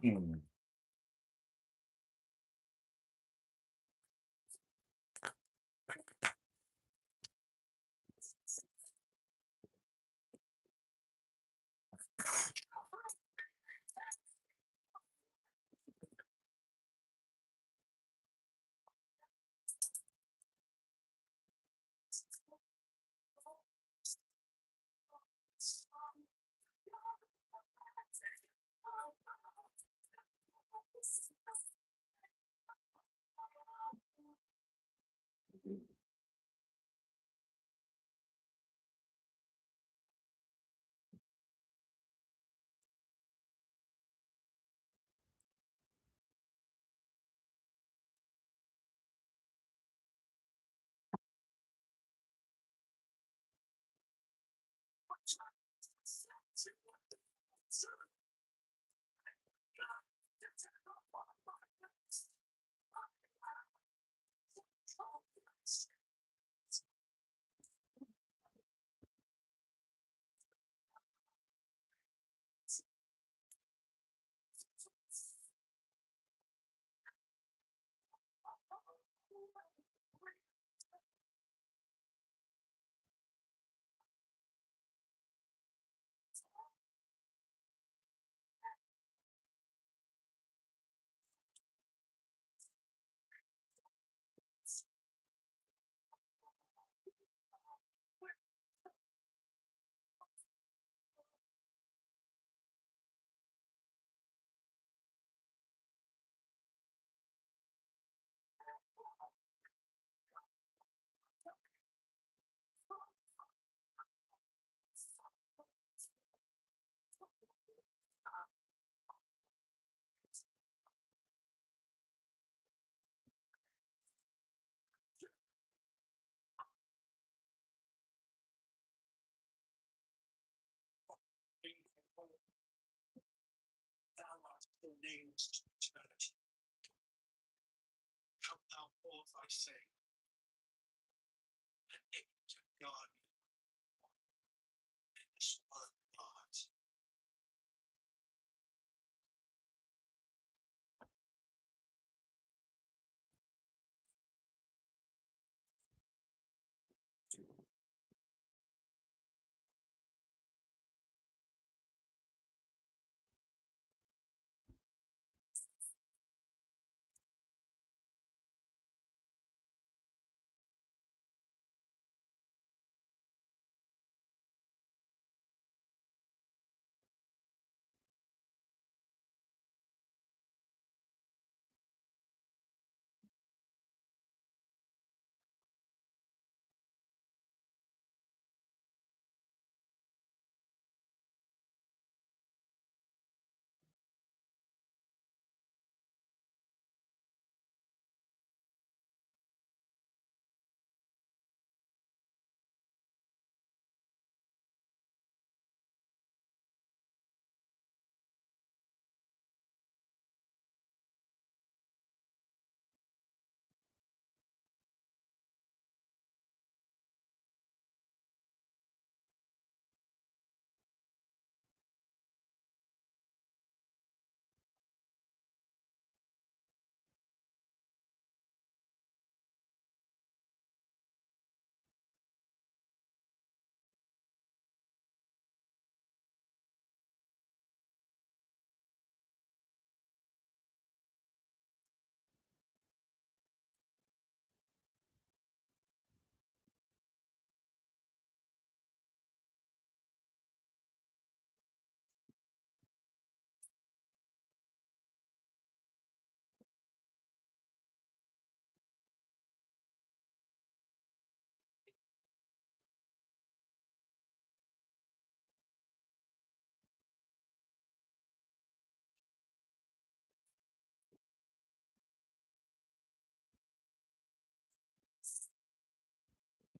Mm. Come thou forth, I say, and into God in this one God.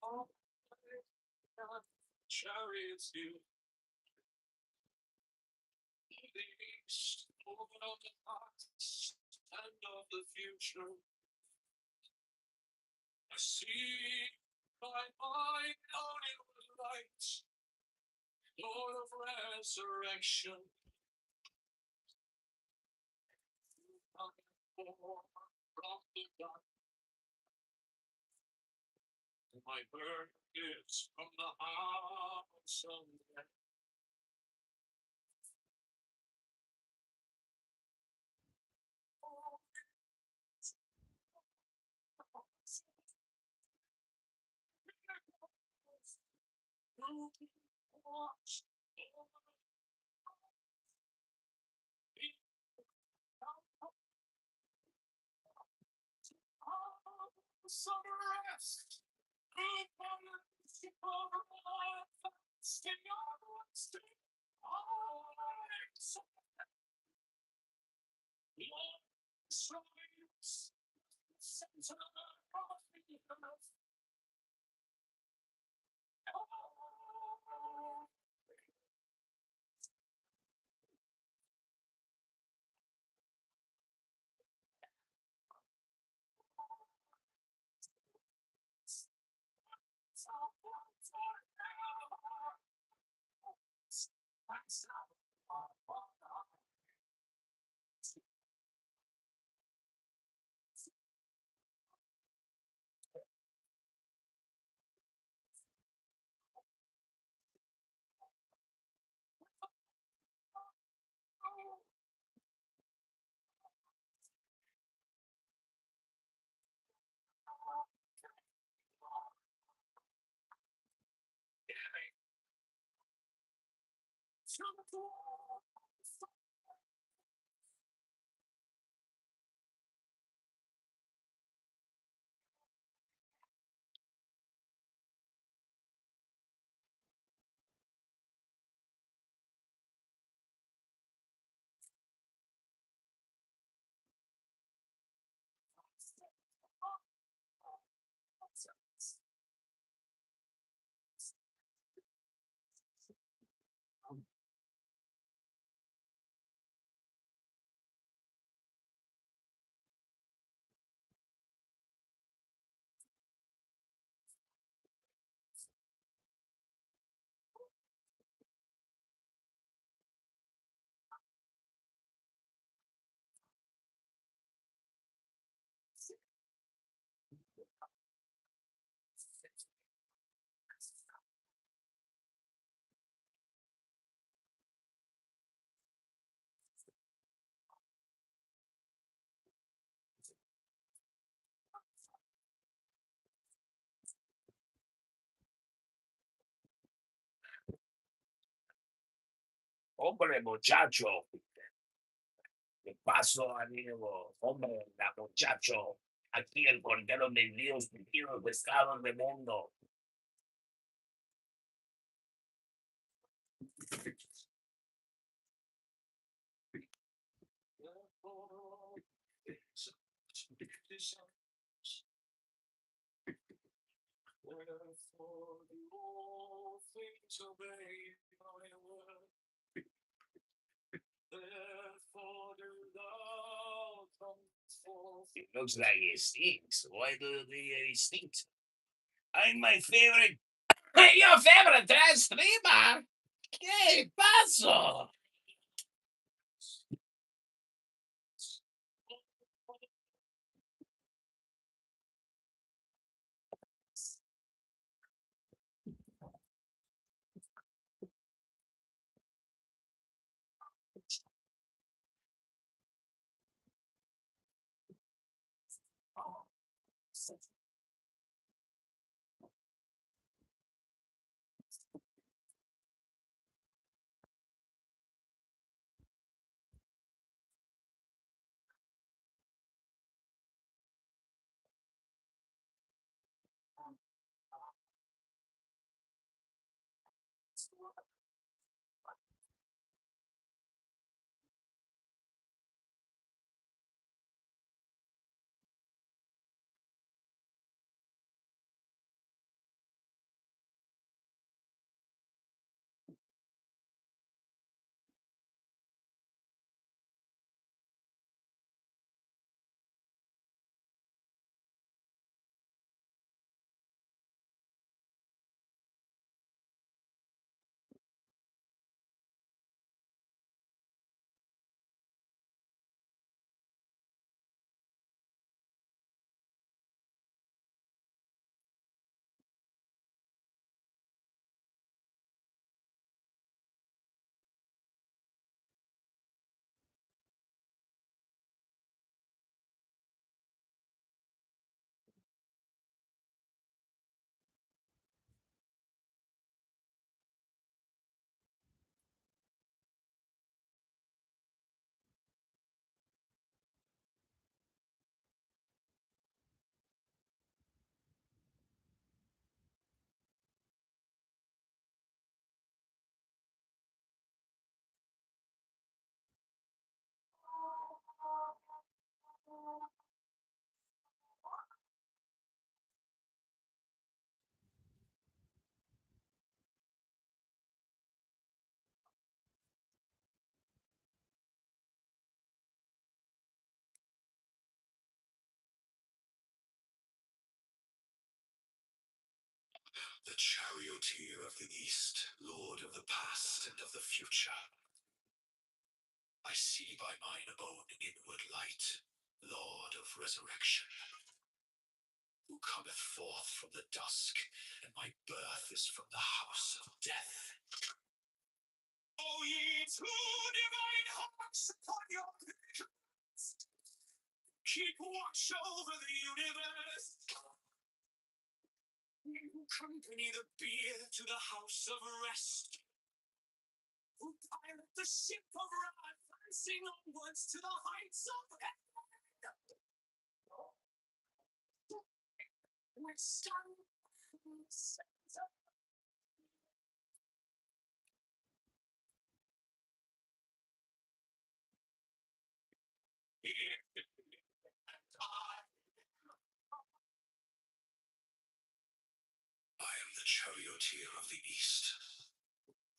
All chariots do the east, over of the past and of the future. I see my mind on in light, Lord of resurrection. from the dark. My bird is from the house of death. Hombre, muchacho, ¿qué pasó, amigo? Hombre, la muchacho, aquí el cordero de Dios, el pescado del mundo. It looks like it stinks. Why do you think it stinks? I'm my favorite. Your favorite trash streamer? ¿Qué pasó? The charioteer of the East, Lord of the past and of the future. I see by mine own inward light, Lord of resurrection, who cometh forth from the dusk, and my birth is from the house of death. O ye two divine hearts upon your pinnacles, keep watch over the universe. You accompany the bier to the house of rest, who pilot the ship of wrath, advancing onwards to the heights of heaven. With sun sets up. I am the charioteer of the East,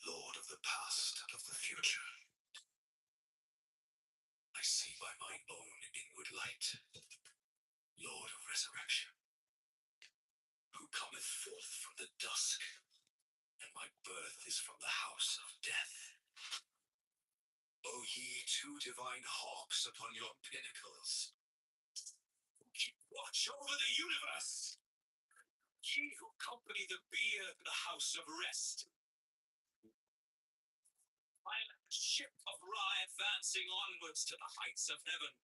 Lord of the past and of the future. I see by my own inward light, Lord of resurrection, who cometh forth from the dusk, and my birth is from the house of death. O ye two divine hawks upon your pinnacles, keep watch over the universe. Ye who accompany the bier to the house of rest, pilot the ship of Ra advancing onwards to the heights of heaven.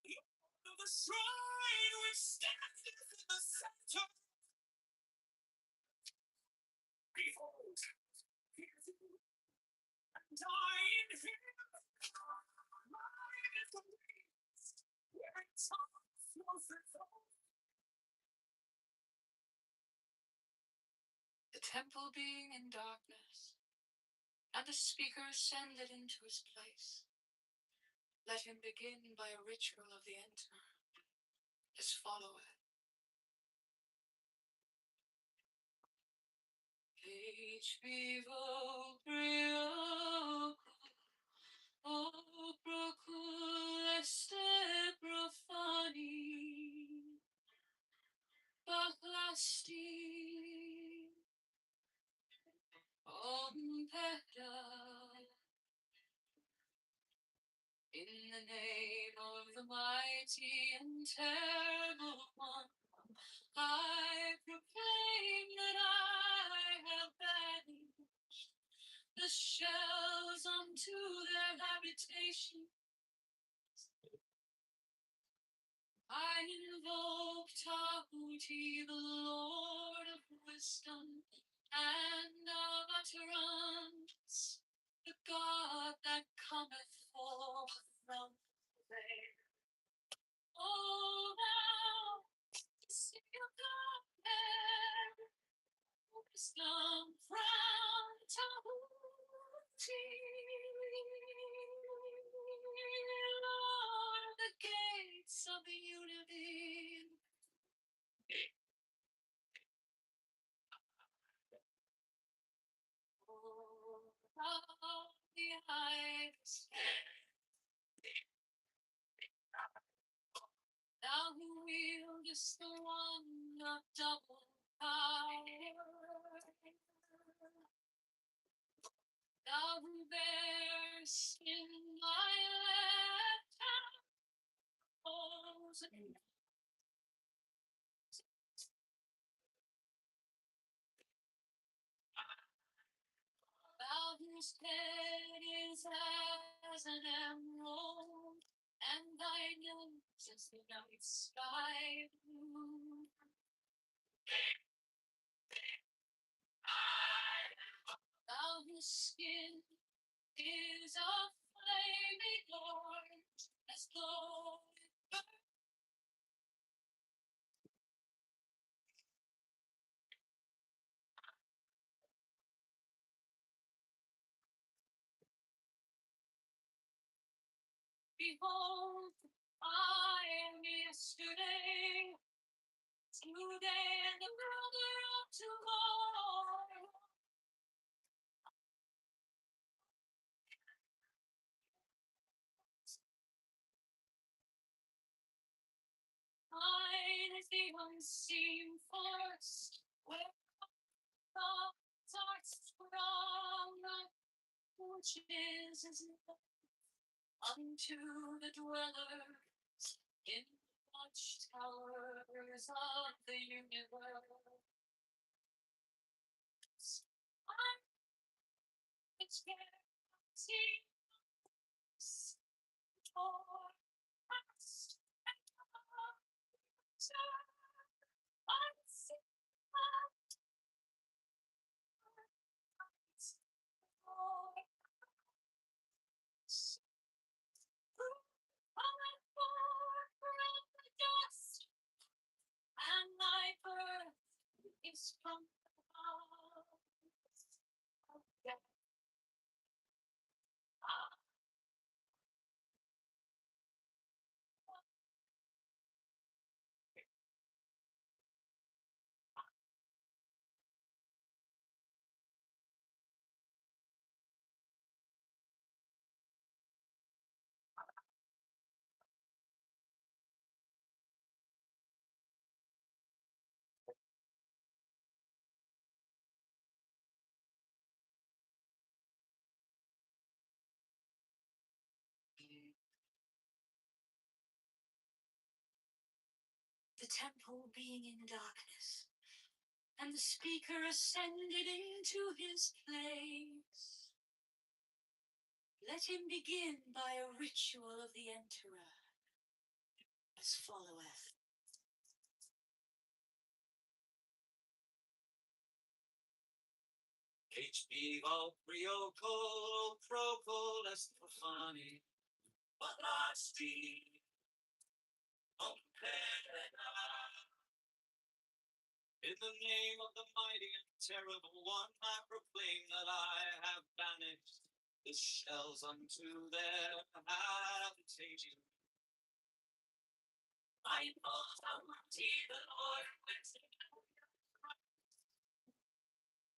Lord of the shrine which standeth in the center. Behold, he is in, and I in him. Mine is the wings, wherein tongue floateth forth. The temple being in darkness, and the speaker ascended into his place, let him begin by a ritual of the enter, as followeth. H vivo brio, o proculeste profani, baclasti, peda. In the name of the mighty and terrible one, I proclaim that I have banished the shells unto their habitation. I invoke Tahuti, the Lord of wisdom and of utterance, the God that cometh forth from there. Oh, thou, seal of air, wisdom from Tahuti, Lord of the gates of the unity. Oh, thou, the eyes, thou who wieldest the one of double power, thou who bearest in thy left hand foes, thou whose head is as an emerald, and thy nose is the night sky blue. Thou whose skin is a flaming orange, as though it burned. Behold, I am yesterday, today, and the brother of tomorrow. Mine is the unseen forest, where gods are strong, which is unto the dwellers in the watchtowers of the universe. It's guaranteed for past and future. And my birth is from above. The temple being in darkness, and the speaker ascended into his place. Let him begin by a ritual of the enterer, as followeth. HB Valprio Col Procol Est Profani, but last be in the name of the mighty and terrible one, I proclaim that I have banished the shells unto their habitation. I know Almighty the Lord wisdom,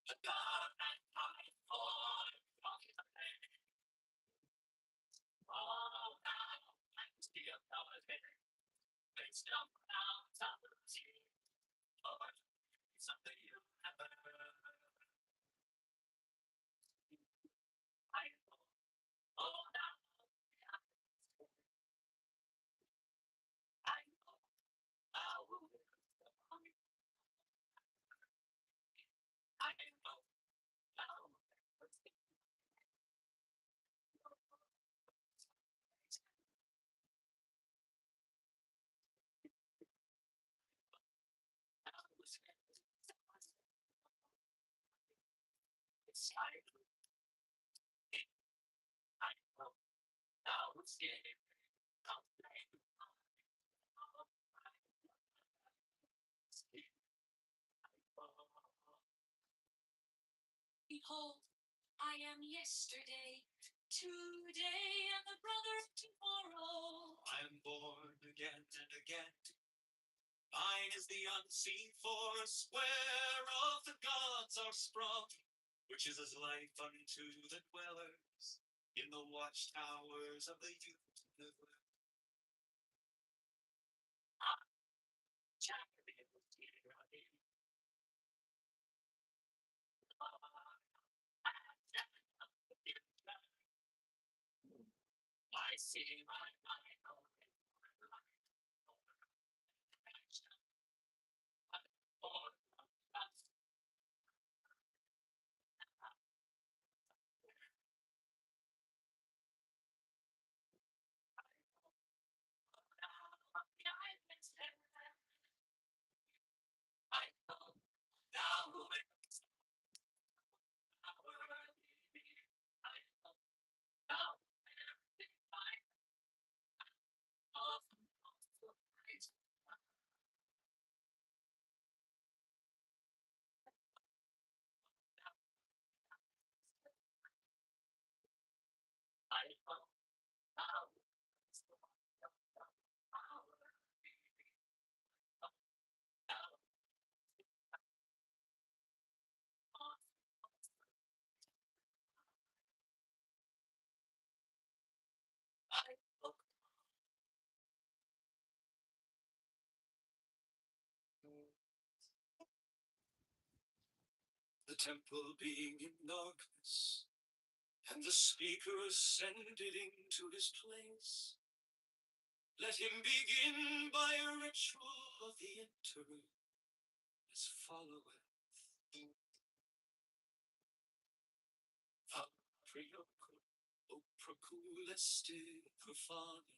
the God that cometh forth from the dead. All thou mighty of our head, wisdom out of the sea, Lord, something you have heard. I know all thou I know thou I know thou Behold, I am yesterday, today, and the brother of tomorrow. I am born again and again. Mine is the unseen force whereof the gods are sprung, which is as life unto the dwellers in the watchtowers of the universe. I see my mind. temple being in darkness, and the speaker ascended into his place, let him begin by a ritual of the interim as followeth. O proculeste profani,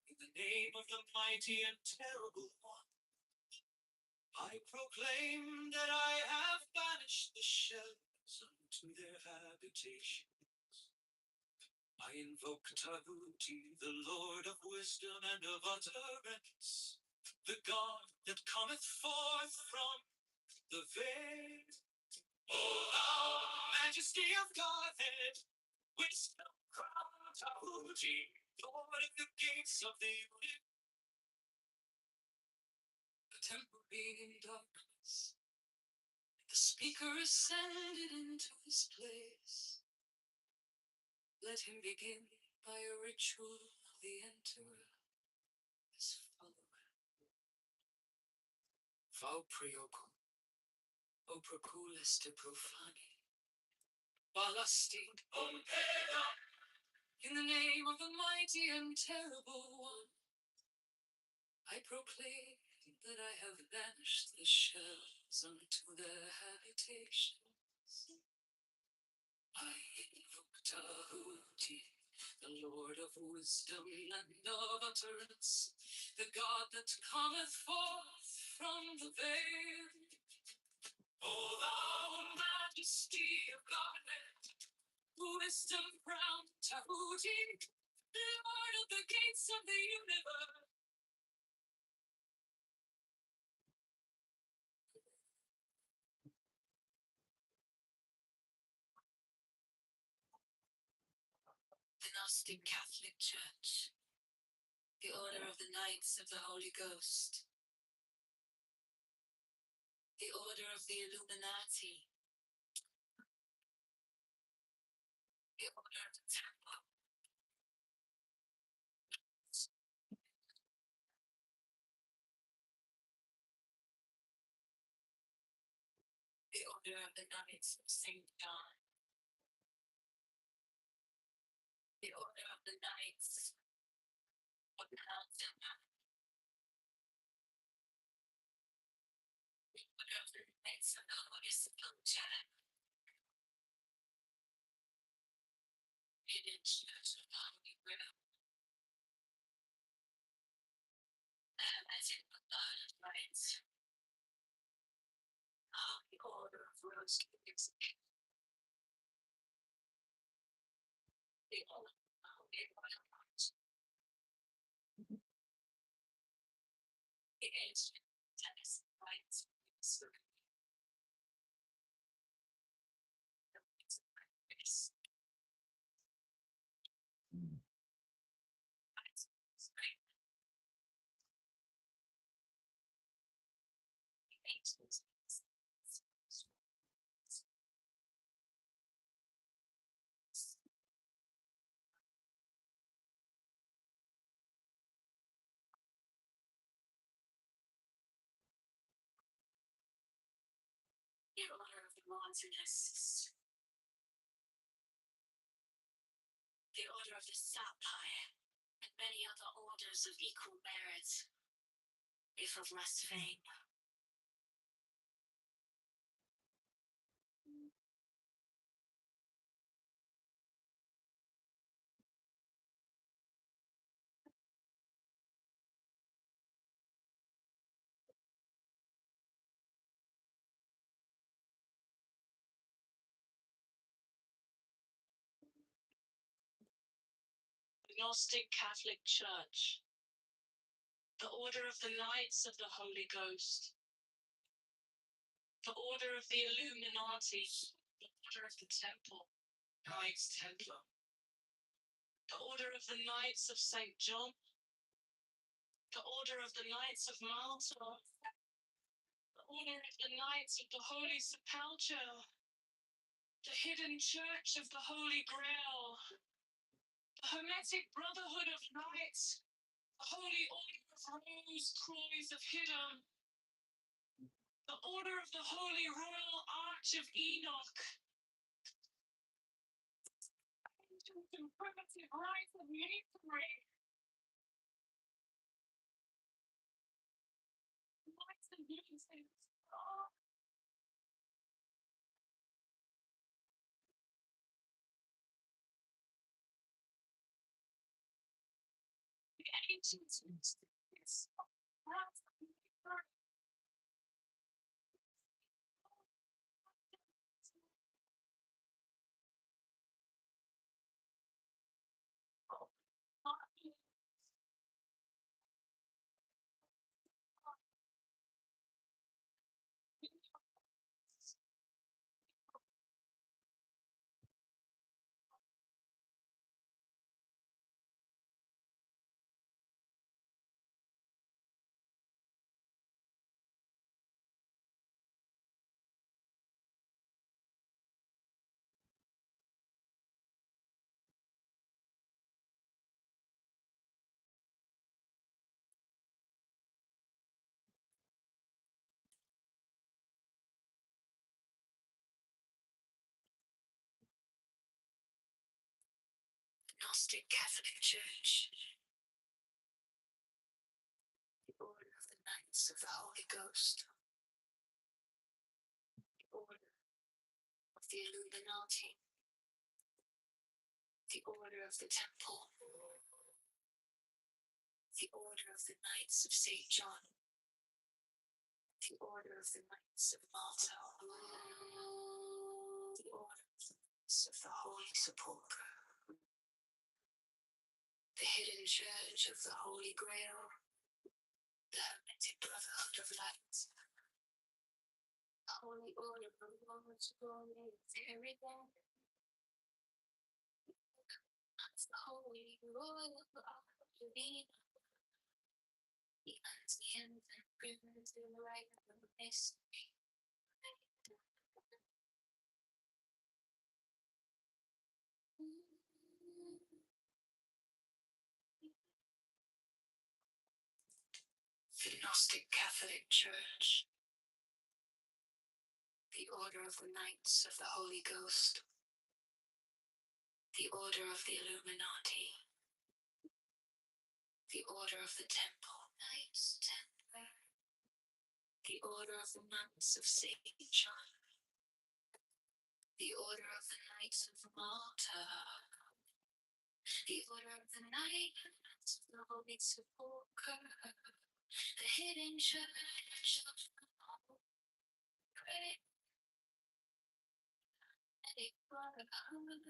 in the name of the mighty and terrible one, I proclaim that I have banished the shells unto their habitations. I invoke Tahuti, the Lord of wisdom and of utterance, the God that cometh forth from the veil. O thou majesty of Godhead, wisdom crown Tahuti, Lord of the gates of the universe. The temple being in darkness, the speaker ascended into his place. Let him begin by a ritual of the enterer as followeth. Vau prioco, o procules de profani, balasti ompera, in the name of the mighty and terrible one, I proclaim that I have banished the shells unto their habitations. I invoke Tahuti, the Lord of wisdom and of utterance, the God that cometh forth from the veil. O thou majesty of Godhead, wisdom crowned Tahuti, Lord of the gates of the universe. The Gnostic Catholic Church, the Order of the Knights of the Holy Ghost, the Order of the Illuminati, the Order of the Temple, the Order of the Knights of St. John, the Order of the Knights of Mount Temple, the Order of the Knights of the Holy Sepulchre, Hidden Church of the Holy Grail, the Hermetic Blood of Light, the Order of Rose Cakes, the Order of the Holy Light, the Ancient Tennis Rights, the Rights of Grace, Rights of Strength, the Ancient the Order of the Montanists, the Order of the Sapphire, and many other orders of equal merit, if of less fame. The Gnostic Catholic Church, the Order of the Knights of the Holy Ghost, the Order of the Illuminati, the Order of the Temple, Knights Templar, the Order of the Knights of St. John, the Order of the Knights of Malta, the Order of the Knights of the Holy Sepulchre, the Hidden Church of the Holy Grail, the Hermetic Brotherhood of Knights, the Holy Order of Rose Croix of Hidden, The Order of the Holy Royal Arch of Enoch. Ancient and primitive rites of masonry. Lights and uses. The ancients used this. Rites of masonry. Gnostic Catholic Church. The Order of the Knights of the Holy Ghost. The Order of the Illuminati. The Order of the Temple. The Order of the Knights of St. John. The Order of the Knights of Malta. The Order of the Knights of the Holy Sepulchre. The Hidden Church of the Holy Grail. The Hermetic Brotherhood of Light. The Holy Order of the Lord's Glory is everything. The Holy Royal Arch of Enoch. The unseen and primitive rite of mystery. The Gnostic Catholic Church. The Order of the Knights of the Holy Ghost. The Order of the Illuminati. The Order of the Temple. Knights Templar. The Order of the Nuns of St. John. The Order of the Knights of Malta. The Order of the Knights of the Holy Sepulchre. The Hidden Church of the Holy Brotherhood.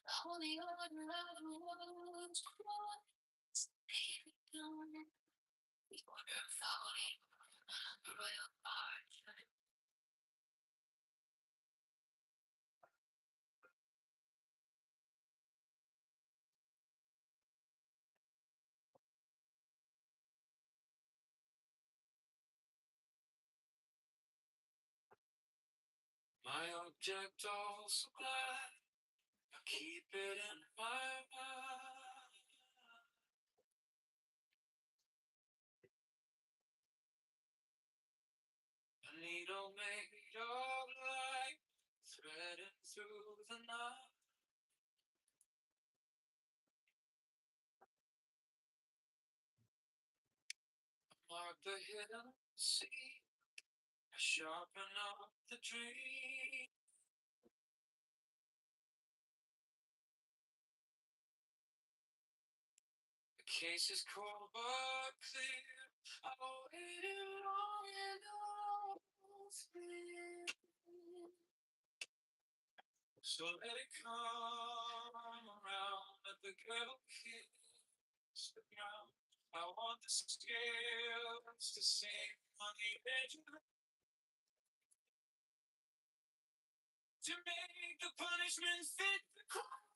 The Holy Order of the Lord's Christ. The Order of the Holy Royal Arch. My object also glad, I keep it in my mind. A needle made of light, threading through the night. Mark the hidden sea, I sharpen up the dream. The case is cold but clear. I waited long enough. So let it come around. Let the girl kiss the ground. I want the scales to sing on the edge of the to make the punishment fit the crime.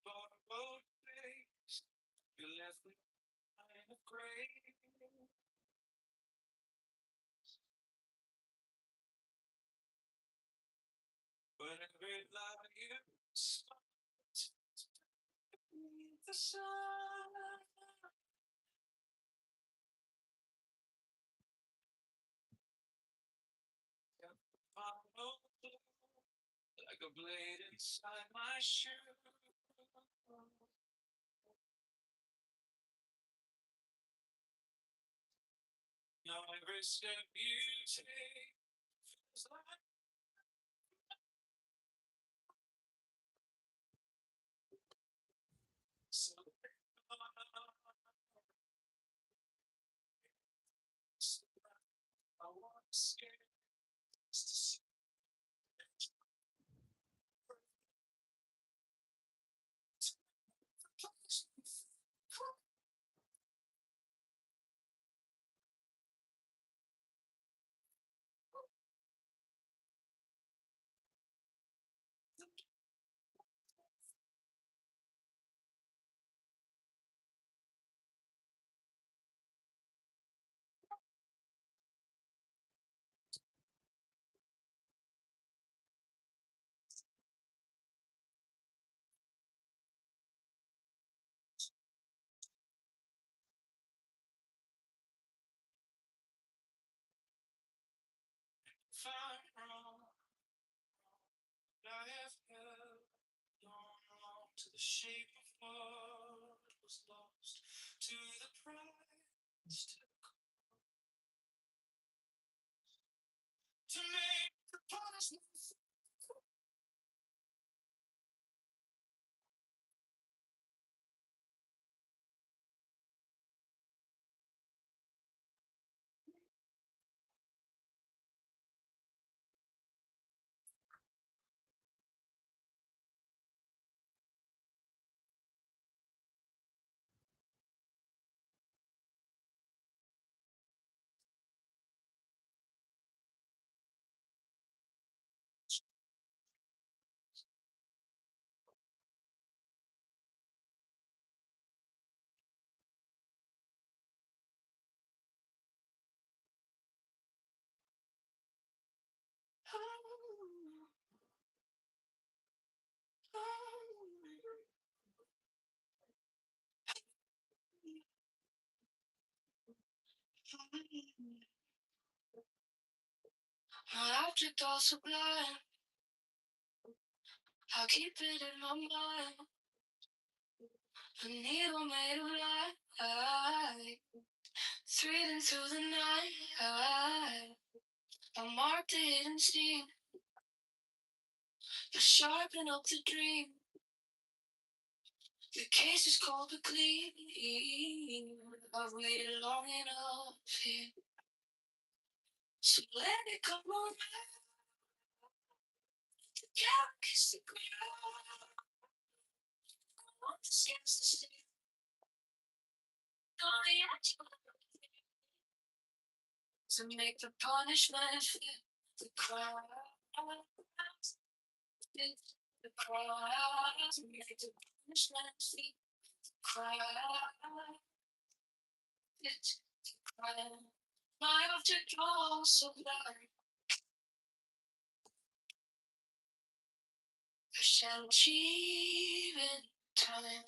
borrowed face, you left me kind of gray. Whenever love you spots beneath the sun, follow like a blade inside my shoe. Now every step you take feels like something. I want to escape just to see. Find wrong, I have held on to the shape of what was lost, to the price to make the punishment. My object all sublime, I'll keep it in my mind. A needle made of light, threading through the night. I marked the hidden scene, to sharpen up the dream. The case is cold but clean. I've waited long enough here, so let it come on. Yeah, kiss the ground. I want the skins to stay. To make the punishment fit the crowd. Fit the crowd. To make the punishment fit the crowd. Fit the crowd. My object also blind. I shall achieve in time.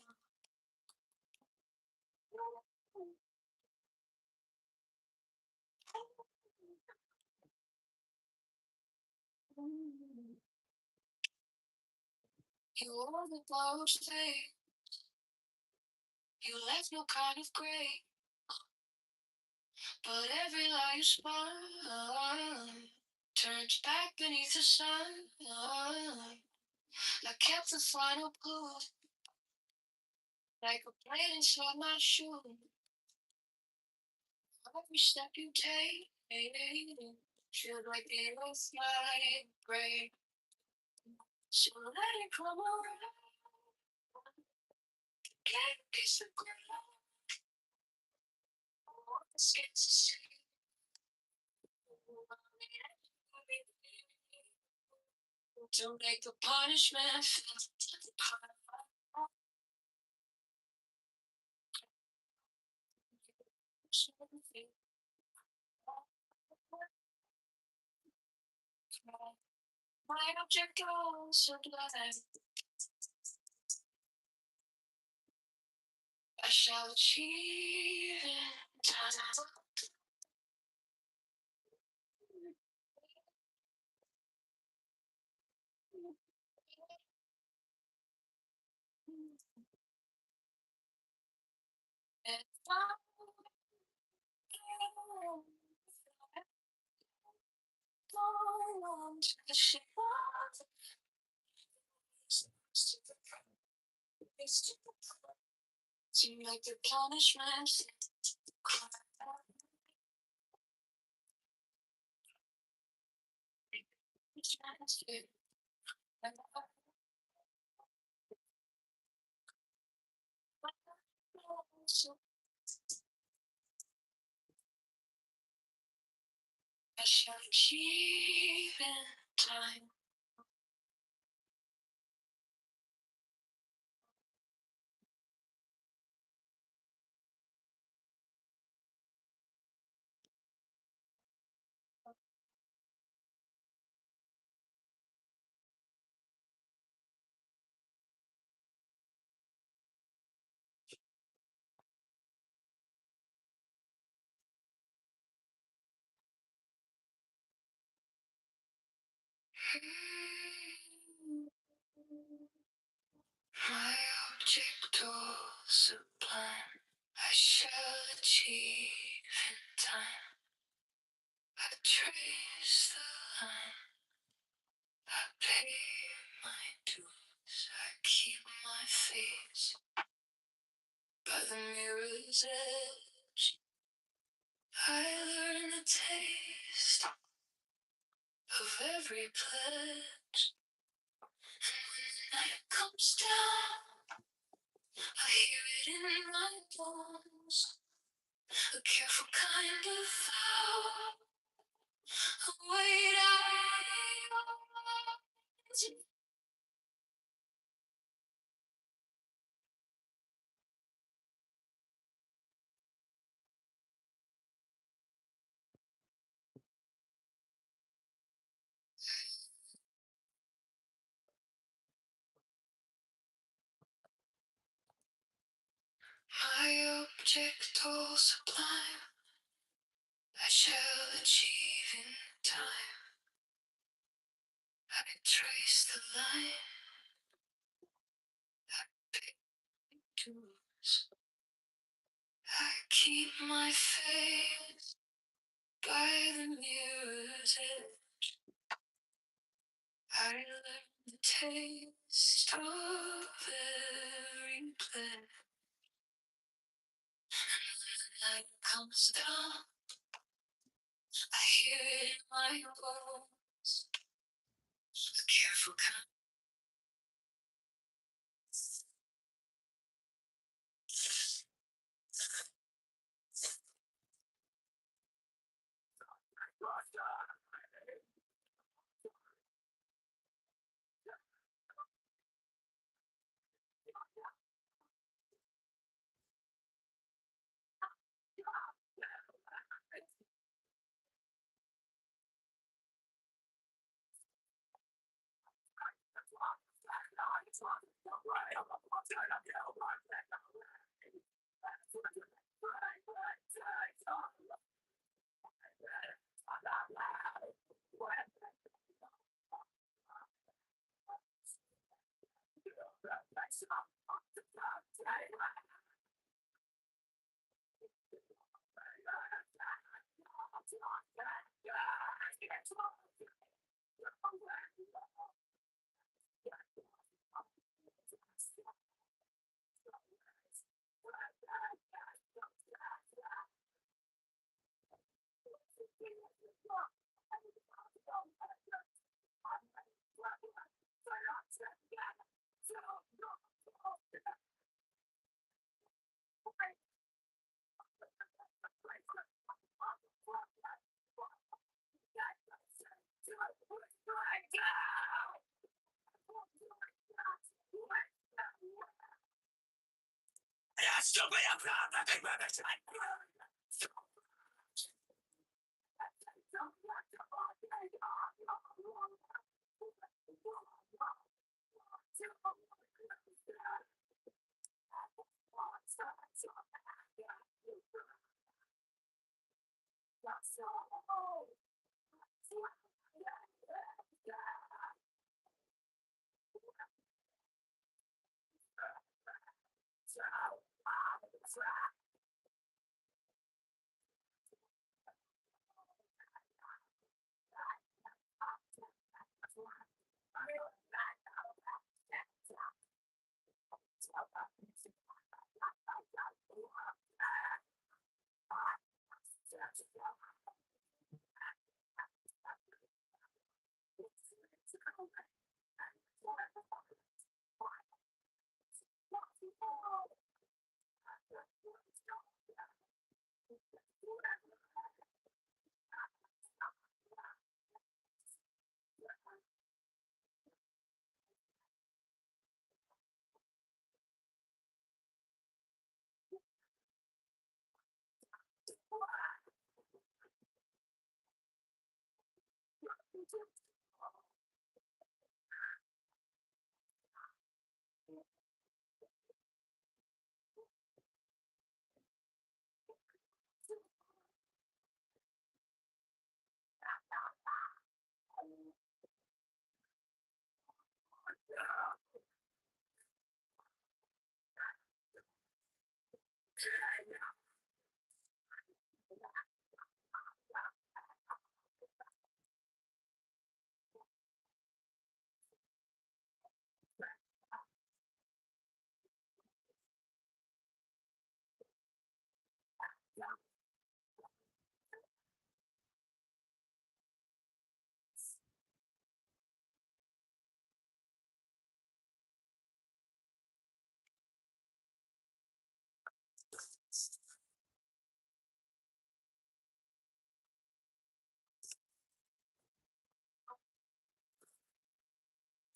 You wore the borrowed faith. You left no kind of gray. But every lie you spun turns back beneath the sun. I kept the final clue, like a blade inside my shoe. Every step you take feels like the earth might break. So let it come around. Can't kiss the ground. The skin to see. To make the punishment fit the crowd. My object also blind. I shall achieve in time. And I to the ship to make the punishment. I shall achieve in time. My object all sublime, I shall achieve in time. I trace the line, I pay my dues, I keep my face by the mirror's edge. I learn the taste of every pledge. And when the night comes down, I hear it in my bones. A careful kind of vow. Wait, my object all sublime, I shall achieve in time. I trace the line, I pick dues, I keep my faith by the mirror's edge. I learn the taste of every pledge. And when the night comes down, I hear it in my bones. A careful kind.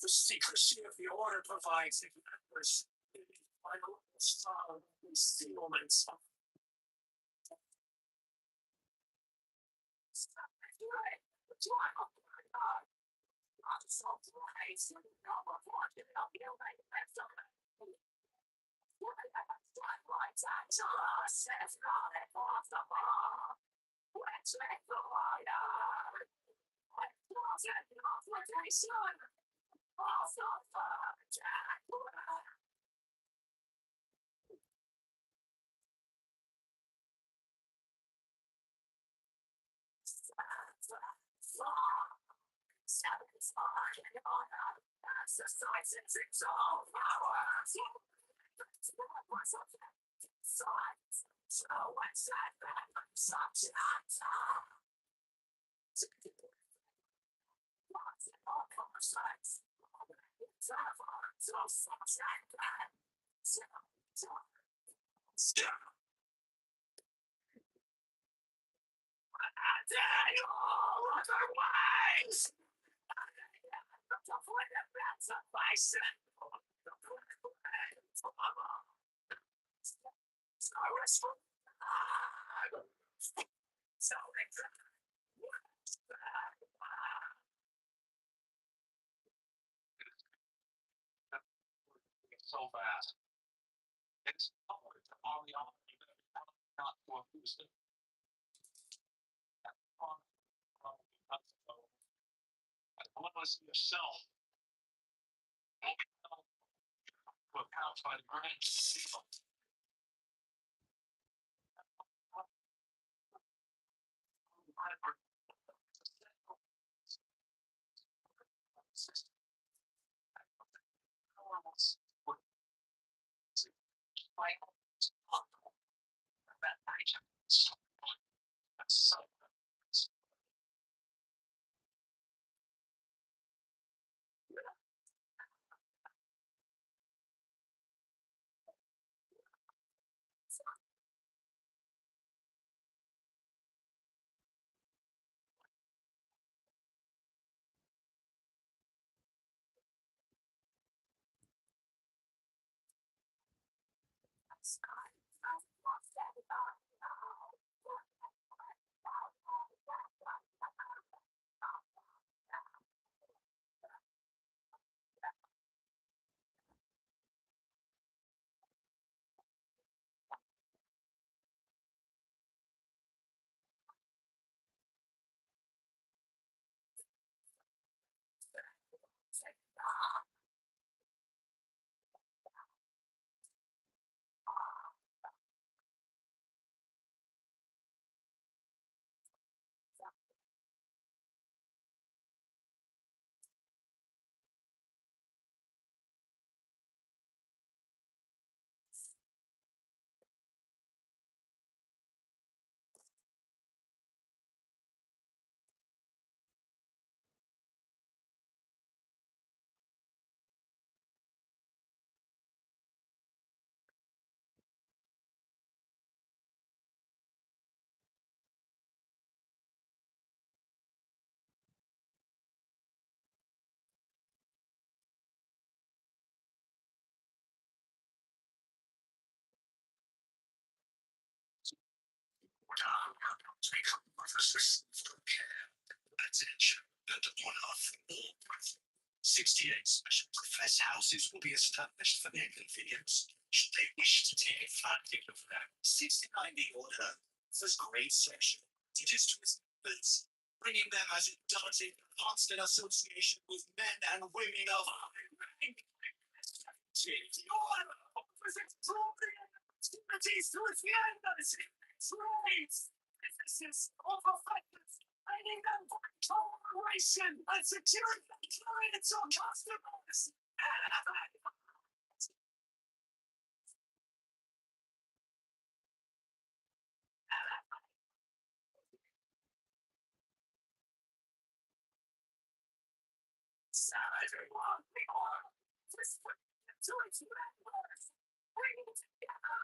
The secrecy of the order provides the members final concealments. So fast. It's all the not unless yourself put out by the brain. to become mothers received all care, attention, and honor from all brethren. 68 special profess houses will be established for their convenience, should they wish to take advantage of that. 69 the order, first grade section, teaches to its members, bringing them as it does in constant association with men and women of high rank. The order offers extraordinary opportunities to its members in trades, businesses, overfactors, training them for toleration and securing the clients or customers. Everyone, we are respected to its members, bringing together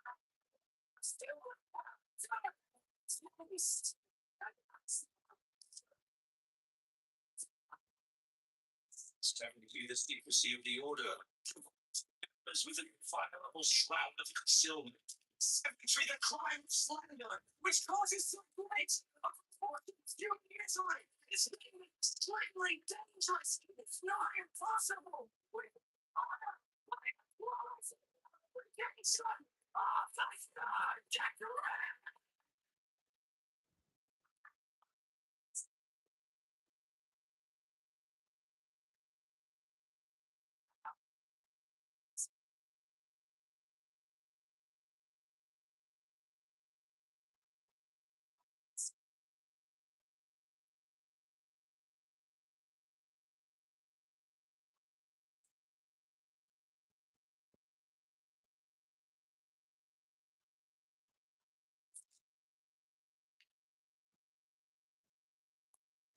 still taste. Technically, the secrecy of the order as with an inviolable shroud of concealment. 73 the crime of slander, which causes so great of importance to Israel, is extremely dangerous. It's not impossible. With honor, like laws, obligation,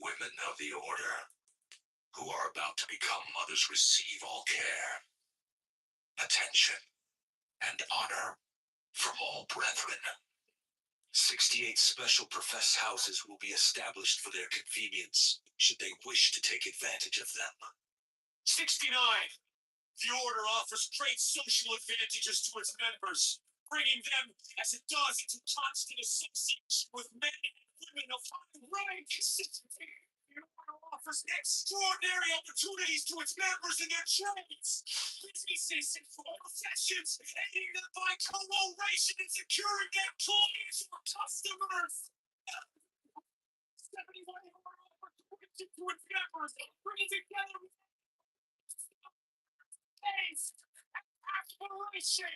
women of the order who are about to become mothers receive all care, attention, and honor from all brethren. 68 special profess houses will be established for their convenience, should they wish to take advantage of them. 69. The order offers great social advantages to its members, bringing them, as it does, into constant association with men and women of high rank. The order offers extraordinary opportunities to its members in their trades, businesses, and professions, aiding them by collaboration and securing their employees or customers. 71 order offers opportunities to its members, bringing together aspiration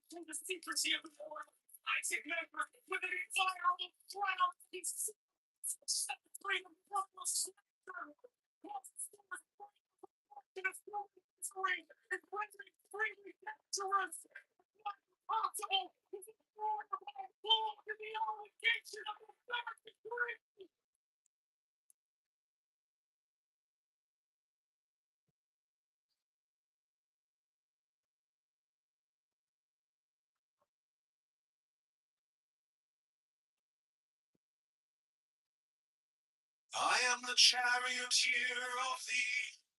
to the secrecy of the world. Isaac member with an inviolable shroud. He's set free of the slander. It's rendering freely dangerous. Not possible. It's more than the obligation of the American dream. I am the charioteer of the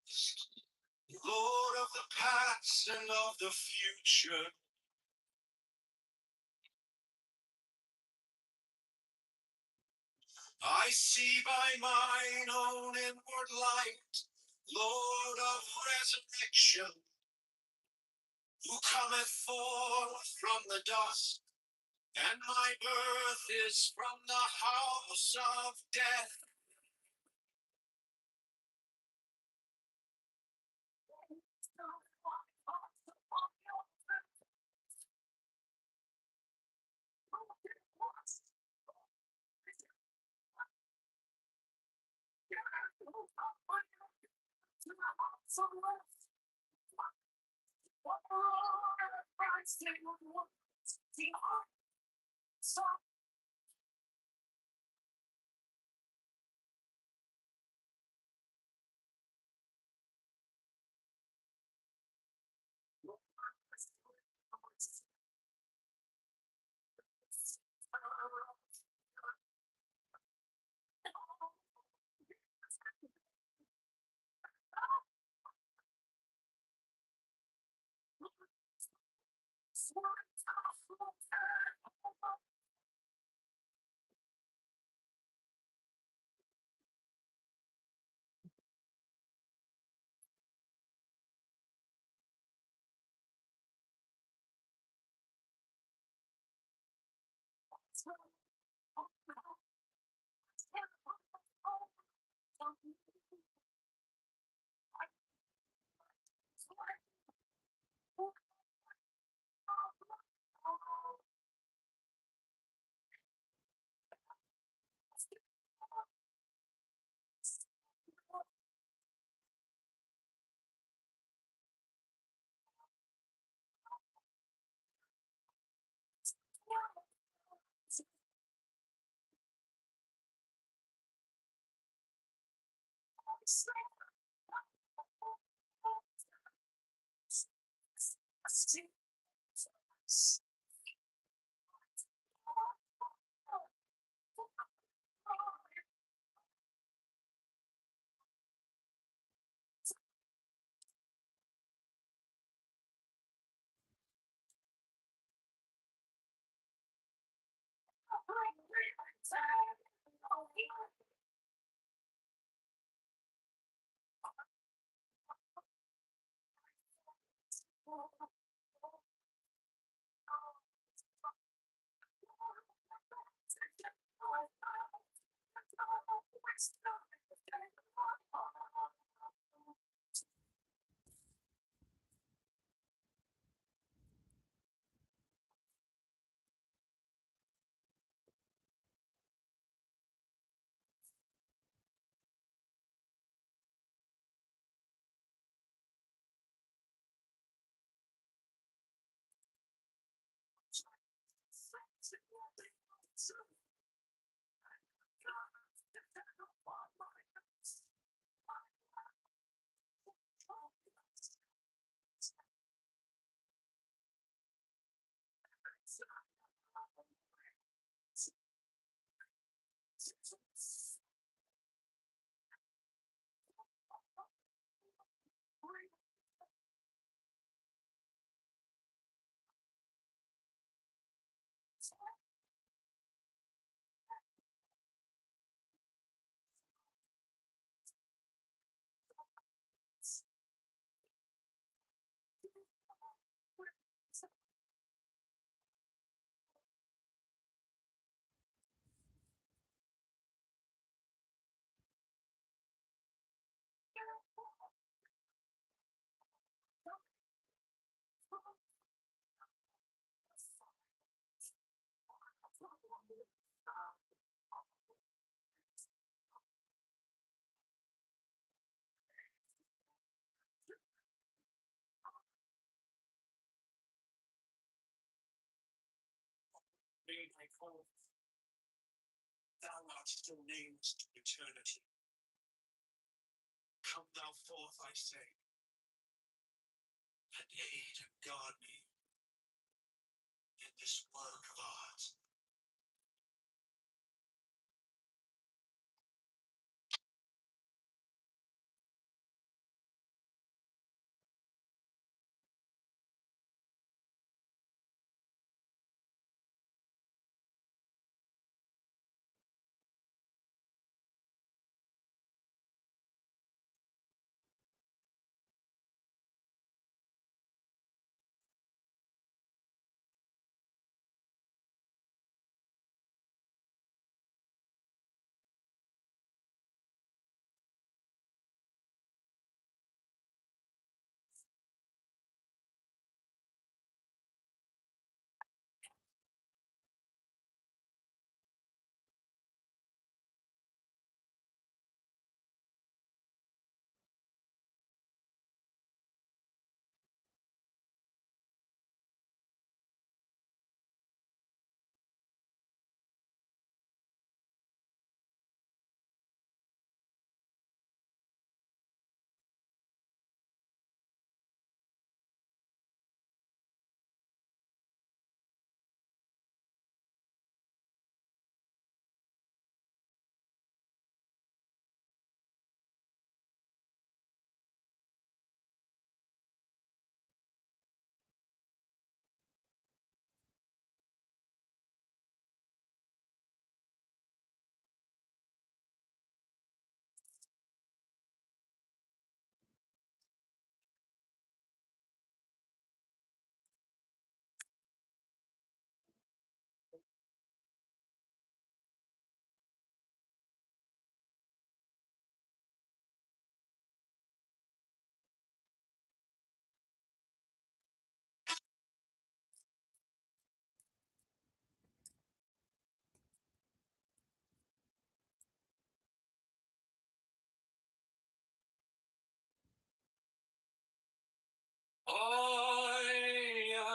East, Lord of the past and of the future. I see by mine own inward light, Lord of resurrection, who cometh forth from the dust, and my birth is from the house of death. Thou art still named to eternity. Come thou forth, I say, and aid and guard me in this work of art.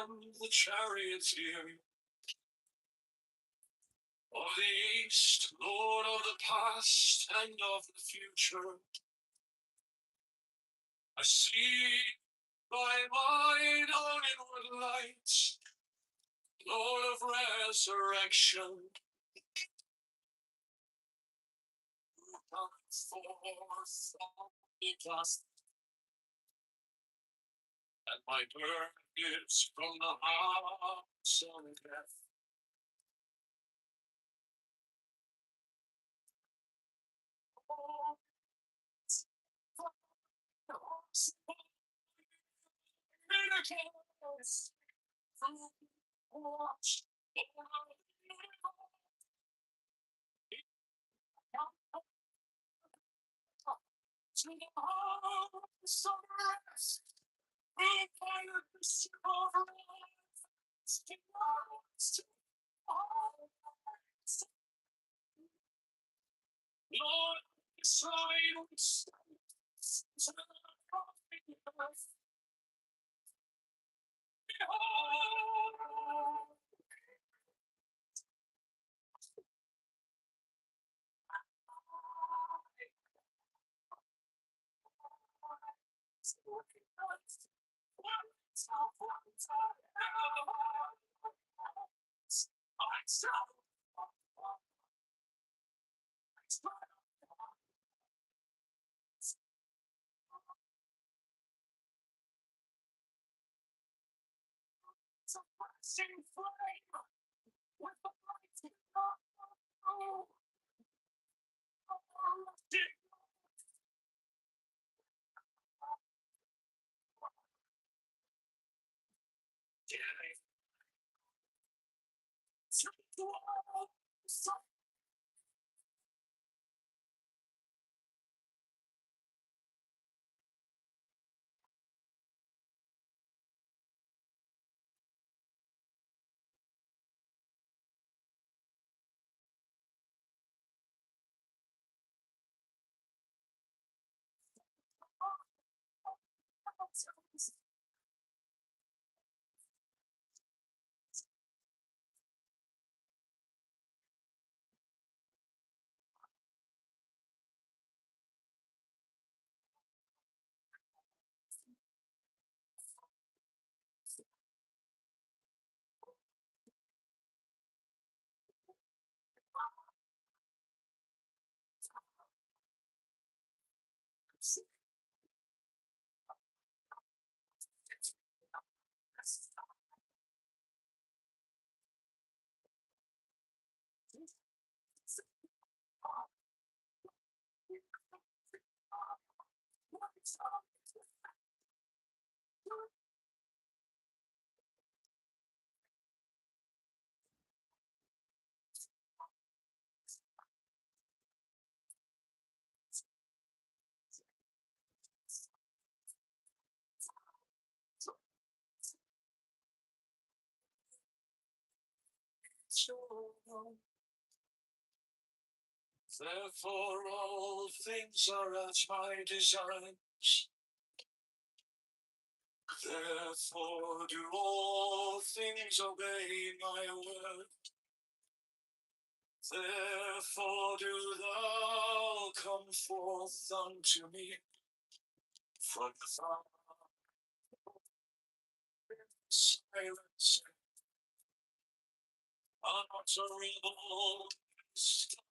am the charioteer of the East, Lord of the past and of the future. I see by mine own inward light, Lord of resurrection, who comes forth from the dust, and my birth is from the house of death. Miracles from watch to the house of rest. We fire the silver to Lord, silence. Therefore all things are at my designs. Therefore do all things obey my word. Therefore do thou come forth unto me from the silence, unutterable sights.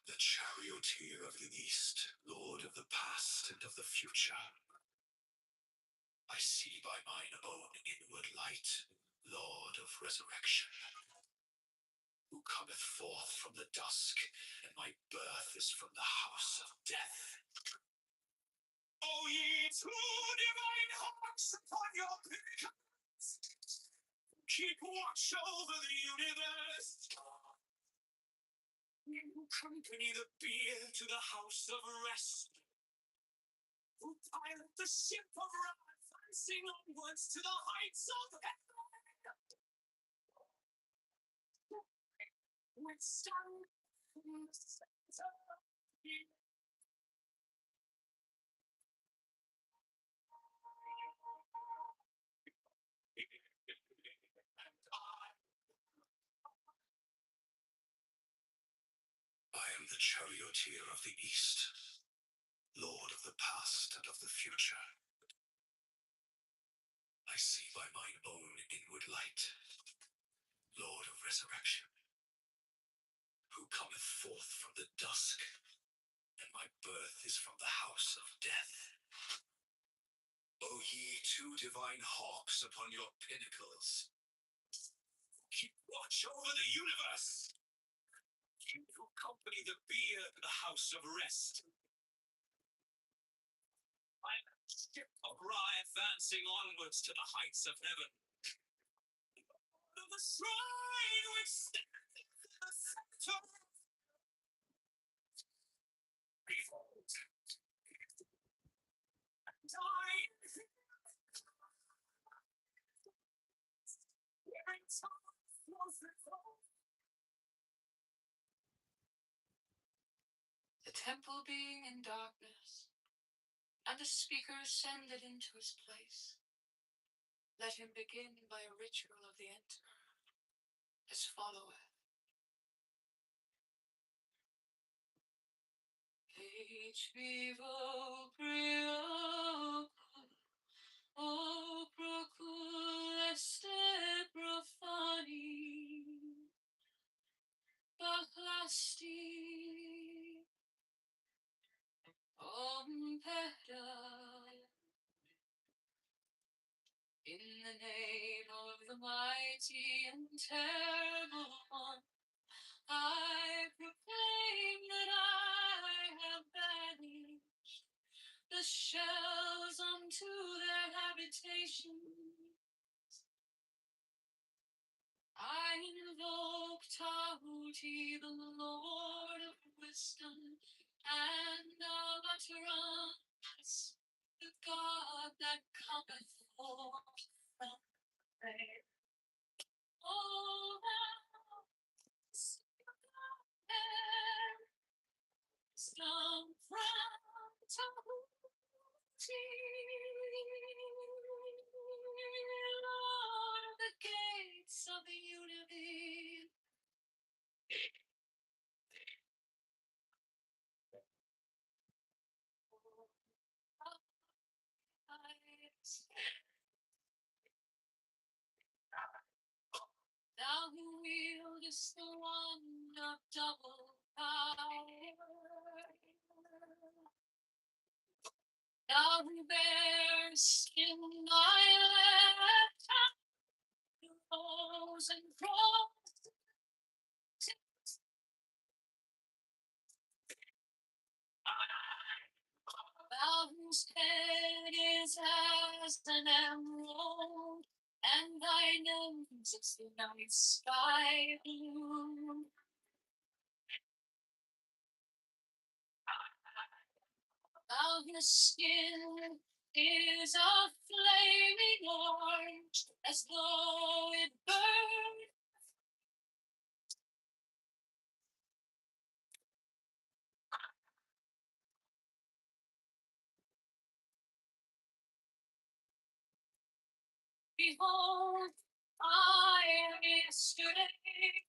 The charioteer of the East, Lord of the past and of the future. I see by mine own inward light, Lord of resurrection, who cometh forth from the dusk, and my birth is from the house of death. O ye two divine hawks upon your pinnacles, keep watch over the universe. You accompany the bier to the house of rest, who pilot the ship of wrath, advancing onwards to the heights of heaven. With stand in the center of the I am the charioteer of the East, Lord of the past and of the future. I see by mine own inward light, Lord of resurrection, who cometh forth from the dusk, and my birth is from the house of death. O ye two divine hawks upon your pinnacles, keep watch over the universe. You accompany the bier to the house of rest. I am the ship of Ra advancing onwards to the heights of heaven. Of the shrine which standeth in the center. Behold, and I wearing tongue flows before. The temple being in darkness, and the speaker ascended into his place. Let him begin by a ritual of the enter, as followeth. H vivo prio, o procul profani, baclasti, peda. In the name of the mighty and terrible one, I proclaim that I have banished the shells unto their habitation. I invoke Tahuti, the Lord of wisdom and of utterance, the God that cometh forth from there. Oh, thou wisdom from Tahuti, Lord of the gates of the unity. Thou who wieldest the wand of double power, thou who bearest in thy left hand rose and cross, thou whose head is as an emerald, and thy nose is the night sky blue. Thou whose skin is a flaming orange, as though it burned. Behold, I am yesterday,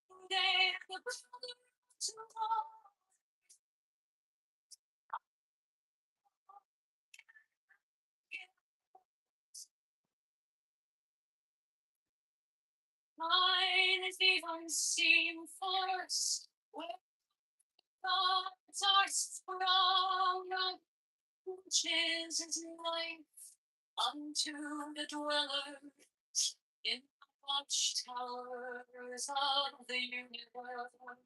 today the brother of tomorrow. Mine is the unseen force, where gods are sprung, which is life unto the dwellers in the watchtowers of the universe.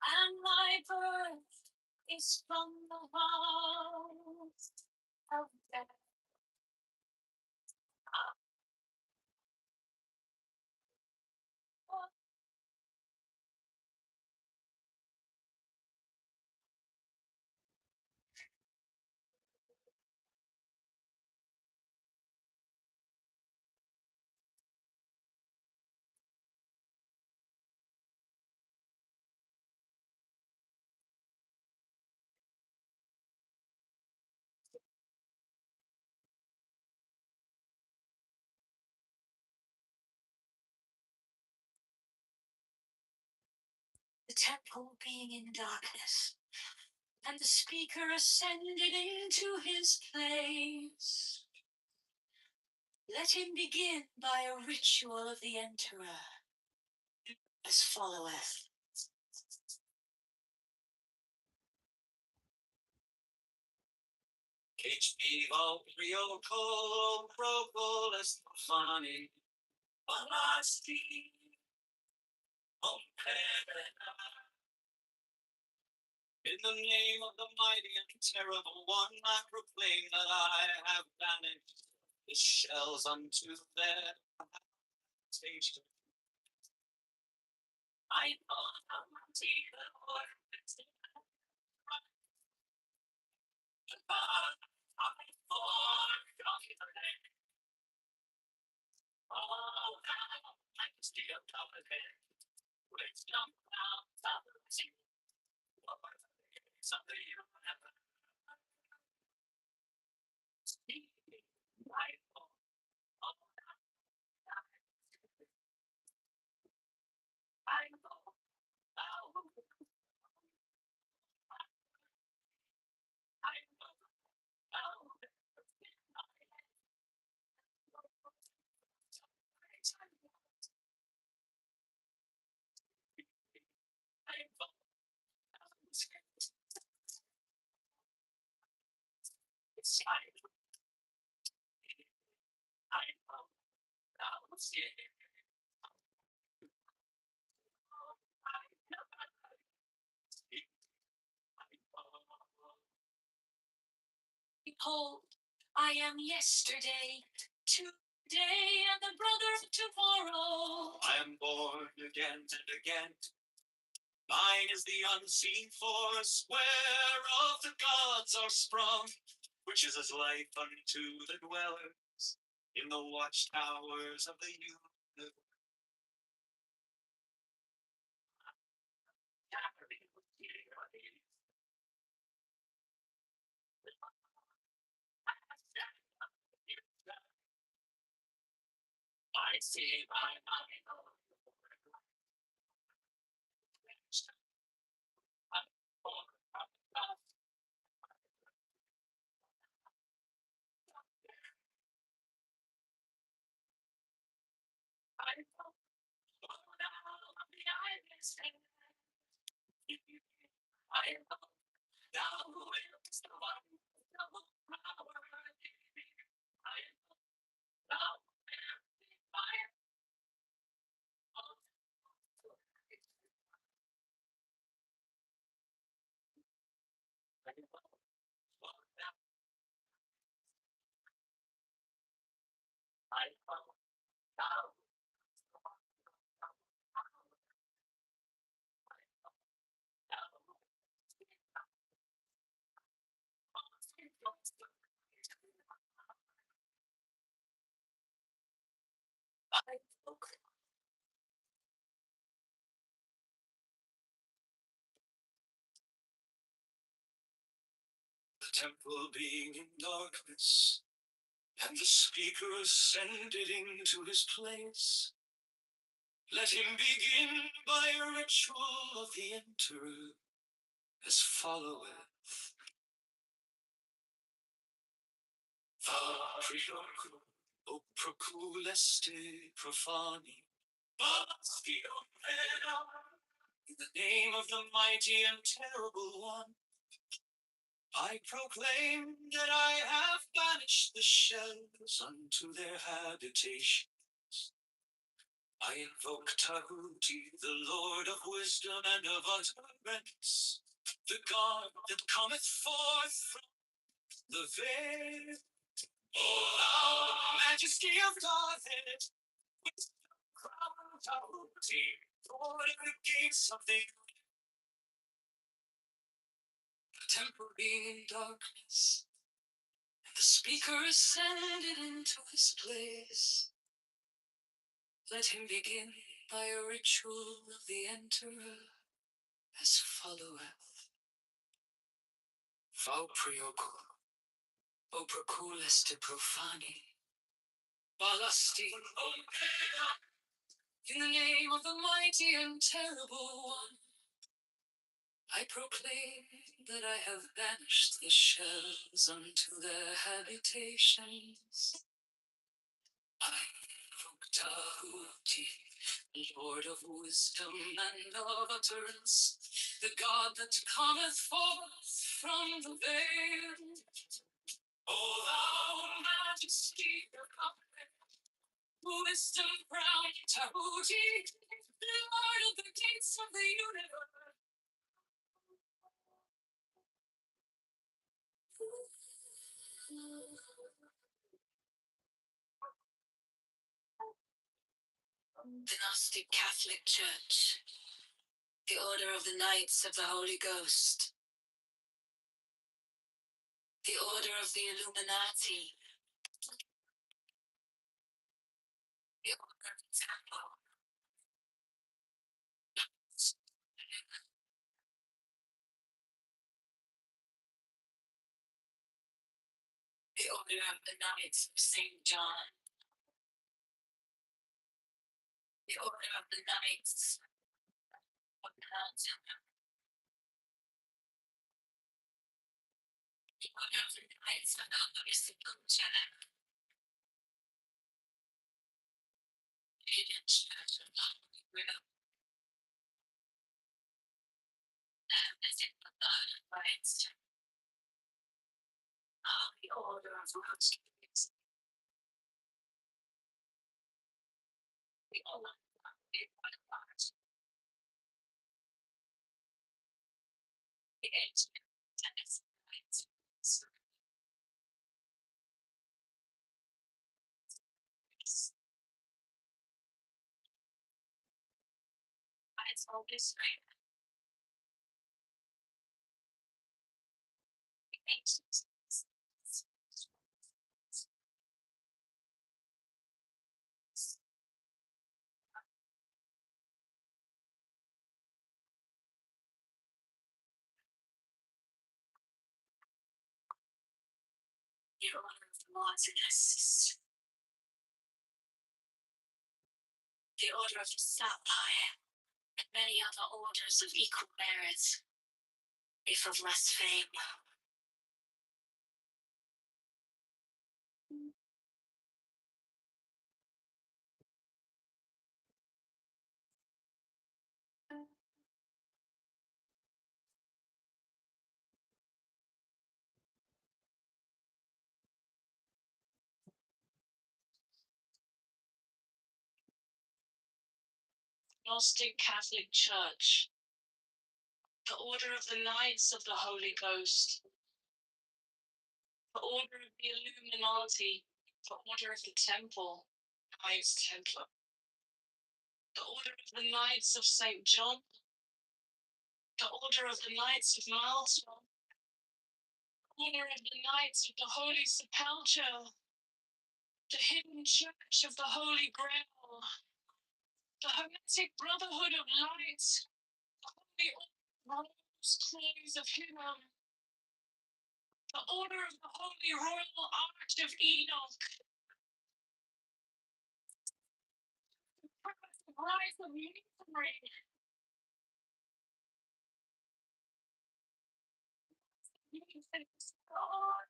And my birth is from the house of death. The temple being in darkness, and the speaker ascended into his place. Let him begin by a ritual of the enterer, as followeth. HP Rio Colo Propolis Fani Alasti In the name of the mighty and terrible one, I proclaim that I have banished the shells unto their habitation. I thought I would see the Lord. Behold, I am yesterday, today, and the brother of tomorrow. I am born again and again. Mine is the unseen force whereof the gods are sprung, which is as life unto the dwellers in the watchtowers of the universe. I see my mind. The temple being in darkness, and the speaker ascended into his place. Let him begin by a ritual of the enterer, as followeth. O proculeste profani, in the name of the mighty and terrible one, I proclaim that I have banished the shells unto their habitations. I invoke Tahuti, the Lord of wisdom and of utterance, the God that cometh forth from the veil. O thou majesty of Godhead, wisdom crowned Tahuti, Lord of the gates of the temple being in darkness, and the speaker ascended into his place. Let him begin by a ritual of the enterer, as followeth. Vau prioco, o proculeste profani, balasti, in the name of the mighty and terrible one, I proclaim that I have banished the shells unto their habitations. I invoke Tahuti, Lord of wisdom and of utterance, the God that cometh forth from the veil. O thou majesty of God, wisdom crowned Tahuti, Lord of the gates of the universe. The Gnostic Catholic Church, the Order of the Knights of the Holy Ghost, the Order of the Illuminati, the Order of the Temple, the Order of the Knights of St. John, the Order of the Knights of the Mountain, the Order of the Knights of the Holy Sepulchre, the Hidden Church of the Holy Grail, the Visit of the Holy Christ, the Order of Rosary, the Order of the Heart, the Ancient Tennis Knights, its Holy Spirit, the Ancient the Order of the Martyrs, the Order of the Sapphire, and many other orders of equal merit, if of less fame. Gnostic Catholic Church, the Order of the Knights of the Holy Ghost, the Order of the Illuminati, the Order of the Temple, Knights Templar, the Order of the Knights of St. John, the Order of the Knights of Malta, the Order of the Knights of the Holy Sepulchre, the Hidden Church of the Holy Grail, the Hermetic Brotherhood of Light, the Holy Rose Clothes of Hinnom, The Order of the Holy Royal Arch of Enoch. The rise of Unitary. God.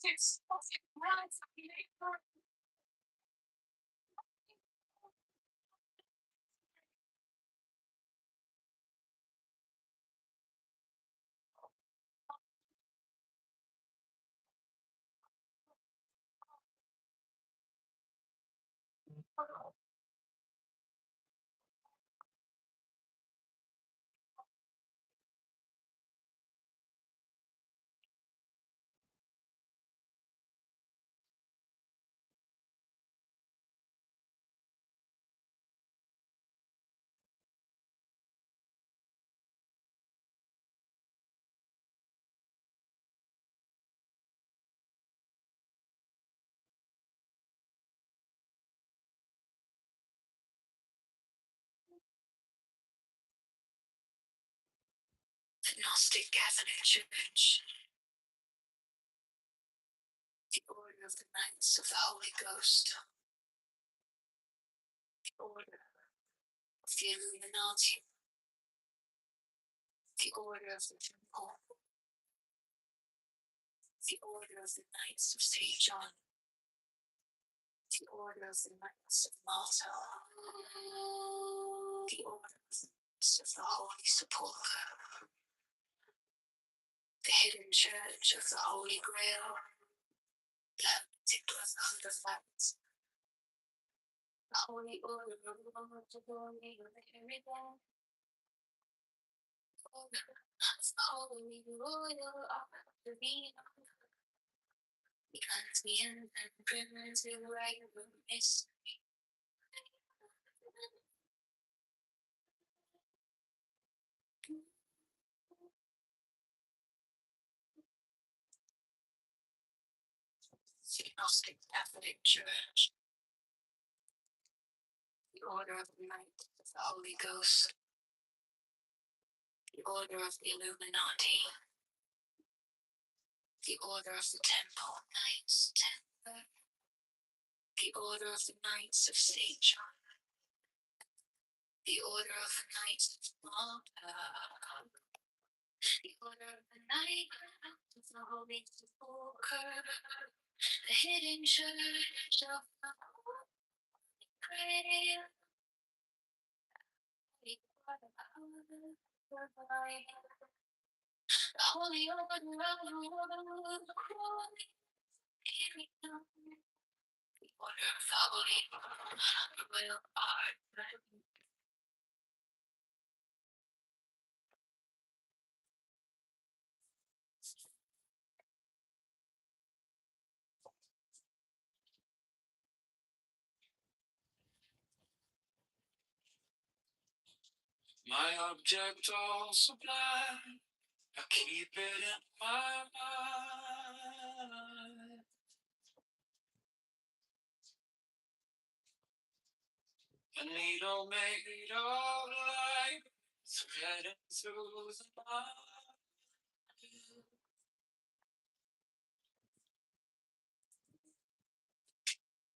It's rise of Unitary. The Gnostic Catholic Church. The Order of the Knights of the Holy Ghost. The Order of the Illuminati. The Order of the Temple. The Order of the Knights of St. John. The Order of the Knights of Malta. The Order of the Knights of the Holy Sepulchre. The Hidden Church of the Holy Grail. The Hermetic Brotherhood of Light. The Holy Order of the Lord of Glory of the Heritage. The Order of the Holy Royal Arch of Enoch. The unseen and primitive right of mystery. The Gnostic Catholic Church. The Order of the Knights of the Holy Ghost. The Order of the Illuminati. The Order of the Temple Knights Templar. The Order of the Knights of St. John. The Order of the Knights of Malta. The Order of the Knights of the Holy Sepulchre. The Hidden Church of the Holy Grail. The Holy Order of the Holy Kingdom. The Order of the Holy Royal Arch. My object all sublime, I keep it in my mind. A needle made of light, threading through the night.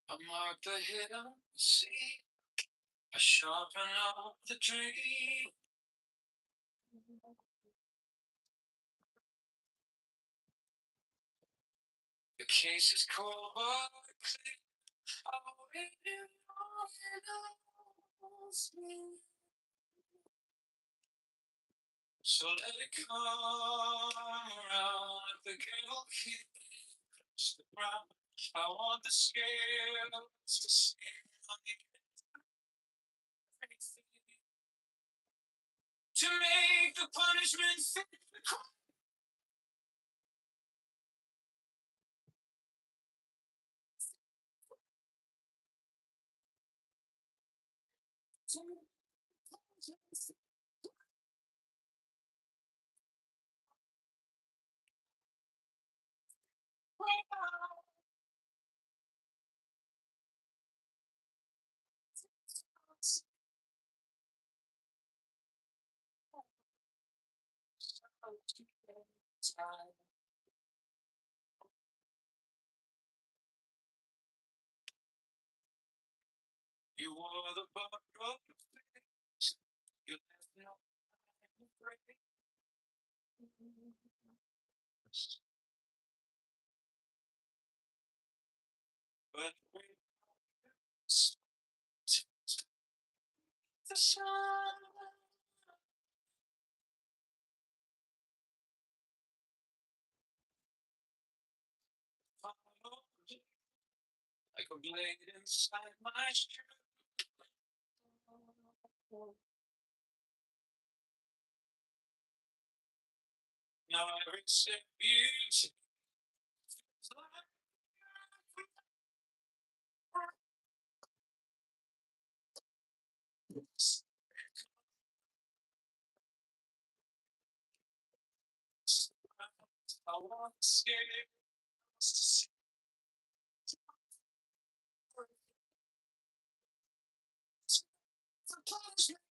I mark the hidden sea, I sharpen up the dream. The case is cold but clear. Oh, it knows me. So let it come around. The gale keeps the ground. I want the scales to see to make the punishment fit the crime. You were the butter of the face. You left no break. But we the sun followed you like a blade inside my shoe. Now every step you take is like I want to escape to see the punishment.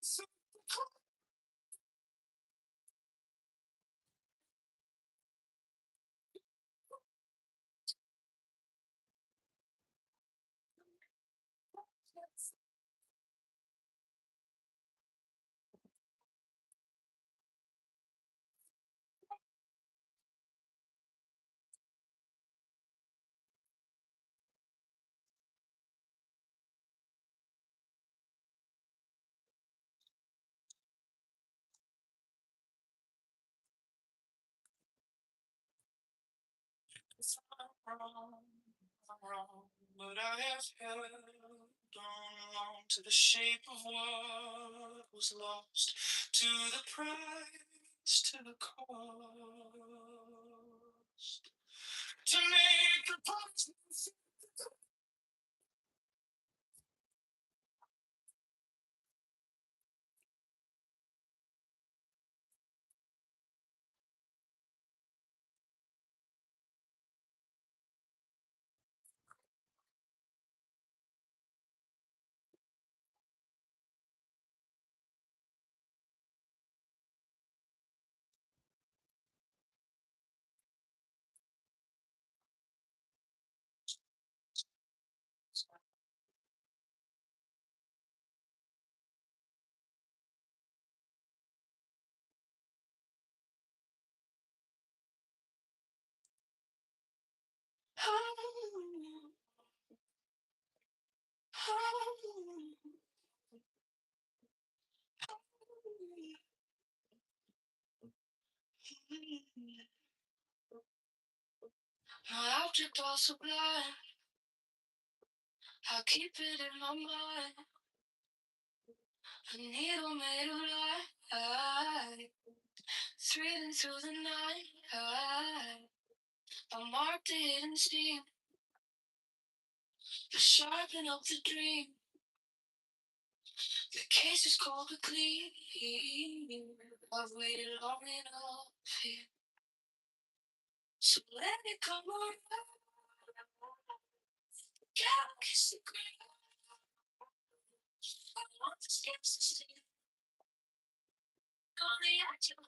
I'm wrong, but I have held on to the shape of what was lost, to the price, to the cost, to make a punishment. My object all sublime, I keep it in my mind. A needle made of light, threading through the night. I marked the hidden steam, the sharpen of the dream. The case is cold but clean. I've waited long enough here, so let it come around. Galaxy green, I want the skips to steal. On the edge of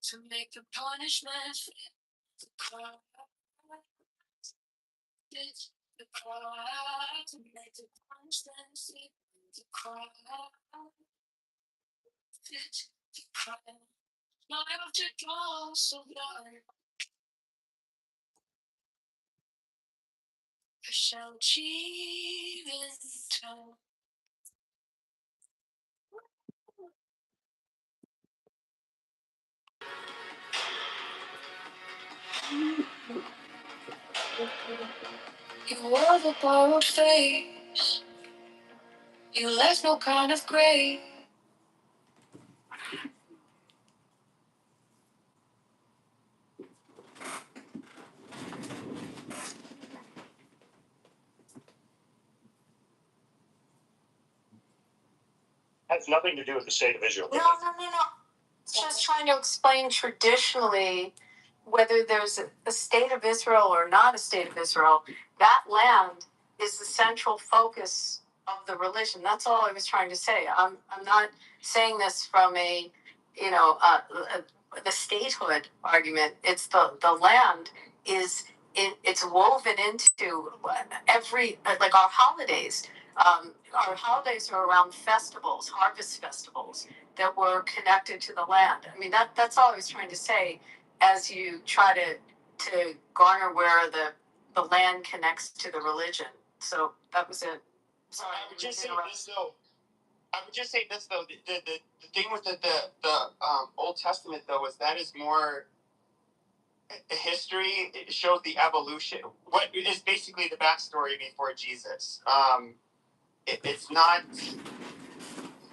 to make the punishment fit. The crowd, it's the crowd to make the punishment fit. The crowd, it's the crowd. My object also blind. I shall achieve in time. You wore the borrowed face. You left no kind of grave. Has nothing to do with the state of Israel. No. It's just trying to explain traditionally whether there's a state of Israel or not a state of Israel. That land is the central focus of the religion. That's all I was trying to say. I'm not saying this from a the statehood argument. It's the land is it's woven into every like our holidays. Our holidays are around festivals, harvest festivals that were connected to the land. I mean that's all I was trying to say as you try to garner where the land connects to the religion. So that was it. Sorry, I would just say this though. I would just say this though. The thing with the Old Testament though is that is more the history. It shows the evolution. What is basically the backstory before Jesus. It's not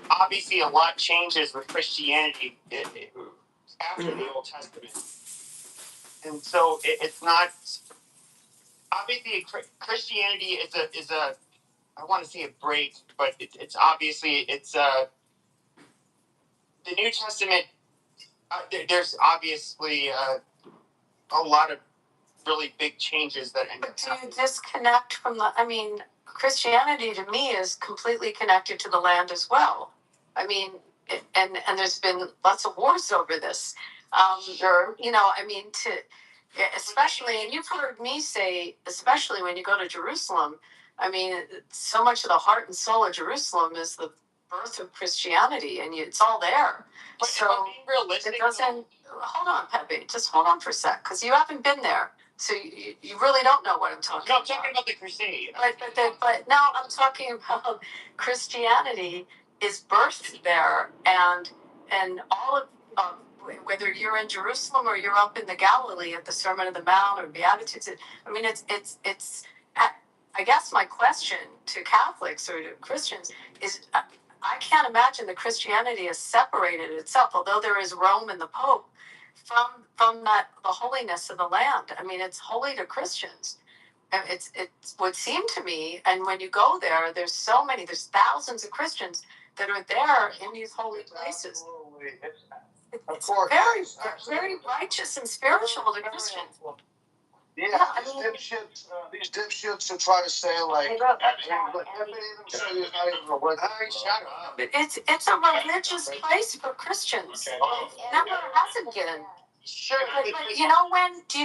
obviously a lot changes with Christianity after the Old Testament, and so it's not obviously Christianity is a I want to say a break, but it's obviously it's the New Testament. There's obviously a lot of really big changes that end up happening. Do you disconnect from the? I mean, Christianity to me is completely connected to the land as well. I mean, and there's been lots of wars over this. Sure. You know, I mean, especially, and you've heard me say, especially when you go to Jerusalem. I mean, so much of the heart and soul of Jerusalem is the birth of Christianity, and it's all there. But so being realistic, it doesn't. Hold on, Pepe. Just hold on for a sec, because you haven't been there, so you really don't know what I'm talking about. No, I'm talking about the crusade. But now I'm talking about Christianity is birthed there, and all of whether you're in Jerusalem or you're up in the Galilee at the Sermon on the Mount or Beatitudes. I mean, it's. I guess my question to Catholics or to Christians is. I can't imagine that Christianity has separated itself, although there is Rome and the Pope, from that the holiness of the land. I mean, it's holy to Christians. And it would seem to me, and when you go there, there's thousands of Christians that are there in these holy places. It's very righteous and spiritual to Christians. Yeah, these dipshits who try to say like, shut up. But it's a religious place for Christians. Never hasn't been. Sure. But do you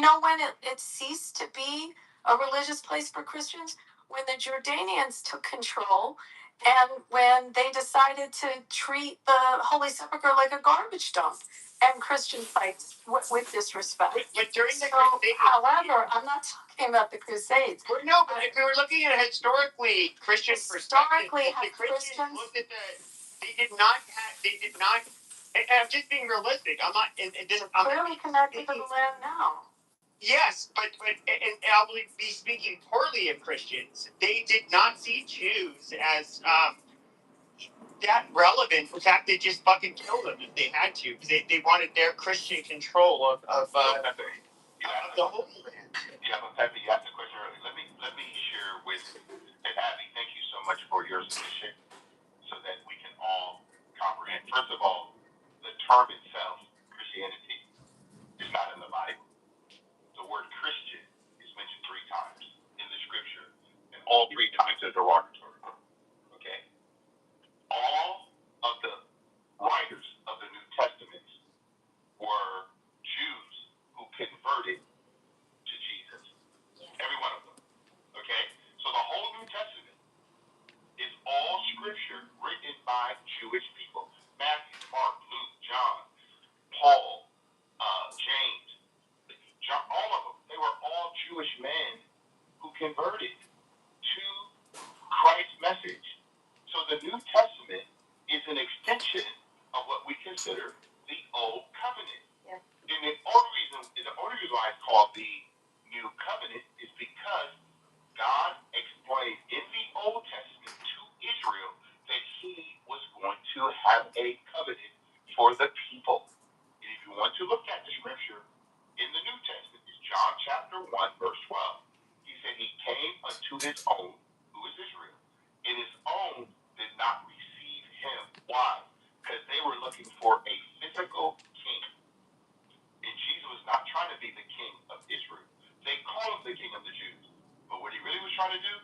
know when it ceased to be a religious place for Christians? When the Jordanians took control and when they decided to treat the Holy Sepulchre like a garbage dump. And Christian fights with disrespect. But during the Crusades, however, I'm not talking about the Crusades. No, but if we were looking at historically Christian perspective, the Christians looked at they did not. And I'm just being realistic. I'm not. I'm clearly connected to the land now. Yes, but and I'll be speaking poorly of Christians. They did not see Jews as that relevant. In fact, they just fucking killed them if they had to, because they wanted their Christian control of the whole land. Yeah, but Pepe, you asked the question earlier. Let me share with and Abby. Thank you so much for your submission, so that we can all comprehend. First of all, the term itself, Christianity, is not in the Bible. The word Christian is mentioned 3 times in the scripture, and all 3 times are derogatory. Okay, all of the writers of the New Testament were Jews who converted to Jesus. Every one of them. Okay? So the whole New Testament is all scripture written by Jewish people. Matthew, Mark, Luke, John, Paul, James, John, all of them. They were all Jewish men who converted to Christ's message. So the New Testament is an extension of what we consider the Old Covenant. Yeah. And the only reason why it's called the New Covenant is because God explained in the Old Testament to Israel that he was going to have a covenant for the people. And if you want to look at the scripture in the New Testament, it's John chapter 1, verse 12. He said he came unto his own, who is Israel, and his own did not receive him. Why? Because they were looking for a physical king. And Jesus was not trying to be the king of Israel. They called him the king of the Jews. But what he really was trying to do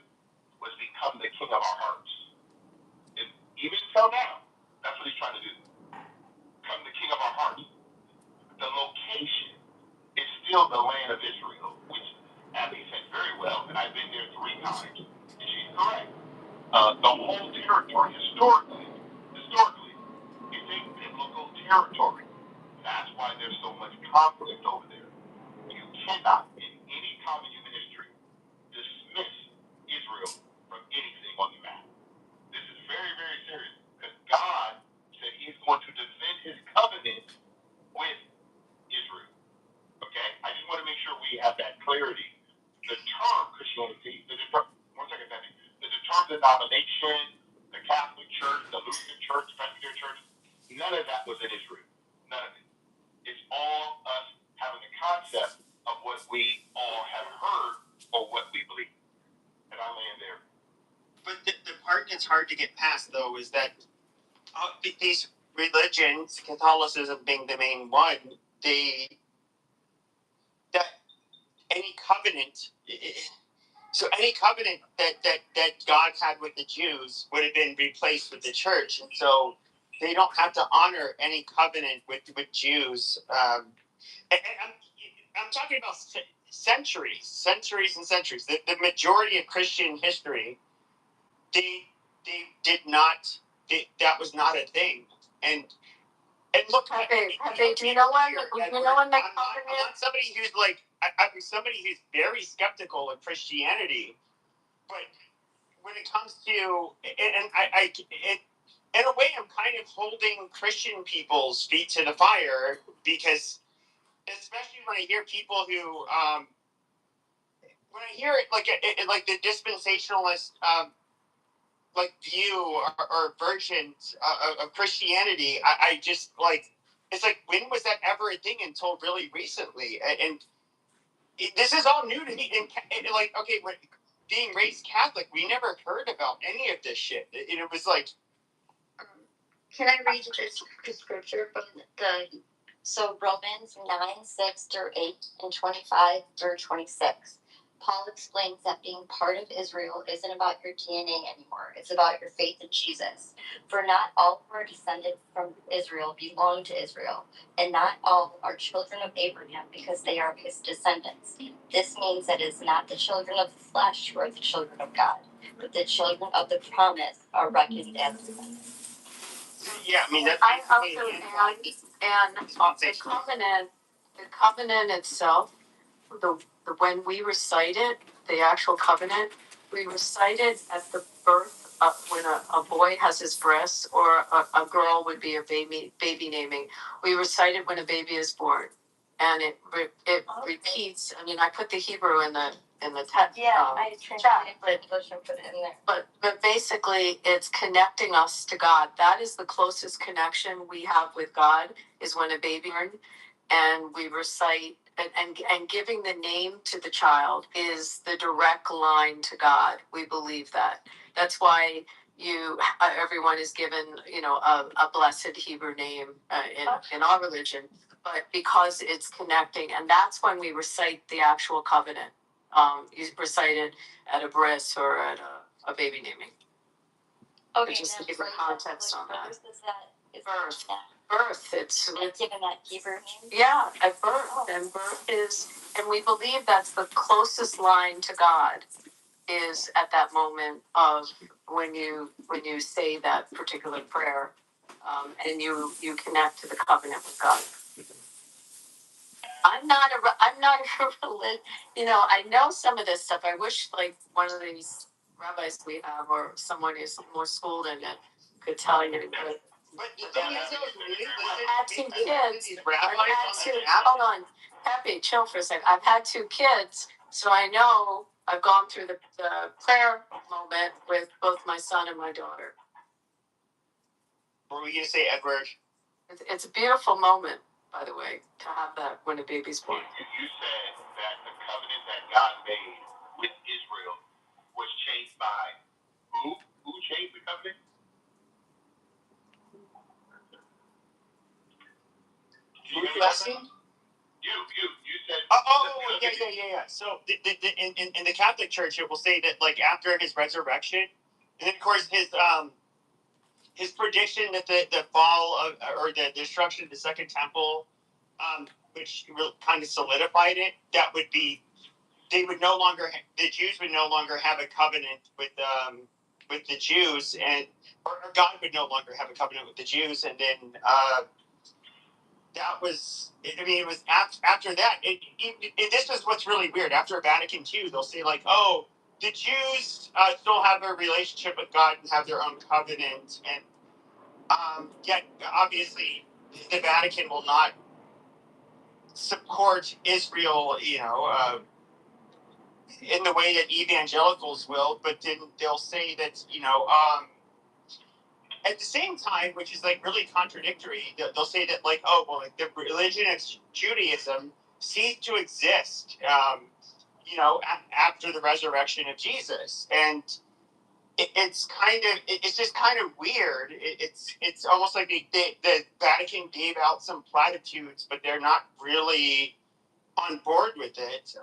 was become the king of our hearts. And even until now, that's what he's trying to do. Become the king of our hearts. The many times, and she's correct. The whole territory, historically, it's a biblical territory. That's why there's so much conflict over there. You cannot, in any common human history, dismiss Israel from anything on the map. This is very, very serious because God said He's going to defend His covenant with Israel. Okay? I just want to make sure we have that clarity. The term Christianity, one second, Patrick. The term denomination, the Catholic Church, the Lutheran Church, the Presbyterian Church, none of that was in Israel. None of it. It's all us having the concept of what we all have heard or what we believe. And I land there. But the part that's hard to get past, though, is that these religions, Catholicism being the main one, that any covenant, any covenant that God had with the Jews would have been replaced with the church, and so they don't have to honor any covenant with Jews. And I'm talking about centuries and centuries. The majority of Christian history, they did not. That was not a thing. And look, do you know when? You know when the I'm not somebody who's like I'm somebody who's very skeptical of Christianity, but when it comes to I in a way I'm kind of holding Christian people's feet to the fire, because especially when I hear people who when I hear it like the dispensationalist like view or version of Christianity, I just like, it's like, when was that ever a thing until really recently? And this is all new to me. And like, okay, being raised Catholic, we never heard about any of this shit. And it was like, can I read the scripture from so Romans 9:6-8 and 25 through 26. Paul explains that being part of Israel isn't about your DNA anymore. It's about your faith in Jesus. For not all who are descended from Israel belong to Israel, and not all are children of Abraham because they are his descendants. This means that it is not the children of the flesh who are the children of God, but the children of the promise are reckoned as descendants. Yeah, I mean, that's I also and the covenant itself, the when we recite it, the actual covenant, we recite it at the birth when a boy has his breasts, or a girl would be a baby naming. We recite it when a baby is born, and it repeats. I mean, I put the Hebrew in the text. Yeah, I translated English and put it in there. But basically, it's connecting us to God. That is the closest connection we have with God, is when a baby born, and we recite and giving the name to the child is the direct line to God. We believe that. That's why everyone is given a blessed Hebrew name in our religion, but because it's connecting, and that's when we recite the actual covenant. You recite it at a bris or at a baby naming. Okay, just to give a context on that. Birth. Birth. It's given that Hebrew name. Yeah, at birth, and birth is, and we believe that's the closest line to God, is at that moment of when you say that particular prayer, and you connect to the covenant with God. I'm not a religion. I know some of this stuff. I wish like one of these rabbis we have, or someone who's more schooled in it, could tell you. I've had 2 kids. Hold on, Peppy, chill for a second. I've had 2 kids, so I know I've gone through the prayer moment with both my son and my daughter. What were we going to say, Edward? It's a beautiful moment, by the way, to have that when a baby's born. You said that the covenant that God made with Israel was changed by who? Who changed the covenant? You said. Yeah. So in the Catholic Church, it will say that like after his resurrection, and then of course his prediction that the fall of, or the destruction of the Second Temple, which kind of solidified it, that would be they would no longer the Jews would no longer have a covenant with the Jews, and or God would no longer have a covenant with the Jews, and then that was. I mean, it was after that. This is what's really weird. After Vatican II, they'll say like, "Oh, the Jews still have a relationship with God and have their own covenant," and yet obviously the Vatican will not support Israel. In the way that evangelicals will, but then they'll say that at the same time, which is like really contradictory, they'll say that like, oh well, like the religion of Judaism ceased to exist, after the resurrection of Jesus, and it's just kind of weird. It's almost like the Vatican gave out some platitudes, but they're not really on board with it.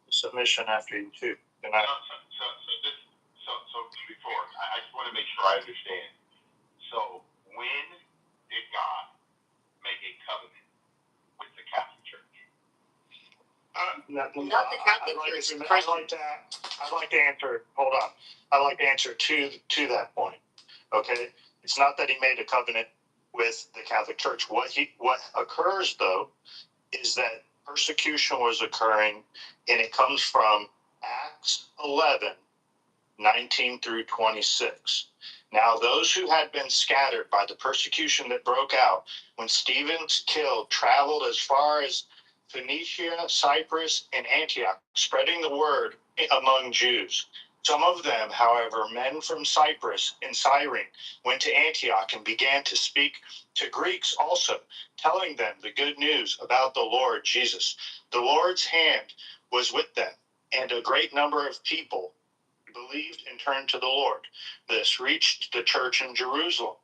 Submission after you too. And so before, I just want to make sure I understand. So when did God make a covenant with the Catholic Church? Not the Catholic Church. I'd like to answer. Hold on. I'd like to answer to that point. Okay, it's not that he made a covenant with the Catholic Church. What occurs though is that persecution was occurring, and it comes from Acts 11, 19 through 26. Now, those who had been scattered by the persecution that broke out when Stephen's killed traveled as far as Phoenicia, Cyprus, and Antioch, spreading the word among Jews. Some of them, however, men from Cyprus and Cyrene, went to Antioch and began to speak to Greeks also, telling them the good news about the Lord Jesus. The Lord's hand was with them, and a great number of people believed and turned to the Lord. This reached the church in Jerusalem,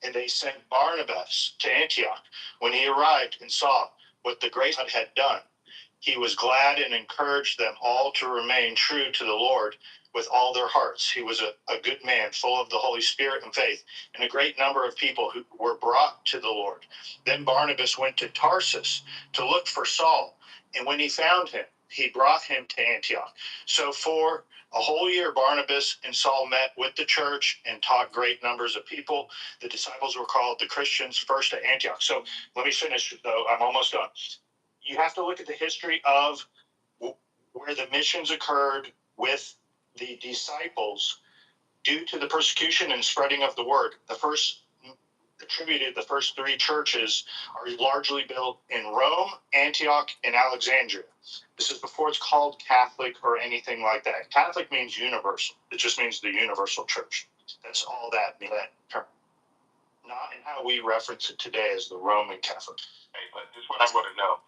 and they sent Barnabas to Antioch. When he arrived and saw what the grace God had done, he was glad and encouraged them all to remain true to the Lord with all their hearts. He was a good man, full of the Holy Spirit and faith, and a great number of people who were brought to the Lord. Then Barnabas went to Tarsus to look for Saul, and when he found him, he brought him to Antioch. So for a whole year, Barnabas and Saul met with the church and taught great numbers of people. The disciples were called the Christians first at Antioch. So let me finish, though. I'm almost done. You have to look at the history of where the missions occurred with the disciples due to the persecution and spreading of the word. The first three churches are largely built in Rome, Antioch, and Alexandria. This is before it's called Catholic or anything like that. Catholic means universal. It just means the universal church. That's all that term. Not in how we reference it today as the Roman Catholic. Hey, but this is what I want to know.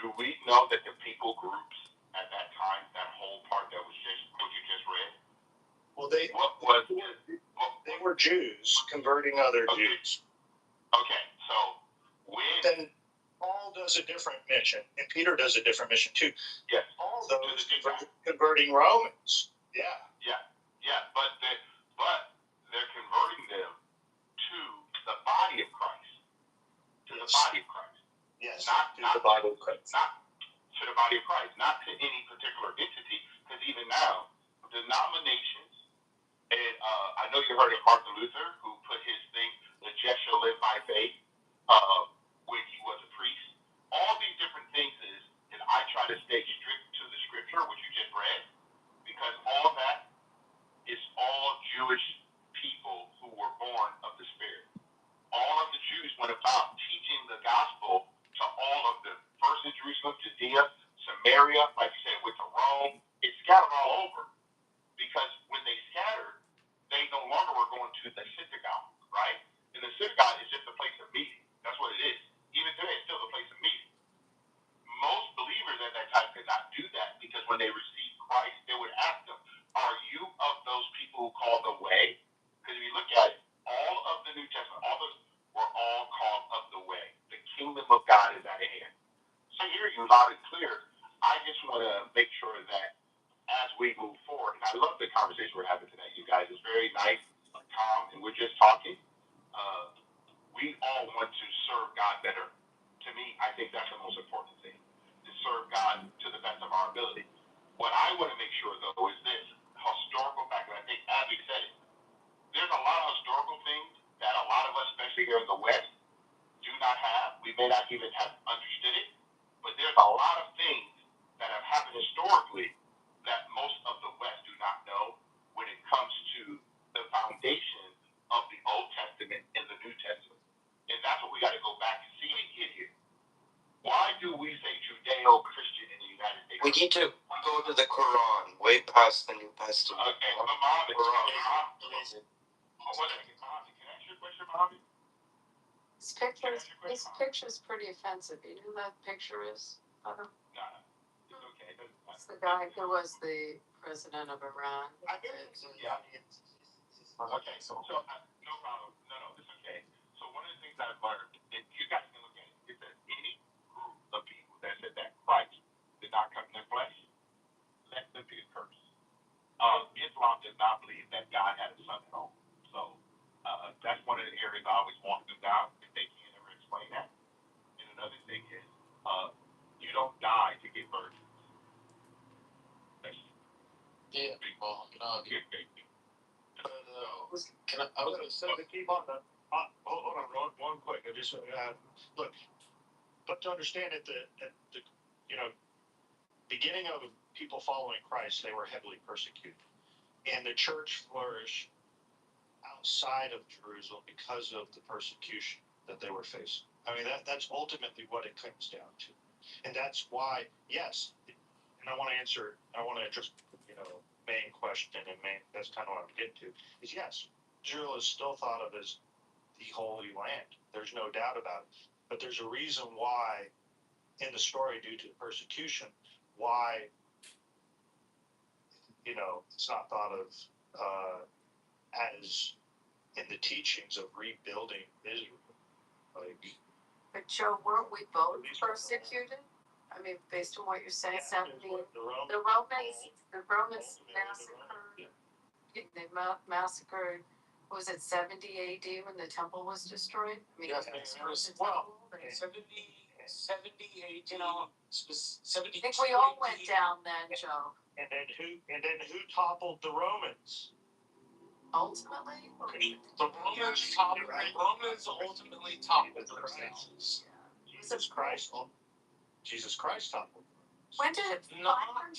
Do we know that the people groups at that time, that whole part that was just what you just read? Well, they were Jews converting other Jews. Okay, so then Paul does a different mission, and Peter does a different mission too. Yes, all those converting Romans. Yeah, but they're converting them to the body of Christ. To the body of Christ. Yes, not the body of Christ. Not to the body of Christ, not to any particular entity, because even now, denominations, and I know you heard of Martin Luther, who put his thing, the just shall live by faith, when he was a priest. All these different things is I try to stay strict to the scripture, which you just read, because all that is all Jewish people who were born of the Spirit. All of the Jews went about teaching the gospel to all of them. First in Jerusalem, Judea, Samaria, like you said, went to Rome. It scattered all over. Because when they scattered, they no longer were going to the synagogue, right? And the synagogue is just a place of meeting. That's what it is. Even today, it's still a place of meeting. Most believers at that time could not do that because when they received Christ, they would ask them, are you of those people who call the way? Because if you look at it, all of the New Testament, all those were all called of the way. The kingdom of God is at hand. So I hear you loud and clear. I just want to make sure that as we move forward, and I love the conversation we're having tonight, you guys. It's very nice, calm, and we're just talking. We all want to serve God better. To me, I think that's the most important thing, to serve God to the best of our ability. historically that most of the West do not know when it comes to the foundation of the Old Testament and the New Testament. And that's what we got to go back and see and get here. Why do we say Judeo-Christian in the United States? We need to go to the Quran, way past the New Testament. Okay, but Mohammed, can I ask your question, Mohammed? This picture is pretty offensive. You know who that picture is? No, it's okay. It's the guy who was the president of Iran. Yeah. Okay, so no problem. No, it's okay. So one of the things I've learned, and you guys can look at it, is that any group of people that said that Christ did not come in the flesh, let them be cursed. Islam does not believe that God had a son at all. So that's one of the areas I always want them down if they can't ever explain that. And another thing is, you don't die to get virgins. Yeah, well, I was going to say to keep on the. Hold on, one quick. I just look, but to understand at the beginning of people following Christ, they were heavily persecuted, and the church flourished outside of Jerusalem because of the persecution that they were facing. I mean, that's ultimately what it comes down to, and that's why, yes, and I want to answer. I want to just main question, and that's kind of what I'm getting to is yes, Israel is still thought of as the Holy Land. There's no doubt about it. But there's a reason why, in the story, due to persecution, why it's not thought of as in the teachings of rebuilding Israel. But Joe, weren't we both persecuted? I mean, based on what you're saying, the Romans massacred. They massacred. What was it 70 AD when the temple was destroyed? I mean, Yes, well, 70 AD. 70. I think we all went down then, Joe. And then who toppled the Romans? Ultimately, the Romans ultimately toppled themselves. Jesus Christ toppled. When did it? Not Roman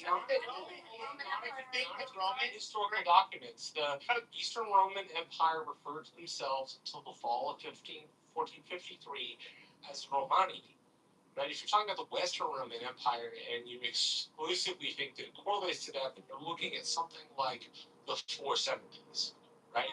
historical documents. The Eastern Roman Empire referred to themselves until the fall of 1453 as Romani. Right? If you're talking about the Western Roman Empire and you exclusively think that it correlates to that, then you're looking at something like the 470s. Right?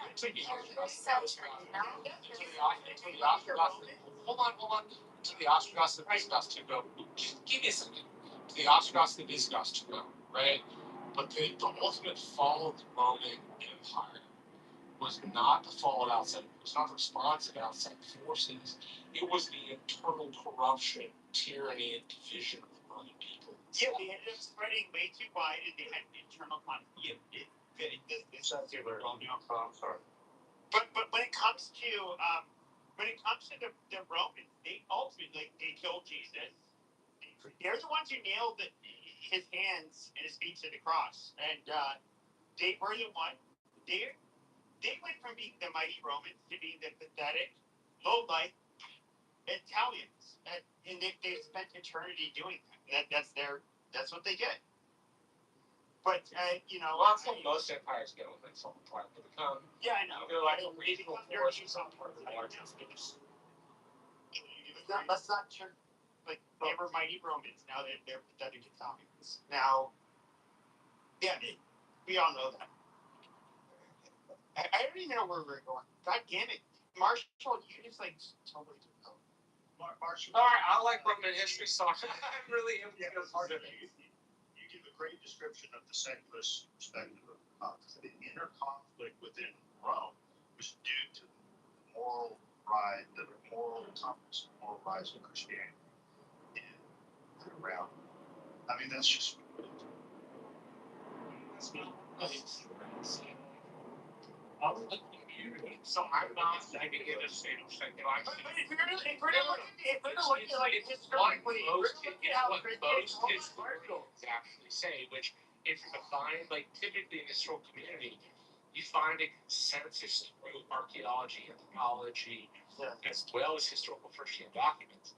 Hold on. To the Ostrogoths and Visigoths to go. Just give me a second. To the Ostrogoths and Visigoths to go, right? But the ultimate fall of the Roman Empire was not the fall of outside. It was not the response of outside forces. It was the internal corruption, tyranny, and division of the Roman people. Yeah, they ended up spreading way too wide, and they had internal conflict. I'm sorry. But when it comes to the Romans, they ultimately they killed Jesus. They're the ones who nailed his hands and his feet to the cross, and they were the one. They went from being the mighty Romans to being the pathetic, low life Italians, and they spent eternity doing that. That's what they get. But well, that's what most empires go when they fall apart. They become I know. They're like a regional force or something. Let's not turn like they were mighty Romans. Now they're pathetic Italians. Now, we all know that. I don't even know where we're going. God damn it, Marshall, you just like totally took over. Marshall. All right, I like Roman history, so I'm really part of it. You give a great description of the secularist perspective of the inner conflict within Rome was due to the moral rise, the moral compass, the moral rise of Christianity around. I mean, that's just. That's not so I'm not saying it is fatal second. But if we're looking like historically, what most historians actually say, which if you define, like typically in the historical community, you find a consensus through archaeology, anthropology, as well as historical first-hand documents.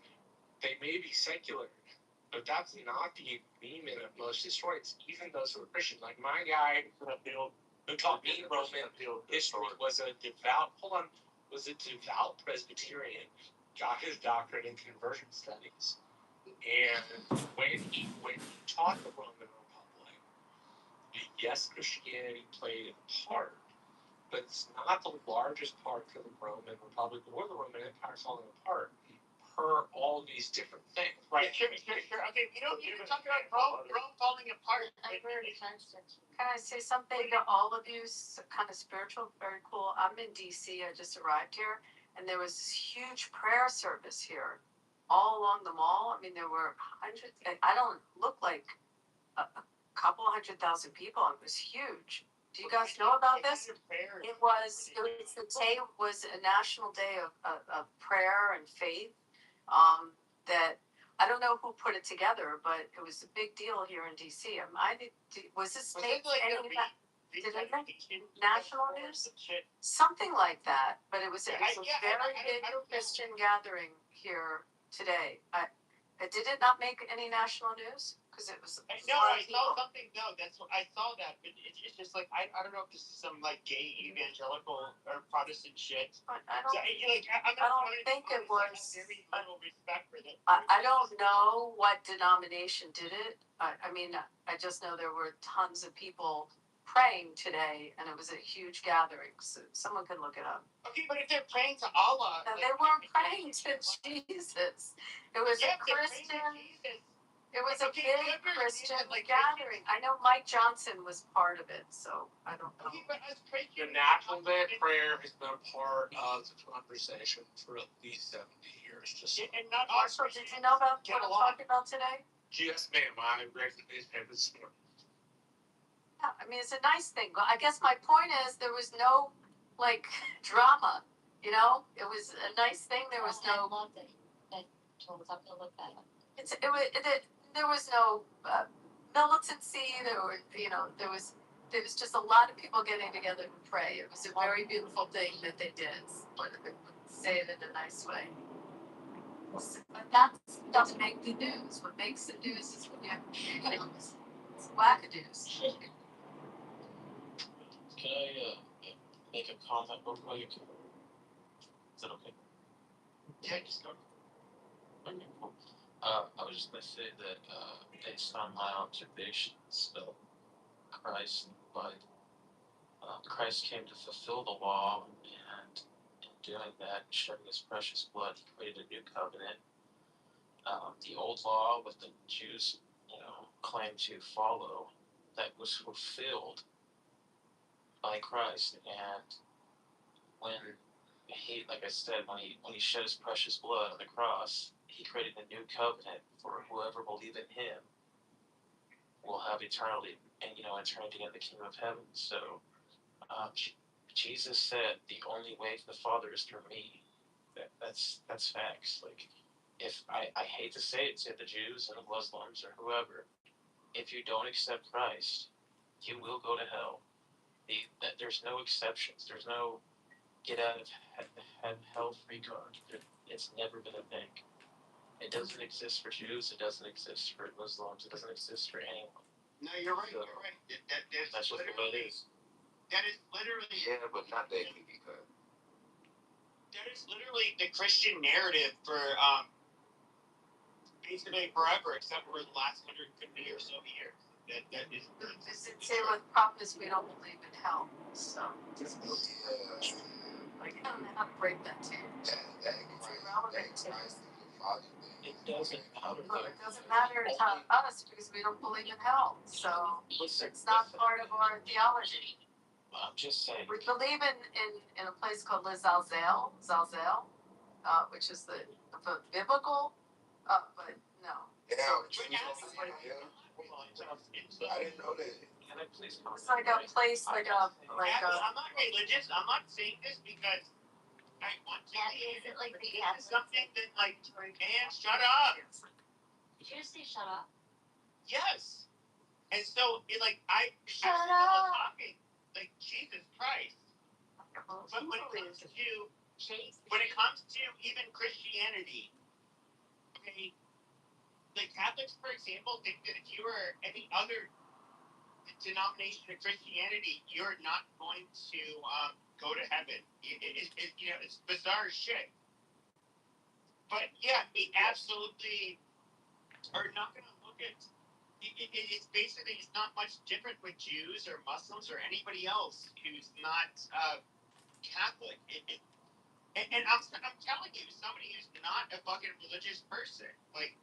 They may be secular, But that's not the agreement of most historians, even those who are Christian. Like my guy who taught me Roman history was a devout Presbyterian, got his doctorate in conversion studies. And when he taught the Roman Republic, yes, Christianity played a part, but it's not the largest part of the Roman Republic or the Roman Empire falling apart per all these different things. Right. Sure. Okay, we don't need to talk about Rome falling apart. I agree with Constantine. Can I say something to all of you? Kind of spiritual, very cool. I'm in DC. I just arrived here, and there was this huge prayer service here, all along the mall. I mean, there were hundreds. And I don't look like a couple 100,000 people. It was huge. Do you guys know about this? It was the day was a national day of prayer and faith. That I don't know who put it together, but it was a big deal here in DC. Was this made national news? Something like that, but it was a very big Christian gathering here today. Did it not make any national news? Because it was. No, I saw something. No, that's what I saw that, but it's just like I don't know if this is some like gay evangelical or Protestant shit. I So, don't think it was. Very little respect for that. I don't know what denomination did it. I mean, I just know there were tons of people praying today, and it was a huge gathering. So someone can look it up. Okay, but if they're praying to Allah, no, they weren't praying to Jesus. It was a Christian. It was a big Christian gathering. I know Mike Johnson was part of it, so I don't know. Okay, but as Christians, The national day of prayer has been a part of the conversation for at least 70 years. And not Marshall, did you know about what I'm talking about today? Yes, ma'am. I read the newspaper this morning. Yeah, I mean, it's a nice thing. But I guess my point is there was no, drama, It was a nice thing. There was no. I loved it. I told them to look that up. There was no militancy. There was just a lot of people getting together to pray. It was a very beautiful thing that they did. Say it in a nice way. But that doesn't make the news. What makes the news is when you have it's wackadoos. Can I make a comment real quick? Is that okay? Yeah, just go. Okay, cool. I was just going to say that based on my observations of Christ and the Bible, Christ came to fulfill the law, and in doing that, shedding his precious blood, he created a new covenant. The old law, what the Jews, claimed to follow, that was fulfilled by Christ. And when he, like I said, when he shed his precious blood on the cross, he created a new covenant for whoever believes in him will have eternity and eternity in the kingdom of heaven. So Jesus said the only way to the Father is through me. That's facts. Like, if I hate to say it to the Jews and the Muslims or whoever, if you don't accept Christ, you will go to hell. There's no exceptions. There's no get out of hell free card. It's never been a thing. It doesn't exist for Jews. It doesn't exist for Muslims. It doesn't exist for anyone. No, you're right. You're right. That's just the way it is. That is literally. Yeah, but not that because. That is literally the Christian narrative for basically forever, except for the last 150 or so years. That is. The problem is we don't believe in hell, so just I don't know how to break that to you. It's irrelevant to us. It doesn't matter. Well, it doesn't matter to us because we don't believe in hell, so it's not part of our theology. I'm just saying. We believe in a place called Zalzel, which is the biblical, but no. Yeah, I didn't know that. Can I please comment? It's like a place, I'm not religious. I'm not saying this because I want to. Is it like the this Catholic? is something that, man, shut up. Did you just say shut up? Yes. And so, I Shut still up. talking. Jesus Christ. But when it comes to even Christianity, okay, the Catholics, for example, think that if you were any other denomination of Christianity, you're not going to go to heaven. It's bizarre shit. But yeah, we absolutely are not going to look at. It's basically it's not much different with Jews or Muslims or anybody else who's not Catholic. And I'm telling you, somebody who's not a fucking religious person, like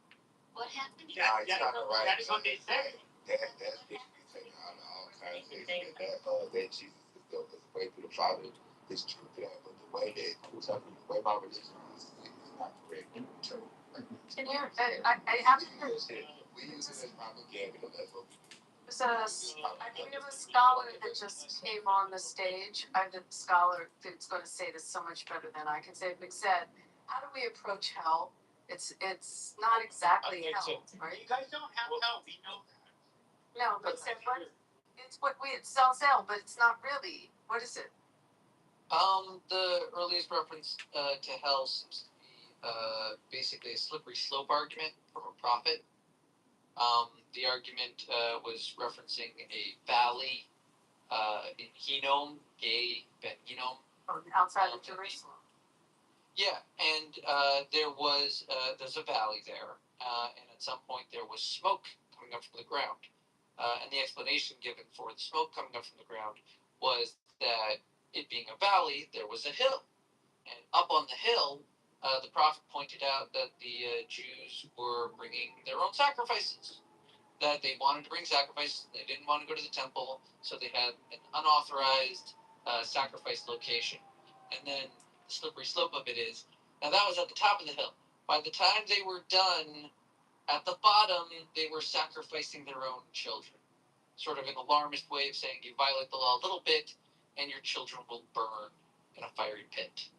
What happened? Nah, you're not right. that is what they say. That's what we say out of all kinds of things that Jesus is the way to the Father is true to that, but the way that the way my religion is not correct. True. Can you? I have. We use it as propaganda. That's what we do. I think there was a scholar that just came on the stage. The scholar that's going to say this so much better than I can say it. But said, "How do we approach hell? It's not exactly hell, right? You guys don't have hell. We know that. No, but said what? It's what it sells hell, but it's not really. What is it? The earliest reference to hell seems to be basically a slippery slope argument from a prophet. The argument was referencing a valley in Hinnom, Gay Ben Hinnom. Outside of Jerusalem. Yeah, and there's a valley there, and at some point there was smoke coming up from the ground. And the explanation given for the smoke coming up from the ground was that it being a valley, there was a hill. And up on the hill, the prophet pointed out that the Jews were bringing their own sacrifices. That they wanted to bring sacrifices, they didn't want to go to the temple, so they had an unauthorized sacrifice location. And then the slippery slope of it is, now that was at the top of the hill. By the time they were done, at the bottom, they were sacrificing their own children. Sort of an alarmist way of saying you violate the law a little bit, and your children will burn in a fiery pit.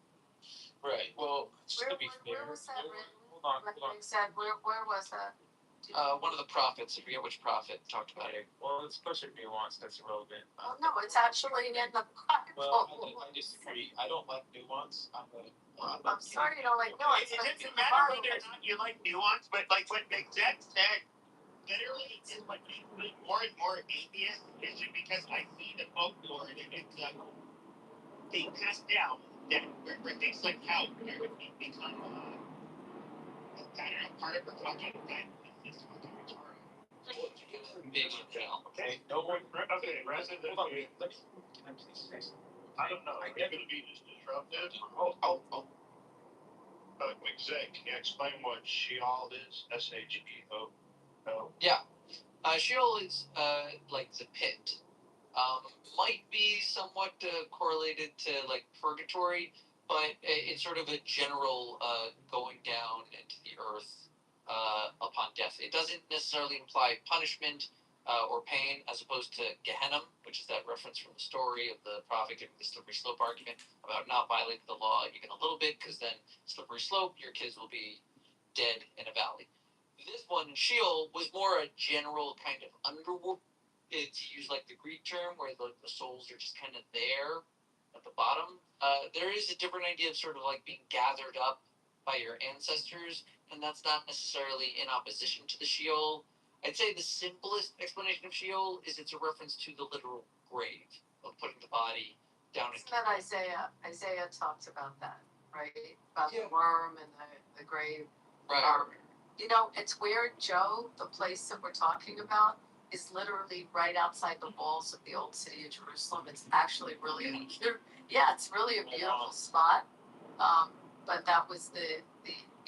Right. Well, just to be Where fair, was that written? hold on. Like said, where was that? One of the prophets, I forget which prophet, talked about it. Well, it's such a nuance that's irrelevant. Oh no, it's actually in the Bible. Well, I disagree. I don't like nuance. I'm sorry you don't like nuance. It doesn't matter whether or not you like nuance, but like what Zed said, literally is what makes me more and more atheist is because I see the folklore and it's they pass down that where things like hell become I don't know, part of her fucking thing. It's fucking retarded. Okay, no one. Okay, resident. Hold on. Let me. Can I please say something? I don't know. Are you going to be just disruptive? Exec, can you explain what Sheol is? SHEO. Yeah. Sheol is like the pit. Might be somewhat correlated to like purgatory, but it's sort of a general going down into the earth upon death. It doesn't necessarily imply punishment or pain, as opposed to Gehenna, which is that reference from the story of the prophet giving the slippery slope argument about not violating the law even a little bit, because then slippery slope, your kids will be dead in a valley. This one, Sheol, was more a general kind of underworld. To use like the Greek term where the souls are just kind of there at the bottom. There is a different idea of sort of like being gathered up by your ancestors, and that's not necessarily in opposition to the Sheol. I'd say the simplest explanation of Sheol is it's a reference to the literal grave of putting the body down. Isn't that Isaiah? Isaiah talks about that, right? About the worm and the grave. Right. You know, it's weird, Joe, the place that we're talking about is literally right outside the walls of the old city of Jerusalem. It's actually really, it's really a beautiful spot. But that was the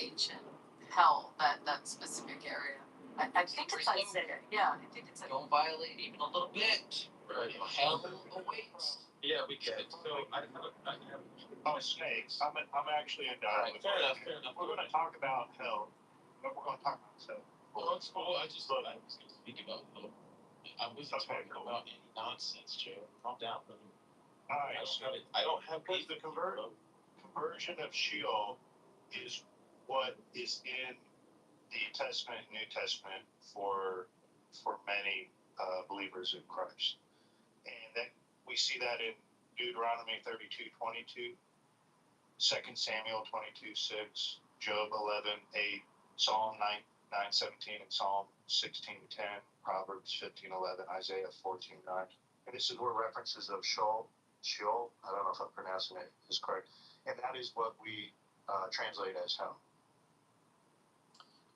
ancient hell, that specific area. I think it's Isaiah. Yeah, I think it's Isaiah. Don't violate even a little bit. Right. Hell awaits. Yeah, we get it. So I have. Oh, snakes. I'm actually in dialogue. Fair enough. We're going to talk about hell. But we're going to talk about hell. Well, that's cool. I was going to speak about hell. I wasn't talking about any nonsense, Joe. Calm down. All right. I don't have because the conversion of Sheol is what is in the Testament and New Testament for many believers in Christ. And that we see that in Deuteronomy 32:22, 2 Samuel 22:6, Job 11:8, Psalm 9:17 in Psalm 16:10, Proverbs 15:11, Isaiah 14:9. And this is where references of Sheol, I don't know if I'm pronouncing it is correct, and that is what we translate as hell.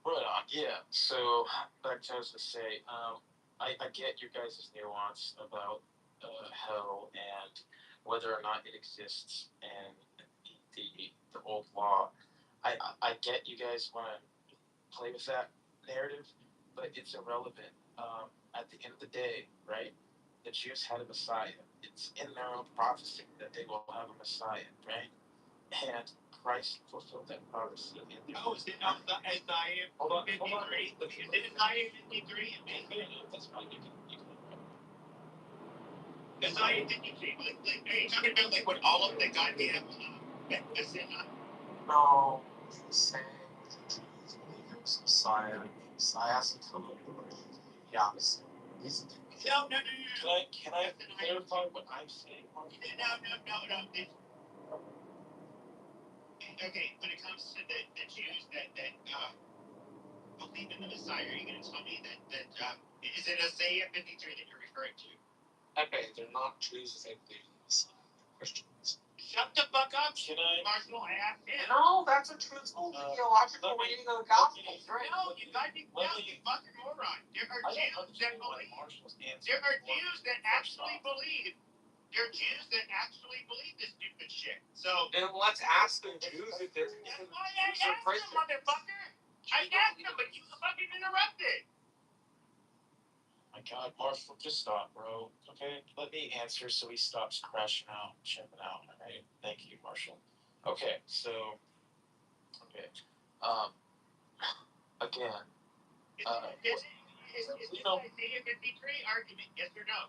Right on. Yeah. So back to what I was to say, I get your guys' nuance about hell and whether or not it exists and the old law. I get you guys want to play with that narrative, but it's irrelevant. At the end of the day, right? The Jews had a Messiah. It's in their own prophecy that they will have a Messiah, right? And Christ fulfilled that prophecy. Oh, is it not Isaiah 53? Is it Isaiah 53? That's fine. You can Isaiah 53. Like, are you talking about like what all of the goddamn is it not? No, he's saying the Jews believe there was a Messiah. Messiah hasn't come. The opposite. No. Can I clarify what I'm saying? No. Okay, when it comes to the Jews that believe in the Messiah, are you going to tell me that is it Isaiah 53 that you're referring to? Okay, they're not Jews as they believe in the Messiah. They're Christians. Shut the fuck up, Can I? Marshall. I asked him. No, that's a truthful theological reading of the Gospels, right? No, you fucking moron. There are Jews that believe. There are Jews that actually believe. There are Jews that actually believe this stupid shit. So then let's ask the Jews if they're that's why I asked him, motherfucker. I asked him, but you fucking interrupted. My God, Marshall, just stop, bro. Okay, let me answer so he stops crashing out, chipping out. All right, thank you, Marshall. Okay, so, again, Is this Isaiah 53 argument? Yes or no?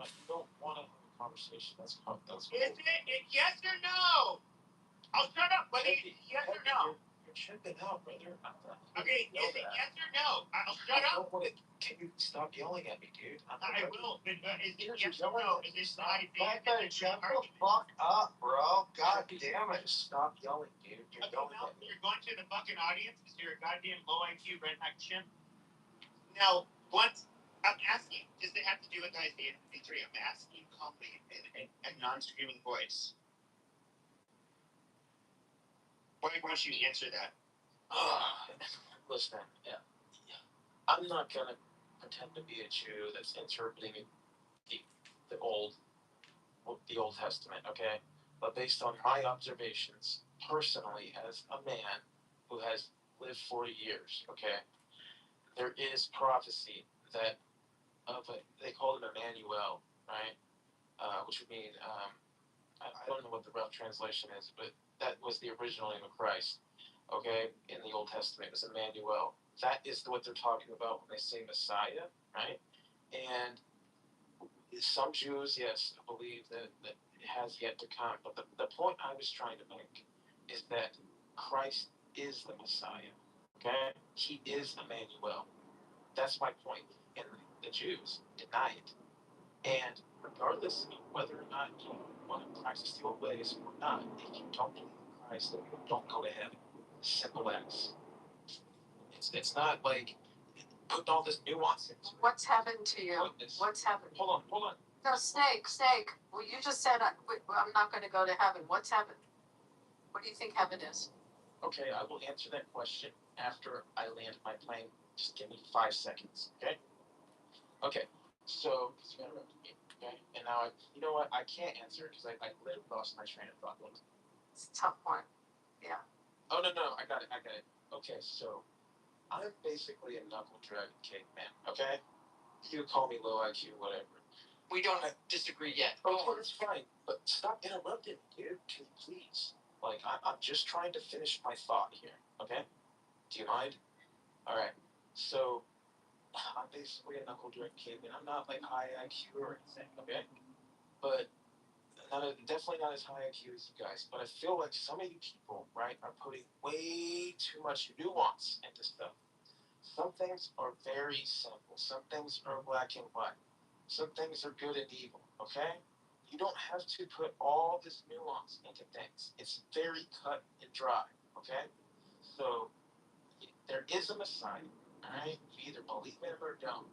you don't want to have a conversation. That's cool. Is it yes or no? I'll shut up, buddy. Yes or no? You're chipping out, brother. Okay, is it yes or no? I'll shut up. Can you stop yelling at me, dude? I will. But is it yes or no? Is this Isaiah 53 Shut the argument? fuck up, bro. God damn it. Just stop yelling, dude. You're yelling at me. You're going to the fucking audience because you're a goddamn low IQ redneck chimp. Now, once I'm asking, does it have to do with Isaiah 53? I'm asking calmly in a non-screaming voice. Why don't you answer that? Listen, yeah. I'm not gonna pretend to be a Jew that's interpreting the Old Testament, okay? But based on my observations, personally, as a man who has lived 40 years, okay, there is prophecy that they call him Emmanuel, right? Which would mean I don't know what the rough translation is, but that was the original name of Christ. Okay, in the Old Testament, it was Emmanuel. That is what they're talking about when they say Messiah, right? And some Jews, yes, believe that it has yet to come. But the point I was trying to make is that Christ is the Messiah. Okay, he is Emmanuel. That's my point. And the Jews deny it. And regardless of whether or not you want to practice the old ways or not, if you don't believe in Christ, then you don't go to heaven. Simple as. It's not like putting all this nuance into it. What's happened to you? What's happened? Hold on. No, Snake. Well, you just said I'm not going to go to heaven. What's heaven? What do you think heaven is? Okay, I will answer that question after I land my plane. Just give me 5 seconds, okay? Okay, so you interrupted me, okay? And now you know what? I can't answer because I literally lost my train of thought. It's a tough one. Yeah. Oh no, I got it. Okay, so I'm basically a knuckle dragging caveman, okay? You call me low IQ, whatever. We don't disagree yet. Okay, that's fine, but stop interrupting, dude. Can you please? Like, I'm just trying to finish my thought here, okay? Do you mind? All right. So, I'm basically a knuckle dragging caveman. I'm not like high IQ or anything, okay? But definitely not as high IQ as you guys. But I feel like some of you people, right, are putting way too much nuance into stuff. Some things are very simple. Some things are black and white. Some things are good and evil, okay? You don't have to put all this nuance into things. It's very cut and dry, okay? So, there is a Messiah. All right, you either believe it or don't.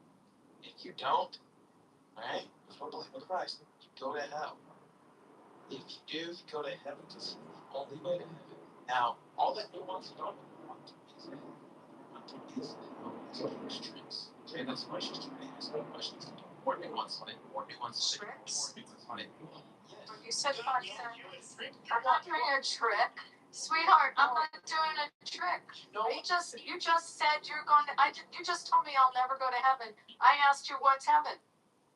If you don't, all right, if you don't believe in Christ, you go to hell. If you do, you go to heaven. It's the only way to heaven. Now, all that nuance don't want is tricks. Okay, that's why she's trying to ask questions. More nuance on it. More nuance on it. Tricks? More nuance on it. Yes. You said 5 seconds. I'm not doing a trick. Sweetheart, I'm not doing a trick. No. You just said you're going to, you just told me I'll never go to heaven. I asked you what's heaven.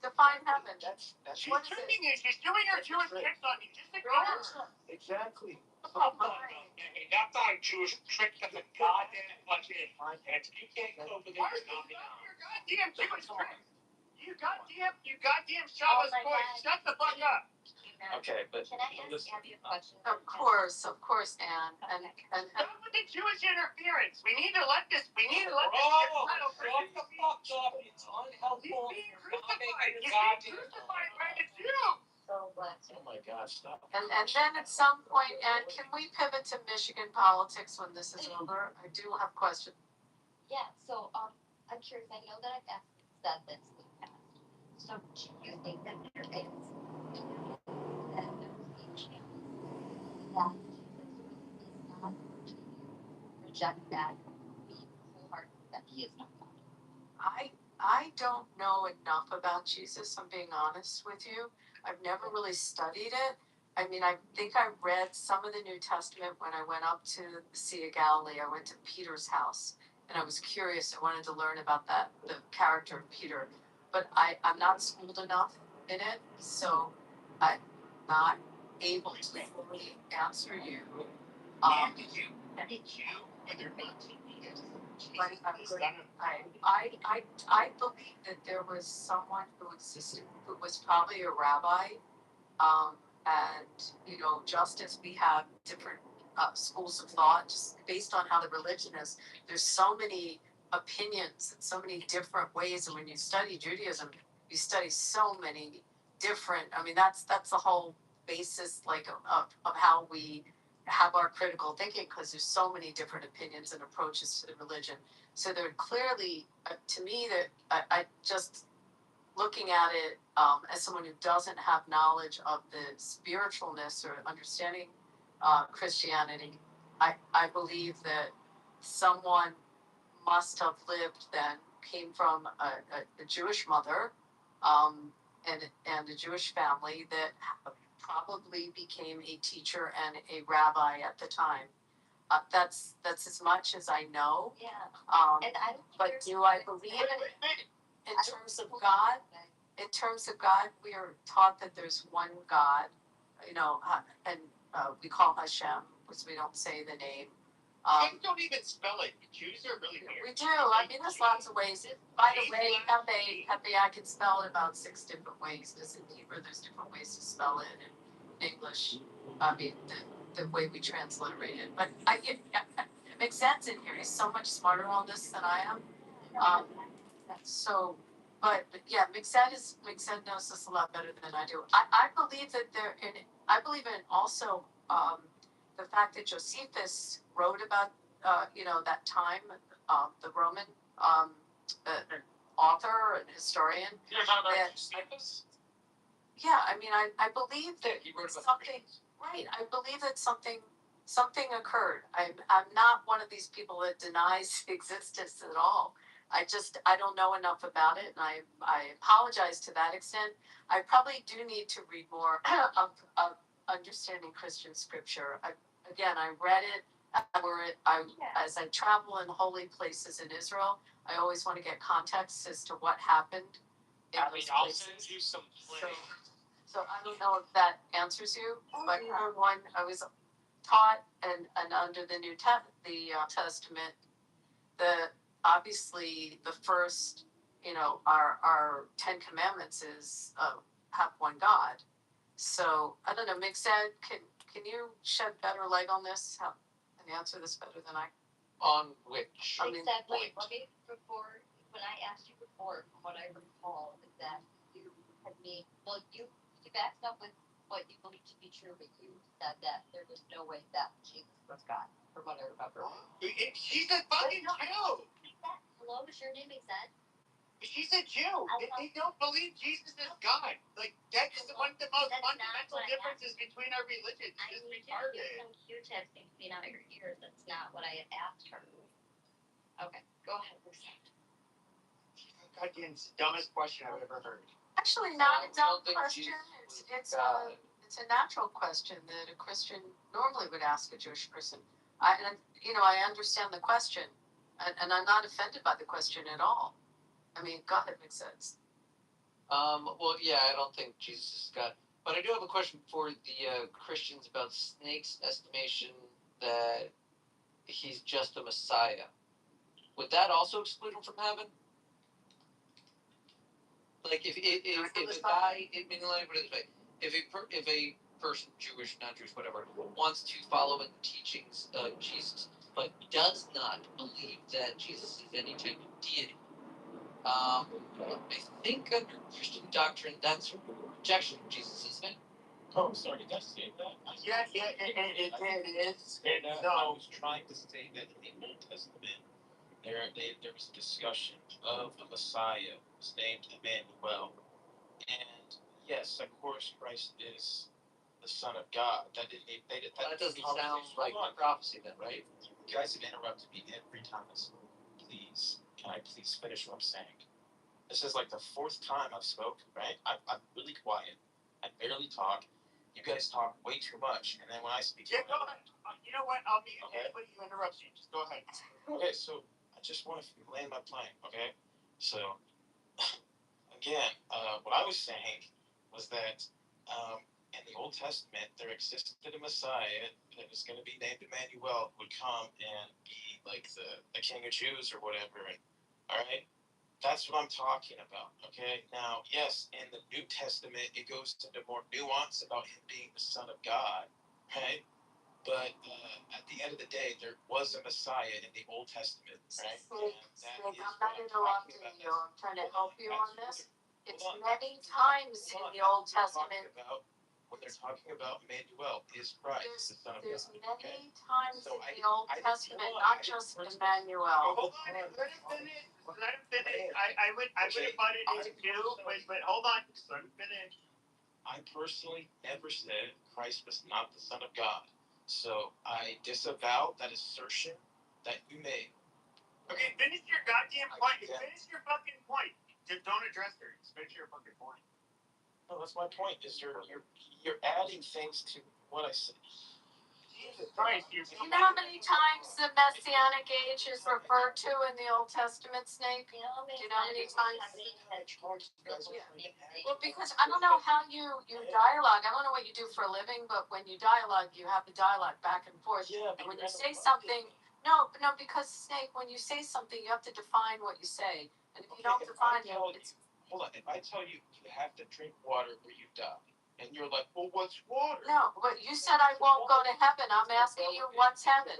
Define heaven. That's She's What is it? tricking you. She's doing her Jewish tricks on you. Just ignore her. exactly. I'm not a Jewish trick. That's a goddamn fucking. You can't go over there. Your goddamn Jewish trick. You goddamn Shabbos Oh my boy. God. Shut the fuck up. Okay, but Can I ask Abby a question? Of course, Anne. And Stop with the Jewish interference. We need to let this. Shut the fuck up. It's unhelpful. He's being You're not crucified. making He's your being goddamn crucified by the Jews. So bless oh my God, stop. then at some point, Anne, can we pivot to Michigan politics when this is over? I do have questions. Yeah, so I'm curious, I know that I've said this in the past. So do you think that there is that there is a chance that Jesus is not reject that being wholehearted that he is not God? I don't know enough about Jesus, I'm being honest with you. I've never really studied it. I mean, I think I read some of the New Testament when I went up to the Sea of Galilee. I went to Peter's house and I was curious. I wanted to learn about the character of Peter. But I'm not schooled enough in it, so I'm not able to fully answer you. Did you, whether or not he is But Jesus, the Son of I believe that there was someone who existed who was probably a rabbi, and just as we have different schools of thought, just based on how the religion is, there's so many opinions and so many different ways. And when you study Judaism, you study so many different. I mean, that's the whole basis, like of how we have our critical thinking, because there's so many different opinions and approaches to the religion. So they're clearly, to me, that I just looking at it as someone who doesn't have knowledge of the spiritualness or understanding Christianity, I believe that someone must have lived then, came from a Jewish mother, and a Jewish family that probably became a teacher and a rabbi at the time. That's as much as I know. Yeah. And And I don't but do I believe it in terms of God? In terms of God, we are taught that there's one God, and we call Hashem, because we don't say the name. Jews don't even spell it. Jews are really weird. We do. I mean, there's lots of ways. By the way, Hefe, I can spell it about 6 different ways. Because in Hebrew, there's different ways to spell it. In English, I mean, the way we transliterate it. But it makes sense in here. He's so much smarter on this than I am. So, but yeah, Mixed knows this a lot better than I do. I believe that I believe in also the fact that Josephus wrote about that time, the Roman author and historian. You're talking about that- Josephus? Yeah, I mean, I believe that He wrote about something. Right, I believe that something occurred. I'm not one of these people that denies existence at all. I don't know enough about it, and I apologize to that extent. I probably do need to read more of understanding Christian scripture. I read it. As I travel in holy places in Israel, I always want to get context as to what happened in those I'll places. send you some So, so I don't know if that answers you, but one, I was taught and under the Testament, obviously the first, our 10 Commandments is have one God. So I don't know, Mixed, can you shed better light on this and answer this better than I? On which? I mean, Exactly. Let me, before, when I asked you before, from what I recall, is that you had made, you backed up with what you believe to be true, but you said that there was no way that Jesus was God, from what I remember. She's a fucking Jew. Hello, is your name Exed? She's a Jew. They don't believe Jesus is God. Like, that's one of the most fundamental differences between our religions. I It's need just you to get retarded. some Q-tips coming out of your ears. That's not what I had asked her. Okay, go ahead, Lisa. Goddamn dumbest question I've ever heard. Actually, not a I dumb don't think question. Jesus It's was God. it's a natural question that a Christian normally would ask a Jewish person. I understand the question, and I'm not offended by the question at all. I mean, God, it makes sense. Well, yeah, I don't think Jesus is God. But I do have a question for the Christians about Snake's estimation that he's just a Messiah. Would that also exclude him from heaven? Like, if a guy, let me put it this way: if a person, Jewish, not Jewish, whatever, wants to follow in the teachings of Jesus, but does not believe that Jesus is any type of deity, I think under Christian doctrine that's a rejection of Jesus, isn't it? Oh, sorry, did I say that? Yeah, it is. And I So, was trying to say that in the Old Testament, there was a discussion of a Messiah who was named Emmanuel. And yes, of course, Christ is the Son of God. That doesn't sound like prophecy then, right? You guys have interrupted me every time. Please, can I please finish what I'm saying? This is like the fourth time I've spoken, right? I'm really quiet. I barely talk. You guys talk way too much, and then when I speak, yeah, go ahead. You know what? I'll be okay. anybody who interrupts you. Just go ahead. Okay, so I just want to land my plane, okay? So, again, what I was saying was that in the Old Testament, there existed a Messiah that was going to be named Emmanuel, who would come and be like the King of Jews or whatever. And, all right? That's what I'm talking about, okay? Now, yes, in the New Testament, it goes into more nuance about him being the Son of God, right? But at the end of the day, there was a Messiah in the Old Testament, right? I'm not interrupting you. I'm trying to help you on this. It's many times in the Old Testament. When they're talking about Emmanuel, is Christ, the Son of God. There's many times in the Old Testament, not just Emmanuel. Hold on, let him finish. I would have butted in too, but hold on. Let him finish. I personally never said Christ was not the Son of God. So I disavow that assertion that you made. Okay, finish your goddamn point. Finish your fucking point. Just don't address her. Just finish your fucking point. No, that's my point. Is you're adding things to what I said. Jesus Christ, Do you know how many times the Messianic age is referred to in the Old Testament, Snake? Do you know how many times? Well, because I don't know how you dialogue. I don't know what you do for a living, but when you dialogue, you have the dialogue back and forth. Yeah, and when you say something, no, because Snake, when you say something, you have to define what you say, and if you don't define it, it's. Hold on. If I tell you you have to drink water or you die, and you're like, well, what's water? No, but you said I won't go to heaven. I'm asking you, what's heaven?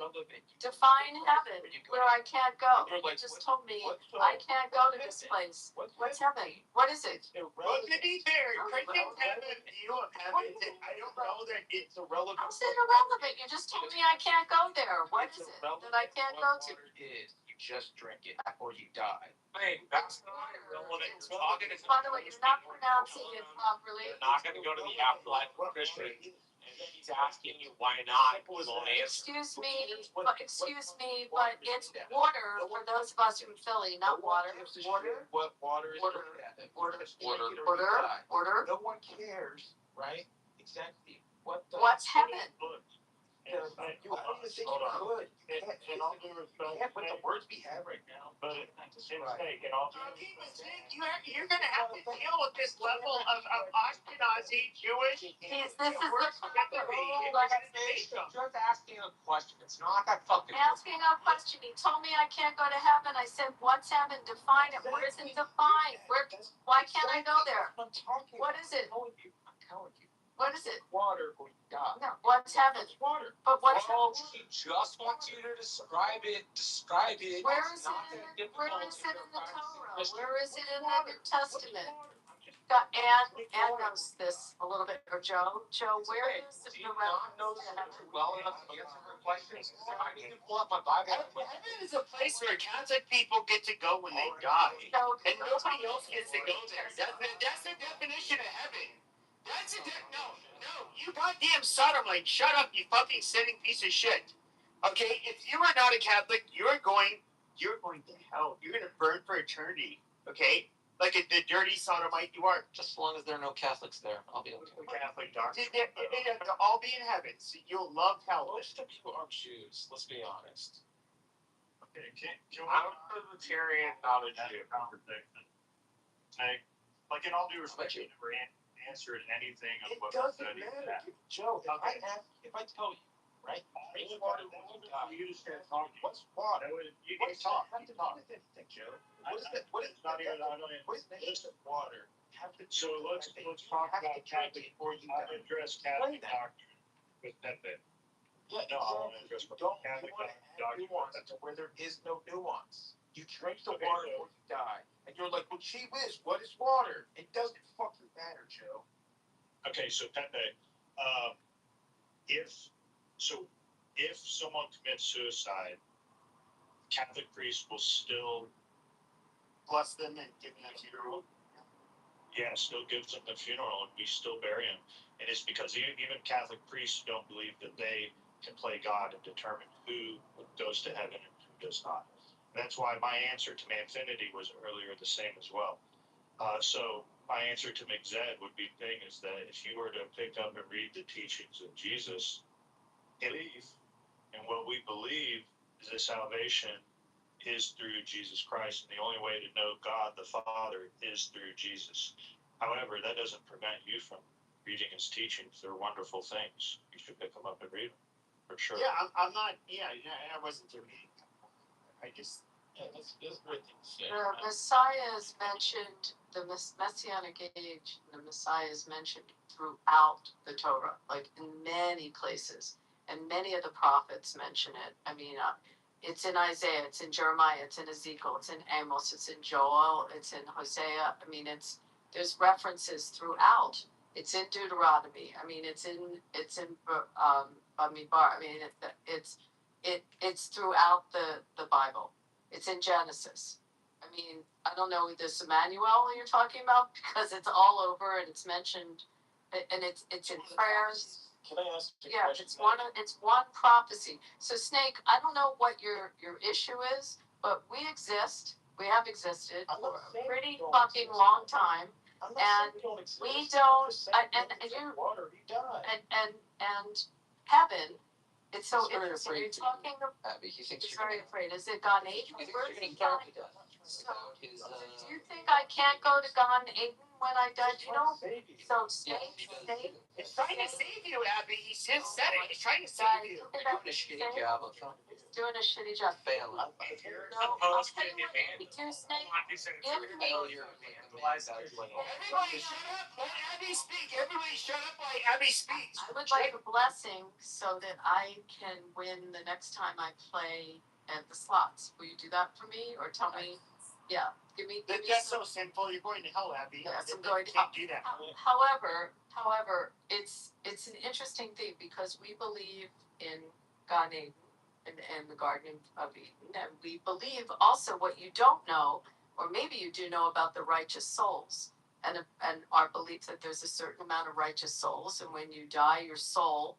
Define heaven, where I can't go. You just told me I can't go to this place. What's heaven? What is it? Well, to be fair, Christians have a view of heaven that I don't know that it's irrelevant. How's it irrelevant? You just told me I can't go there. What is it that I can't go to? Water is you just drink it or you die. Hey, that's not irrelevant. You're talking to By the way, you're not pronouncing it properly. You're not going to go to the afterlife with Christian, and he's asking you why not. You won't answer. Excuse me, but it's water for those of us from Philly, not water. Water. What water is? Order. No one cares, right? Exactly. What's heaven? I don't even think you could. in all due respect. Yeah, with the words we have right now. But it's a mistake in all due respect. You're going to have to deal with this level of Ashkenazi Jewish. This is the Just asking a question. It's not that fucking. Asking a question. He told me I can't go to heaven. I said, what's heaven? Define it. Where is it defined? Why can't I go there? What is it? I'm telling you. What is it? Water or you die. No. What's heaven? It's water. But what's Well, he just wants you to describe it. Where is it in the Torah? Where is it in the New Testament? got Ann knows this a little bit, or Joe. Joe, where is the Do you not know the scripture well enough to answer her questions? I need to pull up my Bible. Heaven is a place where Catholic people get to go when they die, So, and nobody else gets to go there. That's the definition of heaven. That's no, you goddamn sodomite. Shut up, you fucking sinning piece of shit. Okay, if you are not a Catholic, you're going to hell. You're going to burn for eternity. Okay, like the dirty sodomite you are. Just as long as there are no Catholics there, I'll be okay. Catholic doctor. They'll all be in heaven. So you'll love hell. Most of you are Jews, let's be honest. Okay, can I'm a Libertarian, not a Jew. conversation? Hey, like in all due respect, you never answered anything of It what doesn't was said. matter, Joe. If I tell you, right? Drink water when you die. You just start talking. What's water? You What can does talk. that have to do with anything, Joe? What is that? What is It's not even. I don't even. What is the water have to do So with let's anything? talk You have about to drink Catholic. it before you I die. address Catholic Explain that. doctrine with Pepe. Yeah, No, I want to address Don't Catholic you want to add doctrine. nuance to where there is no nuance? You drink the Okay, water so- before you die, and you're like, "Well, gee whiz, what is water?" It doesn't fucking matter, Joe. Okay, so Pepe, if someone commits suicide, Catholic priest will still, Bless them and give them a funeral. still gives them the funeral, and we still bury him. And it's because even Catholic priests don't believe that they can play God and determine who goes to heaven and who does not. That's why my answer to Manfinity was earlier the same as well. So my answer to McZed would be thing is that if you were to pick up and read the teachings of Jesus, believe, and what we believe is that salvation is through Jesus Christ, and the only way to know God the Father is through Jesus. However, that doesn't prevent you from reading his teachings. They're wonderful things. You should pick them up and read them, for sure. Yeah, I'm not. Yeah, I wasn't doing it. I just. Yeah, that's great thing to say. The Messiah is mentioned, the Messianic age, the Messiah is mentioned throughout the Torah, like in many places, and many of the prophets mention it. I mean, it's in Isaiah, it's in Jeremiah, it's in Ezekiel, it's in Amos, it's in Joel, it's in Hosea. I mean, there's references throughout. It's in Deuteronomy. I mean, it's in Bamidbar. I mean, it's throughout the Bible. It's in Genesis. I mean, I don't know this Emmanuel you're talking about because it's all over and it's mentioned, and it's in prayers. Can I ask you a Yeah, question? it's one prophecy. So Snake, I don't know what your issue is, but we exist. We have existed I'm for not a saying pretty we don't fucking exist. long time. I'm not and saying don't exist. we I'm don't- just saying and if you you- drink water, you die. And heaven. It's so He's very interesting. afraid You're to. talking. Abby, he thinks He's you're very gonna. afraid. Is it Gan Eden? He thinks Where you're is gonna he starve going? to death without his. Do you think I can't go to Gan Eden when I die? Do you know? Save you. So Yeah, Snake, he does. Snake. He's trying to save you, Abby. He just said it. He's trying to Guys, save you. look at You're doing that a shitty Snake. job of trying to He's doing a shitty job. fail. If you're No, I'll tell you what we do, Snake. Give me. Fail your Everybody shut up. Let Abby speak. Everybody shut up while Abby speaks. I would like a blessing so that I can win the next time I play at the slots. Will you do that for me, or tell me? Yeah, give me. That's so simple. You're going to hell, Abby. Yes, I'm You going to can't do that. However, it's an interesting thing because we believe in Gan Eden and the Garden of Eden, and we believe also what you don't know, or maybe you do know about the righteous souls, and our belief that there's a certain amount of righteous souls, and when you die, your soul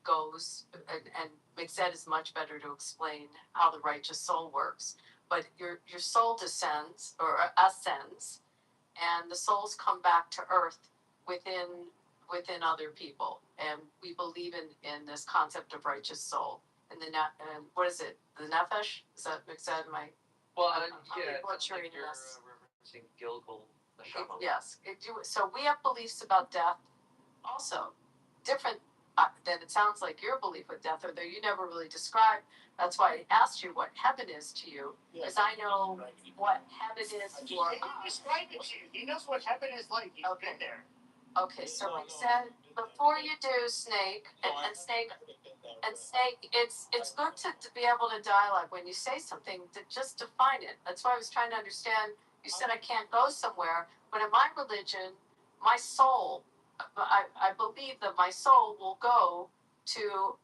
goes, and Mixed is much better to explain how the righteous soul works. But your soul descends or ascends, and the souls come back to earth within other people. And we believe in this concept of righteous soul. And and what is it? The nefesh? Is that Mixed? Well, I'm yeah, it sounds butchering like you're this. referencing Gilgal Neshama. Yes. So we have beliefs about death, also different than it sounds like your belief with death, although you never really described. That's why I asked you what heaven is to you, because I know what heaven is for He didn't us. describe it to you. He knows what heaven is like. He's been there. Okay, so we said before you do Snake and Snake, it's good to be able to dialogue when you say something to just define it. That's why I was trying to understand You said I can't go somewhere, but in my religion, my soul, I believe that my soul will go to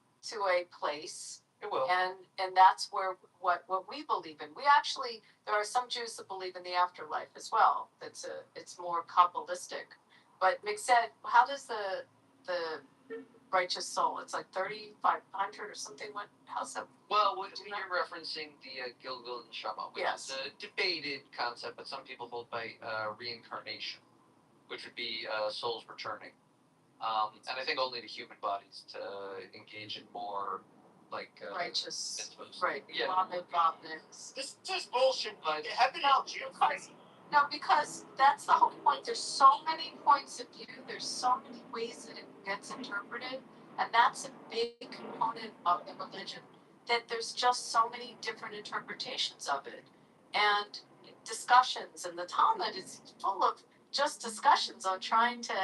a place, It will. and that's where what we believe in. We actually, there are some Jews that believe in the afterlife as well. It's more Kabbalistic. But Mick said, how does the righteous soul? It's like 3,500 or something. How's that? Well, you're referencing the Gilgul and Shama, which Yes. is a debated concept, but some people hold by reincarnation, which would be souls returning. And I think only the human bodies to engage in more like righteous, mitzvahs. right? Yeah. This is bullshit. But Heaven No, is Jew. because that's the whole point. There's so many points of view. There's so many ways that it gets interpreted, and that's a big component of the religion. That there's just so many different interpretations of it, and discussions. And the Talmud is full of just discussions on trying to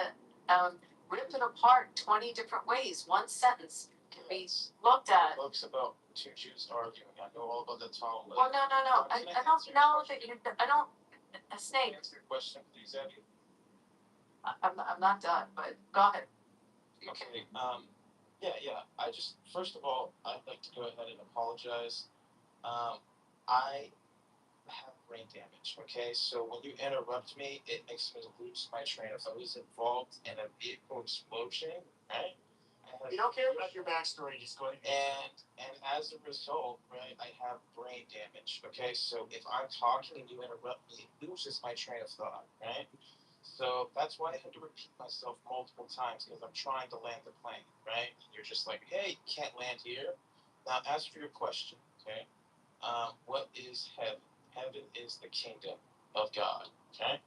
rip it apart 20 different ways. One sentence can be looked at. Books about two Jews arguing. I know all about the Talmud. Well, no. I don't know that you. I don't. A snake. Answer your question, please, Abby. I'm not done, but go ahead. You can. Okay. Yeah. I just, first of all, I'd like to go ahead and apologize. I have brain damage. Okay, so when you interrupt me, it makes me lose my train of thought. I was involved in a vehicle explosion, right? You don't care about your backstory, just go ahead. And as a result, right, I have brain damage. Okay, so if I'm talking and you interrupt me, it loses my train of thought, right? So that's why I had to repeat myself multiple times because I'm trying to land the plane, right? And you're just like, hey, you can't land here. Now, as for your question, okay, what is heaven? Heaven is the kingdom of God, okay?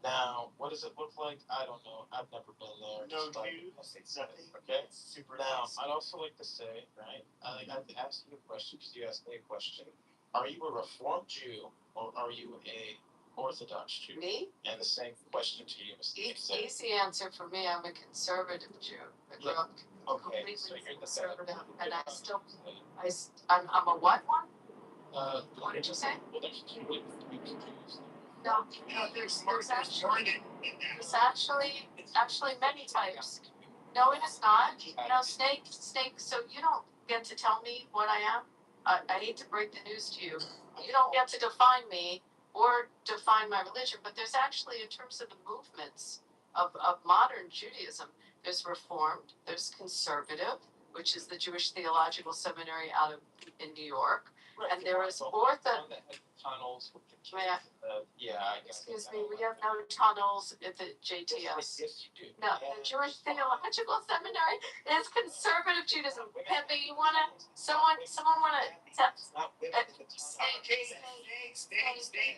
Now, what does it look like? I don't know. I've never been there. No Nothing. Okay. It's Super now, nice. I'd also like to say, right? I'd ask you a question because you asked me a question. Are you a Reformed Jew or are you a Orthodox Jew? Me? And the same question to you, Mr. Easy answer for me. I'm a conservative Jew. I grew up Okay, so completely you're the conservative, and I'm a what one? What did you say? Well, there's two Jews. No, There's actually many types. No, it is not. No, snake. So you don't get to tell me what I am. I hate to break the news to you. You don't get to define me or define my religion. But there's actually, in terms of the movements of modern Judaism, there's Reformed, there's Conservative, which is the Jewish Theological Seminary in New York, Right. and there is tunnels. Yeah. I guess. Excuse me, we have no tunnels at the JTS. Yes, you do. No, the Jewish Theological Seminary is conservative Judaism. Pepe, you wanna, someone wanna tell?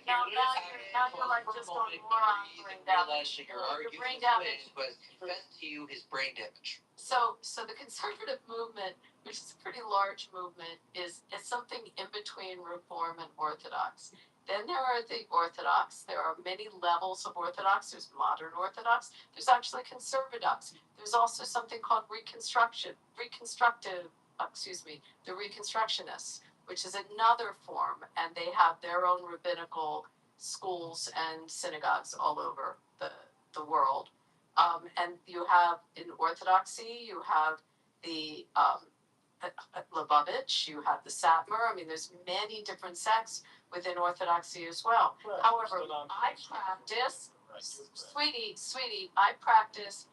Now you're like just going moron brain damage. Your brain damage. But defend to you his brain damage. So the conservative movement, which is a pretty large movement, is something in between Reform and Orthodox. Then there are the Orthodox. There are many levels of Orthodox. There's modern Orthodox. There's actually Conservadox. There's also something called the Reconstructionists, which is another form, and they have their own rabbinical schools and synagogues all over the world. And you have, in Orthodoxy, you have the Lubavitch, you have the Satmar. I mean, there's many different sects within Orthodoxy as well. Right. However, I practice, sweetie, I practice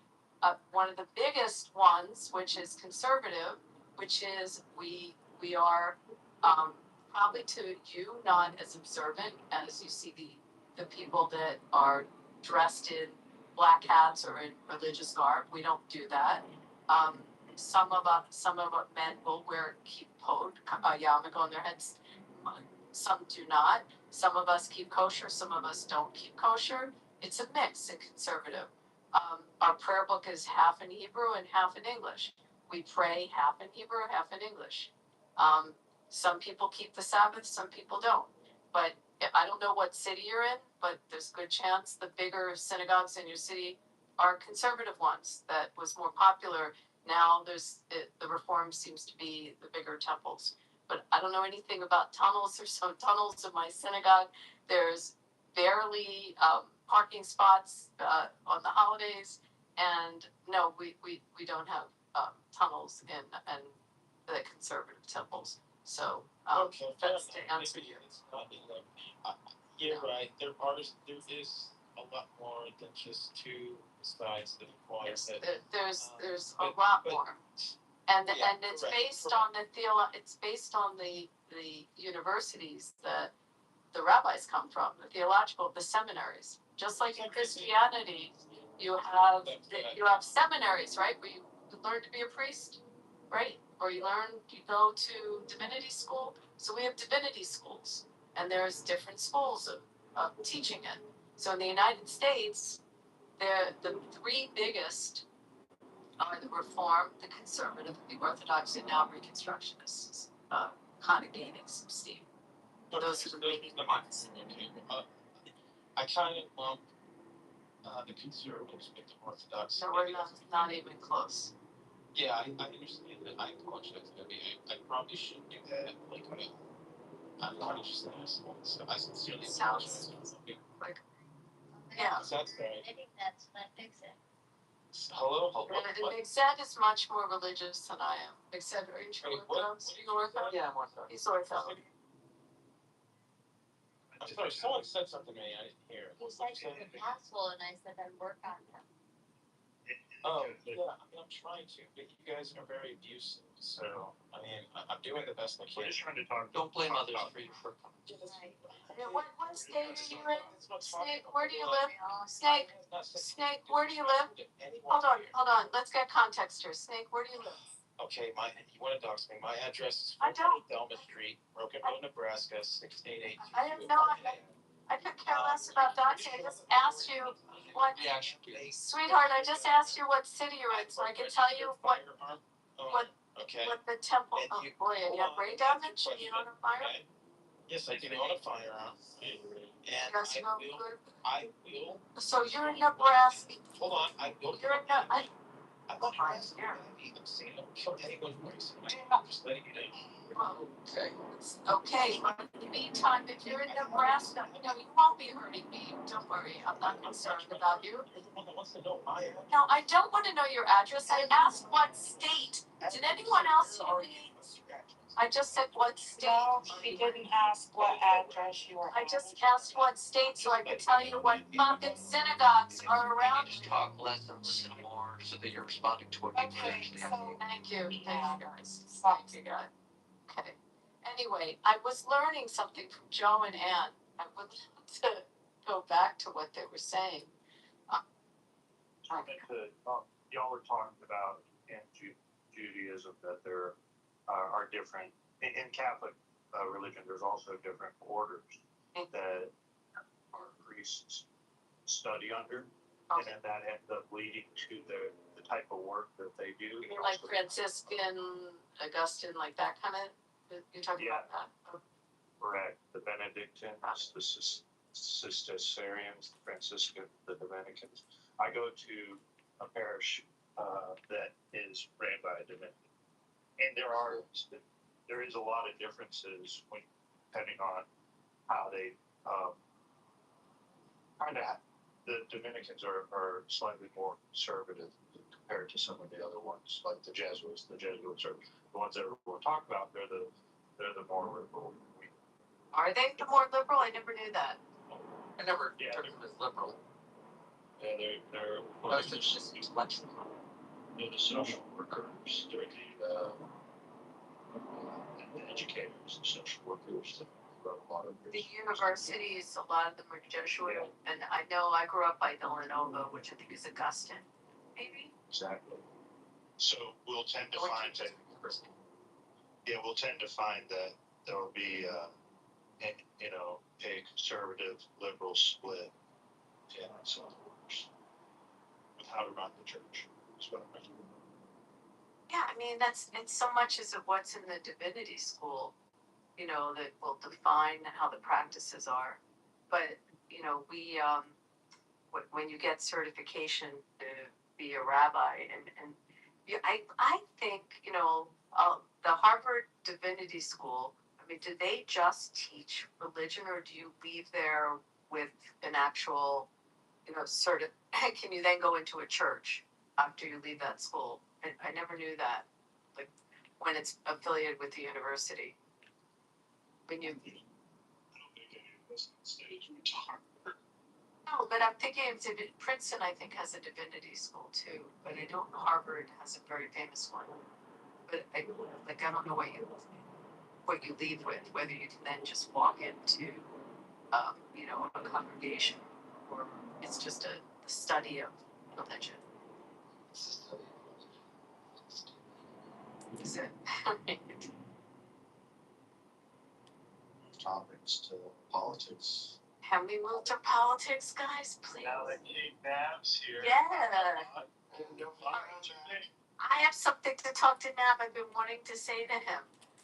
one of the biggest ones, which is conservative, which is we are probably to you not as observant as you see the people that are dressed in black hats or in religious garb. We don't do that. Some of our men will wear kippot, yarmulke on their heads. Some do not. Some of us keep kosher. Some of us don't keep kosher. It's a mix in conservative. Our prayer book is half in Hebrew and half in English. We pray half in Hebrew, half in English. Some people keep the Sabbath, some people don't. But I don't know what city you're in, but there's a good chance the bigger synagogues in your city are conservative ones. That was more popular. Now the Reform seems to be the bigger temples. But I don't know anything about tunnels. There's some tunnels in my synagogue. There's barely parking spots on the holidays, and no, we don't have tunnels in the conservative temples. So Okay, fair that's to enough. answer Maybe you. it's not you're right. There is a lot more than just two sides that apply. Yes, That, there's a but- lot but- more, and Yeah, and it's correct, based correct. on it's based on the universities that the rabbis come from, the seminaries. Just like in Christianity, you have seminaries, right? Where you learn to be a priest, right? Or you go to divinity school. So we have divinity schools, and there's different schools of teaching it. So in the United States, the three biggest are the Reform, the Conservative, the Orthodox, and now Reconstructionists, kind of gaining some steam. Those are the main ones. I kind of lump the conservatives with the Orthodox. So we're not even close. Yeah, I understand that. I apologize, Debbie. I probably shouldn't do that. Like, I'm probably just an asshole. So I sincerely apologize. Like, yeah. That's right. I think that's not fix it. Hello? And Big Zed is much more religious than I am. Big Zed, are you Orthodox? What are you Orthodox? Yeah, I'm Orthodox. He's Orthodox. I'm sorry, someone said something to me. I didn't hear. You said you're an asshole, and I said I'd work on that. Oh, yeah, I'm trying to, but you guys are very abusive, so, I'm doing the best I can. We're just trying to talk. Don't blame talk others about- for your shortcomings. What state are you in? Snake, where do you live? Snake, where do you live? Hold on, let's get context here. Snake, where do you live? Okay, you wanna dox me, my address is I don't. 420 Thelma Street, Broken Bow, Nebraska, 68822. I have no idea. I could care less about doxing. I just asked you what, Yeah, should be. sweetheart, I just asked you what city you're in, so I can tell you what Okay. the temple, And oh you- boy, and you have brain damage and you don't have fire? Okay. Yes, I do own a firearm, and Yes, well, good. I will, So you're in Nebraska, hold on, I will. you're in, I'm not trying to Yeah. I'm saying I don't kill anyone who breaks in my house, just letting you know. okay, but in the meantime, if you're in Nebraska, no, you won't be hurting me, don't worry, I'm not concerned about you. You're the one that wants to know my address. No, I don't wanna know your address, I asked what state, did anyone else hear me? I just said what state. No, she didn't ask what address you were I at. just asked what state so I could tell you what fucking synagogues are You around need to here. talk less and listen more so that you're responding to what people Okay, actually have. so Thank you guys, thank you guys. Okay, anyway, I was learning something from Joe and Ann, I would love to go back to what they were saying. Y'all were talking about in Judaism that there are different, in Catholic religion, there's also different orders that our priests study under, and then that ends up leading to the type of work that they do. You mean like Franciscan, Augustine, like that kind of, you're talking about that? Correct. The Benedictines, the Cistercians, the Franciscans, the Dominicans. I go to a parish that is ran by a Dominican, and there is a lot of differences depending on how they kind of. The Dominicans are slightly more conservative compared to some of the other ones, like the Jesuits. The Jesuits are the ones that we'll talk about. They're the more liberal. Are they the more liberal? I never knew that. I never Yeah, took them as liberal. Yeah, they're I was just intellectual. they're the social workers, they're the educators, the social workers. A lot of The universities, a lot of them are Jesuit, and I know I grew up by Villanova, which I think is Augustine, maybe? Exactly. So we'll tend to find that. Yeah, we'll tend to find that there will be a conservative liberal split in some of the works with how to run the church. That's what I'm thinking. Yeah, I mean, it's so much as of what's in the divinity school, that will define how the practices are. But, we, when you get certification to be a rabbi, I think, the Harvard Divinity School, I mean, do they just teach religion, or do you leave there with an actual, sort of, can you then go into a church after you leave that school? I never knew that, like, when it's affiliated with the university. When you, I don't think any of us on stage would talk. no, but I'm thinking Princeton, I think, has a divinity school too, but I don't know Harvard has a very famous one. But I don't know what you leave with, whether you can then just walk into, a congregation, or it's just the study of religion. It's a study of religion. Is it? Topics to politics. Can we move to politics, guys, please? Now that Kate Nab's here. Yeah. Right. I have something to talk to Nab. I've been wanting to say to him.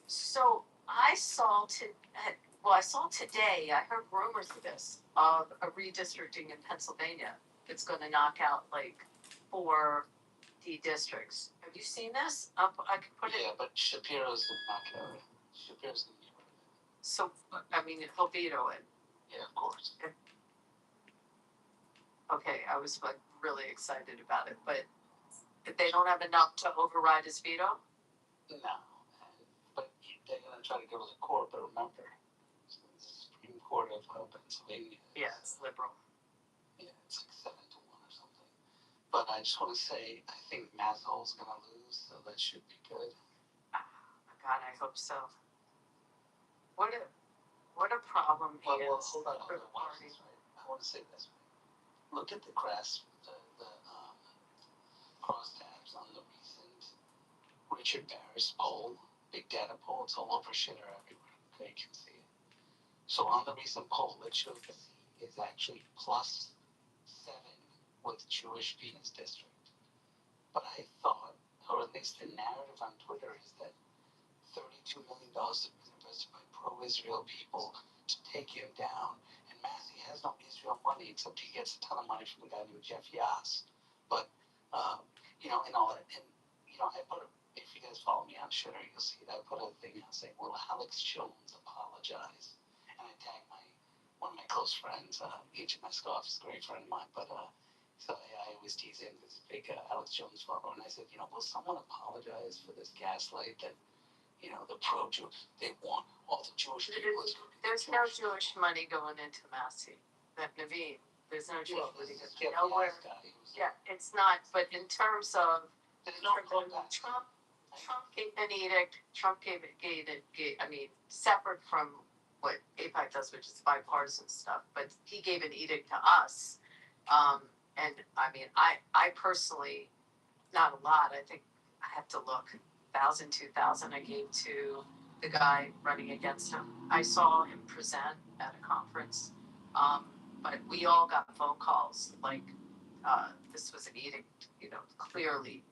So I saw today, I heard rumors of this, of a redistricting in Pennsylvania. It's going to knock out like 4 districts. Have you seen this? I can put it. Yeah, but Shapiro's the knockout. Shapiro's the knockout. So, I mean, he'll veto it. Yeah, of course. Okay, I was like really excited about it, but they don't have enough to override his veto? No. But they're going to try to go to the court, but remember, the Supreme Court of Pennsylvania. Yeah, it's liberal. Yeah, it's like 7-1 or something. But I just want to say, I think Mazzol's going to lose, so that should be good. God, I hope so. What a problem he Well, is. hold on. Right. I want to say this. Look at the crosstabs on the recent Richard Barris poll, big data poll. It's all over Shitter everywhere. Okay, you can see it. So on the recent poll, it shows the seat is actually +7 with Jewish v. his district. But I thought, or at least the narrative on Twitter, is that $32 million has been invested by pro-Israel people to take him down. And Massey has no Israel money, except he gets a ton of money from a guy named Jeff Yass. But, and all that. And, I put if you guys follow me on Shitter, you'll see that I put a thing out saying, will Alex Jones apologize? And I tagged one of my close friends, HMS Goff, is a great friend of mine, but so I always tease him, this big Alex Jones follower, and I said, will someone apologize for this gaslight that, the pro-Jews, they want all the Jewish people. There's no Jewish money going into Massey. That Naveen, there's no Jewish money going nowhere. Yeah, it's not. But in terms of Trump gave an edict. Trump gave separate from what AIPAC does, which is bipartisan stuff. But he gave an edict to us, and I personally, not a lot. I think I have to look. 1,000, 2,000 I gave to the guy running against him. I saw him present at a conference, but we all got phone calls like this was an edict, clearly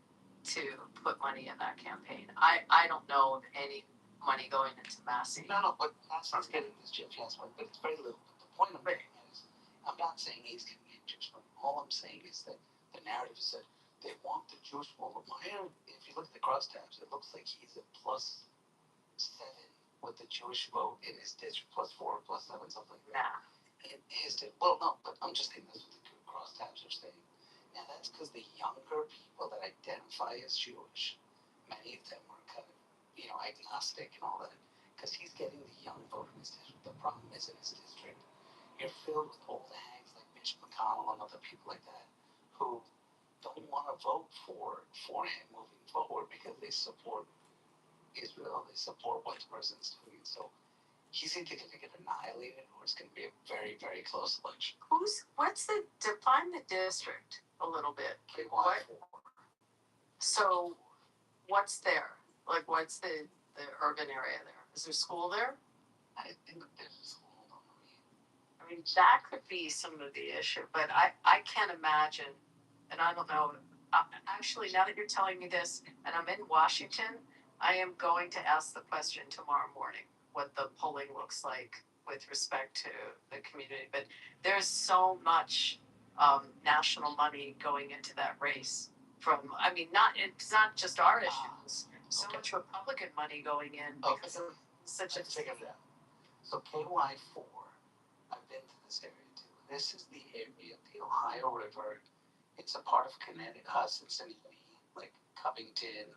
to put money in that campaign. I don't know of any money going into Massey. No, but that's not getting this Jeff Yass money, but it's very little. But the point I'm making is, I'm not saying he's going to get Jewish money. All I'm saying is that the narrative is that they want the Jewish vote. If you look at the crosstabs, it looks like he's at +7 with the Jewish vote in his district, +4, +7, something like that. In his district. Well, no, but I'm just saying that's what the crosstabs are saying. Now that's because the younger people that identify as Jewish, many of them are kind of, agnostic and all that, because he's getting the young vote in his district. The problem is in his district, you're filled with old hags like Mitch McConnell and other people like that who don't want to vote for him moving forward because they support Israel, they support what the president's doing. So he's either going to get annihilated or it's going to be a very, very close election. Define the district a little bit. What? So what's there? Like what's the urban area there? Is there a school there? I think there's a school. That could be some of the issue, but I can't imagine, and I don't know, actually, now that you're telling me this, and I'm in Washington, I am going to ask the question tomorrow morning, what the polling looks like with respect to the community, but there's so much national money going into that race it's not just our issues, so much Republican money going in because of such a... So KY4, I've been to this area too. this is the area, the Ohio River. It's a part of Connecticut, Cincinnati, like Covington,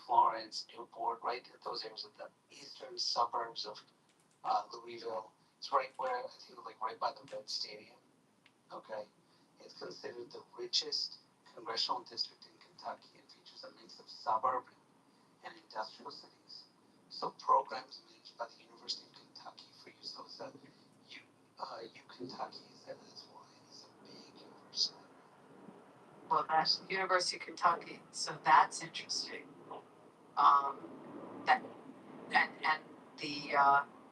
Florence, Newport, right? Those areas are the eastern suburbs of Louisville. It's right where, I think, like right by the Red Stadium. Okay. It's considered the richest congressional district in Kentucky and features a mix of suburban and industrial cities. So programs managed by the University of Kentucky for use. So it's Kentucky is that's why it's a big university. Well, that's University of Kentucky, so that's interesting. That and the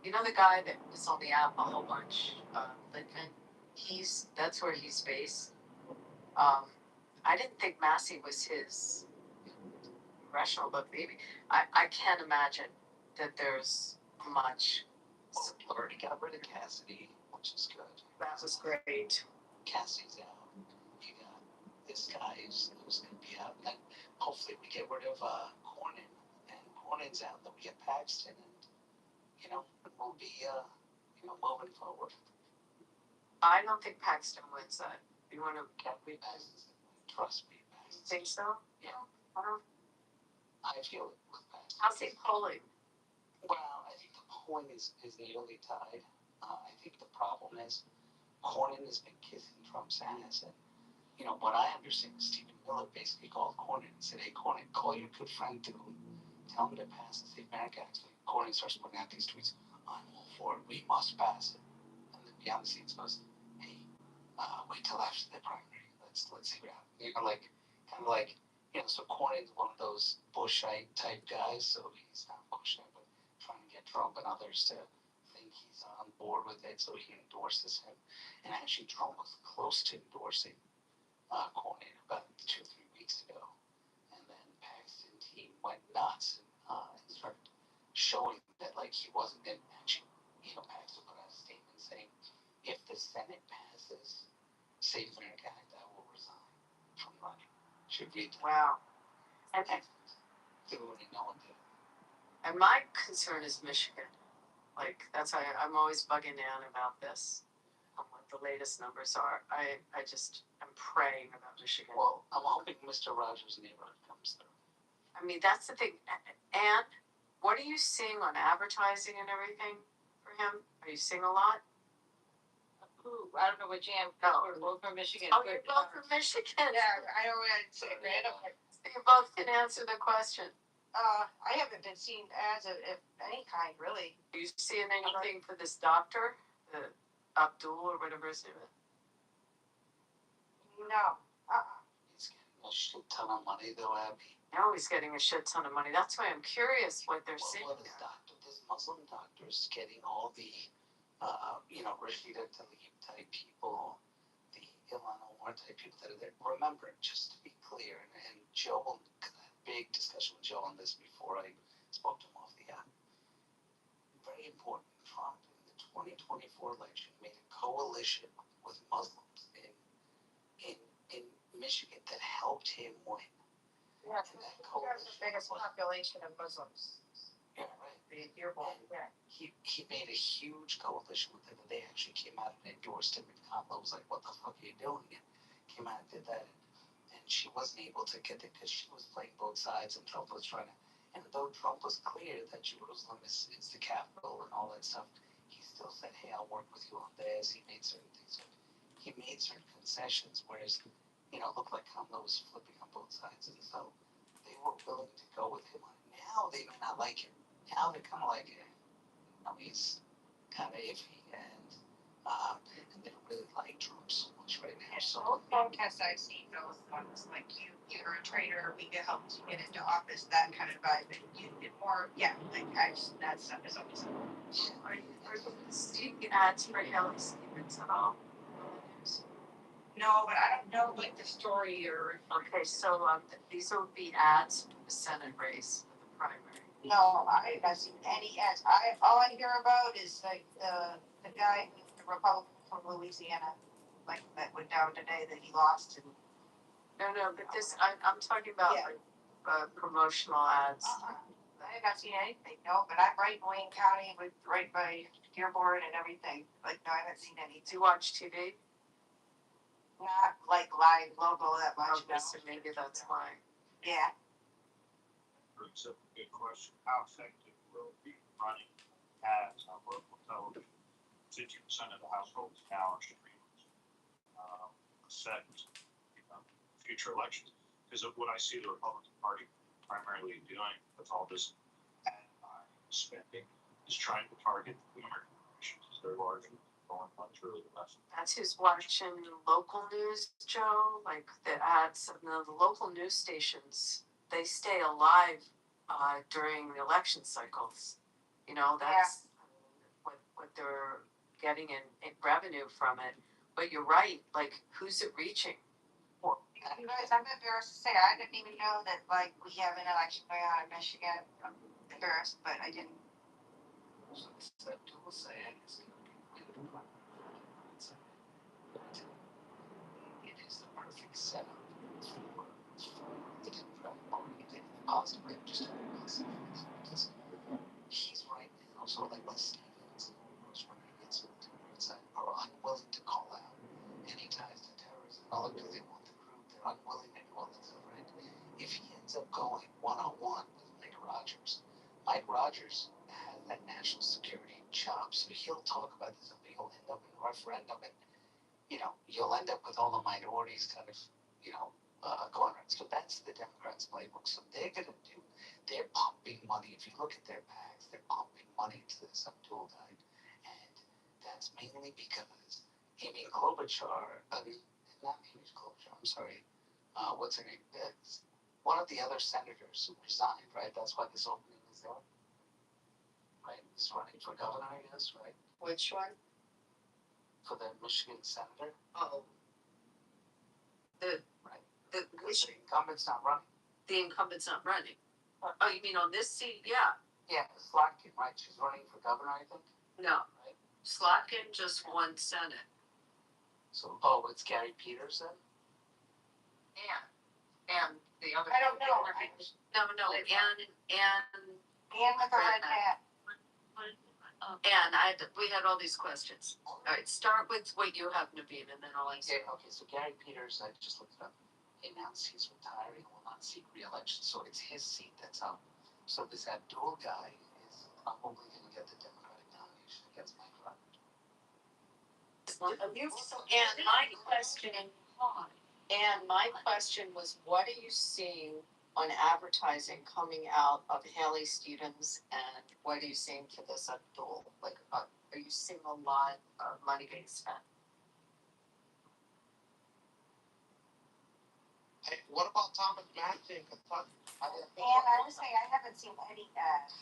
the guy that was on the app a whole bunch, Lincoln. That's where he's based. I didn't think Massey was his congressional, but maybe I can't imagine that there's much. Well, already got rid of Cassidy, which is good. That was great. Cassidy's out. You got this guy who's going to be out. And then hopefully we get rid of Cornyn. And Cornyn's out. Then we get Paxton. And, we'll be, moving forward. I don't think Paxton wins that. You want to Can't be Paxton. Trust me, Paxton. think so? Yeah. I feel it with Paxton. How's he polling? Well, I think the polling is nearly tied. I think the problem is Cornyn has been kissing Trump's ass. And, what I understand is Stephen Miller basically called Cornyn and said, hey, Cornyn, call your good friend Thune. Tell him to pass the Save America Act. So Cornyn starts putting out these tweets. I'm all for it. We must pass it. And then behind the scenes goes, hey, wait till after the primary. Let's see what happens. So Cornyn's one of those Bushite type guys. So he's not Bushite, but trying to get Trump and others to think he's on board with it, so he endorses him. And actually, Trump was close to endorsing Cornyn about 2-3 weeks ago. And then Paxton team went nuts and started showing that he wasn't in. Actually, Paxton put out a statement saying, if the Senate passes Save America Act, I will resign from running. Should read that. Wow. And no one did. And my concern is Michigan. That's why I'm always bugging down about this. What the latest numbers are. I'm praying about Michigan. Well, I'm hoping Mr. Rogers' neighborhood comes through. I mean, that's the thing. And what are you seeing on advertising and everything for him? Are you seeing a lot? Ooh, I don't know what jam. No. We're both from Michigan. Oh, you're both from Michigan. Yeah, I don't want to say random. You both can answer the question. I haven't been seeing ads of any kind, really. Are you seeing anything for this doctor, the Abdul or whatever his name is? No. He's getting a shit ton of money, though, Abby. No, he's getting a shit ton of money. That's why I'm curious what they're saying. Well, this Muslim doctor's getting all the, Rashida Tlaib type people, the Ilhan Omar type people that are there. Remember, just to be clear, and Joe, because I had a big discussion with Joe on this before I spoke to him off the app. Very important. Trump in the 2024 election made a coalition with Muslims in Michigan that helped him win. Yeah, that's the biggest population of Muslims. Yeah, right. Dearborn, yeah. He made a huge coalition with them. They actually came out and endorsed him. And Kamala was like, what the fuck are you doing? And came out and did that. And she wasn't able to get it because she was playing both sides and Trump was trying to. And though Trump was clear that Jerusalem is the capital and all that stuff, he still said, hey, I'll work with you on this. He made certain things. He made certain concessions, whereas, looked like Kamala was flipping on both sides. And so they were willing to go with him on it. Now they may not like him. Now they're kind of like, he's kind of iffy, and they don't really like Trump so much right now. So both podcasts I've seen, those ones like you're a traitor, we can help you get into office, that kind of vibe. And you get more, that stuff is always. Are you seeing ads for Haley Stevens at all? No, but I don't know the story or. Okay, so these would be ads for the Senate race for the primary. No, I haven't seen any ads. All I hear about is the guy, the Republican from Louisiana, that went down today that he lost. And no, but this I'm talking about promotional ads. I have not seen anything. No, but I'm right in Wayne County, right by Dearborn and everything. No, I haven't seen any. Do you watch TV? not like live local that much. Okay, so maybe that's why. Yeah. Brings up a good question. How effective will be running ads on local television? 50% of the households now are streaming. Affect future elections? Because of what I see the Republican Party primarily doing with all this ad buying spending is trying to target the younger generations as they're largely going through the left. That's who's watching local news, Joe. Like the ads, the local news stations, they stay alive during the election cycles. You know, that's what they're getting in revenue from it. But you're right. Like, who's it reaching? Well, you guys, I'm embarrassed to say I didn't even know that like we have an election going on in Michigan. I'm embarrassed, but I didn't. So it's that dual saying is going to be really fun. It is the perfect setup for the Democratic Party to positive just because he's right now. So like the Stevens was running against the Democrats are unwilling to call out any ties to terrorism. Not because they want the group, they're unwilling to do all that stuff, right? If he ends up going one-on-one with Mike Rogers has that national security job, so he'll talk about this and he'll end up in a referendum and, you know, you'll end up with all the minorities kind of, you know, going around. So that's the Democrats' playbook. So they're pumping money. If you look at their PACs, they're pumping money to this Abdul guy. And that's mainly because Amy Klobuchar, not Amy Klobuchar, I'm sorry, what's her name? It's one of the other senators who resigned, right? That's why this opening is there. Right? He's running for governor, I guess, right? Which one? For the Michigan senator. Oh, Right. the The incumbent's not running. The incumbent's not running. Oh, you mean on this seat? Yeah. Yeah, Slotkin, right? She's running for governor, I think. No. Right. Slotkin just won Senate. So, it's Gary Peters then? And the other. I don't know. No. And And with the red hat. And we had all these questions. All right, start with what you have, Naveen, and then I'll answer. Yeah, okay, so Gary Peters, I just looked it up. He announced he's retiring and will not seek re-election, so it's his seat that's up. So this Abdul guy is probably going to get the Democratic nomination against Mike Rogers. And my question was, what are you seeing on advertising coming out of Haley Stevens, and what are you seeing for this Abdul? Like, are you seeing a lot of money being spent? Hey, what about Thomas Massey in Kentucky? And I would say I haven't seen any ads.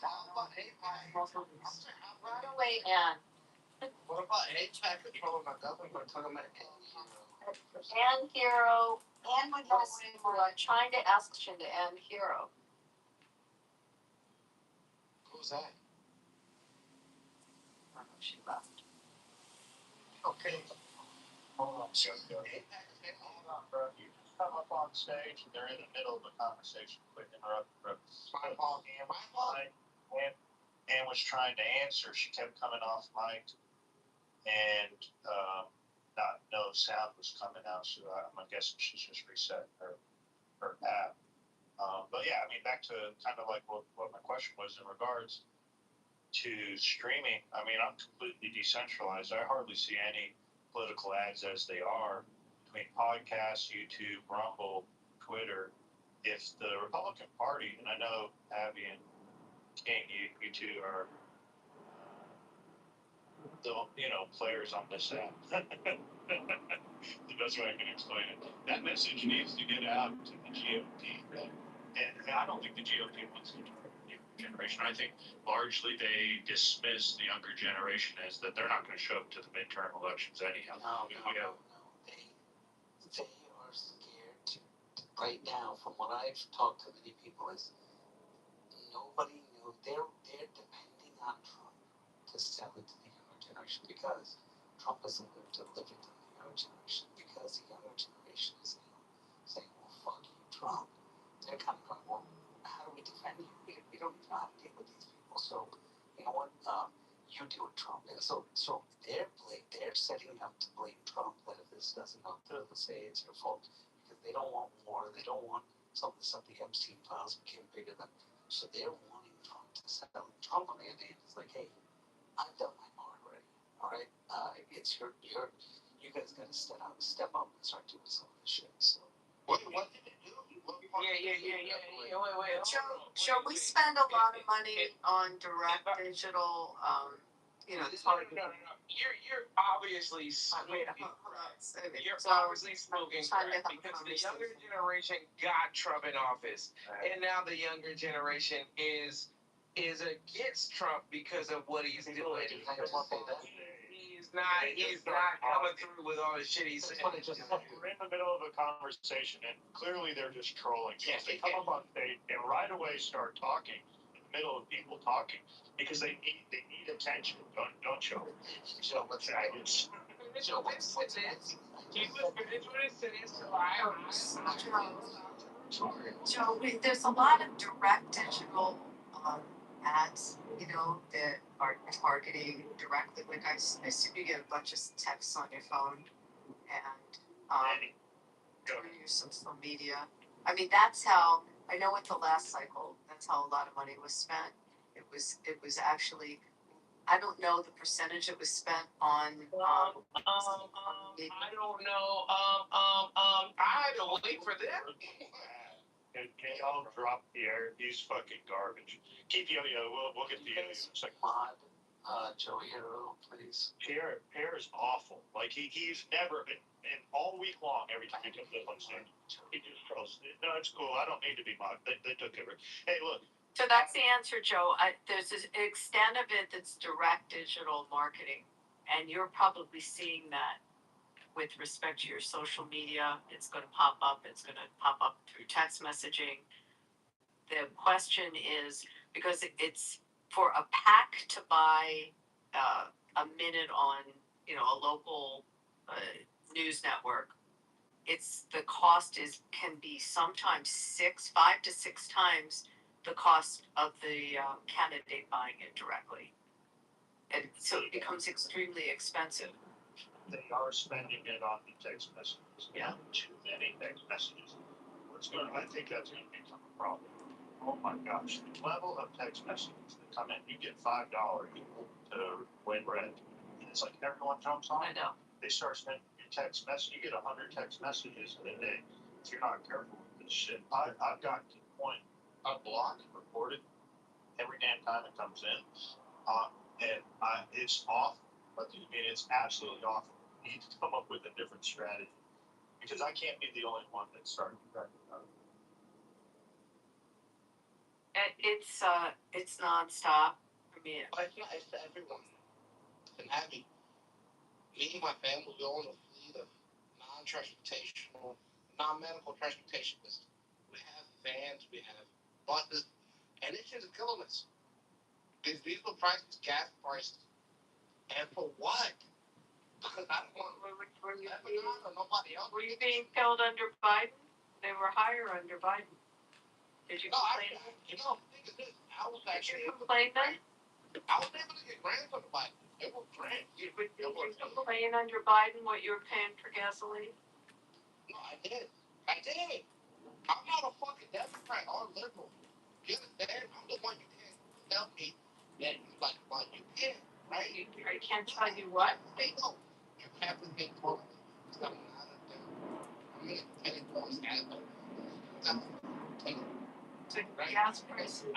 Wait, and What about APAC controlling my government? We're talking about and Hero And when was trying to ask Shinda and Hero. Who's that? I don't know if she left. Okay. Hold on, bro. You just come up on stage and they're in the middle of a conversation. Quick interrupt, bro. My fault, Ann. My fault. Ann was trying to answer. She kept coming off mic, and no sound was coming out. So I'm guessing she's just reset her app. But yeah, I mean, back to kind of like what my question was in regards to streaming. I mean, I'm completely decentralized. I hardly see any political ads as they are between podcasts, YouTube, Rumble, Twitter. If the Republican Party, and I know Abby and King, you two are the players on this app. The best way I can explain it. That message needs to get out to the GOP. And I don't think the GOP wants to target the younger generation. I think largely they dismiss the younger generation as that they're not going to show up to the midterm elections anyhow. No. They are scared to right now, from what I've talked to many people, is nobody knew. They're depending on Trump to sell it to the younger generation because Trump isn't going to deliver it to the younger generation because the younger generation is now saying, well, fuck you, Trump. They're kind of going, well, how do we defend you? We don't even know how to deal with these people. So, you know what? You deal with Trump. And so they're setting up to blame Trump that if this doesn't help, they'll say it's your fault because they don't want war. They don't want some of the stuff the Epstein files became bigger than. So they're wanting Trump to settle. Trump on the other hand is like, hey, I've done my part already. All right, it's your you guys got to step up and start doing some of the shit. So. What did it do? Yeah. Wait. Joe, we spend a lot of money on direct digital, No. You're obviously smoking. You're obviously smoking crack because the younger generation got Trump in office, and now the younger generation is against Trump because of what he's doing. He's not coming through with all the shit he's saying. We're in the middle of a conversation, and clearly they're just trolling. Because they come up on stage and right away start talking in the middle of people talking because they need attention. Don't show. So let's say it's. So what's this? He was Joe, there's a lot of direct digital ads, that are targeting directly. Like I assume you get a bunch of texts on your phone and through your social media. I mean, that's how I know. With the last cycle, that's how a lot of money was spent. It was actually. I don't know the percentage it was spent on. I don't know. I had to wait for them. Can y'all drop the air? He's fucking garbage. Keep Yo-Yo. We'll get the Yo-Yo. It's like Joey Hero, please. Pierre is awful. Like he's never and all week long. Every time he comes up on stage, he just trolls. No, it's cool. I don't need to be mocked. They took over. Hey, look. So that's the answer, Joe. There's an extent of it that's direct digital marketing, and you're probably seeing that with respect to your social media. It's going to pop up. It's going to pop up through text messaging. The question is, because it's for a pack to buy a minute on, a local news network. The cost can be sometimes 5 to 6 times the cost of the candidate buying it directly, and so it becomes extremely expensive. They are spending it on the text messages. Yeah. Too many text messages. I think that's going to become a problem. Oh my gosh, the level of text messages that come in, you get $5 to win red. And it's like everyone jumps on. I know. They start spending your text message. You get 100 text messages in a day. If you're not careful with this shit, I've gotten to the point I block and report it every damn time it comes in. It's awful. But I mean, it's absolutely awful. You need to come up with a different strategy because I can't be the only one that's starting to recognize it. It's nonstop. I mean, But it's nice to everyone. And having me and my family, we own a fleet of non-medical transportation business. We have vans, we have buses, and it's just killing us. These diesel prices, gas prices, and for what? Because I don't want nobody else. Were you being killed under Biden? They were higher under Biden. Did you complain? The thing is this, I was actually. Did you complain then? I was able to get grants under Biden. It was grants. Did you complain under Biden what you were paying for gasoline? No, I did. I'm not a fucking Democrat or liberal. You understand? I'm the one you can't tell me that you can't, right? I can't tell you what. They know. You have to think for me. I'm not a Democrat. I'm an independent voice advocate. So gas prices.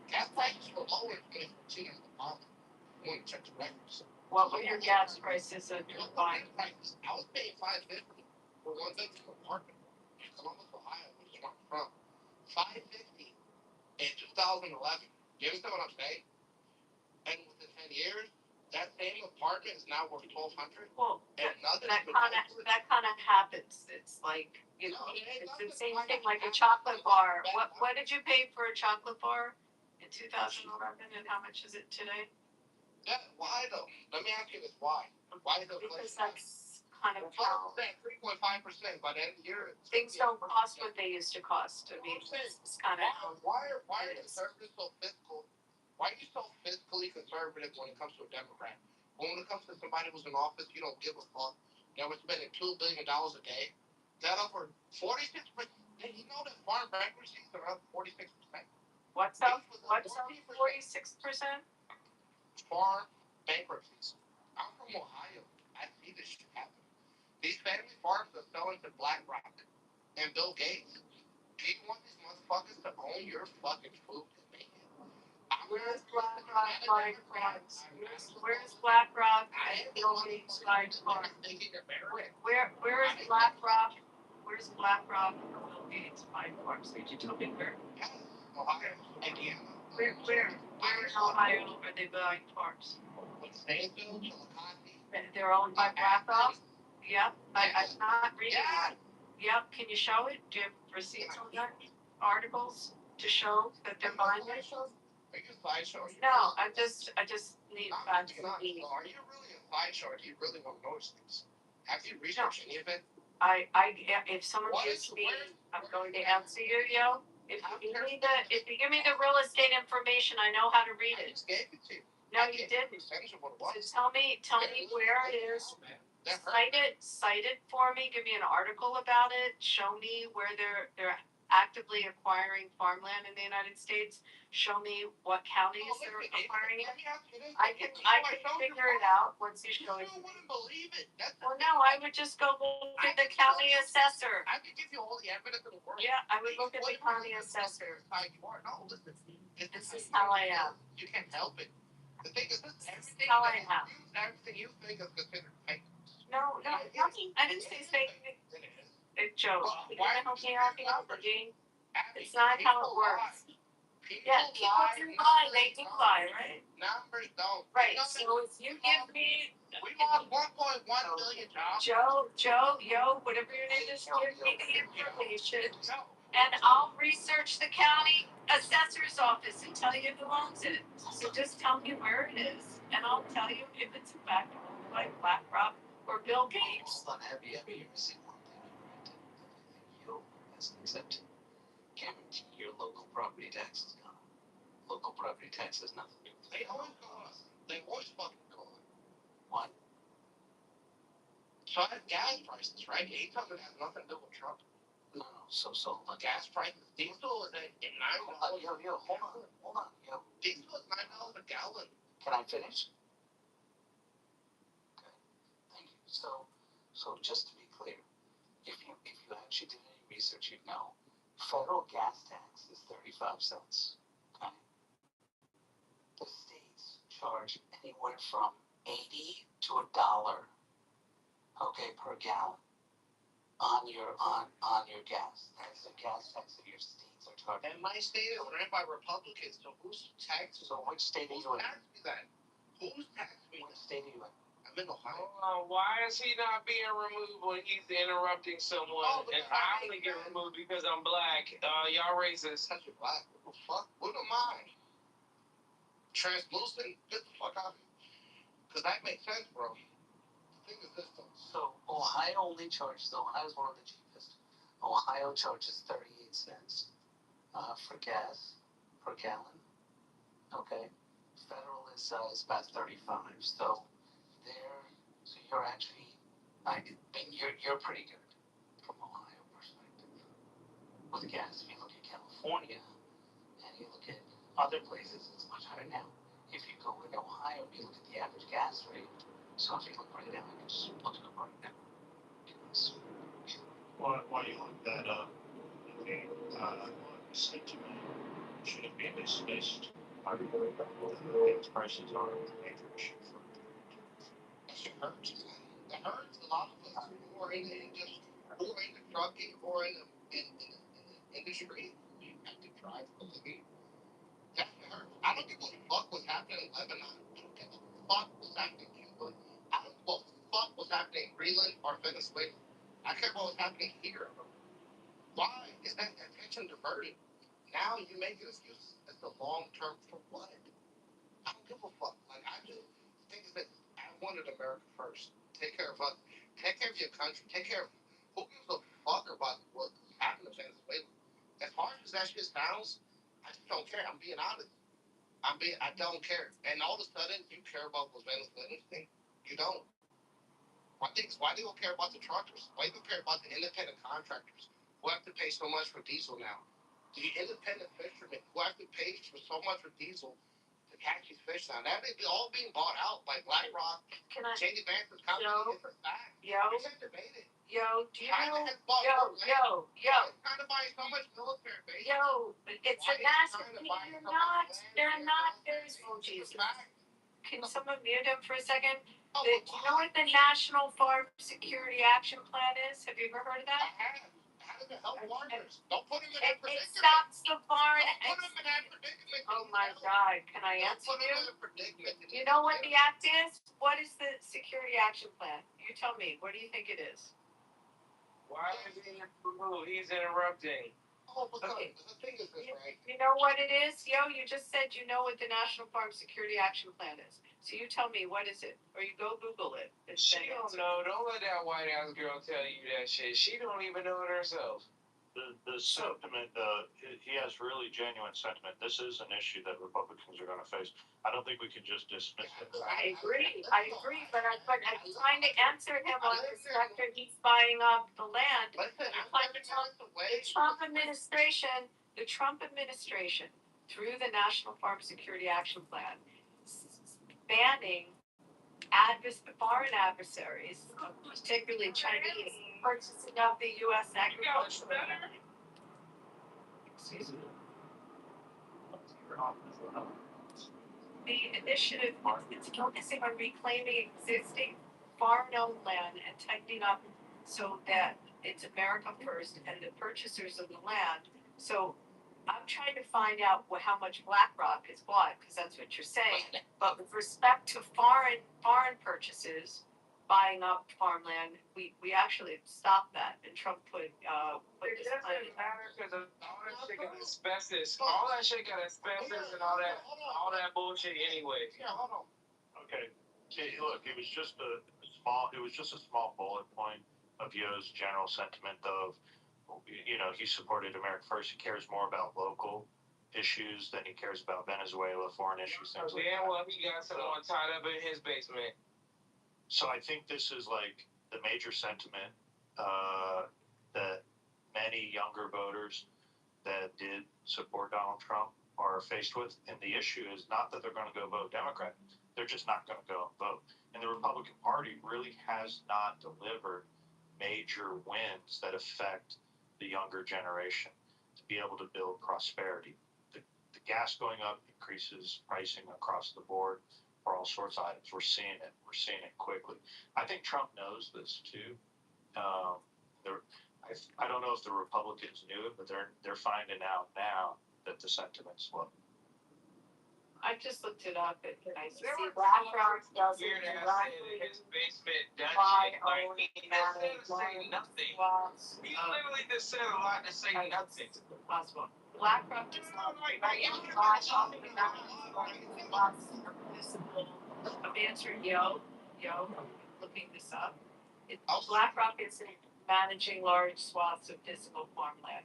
Gas prices were lower in 2014 in the Obama. I want to check the records. What were your gas prices under Biden? I was paying $5.50 for one bedroom apartment in Columbus, Ohio, which is where I'm from. $5.50 in 2011. You understand what I'm saying? And within 10 years, that same apartment is now worth $1,200. Well, and that kind of happens. It's like, it's the same thing like a chocolate bar. What did you pay for a chocolate bar in 2011, and how much is it today? Yeah, why though? Let me ask you this: why? Why the Because that's kind of how 3.5% by the end of the year. Things don't cost what they used to cost. I mean, it's kind of why are the conservatives so fiscal Why are you so fiscally conservative when it comes to a Democrat? When it comes to somebody who's in office, you don't give a fuck. They were spending $2 billion a day. That over 46%. Did you know that farm bankruptcies are up 46%? What's up? What's up? 46%. Farm bankruptcies. I'm from Ohio. I see this shit happen. These family farms are selling to BlackRock and Bill Gates. Do you want these motherfuckers to own your fucking food and make it? Where's BlackRock buying farms? Where's BlackRock building buying farms? Where is BlackRock? Where's BlackRock or Bill Gates buying farms? Did you tell me where? Ohio, Indiana. Where in Ohio are they buying farms? Stanfield, They're owned by BlackRock? Yep, I'm not reading that. Yep, can you show it? Do you have receipts on that? Articles to show that they're buying it? Are you a slideshow? No, I just need facts. Are you really a slideshow? Do you really want to know things? Have you researched any of it? If someone gives me, I'm going to answer you, yo. If you give me the real estate information, I know how to read I it. just gave it to you. No, you didn't. So tell me where it is. Cite it for me. Give me an article about it. Show me where they're actively acquiring farmland in the United States. Show me what counties they're acquiring it. I can figure it out once you show it. You wouldn't believe it. Well, no, I would just go look at the county assessor. I could give you all the evidence in the world. Yeah, I would look at the county assessor. No, listen. This is how I am. You can't help it. The thing is, everything you think is considered fake. No, nothing. I didn't say fake. Joe, why don't you help me out, Gene? It's not how it works. Yeah, people do lie. They do lie, right? Numbers don't. Right. So if you give me, we lost 1.1 million jobs. Joe, whatever your name is, give me the information, and I'll research the county assessor's office and tell you who owns it. So just tell me where it is, and I'll tell you if it's in fact owned by BlackRock or Bill Gates. Hold on, have you ever seen one thing that you'll accept? Guarantee your local property tax is gone. Local property tax has nothing to do with it. They always go up. They always fucking go up. What? So I have gas prices, right? $800 has nothing to do with Trump. No. So the gas prices. Diesel is at $9. Hold on. Diesel is $9 a gallon. Can I finish? Okay. Thank you. So just to be clear, if you actually did any research, you'd know. Federal gas tax is 35 cents. Okay. The states charge anywhere from $80 to $1, okay, per gallon on your gas. That's the gas tax that your states are charging. And my state is ran by Republicans, so whose tax? So which state are you in? Whose tax me? What state are you in? I'm in Ohio. Why is he not being removed when he's interrupting someone? And I only get removed because I'm black. Y'all racist. That's your black. What the fuck? What am I? Translucent? Get the fuck out of here. Because that makes sense, bro. The thing is this, though. So Ohio only charges, Ohio's one of the cheapest. Ohio charges 38 cents for gas per gallon. Okay. Federal is about 35. So you're actually, you're pretty good from Ohio perspective with gas. If you look at California and you look at other places, it's much higher now. If you go in Ohio and you look at the average gas rate, so if you look right now, I can just look it up right now. Why you look that up? Okay, said to me, should it be dismissed? Gas prices are a major issue for It hurts. It hurts a lot of us who are in the industry, who are in the trucking, or in the industry. You have to drive for the heat. That's what hurts. I don't give a fuck what's happening in Lebanon. I don't give a fuck what's happening in Cuba. I don't give a fuck what's happening in Greenland or Venezuela. I care about what's happening here. Why is that attention diverted? Now you make an excuse as the long term for what? I don't give a fuck. Like, I just think that I wanted America first. Take care of us. Take care of your country. Take care of who gives a fuck about what happened in Venezuela. As hard as that shit sounds, I just don't care. I'm being honest. I don't care. And all of a sudden, you care about the Venezuelan thing. You don't. Why do you care about the truckers? Why do you care about the independent contractors who have to pay so much for diesel now? The independent fishermen who have to pay for so much for diesel to catch these fish now. That may be all being bought out by BlackRock. Can I? Shady Bankers company is back. Yo. We have debated. Yo, do you China know? has bought Yo, more land. yo, yo, Why is China buying so much military base? yo, it's Why a is national. China buying They're so much not. land? They're not. There's It's oh a Jesus. fact. Can someone mute him for a second? Oh, Do you know what the National Farm Security Action Plan is? Have you ever heard of I that? have. How does it help farmers? Don't put them in It that predicament. stops the foreign. Don't put them in that predicament. Oh my God! Can I Don't answer put them you? in a predicament. You know what the act is? What is the Security Action Plan? You tell me. What do you think it is? Why is he he's interrupting? Oh, because Okay. the thing is this, right? You know what it is? Yo, you just said you know what the National Farm Security Action Plan is. So you tell me, what is it? Or you go Google it. She don't know. Don't let that white ass girl tell you that shit. She don't even know it herself. The sentiment, he has really genuine sentiment. This is an issue that Republicans are going to face. I don't think we can just dismiss it. I agree, but I'm trying to answer him on the sector he's buying up the land. Listen, I'm Like giving you the way. The Trump administration, through the National Farm Security Action Plan, banning foreign adversaries, particularly Chinese, purchasing of the U.S. agricultural land. Excuse me. The initiative is focusing on reclaiming existing foreign-owned land and tightening up so that it's America first and the purchasers of the land. So I'm trying to find out how much BlackRock is bought, because that's what you're saying. But with respect to foreign purchases, buying up farmland, we actually stopped that, and Trump put It this doesn't money. matter because all that shit got asbestos. All that shit got asbestos and all that bullshit anyway. Yeah, hold on. Okay. Look, it was just a small bullet point of Yo's general sentiment of, he supported America First. He cares more about local issues than he cares about Venezuela, foreign issues, things like that. Well, he got someone tied up in his basement. So I think this is like the major sentiment that many younger voters that did support Donald Trump are faced with. And the issue is not that they're going to go vote Democrat. They're just not going to go and vote. And the Republican Party really has not delivered major wins that affect the younger generation to be able to build prosperity. The gas going up increases pricing across the board for all sorts of items. We're seeing it. We're seeing it quickly. I think Trump knows this too. I don't know if the Republicans knew it, but they're finding out now that the sentiment's low. I just looked it up and I see There were BlackRock doesn't weird ass directly in his basement done buy shit. Like, only he just said to say nothing. swaps He of literally just said a lot to say nothing. possible. BlackRock does not Like, buy you only swaps of municipal. I'm answering Yo, looking this up. BlackRock is managing large swaths of physical farmland.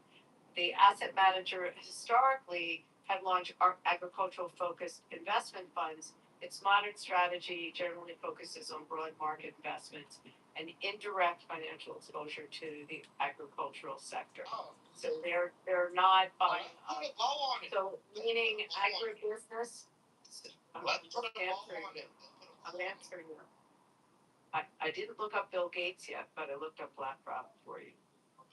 The asset manager historically had launched agricultural focused investment funds. Its modern strategy generally focuses on broad market investments and indirect financial exposure to the agricultural sector. So they're not buying up. So meaning agribusiness. I'm answering you. I didn't look up Bill Gates yet, but I looked up BlackRock for you.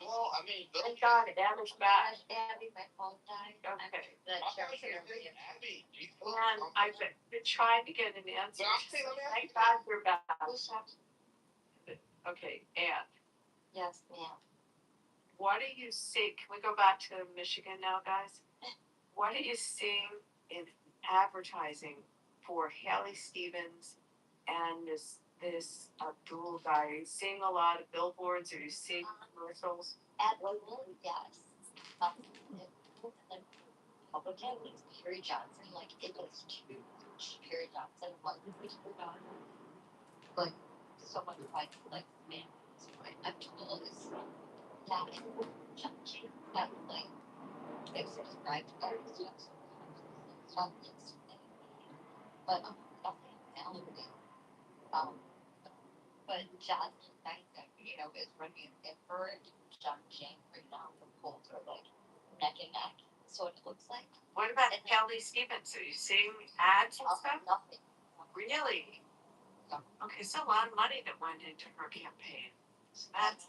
Well, I mean, Thank God, Abby's back. Abby, my phone died. Okay. Abby, And I've been trying to get an answer. Thank God you're back. Okay, Ann, Yes, ma'am. what do you see? Can we go back to Michigan now, guys? What are you seeing in advertising for Haley Stevens and this Abdul guy? Are you seeing a lot of billboards? Are you seeing commercials? Absolutely, yes. Public enemies, Perry Johnson, like it was too much. Perry Johnson, like so much like man, Abdul is not like they subscribe to our stuff. but nothing valid. But John Knight, is running in for John Jane right now. The polls are like neck and neck. So it looks like. What about Kelly Stevens? Are you seeing ads and stuff? Nothing. Really? Okay, so a lot of money that went into her campaign. So that's.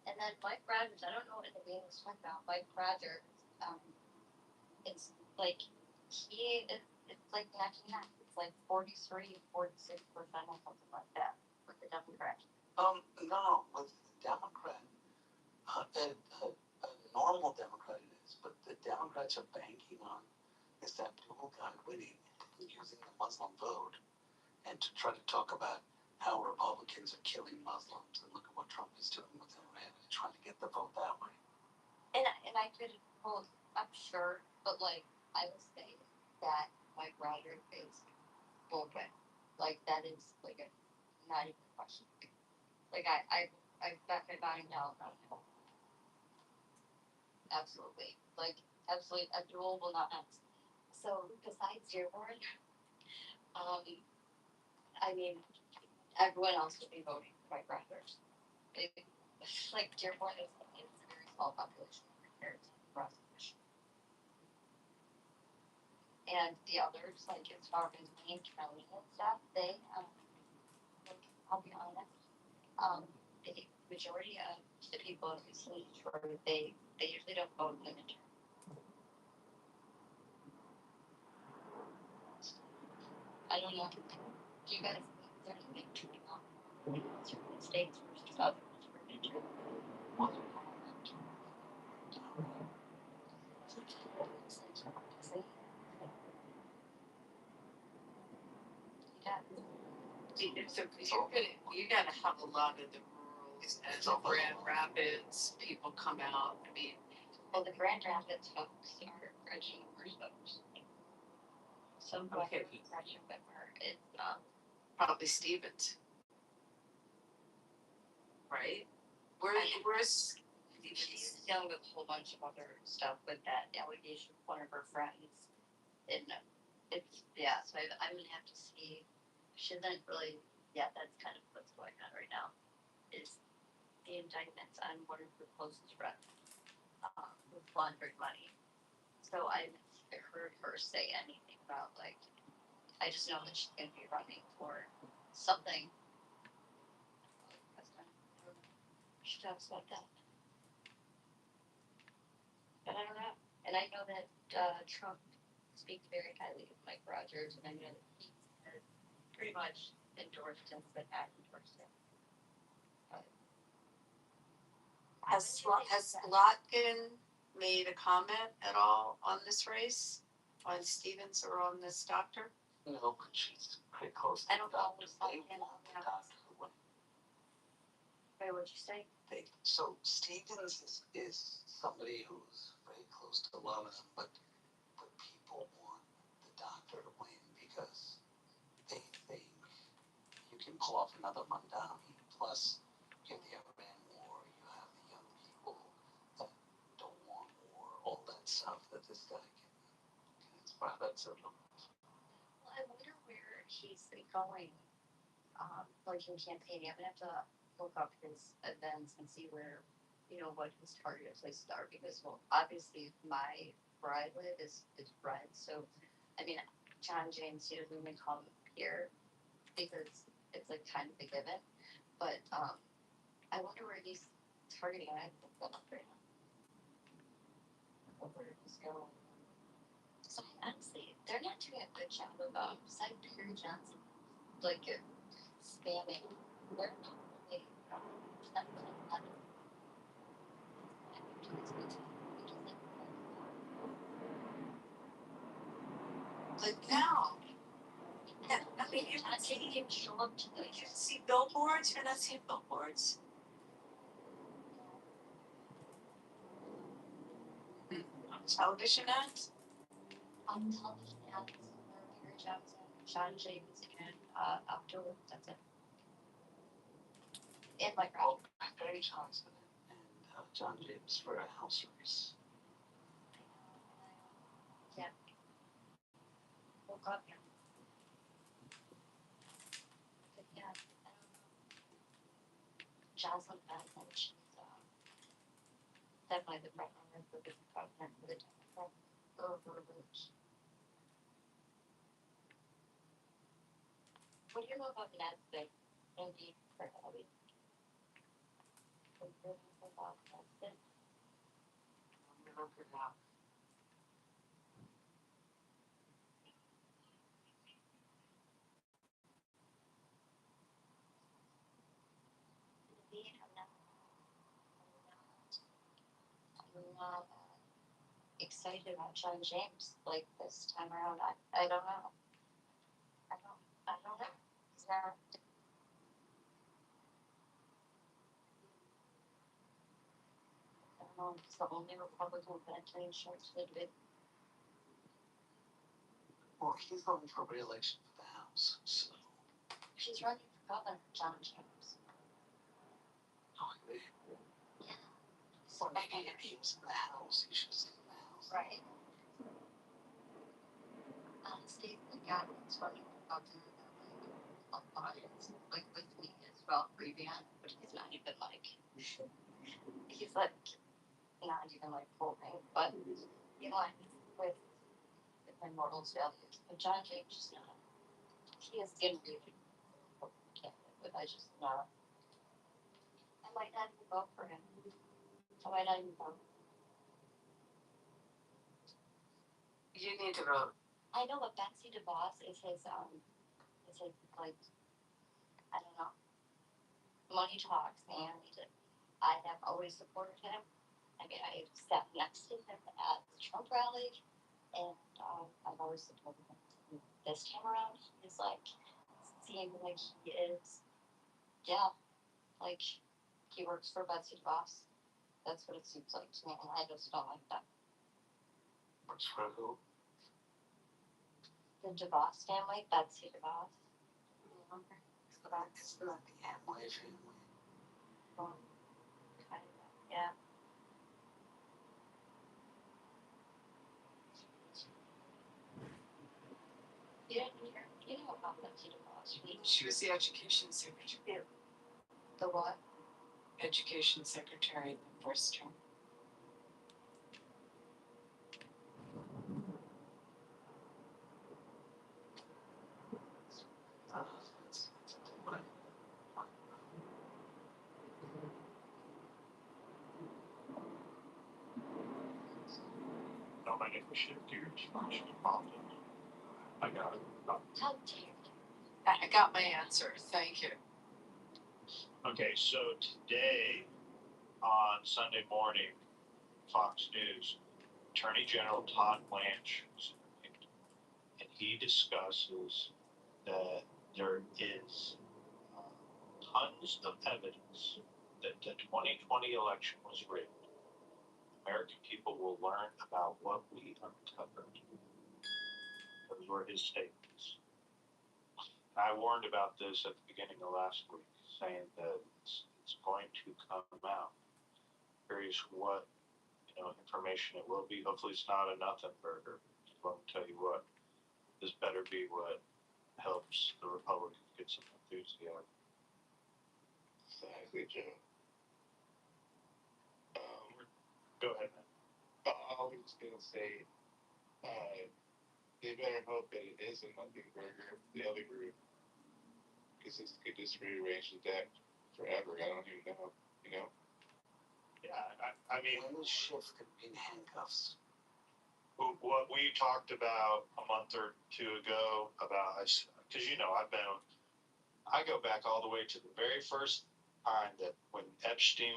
And then Mike Rogers, I don't know what the name is talking about. Mike Rogers, it's like it's like neck and neck. It's like 43, 46% or something like that with the Democrat. No, with the Democrat, a normal Democrat it is, but the Democrats are banking on is that blue guy winning and using the Muslim vote, and to try to talk about how Republicans are killing Muslims and look at what Trump is doing with Iran and trying to get the vote that way. And I could, well, I'm sure, but like I would say that Mike Rogers is bullshit. Like that is like a not even a question. Like I bet my body now about him. Absolutely. Like absolutely a duel will not end. So besides Dearborn, I mean everyone else would be voting for Mike Rogers. Like Dearborn is a very small population compared to the rest of Michigan. And the others, like as far as Wayne County and stuff, they like I'll be honest, the majority of the people in Detroit, they usually don't vote in the midterm. I don't know. Do you guys think there's a big turnout in certain states versus others for midterm? So you're gonna have a lot of the rural and the Grand Rapids people come out. I mean, Well, the Grand Rapids folks are Gretchen Whitmer's folks. Some Okay. Gretchen Whitmer is probably Stevens, right? Where's she's dealing with a whole bunch of other stuff with that allegation of one of her friends. And it's so I'm gonna have to see. She doesn't really. Yeah, that's kind of what's going on right now. Is the indictments on one of her closest friends with laundering money. So I haven't heard her say anything about like. I just know that she's gonna be running for something. She talks about that. But I don't know. And I know that Trump speaks very highly of Mike Rogers, and I know that he has pretty much endorsed him, but not endorsed him. has Slotkin made a comment at all on this race, on Stevens or on this doctor? No, but she's pretty close to I don't the doctor. know. They want the doctor to win. Wait, what'd you say? So Stevens is somebody who's very close to a lot of them, but people want the doctor to win because they think you can pull off another Mondani. Plus, you have the Iran war, you have the young people that don't want war, all that stuff that this guy can inspire. That's a little. Well, I wonder where he's going, like in campaigning. I'm gonna have to look up his events and see where, what his target places are because, well, obviously where I live is red. So, I mean, John James, he doesn't even come here because it's like kind of a given. But I wonder where he's targeting. I have to look up right now. Where he's going. So honestly, they're not doing a good job of besides Perry Johnson, like spamming. They're not really. But now, I mean, you're not seeing him show up to the. You see billboards. You're not seeing billboards. On television ads. On television ads, Perry Johnson, Sean James, and October. That's it. And like Well, Barry Johnson and John James for a house race. Yeah. woke up here. But yeah, I don't know. Jocelyn Benson, she's definitely the front runner for being president for the Democrat. What do you know about Nesbitt? Maybe for Ellie. What do you know about Nesbitt? I'm gonna look it up. Maybe I'm not excited about John James like this time around. I don't know. I don't know. He's not. I don't know. He's the only Republican veteran short to the debate. Well, he's running for re-election for the House, so. She's running for governor, John James. Okay. Yeah. Well, maybe if he was in the House, he should stay in the House. Right. Honestly, the guy that's running for governor that aligns like with me as well, Revian, but he's not even like he's like not even like full name, but you know, with my morals values. But John James is not. He is gonna be a candidate, but I just not. I might not even vote for him. I might not even vote. You need to vote. I know, but Betsy DeVos is his like I don't know. Money talks, and I have always supported him. I mean, I sat next to him at the Trump rally, and I've always supported him. This time around, he's like seeing like he is, yeah, like he works for Betsy DeVos. That's what it seems like to me, and I just don't like that. Works for who? The DeVos family, Betsy DeVos. It's not the Amway family. Kind of, yeah. You know about Betsy DeVos, right? She was the education secretary. The what? Education secretary in the first term. What? No, I think we should do your politics. I got it. How dare you? I got my answer. Thank you. Okay, so today on Sunday morning, Fox News, Attorney General Todd Blanche was interviewed, and he discusses that there is tons of evidence that the 2020 election was rigged. American people will learn about what we uncovered. Those were his statements. I warned about this at the beginning of last week, saying that it's going to come out. Curious what information it will be. Hopefully, it's not a nothing burger. Let me tell you what, this better be what helps the Republicans get some enthusiasm. Exactly, Joe. Go ahead, man. I was just gonna say, they better hope that it is a nothing burger, the other group, because this could just rearrange the deck forever. I don't even know, Yeah, I mean, When is Schiff gonna be in handcuffs? what we talked about a month or two ago about, because I go back all the way to the very first time that when the Epstein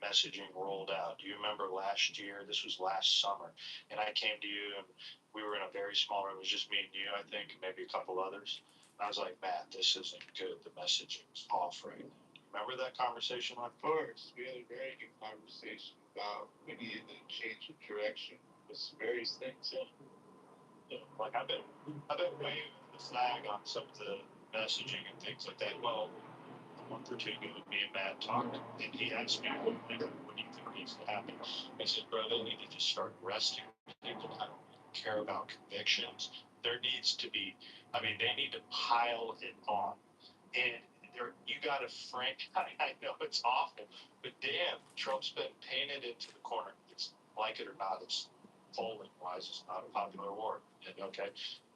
messaging rolled out. Do you remember last year? This was last summer, and I came to you, and we were in a very small room. It was just me and you, I think, and maybe a couple others. And I was like, Matt, this isn't good. The messaging's off right now. Remember that conversation? Of course, we had a very good conversation about we needed to change the direction with various things. Like I've been waving the flag on some of the messaging and things like that. Well, a month or two ago, me and Matt talked, and he asked me, what do you think needs to happen? I said, bro, they need to just start arresting people. care about convictions, there needs to be, I mean, they need to pile it on. And there, you got to I know it's awful, but damn, Trump's been painted into the corner. It's like it or not, it's polling wise, it's not a popular award. Okay.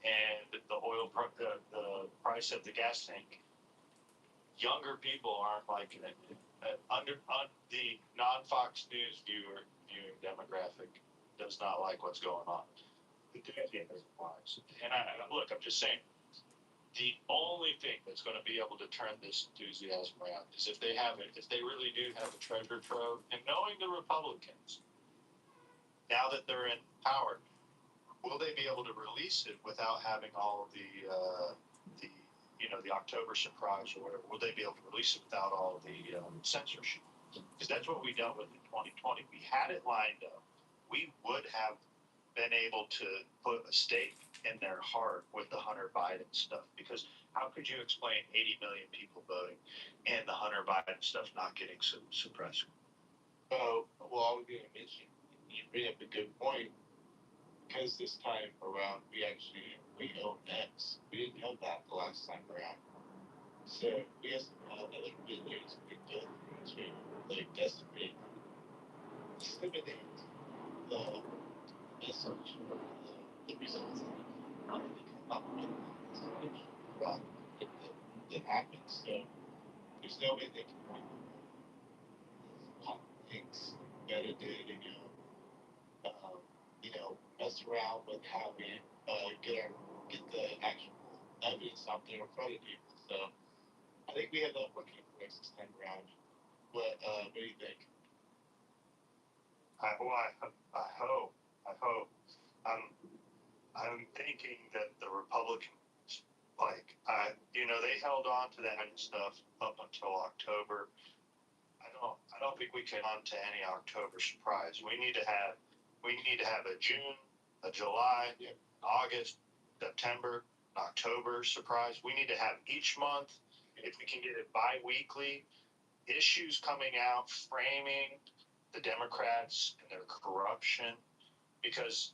And the price of the gas tank, younger people aren't liking it. The non-Fox News viewing demographic does not like what's going on. The enthusiasm wise, and look, I'm just saying, the only thing that's going to be able to turn this enthusiasm around is if they really do have a treasure trove, and knowing the Republicans, now that they're in power, will they be able to release it without having all of the October surprise or whatever? Will they be able to release it without all of the censorship? Because that's what we dealt with in 2020. We had it lined up. We would have been able to put a stake in their heart with the Hunter Biden stuff. Because how could you explain 80 million people voting and the Hunter Biden stuff not getting suppressed? Well, I was going to mention, you bring up a good point, because this time around we own X. We didn't have that the last time around. So we have some other videos we go through to like decimate, disseminate the message, the results that they come up with that happens. So there's no way they can point things metadata, mess around with how we get the actual evidence out there in front of people. So I think we have that working for us this time around. What do you think? I hope. I'm thinking that the Republicans, they held on to that stuff up until October. I don't think we can on to any October surprise. We need to have a June, a July, August, September, October surprise. We need to have each month, if we can get it bi-weekly, issues coming out framing the Democrats and their corruption, because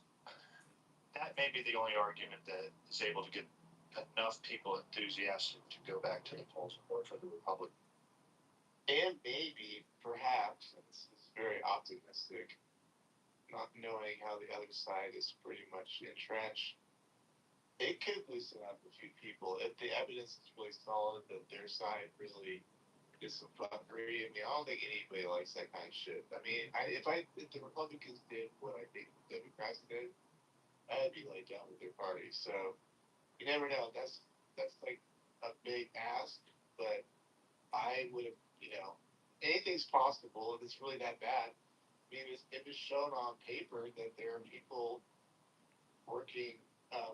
that may be the only argument that is able to get enough people enthusiastic to go back to the polls and vote for the Republican. And maybe, perhaps, and this is very optimistic, not knowing how the other side is pretty much entrenched, it could loosen up a few people if the evidence is really solid that their side really is some fuckery. I mean, I don't think anybody likes that kind of shit. I mean, if the Republicans did what I think the Democrats did, I'd be laid down with their party. So you never know. That's like a big ask, but I would have, anything's possible if it's really that bad. I mean, if it's shown on paper that there are people working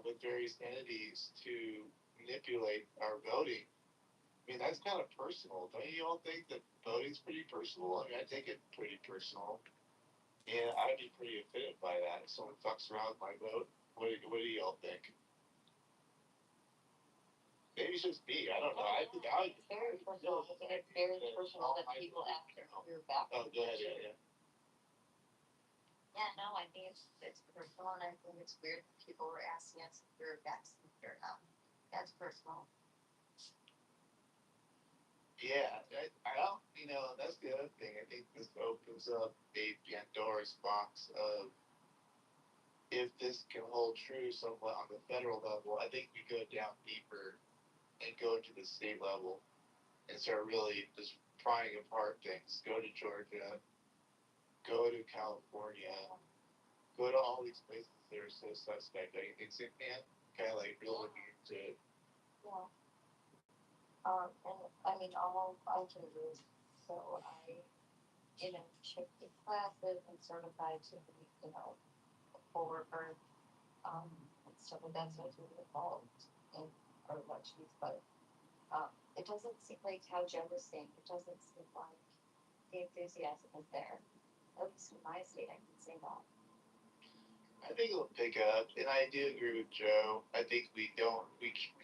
with various entities to manipulate our voting, I mean, that's kind of personal. Don't you all think that voting's pretty personal? I mean, I take it pretty personal. And I'd be pretty offended by that if someone fucks around with my vote. What do y'all think? Maybe it's just me. I don't know. I think very personal. I think it's very personal that people after your back. Oh, go ahead. Yeah. Yeah, no, I think it's personal, and I think it's weird that people were asking us if we were vaccinated or not. That's personal. Yeah, I don't. That's the other thing. I think this opens up a Pandora's box of, if this can hold true somewhat on the federal level, I think we go down deeper and go to the state level and start really just prying apart things. Go to Georgia, go to California, go to all these places that are so suspect. I think it can kind of like really into it. Yeah. And I mean, all I can do is, so I, took the classes and certified to be, a poll worker, and stuff like that, so it's really involved in our elections, but it doesn't seem like how Joe was saying, it doesn't seem like the enthusiasm is there. At least in my state, I can say that. I think it'll pick up, and I do agree with Joe. I think we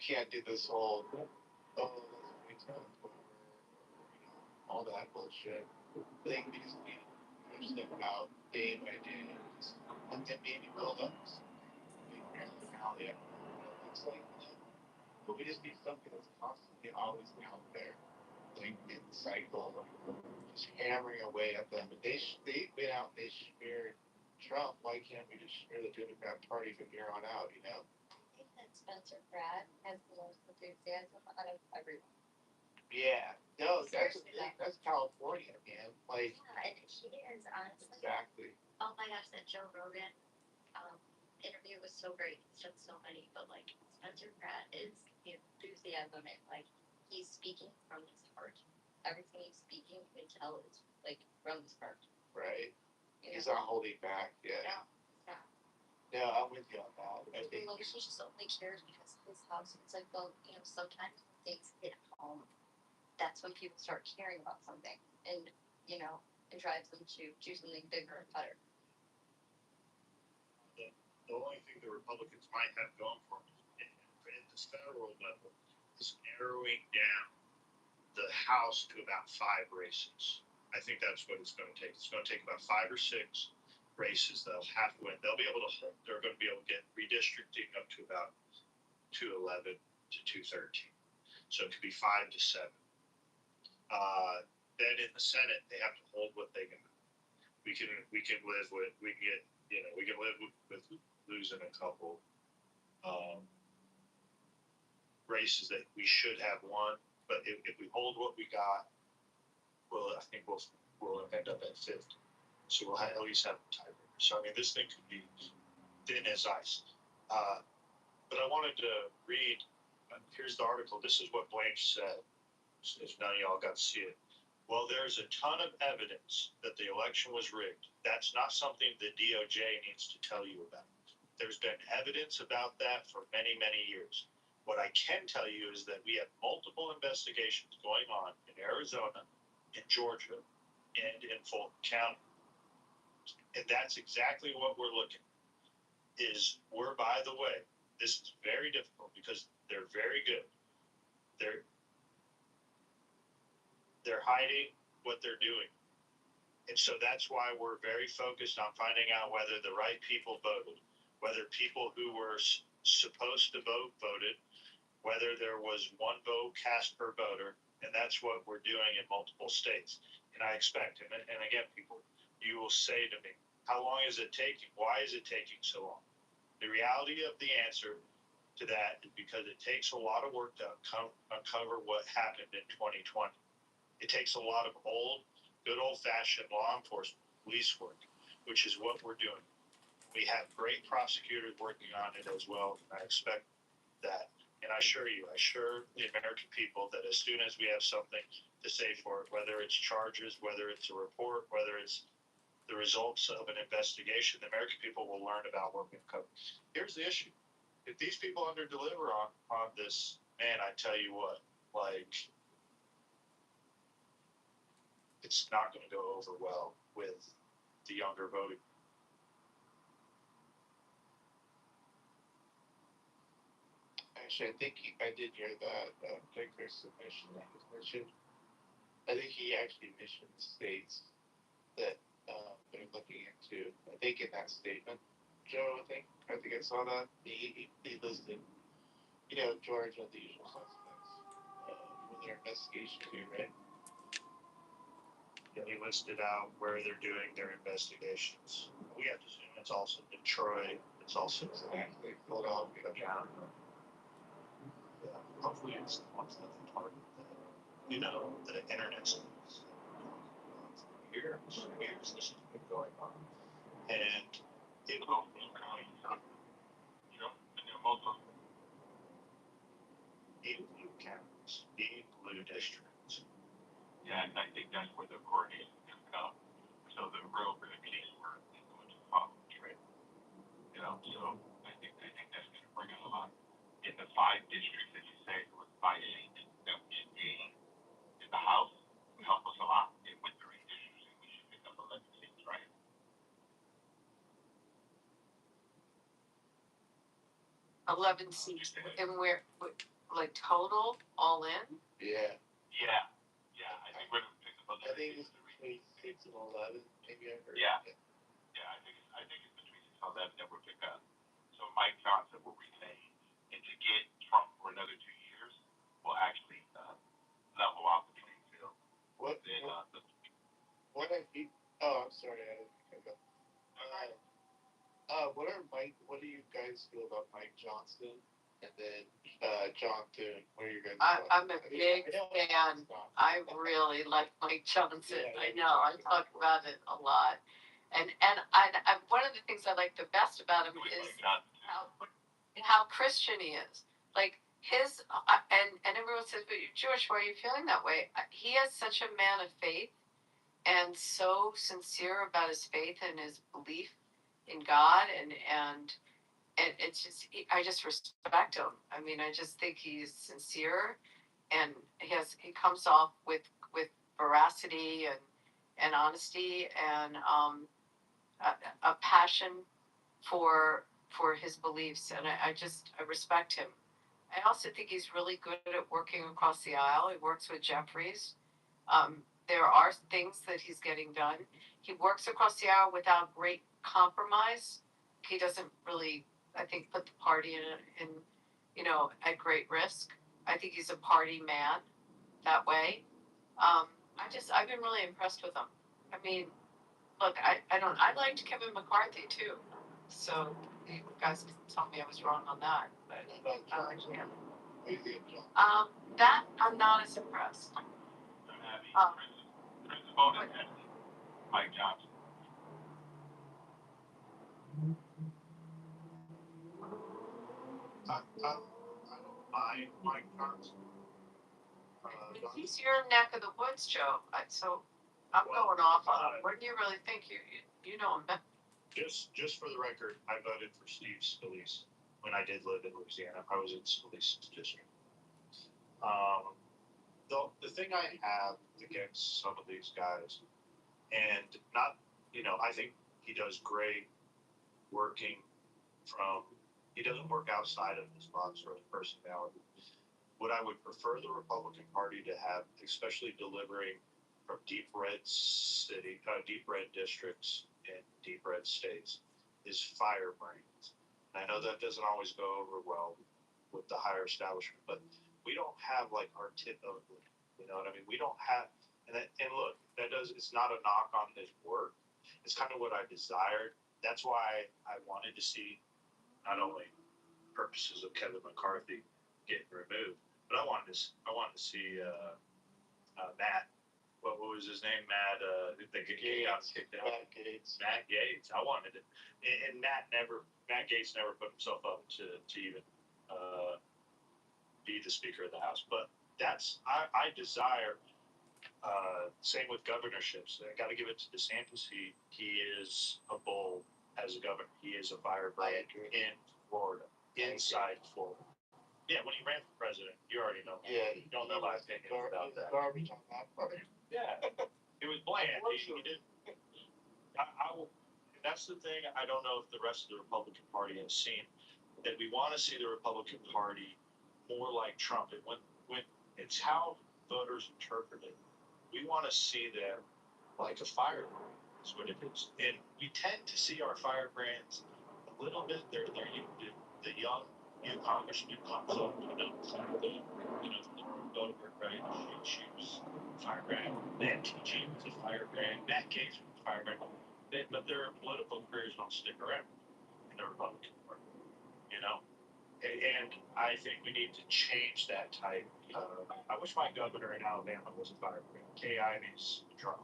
can't do this whole, all that bullshit. I think we just need to push them out day by day, and then maybe build up. now, yeah. It's like, but we just need something that's constantly always out there, like in the cycle, just hammering away at them. But they went out, they smeared Trump. Why can't we just smear the Democrat Party from here on out? You know? I think that Spencer Pratt has the most enthusiasm out of everyone. Yeah. No, Seriously, that's California, man. Like, yeah, and he is honestly. Exactly. Oh my gosh, that Joe Rogan interview was so great. He's done so many, but like Spencer Pratt is the enthusiasm and like he's speaking from his heart. Everything he's speaking, you can tell is like from his heart. Right. You He's know? not holding back. Yeah. No, he's not. No, I'm with you on that. I think Like he just only cares because of his house. It's like, well, you know, sometimes when things hit home, that's when people start caring about something, and you know, it drives them to do something bigger and better. The only thing the Republicans might have going for them at this federal level is narrowing down the House to about 5 races. I think that's what it's going to take. It's going to take about 5 or 6 races they'll have to win. They'll be able to hold. They're going to be able to get redistricting up to about 211 to 213. So it could be 5 to 7. Then in the Senate, they have to hold what they got. We can live with we can live with losing a couple races that we should have won, but if we hold what we got, well, I think we'll end up at 5th. So we'll at least have a tiebreaker. So I mean, this thing could be thin as ice. But I wanted to read. Here's the article. This is what Blanche said. If none of y'all got to see it. Well, there's a ton of evidence that the election was rigged. That's not something the DOJ needs to tell you about. There's been evidence about that for many, many years. What I can tell you is that we have multiple investigations going on in Arizona, in Georgia, and in Fulton County. And that's exactly what we're looking at. By the way, this is very difficult because they're very good. They're hiding what they're doing. And so that's why we're very focused on finding out whether the right people voted, whether people who were supposed to vote voted, whether there was one vote cast per voter, and that's what we're doing in multiple states. And I expect, and again, people, you will say to me, how long is it taking? Why is it taking so long? The reality of the answer to that is because it takes a lot of work to uncover what happened in 2020. It takes a lot of good old-fashioned law enforcement, police work, which is what we're doing. We have great prosecutors working on it as well, and I expect that. And I assure the American people that as soon as we have something to say for it, whether it's charges, whether it's a report, whether it's the results of an investigation, the American people will learn about what we've covered. Here's the issue. If these people under-deliver on this, man, I tell you what, like, it's not going to go over well with the younger voting. Actually, I think I did hear that particular submission that was mentioned. I think he actually mentioned states that they're looking into. I think in that statement, Joe, I think I saw that he listed, Georgia, the usual suspects for their investigation here, right? Yeah, he listed out where they're doing their investigations. We have to assume it's also Detroit. It's also Exactly Philadelphia. Yeah. Hopefully it's the ones that are targeted the internet schools. Years this has been going on. And it will be in blue counties, in blue districts. Yeah, and I think that's where the coordination can come. So the real case work is going to follow, right? So I think that's going to bring in a lot. In the 5 districts that you say, there was 5 seats that we should gain in the House, would help us a lot. And with the redistricting, we should pick up 11 seats, right? 11 seats, and we're like total, all in? Yeah. Yeah. I think we're gonna pick up 11. I think it's between 6 and 11, maybe I heard. Yeah. Yeah, I think it's between 6 and 11 that we'll pick up. So Mike Johnson will retain, and to get Trump for another 2 years will actually level out the playing field. What? Then, What I think? Oh, I'm sorry. I didn't go. What do you guys feel about Mike Johnston? And then Jonathan, what are you guys? I'm a big fan. I really like Mike Johnson. I know. I talk about it a lot. And one of the things I like the best about him is how Christian he is. Like his and everyone says, "But you're Jewish. Why are you feeling that way?" He is such a man of faith and so sincere about his faith and his belief in God, and it's just I just respect him. I mean, I just think he's sincere, and he comes off with veracity and honesty and a passion for his beliefs, and I respect him. I also think he's really good at working across the aisle. He works with Jeffries. There are things that he's getting done. He works across the aisle without great compromise. He doesn't really, I think, put the party in at great risk. I think he's a party man that way. I've been really impressed with him. I mean, look, I liked Kevin McCarthy too. So you guys can tell me I was wrong on that. But I like him. That I'm not as impressed. Mike Johnson. I don't mind Mike Johnson. He's your neck of the woods, Joe. So I'm going off on him. What do you really think? You know him. Just for the record, I voted for Steve Scalise when I did live in Louisiana. I was in Scalise's district. The thing I have against some of these guys, and not, I think he does great working he doesn't work outside of his box or his personality. What I would prefer the Republican Party to have, especially delivering from deep red districts and deep red states, is firebrands. And I know that doesn't always go over well with the higher establishment, but we don't have like our tip of it. You know what I mean? We don't have, and look, it's not a knock on his work. It's kind of what I desired. That's why I wanted to see not only purposes of Kevin McCarthy getting removed, but I wanted to see Matt. What was his name? Matt. They got kicked out. Matt Gaetz. I wanted it, and Matt Gaetz never put himself up to even be the Speaker of the House. But I desire. Same with governorships. I got to give it to DeSantis. He is a bull as a governor. He is a firebrand in Florida, inside Florida. Yeah, when he ran for president, you already know. Yeah, you don't know my opinion about that. Garbage on that part. Yeah, it was bland. He did. I will. That's the thing. I don't know if the rest of the Republican Party has seen that we want to see the Republican Party more like Trump. And when it's how voters interpret it, we want to see them like a firebrand. Is what it is. And we tend to see our firebrands a little bit. They're the young congressman comes up, the Kitover, right? She was firebrand. Then TG was a firebrand. Matt Gaetz was a firebrand. But their political careers don't stick around in the Republican Party, And I think we need to change that type. I wish my governor in Alabama was a firebrand. Kay Ivey's drunk.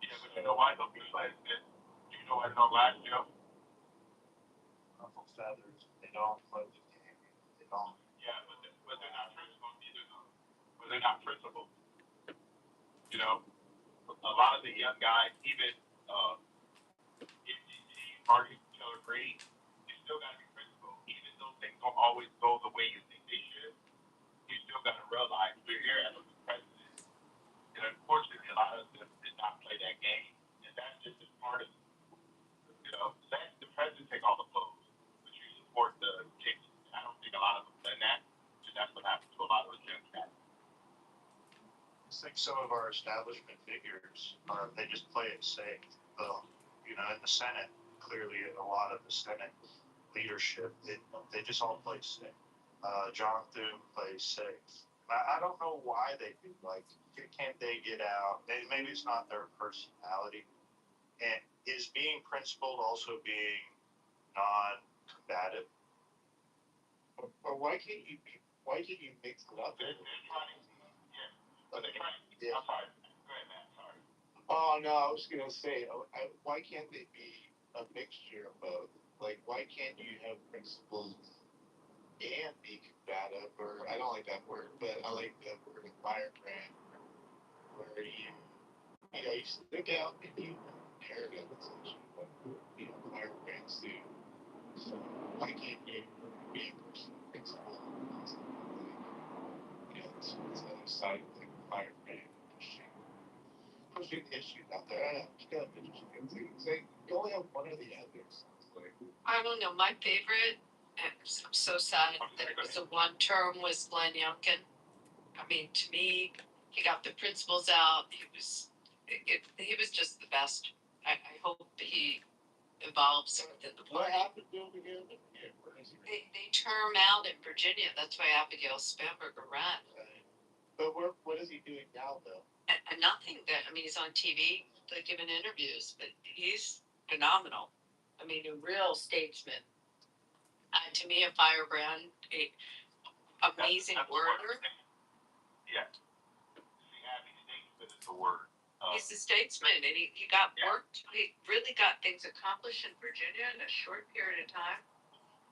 Yeah, but you know why those people like this? Do you know why they don't last, Joe? Ruffle feathers. They don't play the game. They don't. Yeah, but they're not principled either, though. But they're not principled. A lot of the young guys, even if you party, agree, you still got to be principled. Even though things don't always go the way you think they should, you still got to realize we're here as a president. And unfortunately, a lot of them did not play that game. And that's just as part of, let the president take all the blows, but you support the team. I don't think a lot of them done that. And that's what happened to a lot of the young guys. I think some of our establishment figures they just play it safe. In the Senate, clearly a lot of the Senate leadership, they just all play safe. Jonathan plays safe. I don't know why they do. Like, can't they get out? Maybe it's not their personality. And is being principled also being non-combative? Or why can't you mix it up? They're trying to, yeah. But they're trying to, Yeah. I'm sorry. Go ahead, man. Sorry. Oh no, I was gonna say, why can't they be a mixture of both? Like, why can't you have principles and be combative? Or I don't like that word, but I like the word firebrand, where you stick out and you narrative essentially what firebrands do. So why can't you be a person of principle and also like it's the other side of the firebrand pushing issues out there? I don't know, it's kind of interesting. It's like you only have one or the other. Like, I don't know. My favorite, and I'm so sad that it was a one term, was Glenn Youngkin. I mean, to me, he got the principles out. He was just the best. I hope he evolves within the what party. happened to him again? Yeah, where is he? They term out in Virginia. That's why Abigail Spanberger ran. But what is he doing now, though? And nothing that, I mean, he's on TV, like giving interviews, but he's phenomenal. I mean, a real statesman. To me, a firebrand, amazing orator. Yeah. See, Abby, statesman is the word. He's a statesman, and he got worked. He really got things accomplished in Virginia in a short period of time.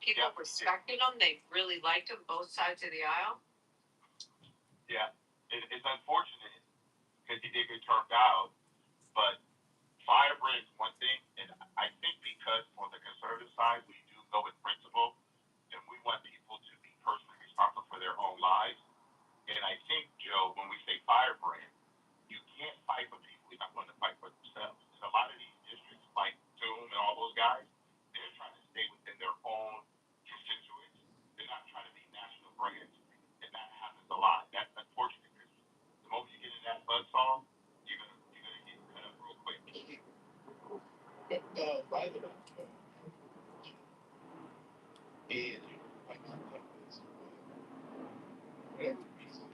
People respected him. They really liked him, both sides of the aisle. Yeah. It's unfortunate because he did get turned out, but firebrand is one thing, and I think because on the conservative side, we do go with principle, and we want people to be personally responsible for their own lives. And I think, Joe, when we say firebrand, you can't fight for people who are not going to fight for themselves. And a lot of these districts, like Doom and all those guys, they're trying to stay within their own constituents. They're not trying to be national brands. And that happens a lot. That's unfortunate because the moment you get in that buzzsaw, you're gonna get cut up real quick. By the way, and might not like this, whatever reason,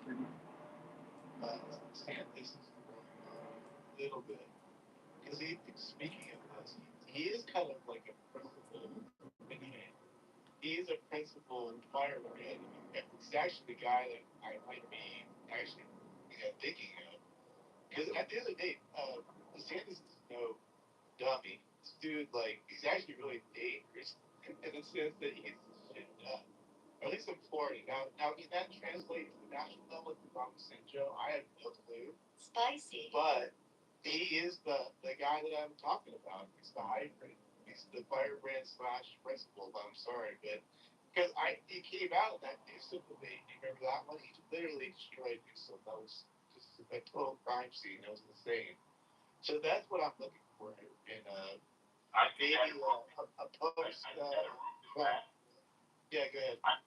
Sam, this is growing a little bit. Because speaking of this, he is kind of like a principal man. He is a principal firebrand. He's actually the guy that I might be actually thinking of. Because at the end of the day, DeSantis is no dummy. This dude, like, he's actually really dangerous in the sense that he gets this shit done. Or at least in Florida. Now, can that translate to the national level if I'm St. Joe? I have no clue. Spicy. But he is the guy that I'm talking about. He's the hybrid. He's the firebrand / principal. I'm sorry, but because he came out in that Newsom debate. You remember that one? He literally destroyed Newsom. That was just a total crime scene. It was insane. So that's what I'm looking for in maybe a post. Yeah, go ahead. I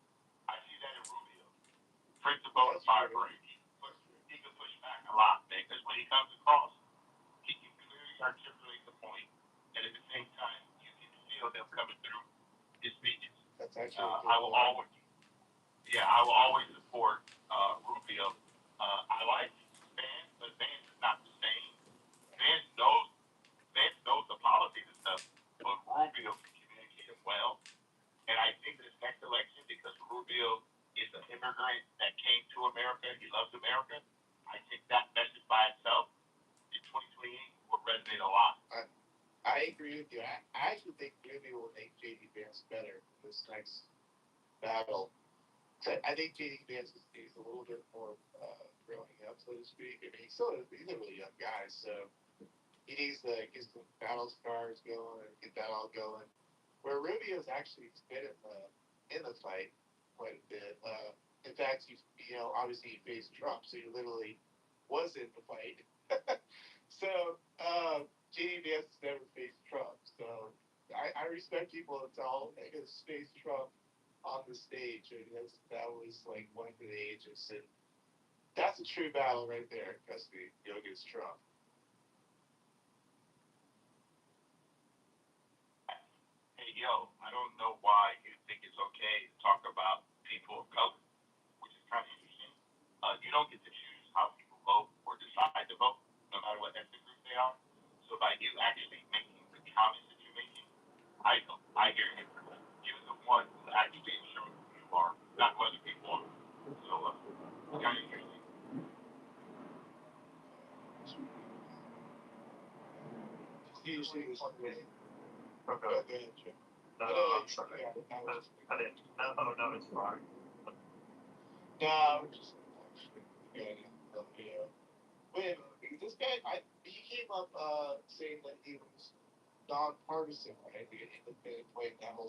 see that in Rubio. Principal and firebrand. He can push back a lot, man, because when he comes across, he can clearly articulate the point, and at the same time, you can feel them coming through his speeches. That's actually I will always support Rubio. I like Vance, but Vance is not the same. Vance knows the policies and stuff, but Rubio can communicate it well. And I think this next election, because Rubio is an immigrant that came to America, he loves America, I think that message by itself in 2028 will resonate a lot. I agree with you. I actually think Rubio will make J.D. Vance better in this next battle. So I think J.D. Vance is a little bit more growing up, so to speak. I mean, he's a really young guy, so he needs to get some battle scars going and get that all going. Where Rubio's actually been in the fight quite a bit. In fact, obviously he faced Trump, so he literally was in the fight. So J.D. Vance has never faced Trump. So I respect people that tell they can face Trump on the stage. I mean, that was like one for the ages, and that's a true battle right there. Trust me, against Trump. Hey, yo, I don't know why you think it's okay to talk about people of color, which is kind of interesting. You don't get to choose how people vote or decide to vote, no matter what ethnic group they are. So by you actually making the comments that you're making, I hear you. You're the one who actually is showing who you are, not who other people are. So it's kind of interesting. No, I'm sorry. I didn't. No, it's fine. No, just wait, this guy, he came up saying that he was nonpartisan, right? The independent playing that whole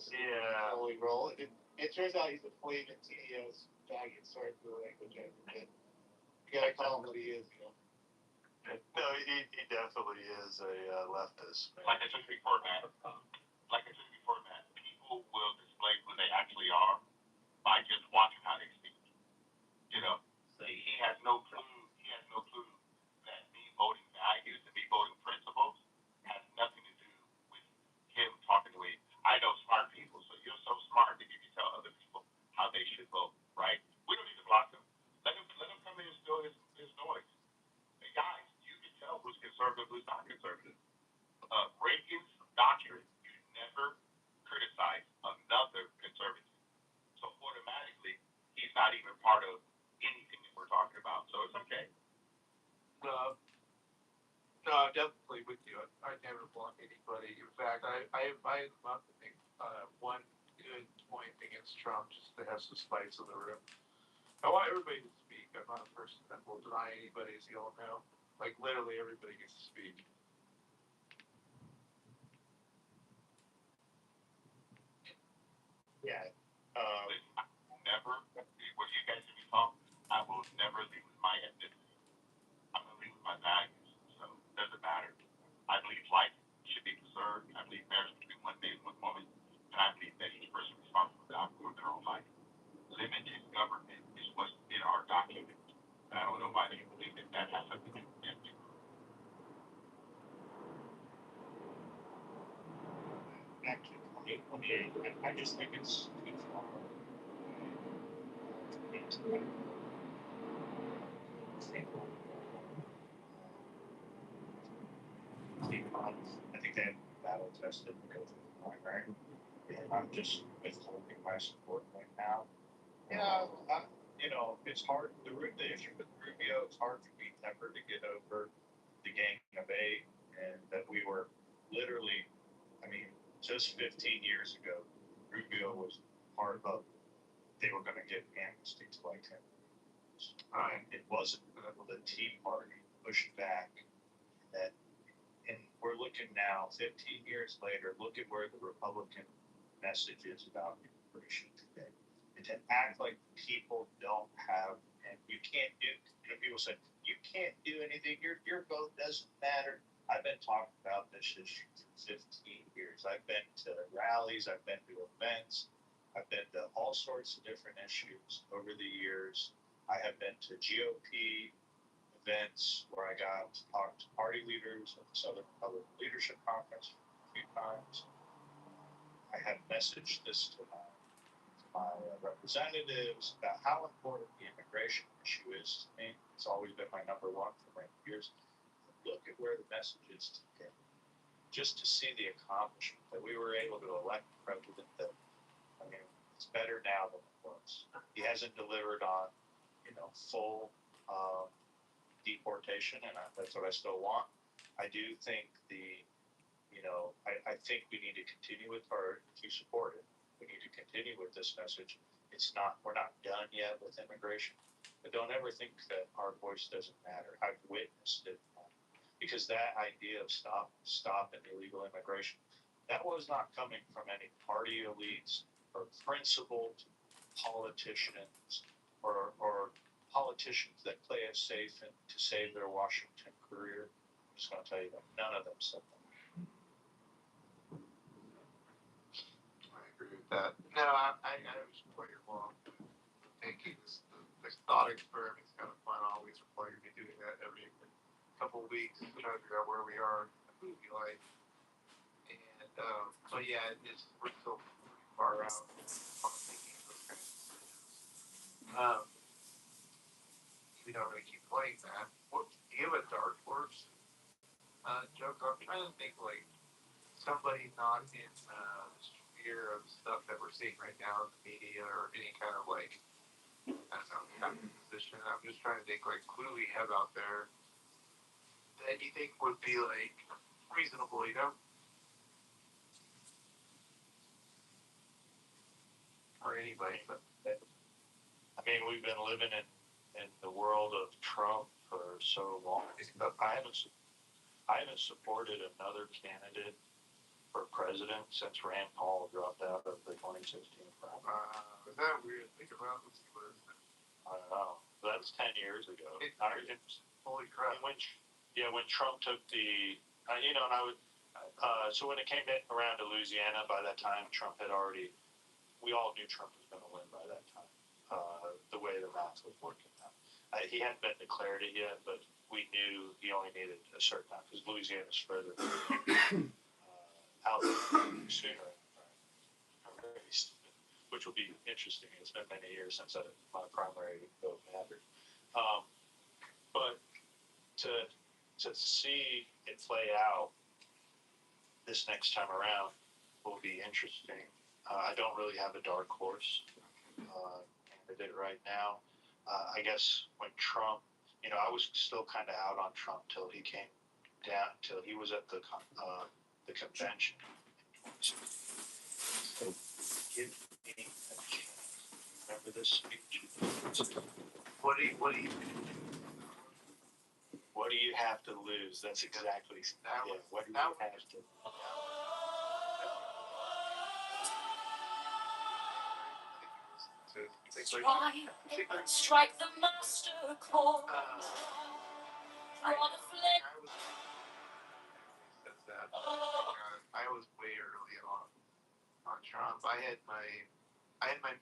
holy role. It turns out he's a flaming TDS faggot. Sorry for the language. You gotta call him what he is, you know. No, he definitely is a leftist. Like I said before, Matt, people will display who they actually are by just watching how they speak. You know, he has no clue. He has no clue that me voting values and me voting principles has nothing to do with him talking the way. I know smart people, so you're so smart that you can tell other people how they should vote, right? We don't need to block them. Let him come in and spill his noise. Hey guys, you can tell who's conservative, who's not conservative. Reagan's doctrine, you never criticize another conservative. So automatically, he's not even part of anything that we're talking about. So it's okay. No, definitely with you. I never block anybody. In fact, I love to make one good point against Trump just to have some spice in the room. I want everybody to speak. I'm not a person that will deny anybody, as you all know. Like literally everybody gets to speak. Yeah. Never, when you guys see me talk, I will never leave with my ethnicity. I'm going to leave with my values. So it doesn't matter. I believe life should be preserved. I believe marriage between one man and one woman. And I believe that each person is responsible for their own life. Limited government is what's in our document. And I don't know why they believe that has something to do with ethnic group. Actually, 28. I just think it's wrong. I think they have battle tested to go through the primary. And I'm just withholding my support right now. Yeah, it's hard. The issue with Rubio, it's hard for me ever to get over the Gang of Eight, and that we were literally, just 15 years ago, Rubio was part of. They were going to give amnesty to like 10. It wasn't the Tea Party pushed back. And we're looking now, 15 years later. Look at where the Republican message is about immigration today. And to act like people don't have, and you can't do, people say, you can't do anything, your vote doesn't matter. I've been talking about this issue for 15 years. I've been to rallies, I've been to events, I've been to all sorts of different issues over the years. I have been to GOP events where I got to talk to party leaders at the Southern Republican Leadership Conference a few times. I have messaged this to my representatives about how important the immigration issue is to me. It's always been my number one for many years. Look at where the message is today. Just to see the accomplishment that we were able to elect a president that, it's better now than it was. He hasn't delivered on, full deportation, and that's what I still want. I do think I think we need to continue with if you support it, we need to continue with this message. We're not done yet with immigration, but don't ever think that our voice doesn't matter. I've witnessed it, because that idea of stopping illegal immigration, that was not coming from any party elites or principled politicians or politicians that play it safe and to save their Washington career. I'm just going to tell you that none of them said that. I agree with that. No, I was quite wrong. Thinking this thought experiment is kind of fun. I always require me doing that every couple of weeks to try to figure out where we are, who we like. And but yeah, we're still far out on making those kinds of decisions. We don't really keep playing that. What do you have a dark horse? Joke. I'm trying to think like somebody not in the sphere of stuff that we're seeing right now in the media or any kind of like I don't know kind of position. I'm just trying to think like who do we have out there that you think would be like reasonable, you know? Or anybody, but I mean, we've been living in the world of Trump for so long. I haven't supported another candidate for president since Rand Paul dropped out of the 2016 primary. is that weird? Think about it. I don't know. That's 10 years ago. Holy crap. When Trump took the, and I would, so when it came around to Louisiana, by that time, Trump had already, we all knew Trump was going to win by that time, the way the math was working out. He hadn't been declared it yet, but we knew he only needed a certain amount because Louisiana's further out sooner, which will be interesting. It's been many years since my primary vote mattered. But to see it play out this next time around will be interesting. I don't really have a dark horse candidate right now. I guess when Trump, I was still kind of out on Trump till he came down, till he was at the convention. So give me a chance. Remember this speech? What do you have to lose? That's exactly what do you have to lose? Strike the master chord. I was way early on Trump. I had my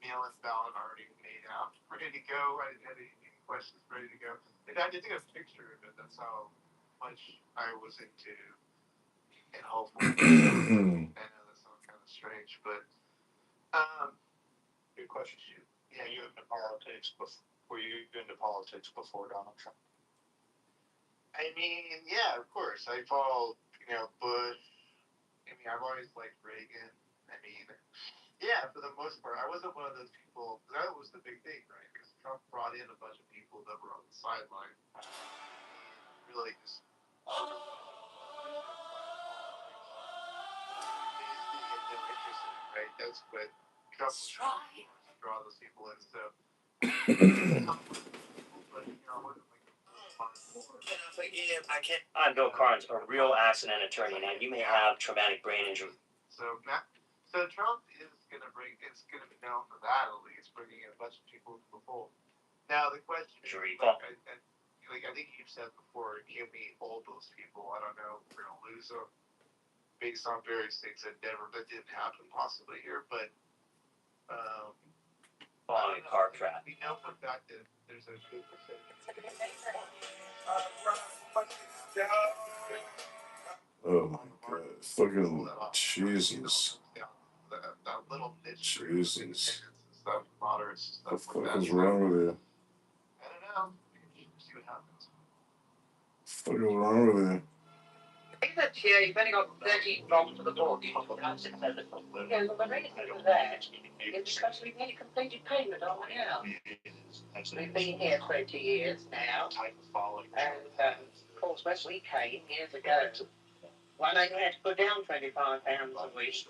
mail-in ballot already made out, ready to go. I didn't have any questions ready to go. And I did take a picture of it. That's how much I was into and hopeful. I know that sounds kind of strange, but good question. Yeah, you into politics were you into politics before Donald Trump? I mean, yeah, of course. I followed, Bush. I mean, I've always liked Reagan. I mean, yeah, for the most part, I wasn't one of those people. That was the big thing, right? Because Trump brought in a bunch of people that were on the sideline, really just. Right? That's what Trump was trying to draw those people in. So, I'm Bill Carnes, a real accident attorney. Now, you may have traumatic brain injury. So Trump is going to it's going to be known for that, at least, bringing in a bunch of people to the fold. Now, the question is, I think you've said before, give me all those people. I don't know if we're going to lose them based on various things that didn't happen possibly here, but following a car crash. We know for a fact that there's a good percentage. Oh my God! Fucking Jesus! That little niche. Jesus! Stuff, moderates, What the stuff fuck like that. is wrong with you? I don't know. See what happens. What the fuck is wrong with you? That year, you've only got 13 bombs to the board. Yeah, but the reason for that is because we've made a completed payment on the house. We've been here 20 years now, and of course, when we came years ago, one only had to put down £25 a week.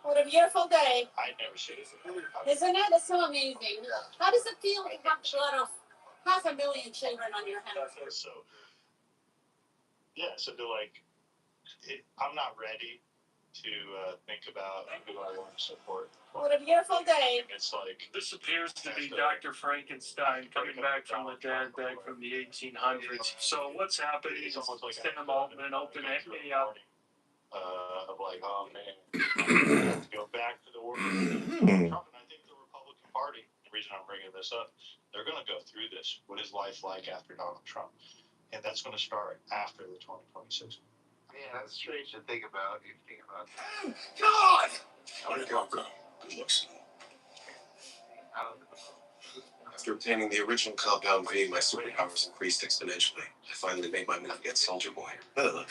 What a beautiful day. I'd never seen it. Isn't it? It's so amazing. How does it feel to have blood of 500,000 children on your hands? I'm not ready to think about who I want to support. What a beautiful day. It's like this appears to be Dr. Frankenstein coming back from the dead, back from the 1800s. So what's happening is Sam Altman opening up. Of like, oh man, let's go back to the world. Trump, and I think the Republican Party, the reason I'm bringing this up, they're going to go through this. What is life like after Donald Trump? And that's going to start after the 2026. Yeah, that's strange to think about. You think about that. God! How did it all go? Good looks. I don't know. After obtaining the original compound V, my superpowers increased exponentially. I finally made my move against Soldier Boy. To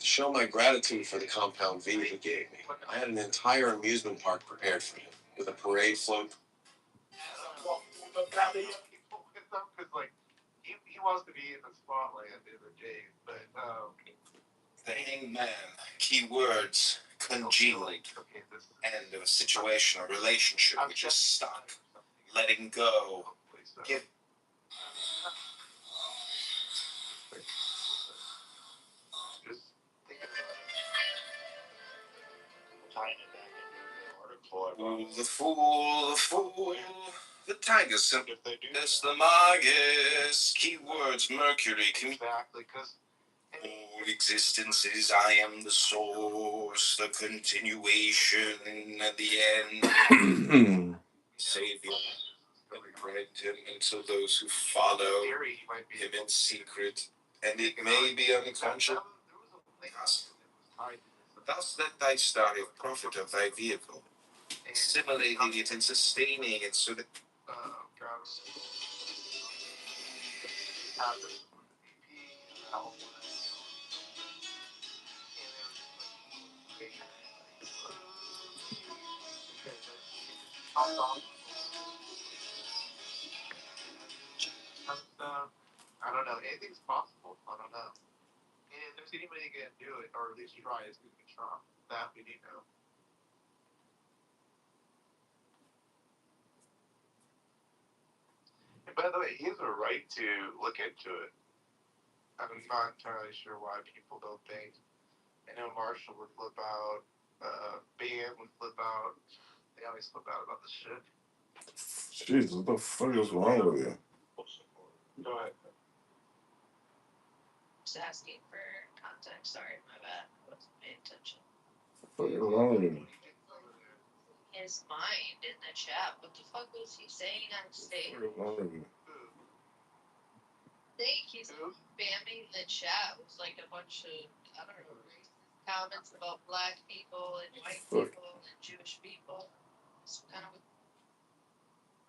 show my gratitude for the compound V he gave me, I had an entire amusement park prepared for him, with a parade float. Because like he wants to be in the spotlight at the end of the day, but The hangman, key words, congealed, end of a situation or relationship which is stuck, letting go, give. Just think Tying it back into the article. The fool, the tiger symbol. If they do It's the Magus, keywords, Mercury, exactly because all existence is I am the source, the continuation, at the end. Savior, imprint him into those who follow theory he might be him in secret, and it may be unconscious. Thus let thy star of profit of thy vehicle, assimilating it and sustaining it so that I don't know. Anything's possible. I don't know. And if there's anybody gonna do it, or at least try, it's gonna be Trump. That we need to know. And by the way, he has a right to look into it. I'm not entirely sure why people don't think. I know Marshall would flip out. BM would flip out. They always flip out about this shit. Jesus, what the fuck is wrong with you? Go ahead. Just asking for context. Sorry, my bad. I wasn't paying attention. What the fuck is wrong with you? His mind in the chat. What the fuck was he saying on stage? What the fuck is wrong with you? I think he's spamming the chat with like a bunch of, I don't know, racist comments about black people and white people and Jewish people. It's kind of.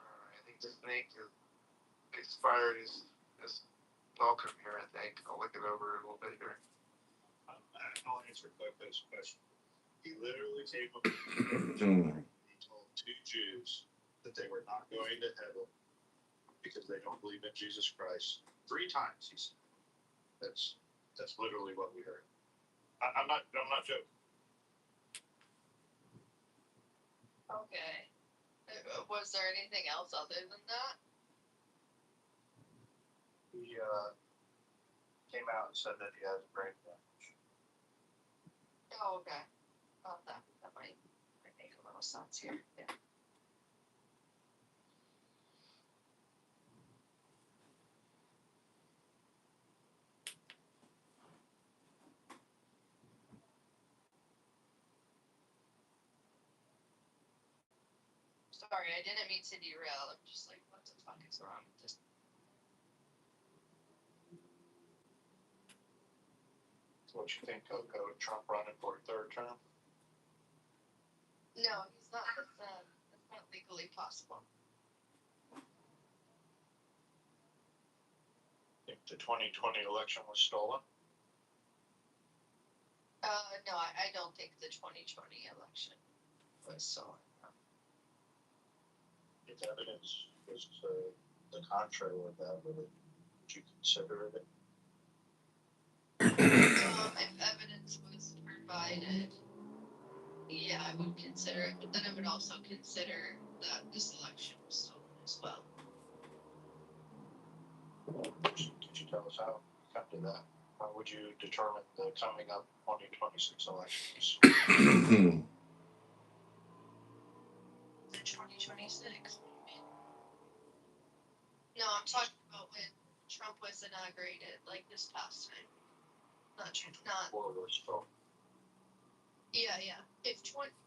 I think the snake is expired. Is welcome here. I think I'll look it over a little bit here. I'll answer this question. He literally came up. He told 2 Jews that they were not going to heaven because they don't believe in Jesus Christ. 3 times he said. That's literally what we heard. I'm not joking. Okay. Was there anything else other than that? He came out and said that he has brain damage. Oh, okay. Oh, that might make a little sense here. Yeah. Sorry, I didn't mean to derail. I'm just like, what the fuck is wrong with this? What you think, Coco? Trump running for a 3rd term? No, he's not. That's not legally possible. Think the 2020 election was stolen? No, I don't think the 2020 election was stolen. If evidence was the contrary of that, would you consider it? If evidence was provided, yeah, I would consider it, but then I would also consider that this election was stolen as well. Could you tell us how you come to that? How would you determine the coming up 2026 elections? The 2026. No, I'm talking about when Trump was inaugurated, like this past time. Not. Yeah.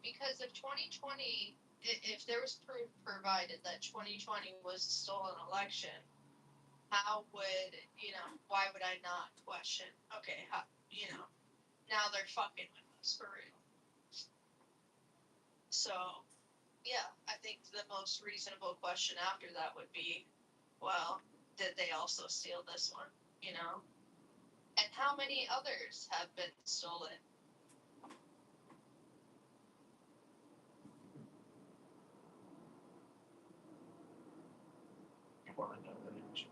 Because if 2020, if there was proof provided that 2020 was a stolen election, how would, why would I not question, okay, how, now they're fucking with us for real. So, yeah, I think the most reasonable question after that would be, well, did they also steal this one, And how many others have been stolen? You want to know that answer.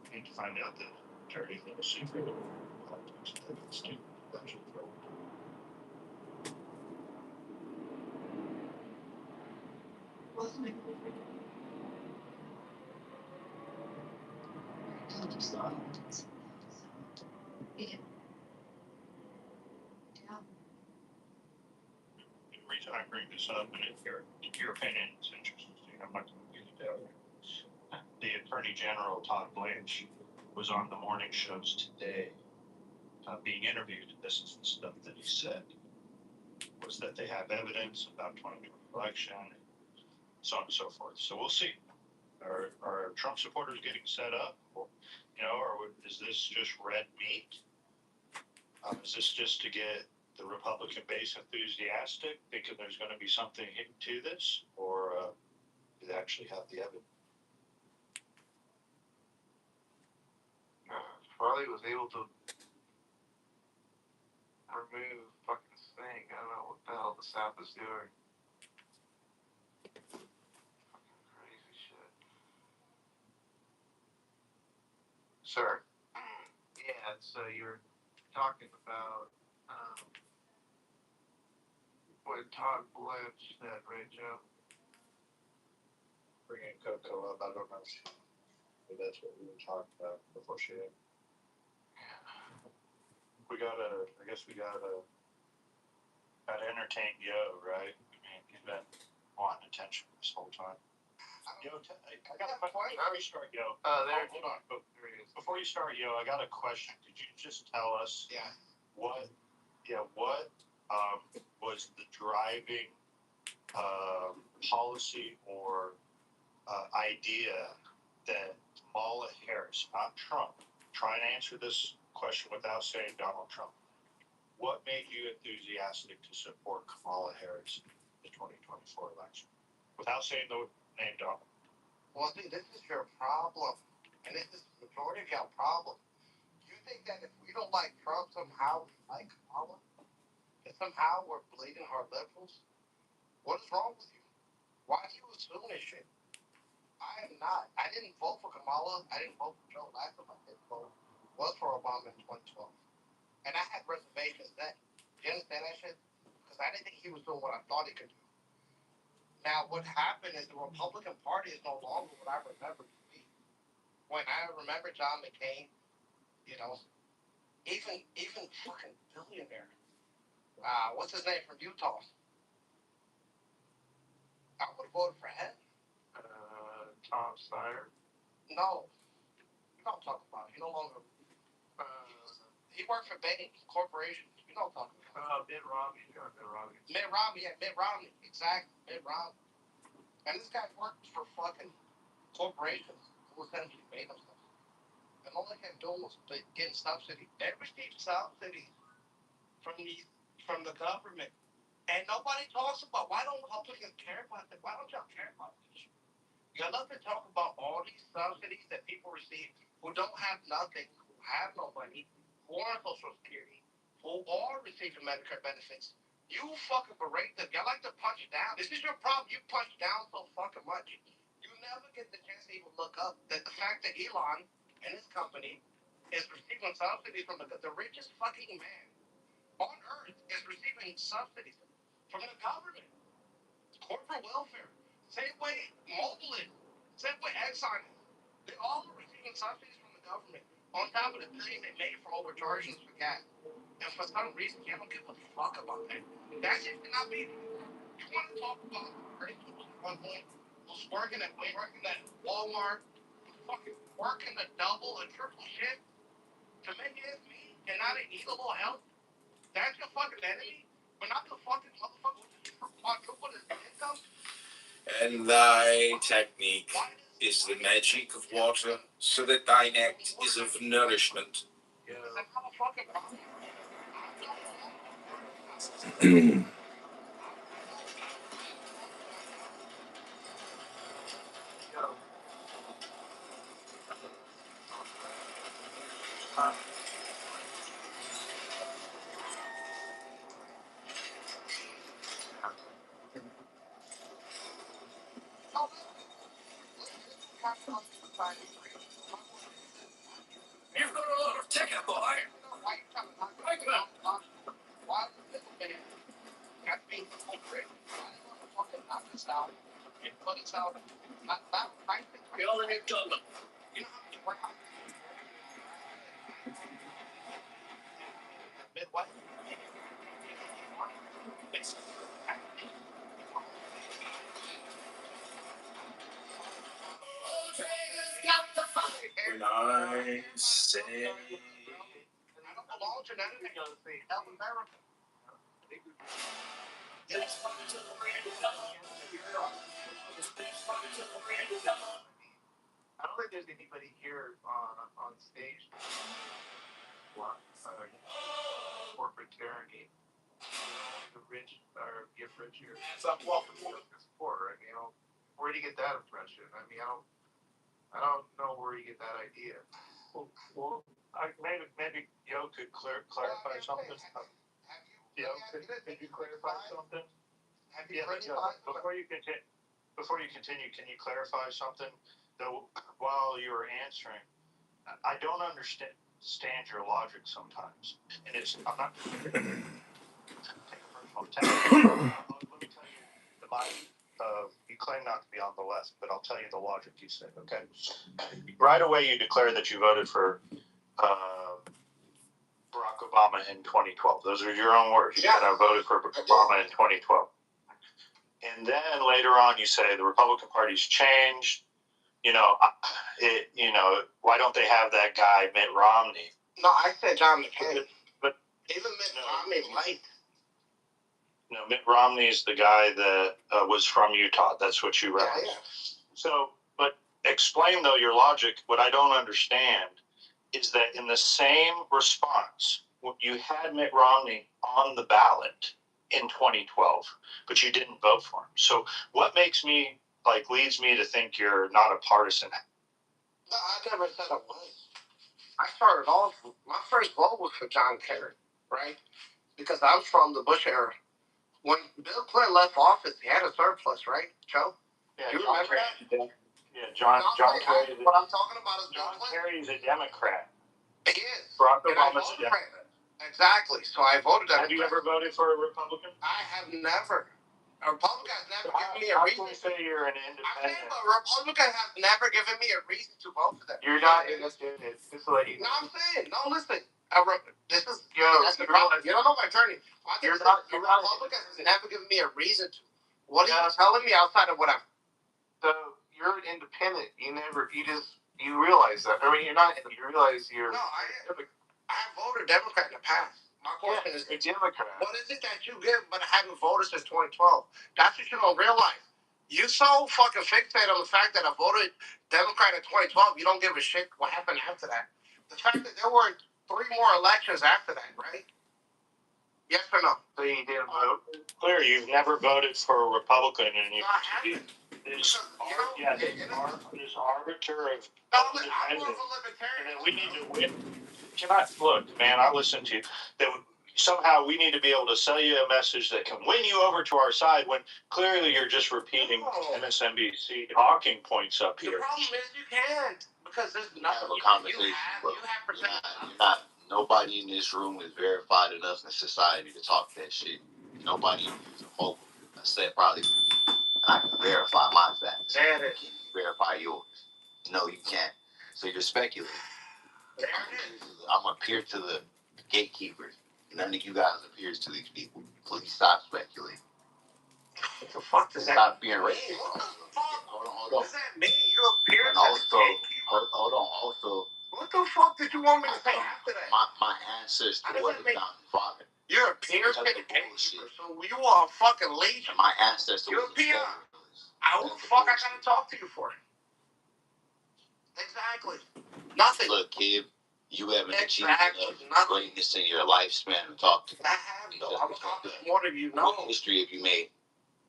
You need to find out that Terry had a secret politics that it's too actually throw. The reason I bring this up, and if your opinion is interesting, I'm not going to get it out. The Attorney General Todd Blanche was on the morning shows today, being interviewed. This is the stuff that he said was that they have evidence about 2020 election, so on and so forth. So we'll see. Are Trump supporters getting set up, or is this just red meat? Is this just to get the Republican base enthusiastic, thinking there's going to be something to this, or do they actually have the evidence? Farley was able to remove fucking Snake. I don't know what the hell the South is doing. Fucking crazy shit. Sir. Yeah, so you're talking about what Todd Blanche said, right, Joe? Bringing Coco up, I don't know if that's what we were talking about before she did. I guess we gotta entertain Yo, right? I mean, he's been wanting attention this whole time. Yo, I got a question. Before you start, Yo. Hold on. Before you start, Yo, I got a question. Could you just tell us? What was the driving policy or idea that Kamala Harris, not Trump, try and answer this question without saying Donald Trump. What made you enthusiastic to support Kamala Harris in the 2024 election? Without saying the name Donald. Well, see, this is your problem. And this is the majority of your problem. You think that if we don't like Trump, somehow we like Kamala? And somehow we're bleeding our liberals? What is wrong with you? Why do you assume this shit? I am not. I didn't vote for Kamala. I didn't vote for Joe last time I did vote. Was for Obama in 2012. And I had reservations then. You understand that shit? Because I didn't think he was doing what I thought he could do. Now, what happened is the Republican Party is no longer what I remember to be. When I remember John McCain, even fucking billionaire. What's his name from Utah? I would have voted for him. Tom Steyer. No. You know what I'm talking about. He no longer. He worked for Bain Corporation. You know what I'm talking about. Mitt Romney. Mitt Romney. Yeah, Mitt Romney. Exactly. Mitt Romney. And this guy worked for fucking corporations who essentially made himself. And all they kept doing was getting subsidies. They received subsidies from the government. And nobody talks about why don't Republicans care about that? Why don't y'all care about this? You love to talk about all these subsidies that people receive who don't have nothing, who have no money, who are on Social Security, who are receiving Medicare benefits. You fucking berate them. Y'all like to punch down. This is your problem. You punch down so fucking much. You never get the chance to even look up that the fact that Elon and his company is receiving subsidies from the richest fucking man on earth is receiving subsidies from the government. Corporate welfare. Same way Mobil is. Same way Exxon is. They all are receiving subsidies from the government on top of the billion they made for overcharging us for gas. And for some reason, you don't give a fuck about that. That shit cannot be. You want to talk about who's working at Walmart, fucking working a double and triple shift to make ends meet and not eat a little help? That's your fucking enemy? But not the fucking motherfucker who quadrupled his income? And thy technique is the magic of water, so that thine act is of nourishment. You've got a lot of ticket, boy. We only need Dublin. When I say I don't think there's anybody here on stage. Corporate tyranny. The rich are get richer. Some welfare is poor. I mean, where do you get that impression? I mean, I don't know where you get that idea. Well, maybe Yo could clarify something. Yo, could you clarify something? Before you continue, can you clarify something? Though, while you were answering, I don't understand your logic sometimes, and I'm not take a personal attack. Let me tell you, you claim not to be on the left, but I'll tell you the logic you said. Okay, right away you declare that you voted for Barack Obama in 2012. Those are your own words. Yeah, I voted for Obama in 2012. And then later on, you say the Republican Party's changed. Why don't they have that guy Mitt Romney? No, I said John McCain. But even Mitt Romney might. No, Mitt Romney's the guy that was from Utah. That's what you referenced. Yeah. So, but explain though your logic. What I don't understand is that in the same response, you had Mitt Romney on the ballot in 2012, but you didn't vote for him. So what leads me to think you're not a partisan? No, I never said I was. I started off, my first vote was for John Kerry, right? Because I'm from the Bush era. When Bill Clinton left office, he had a surplus, right, Joe? Yeah, you remember that? Yeah, John Kerry. What I'm talking about is John Kerry is a Democrat. He is. Barack Obama's a Democrat. Exactly. So I voted Democrat. Have you ever voted for a Republican? I have never. A Republican has never given me a reason. I say you're an independent. A Republican has never given me a reason to vote for them. You're not independent. Just to let you know. No, I'm saying. No, listen. This is that's the problem. You don't know my journey. A Republican has never given me a reason to. What are you telling me outside of what I'm? So you're an independent. You realize that. I mean, you're not. You realize you're. No, I voted Democrat in the past. My question is, a Democrat. What is it that you give, but I haven't voted since 2012? That's what you don't realize. You so fucking fixated on the fact that I voted Democrat in 2012, you don't give a shit what happened after that. The fact that there were 3 more elections after that, right? Yes or no? So you didn't vote? Clear, you've never voted for a Republican, and you. No, I haven't. This arbiter of. No, I'm more of a libertarian. And we need to win. Look, man, I listen to you. That somehow we need to be able to sell you a message that can win you over to our side when clearly you're just repeating MSNBC talking points up here. The problem is you can't because there's nothing. Have a conversation. You're not. Nobody in this room is verified enough in society to talk that shit. Nobody is a mogul. I said probably for me. And I can verify my facts. Can you verify yours? No, you can't. So you're speculating. I'm going to appear to the gatekeepers. None of you guys appears to these people. Please stop speculating. What the fuck does that mean? Stop being racist. Hold on. What does that mean? You appear to the gatekeepers? Hold on. Also, what the fuck did you want me to say after that? My ancestor was a founding father. You're a peer to the gatekeeper, so you are a fucking leech. My ancestor was a peer. What the fuck I gotta talk to you for? Exactly. Nothing. Look, kid, you haven't achieved Exactly. enough greatness in your lifespan to talk to me. I have though. I'm talking more than you know. What history have you made?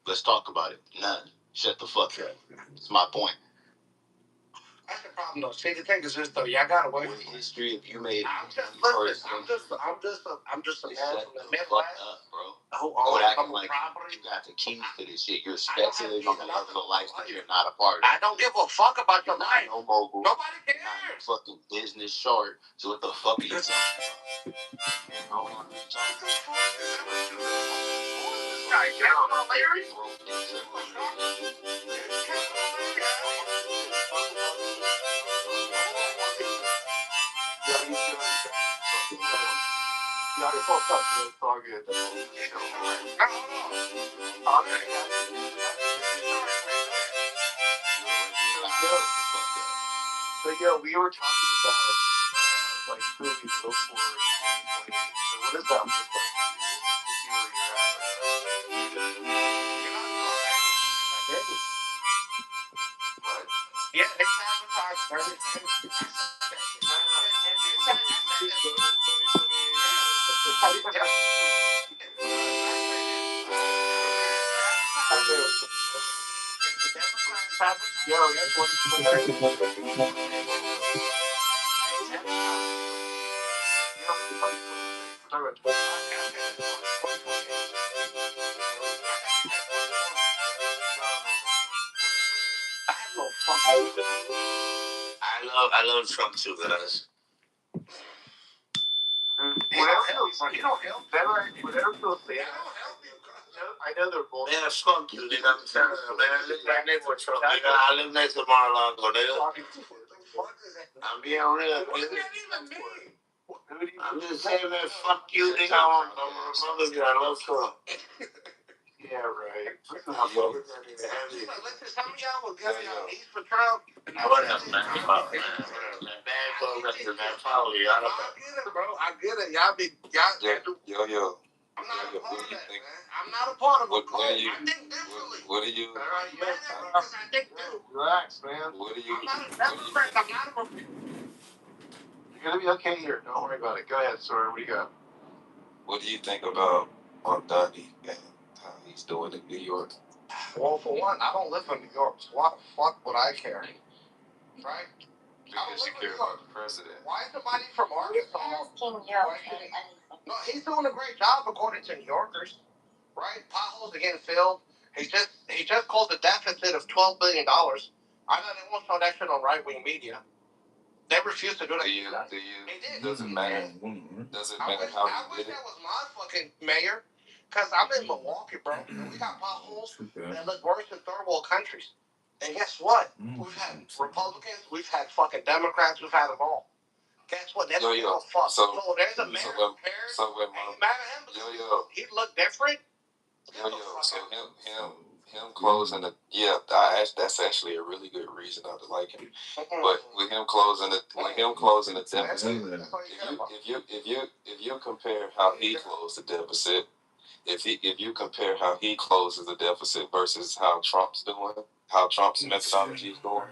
Let's talk about it. None. Shut the fuck up. That's my point. That's the problem though. See, the thing is this though. Y'all got away. What history have you made? I'm just a man from the Midwest. Up, bro. Who Quit owns acting like property. you got the keys to this shit. You're speculating on the level of life that you're not a part of. I don't give a fuck about your life. No mogul. Nobody cares. Not a fucking business shark. So what the fuck are you talking about? Hold on. Larry? So we were talking about like who we vote for in 2028. So what does that look like? See where you're at right now. What? Yeah, they sabotage everything. Yo, that's what I love Trump too, guys. I know they're bullshit. Man, fuck you, nigga. I'm telling you, man. I live right next to Trump, nigga. I live next to Mar-a-Lago, nigga. I'm being real, nigga. I'm just saying, man, fuck you, nigga. I'm a Republican. I love Trump. Yeah, right. Listen, some of y'all will give y'all knees for Trump. Whatever, man. Fuck, man. Bad for record, man. Follow you. I get it, bro. I get it. Y'all Yo. I'm not a part of that, man. I'm not a part of it. I think differently. What do you? I think differently. Relax, man. What do you? I'm not a Democrat. I'm not a Republican. You're gonna be okay here. Don't worry about it. Go ahead, Sawyer. What do you got? What do you think about Dundee and how he's doing in New York? Well, for one, I don't live in New York, so why the fuck would I care? Right? Because you care about the president. Why is somebody from Arkansas? Asking you. No, he's doing a great job according to New Yorkers. Right? Potholes are getting filled. He just called a deficit of $12 billion. I know they won't show that shit on right-wing media. They refuse to do that. Doesn't matter. Doesn't matter how I wish that was my fucking mayor. Because I'm in Milwaukee, bro. And we got potholes that look worse than third world countries. And guess what? We've had Republicans, we've had fucking Democrats, we've had them all. Guess what? That's fuck. So there's a mayor prepared. So when he looked different. So him closing the that's actually a really good reason not to like him. But with him closing the deficit, if you compare how he closed the deficit, if you compare how he closes the deficit versus how Trump's doing, how Trump's methodology is going,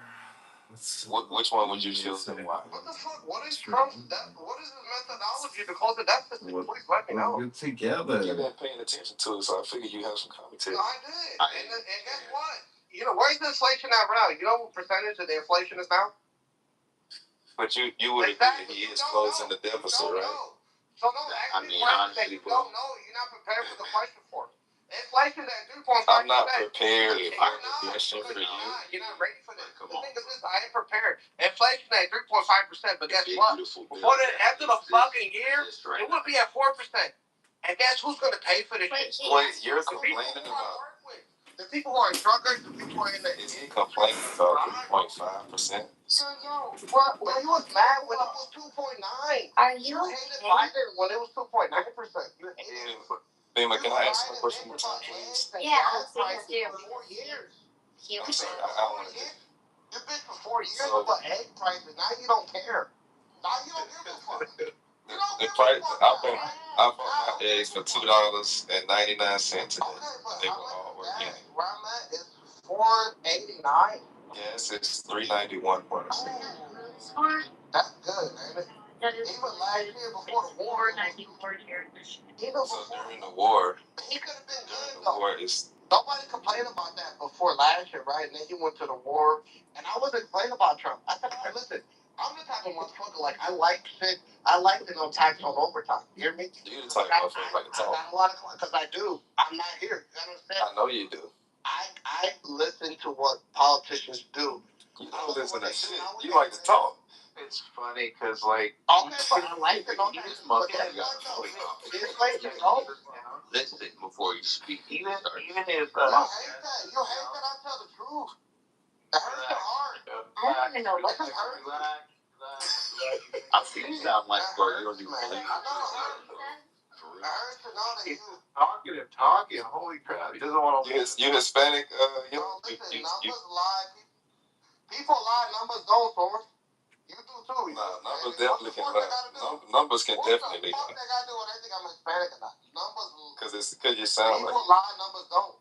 which one would you choose and why? What the fuck? What is Trump's what is his methodology to close the deficit? Please let me know. We're together. You've been paying attention to it, so I figured you have some commentary. No, I did. And guess what? You know, where's the inflation at right now? You know what percentage of the inflation is now? But you would agree that he is closing the deficit, right? So no, honestly, you don't know. You're not prepared for the question for it. Inflation at 2.5%. I'm not prepared for the question for you. You're not ready for this. The thing is this, I ain't prepared. Inflation at 3.5%, but guess what? Before the end of the fucking year, it would be at 4%. And guess who's going to pay for this shit? Wait, you're complaining about... The people who are truckers, the people who are in the... Is he complaining about 3.5%? So, what he was mad when it was 2.9. Are you hated Biden when it was 2.9%. You hated it. Bima, can I ask you a question more time, please? Yeah, I'll see you. For 4 years. I'm sorry, I want to... You've been for 4 years about egg prices. Now you don't care. Now you don't give a fuck. The price, I bought my eggs for $2.99 today. They were all organic. Where I'm at is $4.89. Gas is $3.91. That's good, ain't it? That is Even last year before the war, $4.94 here. even So before during the war, he could have been good the though. war is Nobody complained about that before last year, right? And then he went to the war, and I wasn't complaining about Trump. I said, hey, listen, I'm the type of motherfucker, like, I like shit. I like to know tax on overtime. You hear me? you the type of motherfucker like to I talk. got a lot of, because I do. I'm not here. You understand? I know you do. I listen to what politicians do. You don't listen to shit. You like to talk. It's funny because, like, okay, but I like to know tax. But guess what, though? It's like, you know, Listen before you speak. even if you hate that. I tell the truth. It hurts your heart. I don't even know what the hurt. I feel you sound like, bro, you don't even I believe know it hurts. It hurts to know that you. talking. Holy crap. He doesn't want to. You Hispanic, Yo, listen, numbers lie. People lie, numbers don't, source. You do too. Nah, numbers definitely can lie. Numbers can definitely lie. What the fuck lie. they gotta do when they think I'm Hispanic or not? Numbers. Because you sound People like. lie, numbers don't.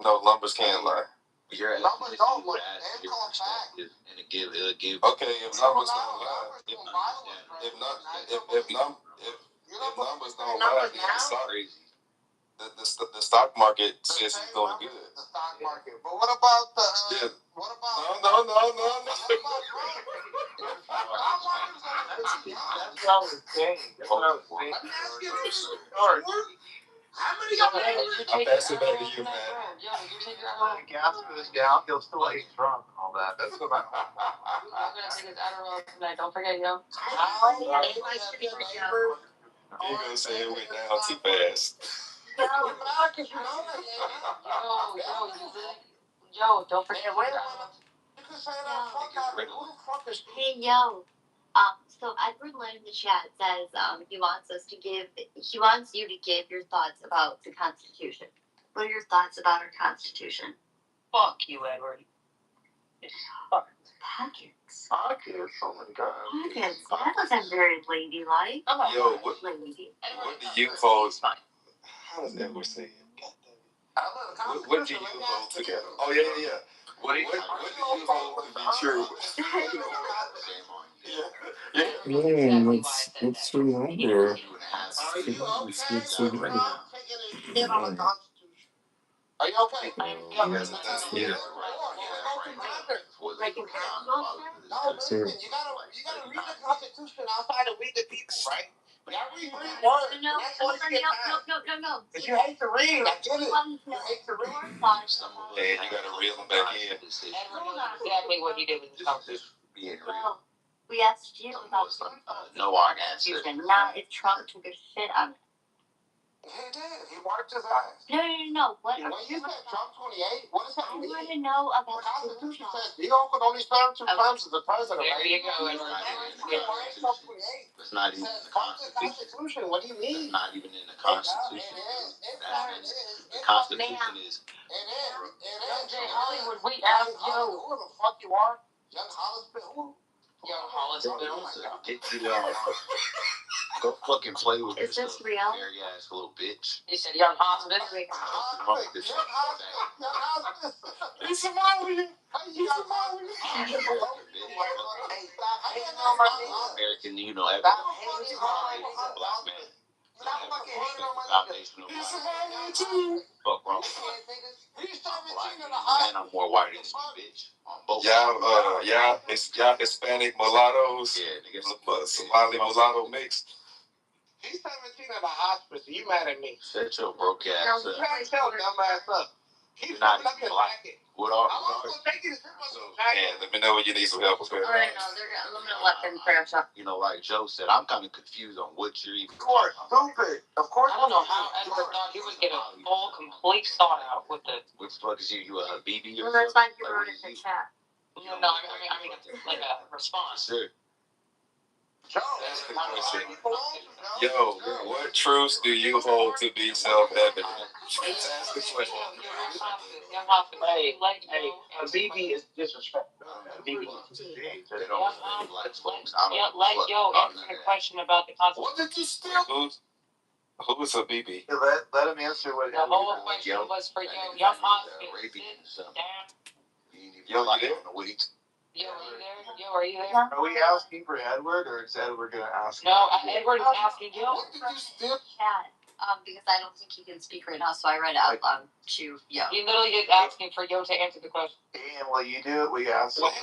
No, numbers can lie. Your numbers don't, but ask they your call facts. perspective, and it'll give. Okay, if numbers don't lie, if numbers don't lie, then the stock market says it's doing good. The stock market. But what about the? What about? No. That's what I was saying. How many of I'm passing back to you, man. gas goes down, he'll still eat drunk. All that. That's about. I'm gonna take his Adderall tonight. Don't forget, yo. You're gonna say it went down too fast. Yo, don't forget. Hey, yo. So Edward Lynn in the chat says he wants you to give your thoughts about the Constitution. What are your thoughts about our Constitution? Fuck you, Edward. Pockets. Oh my god. Pockets. That wasn't very ladylike. Yo, what do you hold? How does Edward say it? What do you hold together? Oh, yeah. What do you hold to be true? Let's remember. Are you okay? No, listen, you gotta read the Constitution outside of read the people, right? You gotta read words. No. Because you hate to read, I get it. You hate to read. And you gotta reel them back in. Exactly what he did with the Constitution. Well, we asked you about No hard answer. not if Trump took a shit on it. He did. He wiped his ass. No. What? When you said Trump 28, what does that I mean? want to know The about Constitution says Dion could only serve 2 terms as the president. There you go. It's not even in the Constitution. What do you mean? It's not even in the Constitution. The Constitution is. It is. Hollywood, we asked you. Who the fuck you are? Young Hollis. Yo, Hollis, Go fucking play with Is yourself. this real? Scary ass little bitch. he said, young hospice. He's Somalian. American, you know, every black man. Fuck wrong with and I'm more white than you, bitch. On both Y'all Hispanic mulattoes. Yeah, Somali mulatto mix. He's 17 at a hospice. You mad at me? Shut your broke ass up. Tell dumb ass up. He's not not even even black. What are Let me know when you need some help. Okay? All right, no, I'm gonna let them crash up. You know, like Joe said, I'm kind of confused on what you're even. You are stupid. Of course. I don't know how Edward thought he would get a full, complete thought out with the. What the fuck is you? You a BB or Well, that's something? why you wrote it in the chat. No, I mean, like a response. Sure. Yo, what truths do you hold to be self-evident? Ask the question. Hey, a BB is disrespectful. They don't respect black folks. I don't Yeah, know what the fuck. answer the question about the Constitution. What did you steal? Who was a BB? Let him answer what. The whole question was for you. Young Oscar. Yo, you there? Yo, are you there? Yo, are you there? Are we asking for Edward, or is Edward gonna ask? No, Edward is asking you. What did you still chat? Because I don't think he can speak right now, so I read out loud to Yo. He literally is asking for Yo to answer the question. And while you do it, we ask. Okay,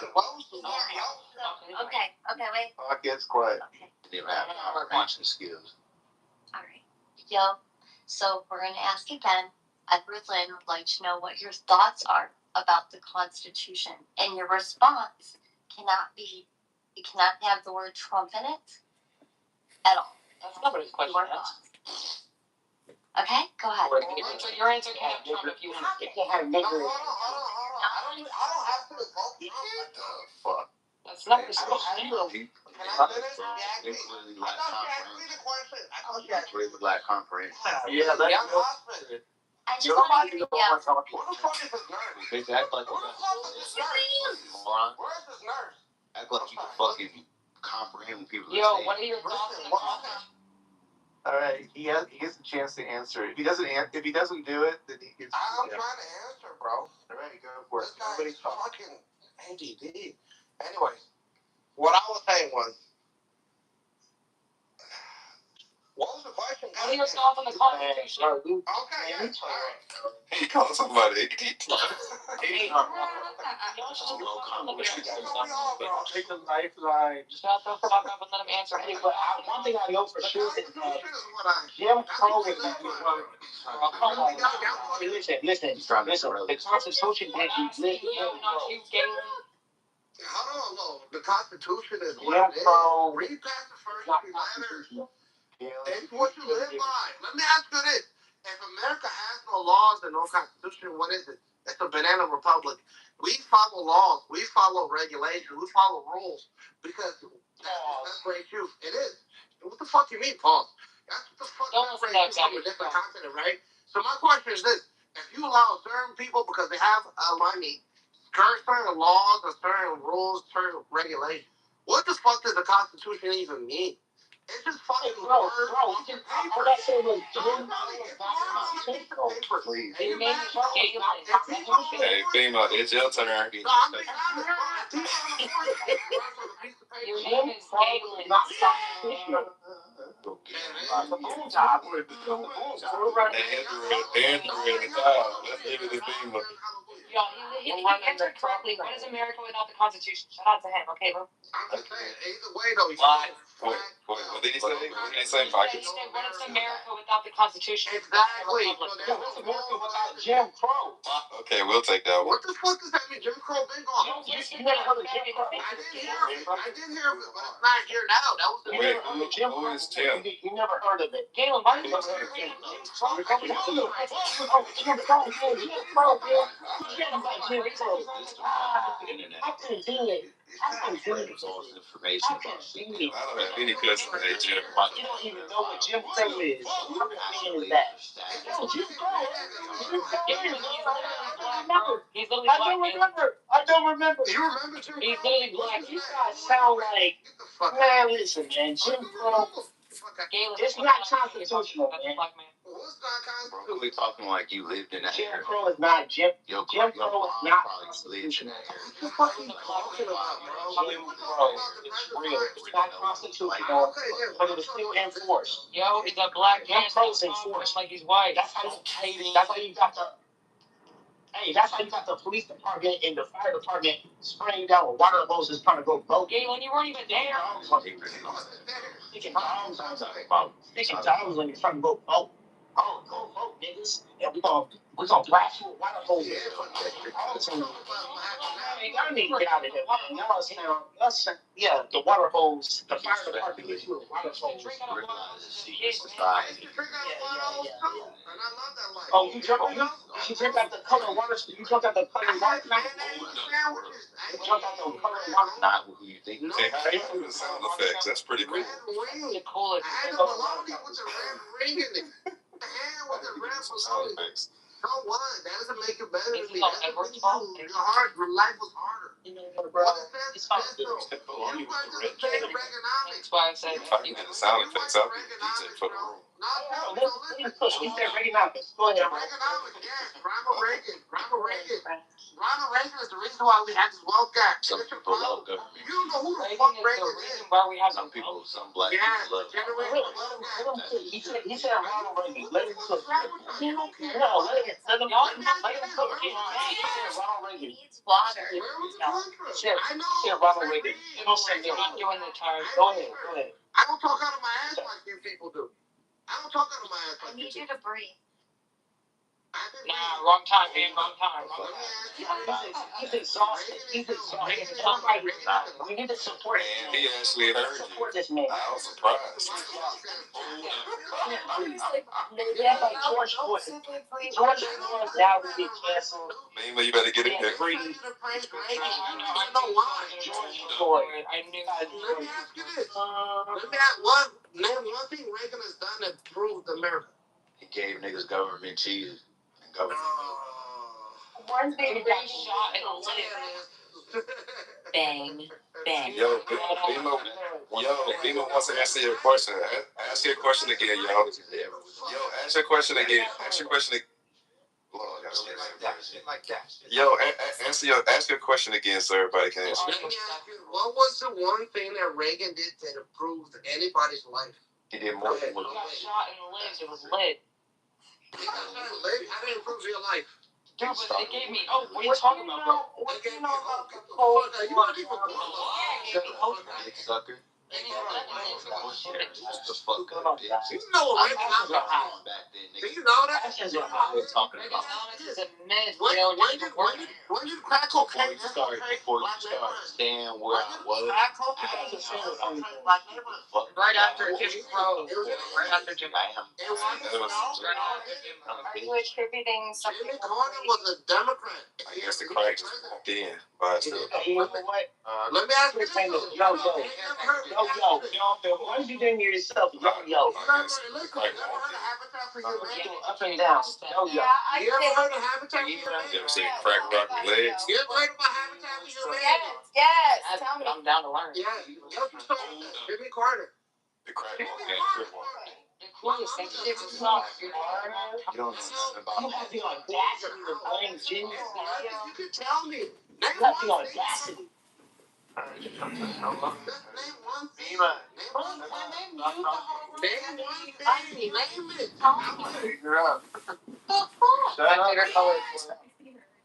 wait. Gets quiet. Okay. They don't have watching skills. All right. Yo, so we're going to ask again. Edward Lynn would like to know what your thoughts are about the Constitution. And your response cannot be, you cannot have the word Trump in it at all. That's not what his question is. Okay, go ahead. Your answer can have Trump if you want. It can have nigger. Hold on. I don't have to vote Trump. Fuck. That's not what you're supposed to do. Black conference. Yeah, that's I just want to hear yeah. What the fuck is this nurse? Bitch, act like What the fuck is this nurse? moron. Where's this nurse? Act like you can fucking comprehend when people Yo, are saying. what are your thoughts on the Constitution? All right, he gets a chance to answer. If he doesn't do it, then he gets. I'm trying to answer, bro. All right, go for it. This guy's fucking ADD. Anyways, what I was saying was, what was the question? What are your thoughts on the Constitution? Okay, yeah. All right. He called somebody. Take the lifeline. Shut the fuck up and let him answer. Hey, but one thing I know for sure is This is what I. Jim Crow is not the word. Listen. The Constitution that you live in. Hold on, no. The Constitution is Jim what it is. Crow. Read past the first Not three letters. constitutional. It's what you live by. Let me ask you this. If America has no laws and no constitution, what is it? It's a banana republic. We follow laws. We follow regulations. We follow rules. Because that separates you. It is. What the fuck you mean, pause? That's what the fuck separates you from a different continent, right? So my question is this. If you allow certain people, because they have money, certain laws or certain rules, certain regulations, what the fuck does the Constitution even mean? It's just fucking Bro, words all on paper. I said was It's words on a piece of paper. Please. Your name is Galen. Hey, FEMA, it's your turn. No, I'm being honest, bro. It's even on a piece of paper. Your name is Galen. not constitutional. Andrew at the time. Let's give it to FEMA. Yo, he answered correctly. What is America without the Constitution? Shout out to him, okay, bro? I'm just saying, either way though. Wait, what did he say? What did he say? What is America without the Constitution? Exactly. What's America without Jim Crow? Okay, we'll take that one. What the fuck does that mean? Jim Crow been gone. You never heard of Jim Crow? I didn't hear of it, but it's not here now. That was the Wait, who is Tim? You never heard of it. Galen, why did you I couldn't do it. Information about shit. I don't have any cousin named Jim. You don't even know what Jim Crow is. How convenient is that? Jim Crow. I don't remember. You remember Jim Crow? He's literally black. You guys sound like, man, listen, man. Jim Crow. It's not constitutional, man. What's not Bro, constitutional? we talking like you lived in that Jim area. Crow is not Jim. Your Jim Crow is not probably lived in that area. What the fuck are you talking about, bro? Jim Crow is real. It's not constitutional, but it's still enforced. Yo, he's a black Jim man. Crow's enforced. Like he's white. That's how you got the. Hey, that's how you got the police department and the fire department spraying down with water hoses trying to go vote. Galen, you weren't even there. Sticking bombs when you're trying to go vote. Oh, go vote, niggas. And we're gonna blast you with water hoses. Y'all need to get out of here, man. Y'all sound, yeah, the water hose, the fire department gives you a water hose. Oh, you drink out the colored water? You drink out the colored water? Not who you think. Hey, how you do the sound effects? That's pretty cool. Red ring. I had a bologna with the red ring in it. The hand with the red Sound bologna. effects. So what? That doesn't make it better This than is me. not That's Edward's what fault. your life was harder. What is that? It's not You went to the state of Reaganomics. That's why I said If I can get the sound effects, I'll be the DJ for the room. He said Reaganomics. Go ahead. Reaganomics, yes. Ronald Reagan. Ronald Reagan is the reason why we had this wealth gap. Some people love government. You don't know who the fuck Reagan is. Why we have Some people, some black Yeah, people love generation government. wealth gap. He said Ronald Reagan. Let him cook. You don't care. No, let him cook. He said Ronald Reagan. Needs water. Where was the contract? Shit, I know. shit, Ronald Reagan. You know, say you're not doing the time. Go ahead, go ahead. I don't talk out of my ass like you people do. I don't talk out of my ass I like need you you do. to breathe. Nah, wrong time, man. Wrong time. He's exhausted. He's exhausted. We need to support him. And he actually heard you. Support this man. I was surprised. Yeah, like George Bush. George Bush now will be canceled. Maybe you better get in there. I know why. I knew. Let me ask you this. Name one thing Reagan has done that proved America. He gave niggas government cheese and government. One thing He got shot in the leg. Bang. Bang. Yo, Bima wants to answer your question. Ask your question again, yo. Yo, ask your question again. Ask your question again. Yo, ask your question again so everybody can answer. Let me ask you, what was the one thing that Reagan did that improved anybody's life? He did more than He got shot in the legs. It was lit. He got shot in the leg? How did it improve your life? Dude, but they gave me. Oh, what are you talking about, bro? What do you know about the Cold War? You want to even big sucker. They What the fuck up, bitch? You know what Reaganomics is? Back then, Do nigga. you know that? Actions are high. We're talking about. Reaganomics is a myth. When did crack cocaine Before you start saying where I was, crack cocaine black neighborhoods? Right after Jim Crow. It was Right after Jim I am. It wasn't. Are you attributing something? Jimmy Carter was a Democrat. I guess the crack just walked in by itself. You know what? Let me ask you this. Once you name yourself, yo. You ever heard of Habitat for Humanity? Up and down. Yeah, I You ever did. heard of Habitat for You Humanity? ever seen crack rock with legs? You ever heard about Habitat for Humanity? Yes. Tell me. I'm down to learn. Yeah, guess who started that? Jimmy Carter. The crack Jimmy walk in. Carter. The coolest thing is you You don't know nothing about have the audacity to blame Jimmy. You can tell me. You have the audacity. Name one thing. Name one thing. You're up. My favorite color is black.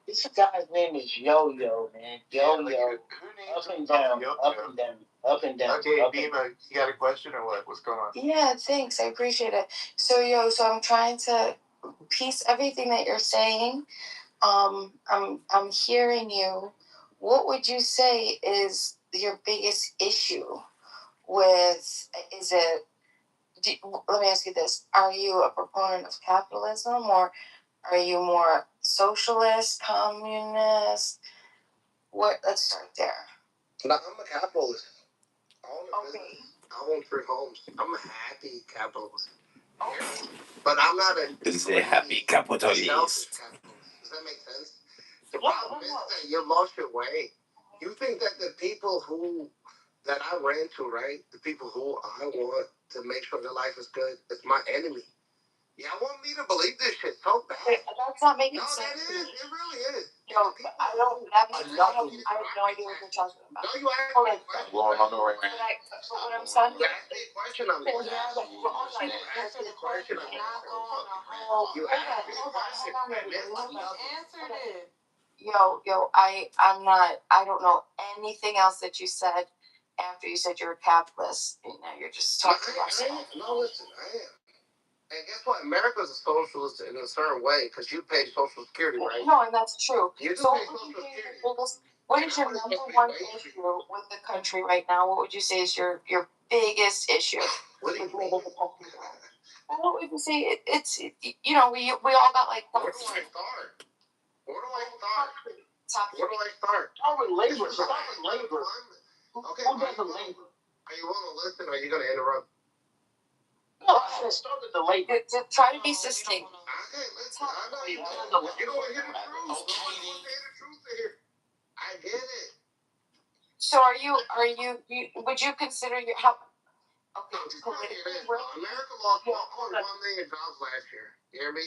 This guy's name is Yo-Yo, man. Yo-Yo. Up and down, up and down, up and down. Okay, Bima, you got a question or what? What's going on? Yeah, thanks. I appreciate it. So I'm trying to piece everything that you're saying. I'm hearing you. What would you say is your biggest issue with? Let me ask you this: are you a proponent of capitalism, or are you more socialist, communist? Let's start there. No, I'm a capitalist. I own 3 homes. I'm a happy capitalist. But I'm not a happy capitalist. selfish capitalist. Does that make sense? The problem is that you lost your way. You think that the people that I ran to, right? The people who I want to make sure their life is good, it's my enemy. Y'all want me to believe this shit so bad? That's not making No, sense. that is. It really is. I have no idea what you're talking about. No, you asked me a question. Well, I know right But now. what I'm saying You asked me a question. I'm You asked me a question. You asked me a question. answered it. I don't know anything else that you said after you said you're a capitalist. You're just talking about stuff. No, listen, I am. And guess what? America's a socialist in a certain way because you pay Social Security, right? No, and that's true. You do So pay Social Security. what is your number one issue with the country right now? What would you say is your biggest issue? What do you mean? What would you say? We all got like. Where do I start? Top Where do I start? Start with labor. Okay. Who doesn't labor? Are you willing to listen or are you going to interrupt? No, I said start with the labor. Try to be succinct. Okay, listen. I know you don't want to hear the truth. You don't want to hear the truth here. I get it. So would you consider Okay, America lost 1.1 million jobs last year. You hear me?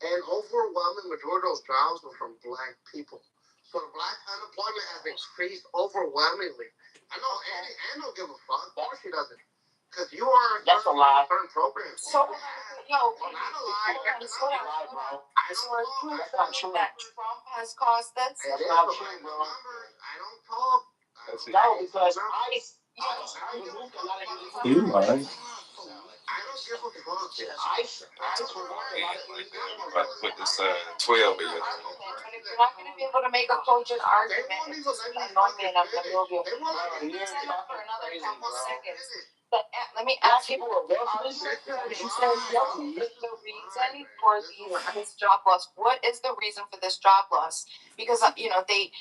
And overwhelming majority of those jobs were from black people. So the black unemployment has increased overwhelmingly. I know Annie don't give a fuck. Of course she doesn't. Because you are That's a lie. certain programs. So, yo, Well, not a lie. That's a lie, bro. I don't talk. That's not true. that Trump has caused this? That's not true, bro. I don't talk. That's it. No, because You lying? I don't give a fuck. ICE removed a lot of Like that. I'm about to put this 12 in your But if you're not gonna be able to make a cogent argument, it's just annoying me and I'm gonna move you. For another couple seconds. But let me ask you, you said what is the reason for this job loss? What is the reason for this job loss? Because they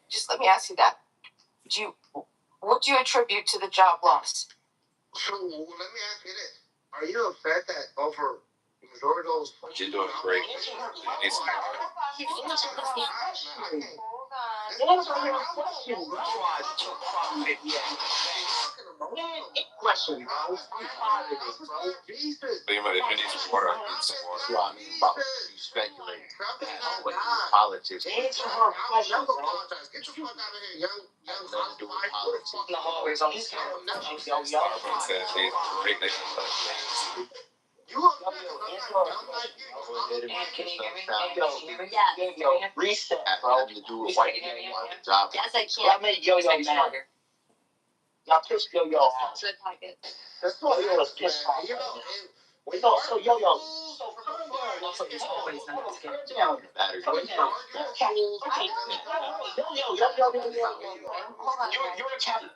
just let me ask you that. What do you attribute to the job loss? So let me ask you this: are you upset that over majority of those? You're doing great. It's question, bro. if you need some water, I need some water. Well, I mean, about you speculate. Politics. Answer her question, bro. Get the fuck out of here, young. Nothing to do with politics. I'm always on this camera. Starbucks said they great. They You Yo, reset, bro. Nothing to do with white people want the job. Yes, I can. Y'all made Yo-Yo mad. Y'all pissed Yo-Yo off. That's what Yo-Yo was pissed off. So Yo-Yo. So calm down. You're a capitalist.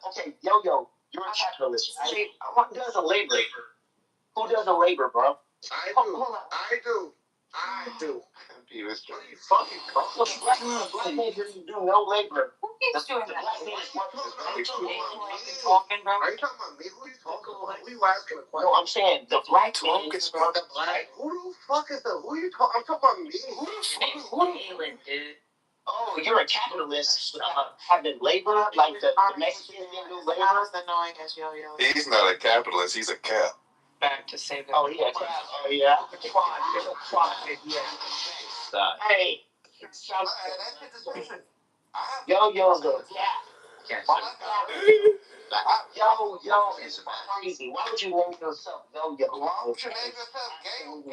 Okay, Yo-Yo, you're a capitalist. Who does a labor? Who does a labor, bro? I do. He was trying. Fucking black man didn't do no labor. Who keeps doing that? Are you talking Talking, bro. about me? Who are you talking about? Who are you asking a question? No, I'm saying the black man. Who the fuck is that? Who are you talking? I'm talking about me. Who the fuck? Dude. Oh, you're a capitalist. Having labor, like the Mexicans didn't do labor. Annoying as Yo-Yo. He's not a capitalist. He's a cap. Back to save it. Oh yeah, oh yeah. Profit, yeah. Hey, Yo-Yo's a cat. Yo is crazy. Why would you name yourself Yo-Yo? Why would you name yourself Galen? Who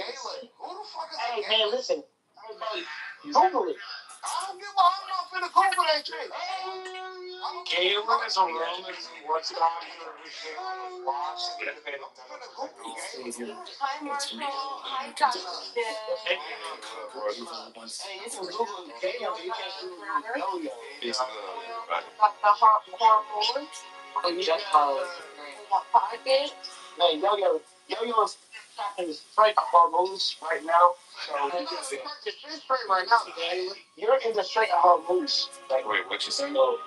the fuck is Hey that? man, listen. Everybody, Google it. I don't give a. I'm not finna Google that shit. Galen is a Roman Orthodox Hi, Marshall. Hi, Dr. Hey, you can Google Yo-Yo. You can't Google Yo-Yo. He's everybody. The hormones. Pocket. Hey, Yo-Yo's tapping straight hormones right now. So you're in the straight hormones. Wait, what you say? So,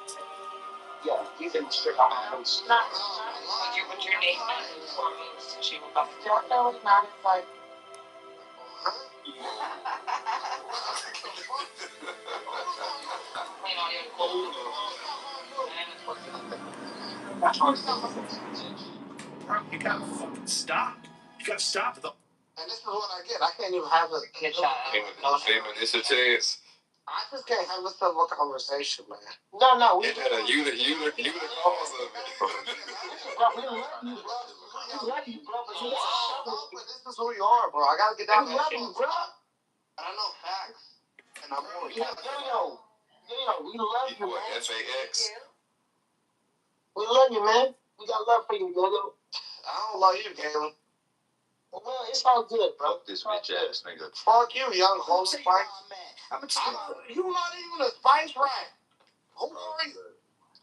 yeah, he's in the straight hormones. What's your name? Hormones. She will come. Don't know it's not like. Bro, you gotta fucking stop. You gotta stop them. And this is what I get. I can't even have a. Damon, it's a chance. I just can't have a civil conversation, man. No, we You the cause of it. we love you. We love you, bro. But you But this is who you are, bro. I gotta get down we that love shit. you, bro. And I know facts. And I'm more Yo, we love you, What, man. SAX? We love you, man. We got love for you, Yo-Yo. I don't love you, Galen. Well, it's all good, bro. Fuck this bitch ass nigga. Fuck you, young holy spice. You not even a spice rat. Who are you?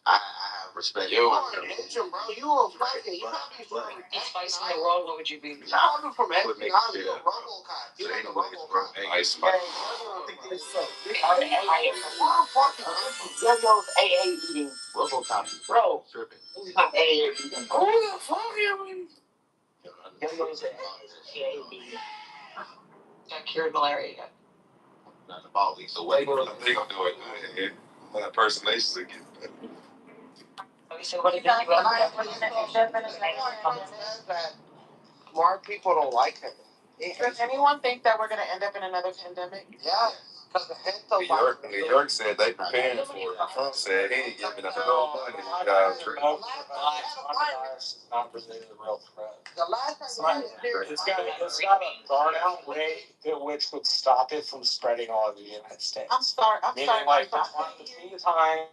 I have respect. Yo, You are an Asian, bro. You a fucking. You probably from. Eat spice in the world, what would you be? You probably from Mexico. You a Robocop. You like a Robocop. Ice Hey, Spice. Yo-Yo's AA eating Robocop. Bro, he's not AA eating. Who the fuck are you? Yo-Yo's AA eating. Got cured malaria yet? Not the ball league. So what they gonna do it? Impersonations again. So what do you think? And I have that smart people don't like him. Does anyone think that we're gonna end up in another pandemic? Yeah, because the hint of New York said they preparing for it. Trump said he ain't giving us no money. Coronavirus is not really the real threat. The last time It's got a burnout rate which would stop it from spreading all over the United States. I'm sorry. Meaning, like, the meantime.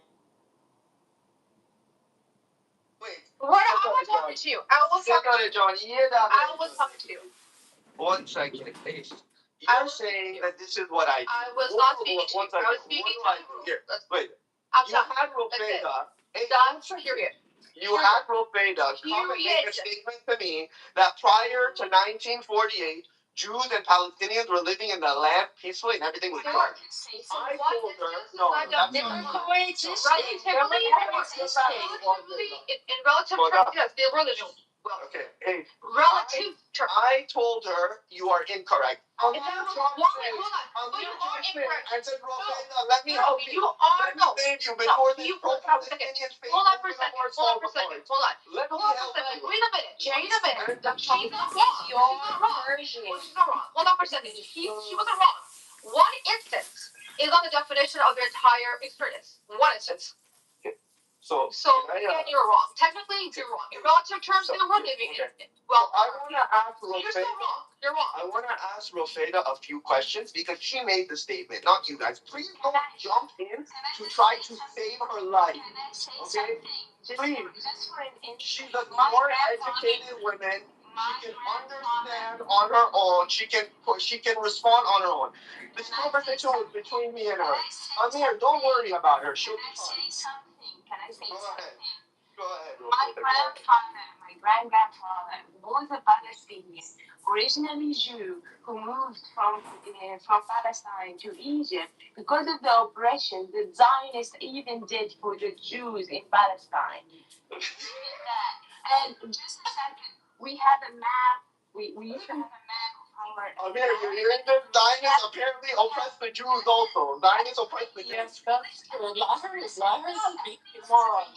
Wait. What? I was talking to you. I was talking to John. I was talking to you. 1 second, please. You're saying that this is what I do. I was not speaking to you. I was speaking to you. Wait. I'm You done. had Rofeda. Done. Period. You had Rofeda come and make a statement to me that prior to 1948, Jews and Palestinians were living in the land peacefully and everything was good. I told her, no, that's not coexisting. In relative terms, yes, they were living well. Okay, hey, Relative terms. I told her you are incorrect. Hold on. You are incorrect. I said, Rofeda, let me help you. You are Let me save you before they hold on for a second. Hold on for a second. Hold on. Let me help you. Wait a minute. She's not wrong. She's not wrong. Hold on for a second. She wasn't wrong. One instance is on the definition of your entire experience. One instance. So again, you're wrong. Technically, you're wrong. In relative terms, they were living in. Well, I want to ask Rofeda. You're still wrong. You're wrong. I want to ask Rofeda a few questions because she made the statement, not you guys. Please don't jump in to try to save her life. Okay? Please. She's a more educated woman. She can understand on her own. She can respond on her own. This conversation was between me and her. Amir, don't worry about her. She'll be fine. Can I say Go something? ahead. Go ahead. My great-grandfather was a Palestinian, originally Jew, who moved from Palestine to Egypt because of the oppression the Zionists even did for the Jews in Palestine. And just a second, we have a map. We used to have a map of our. Amir, you're hearing this? Zionists apparently oppress the Jews also. Zionists oppress the Jews. Yes, that's true. Liars. Moron.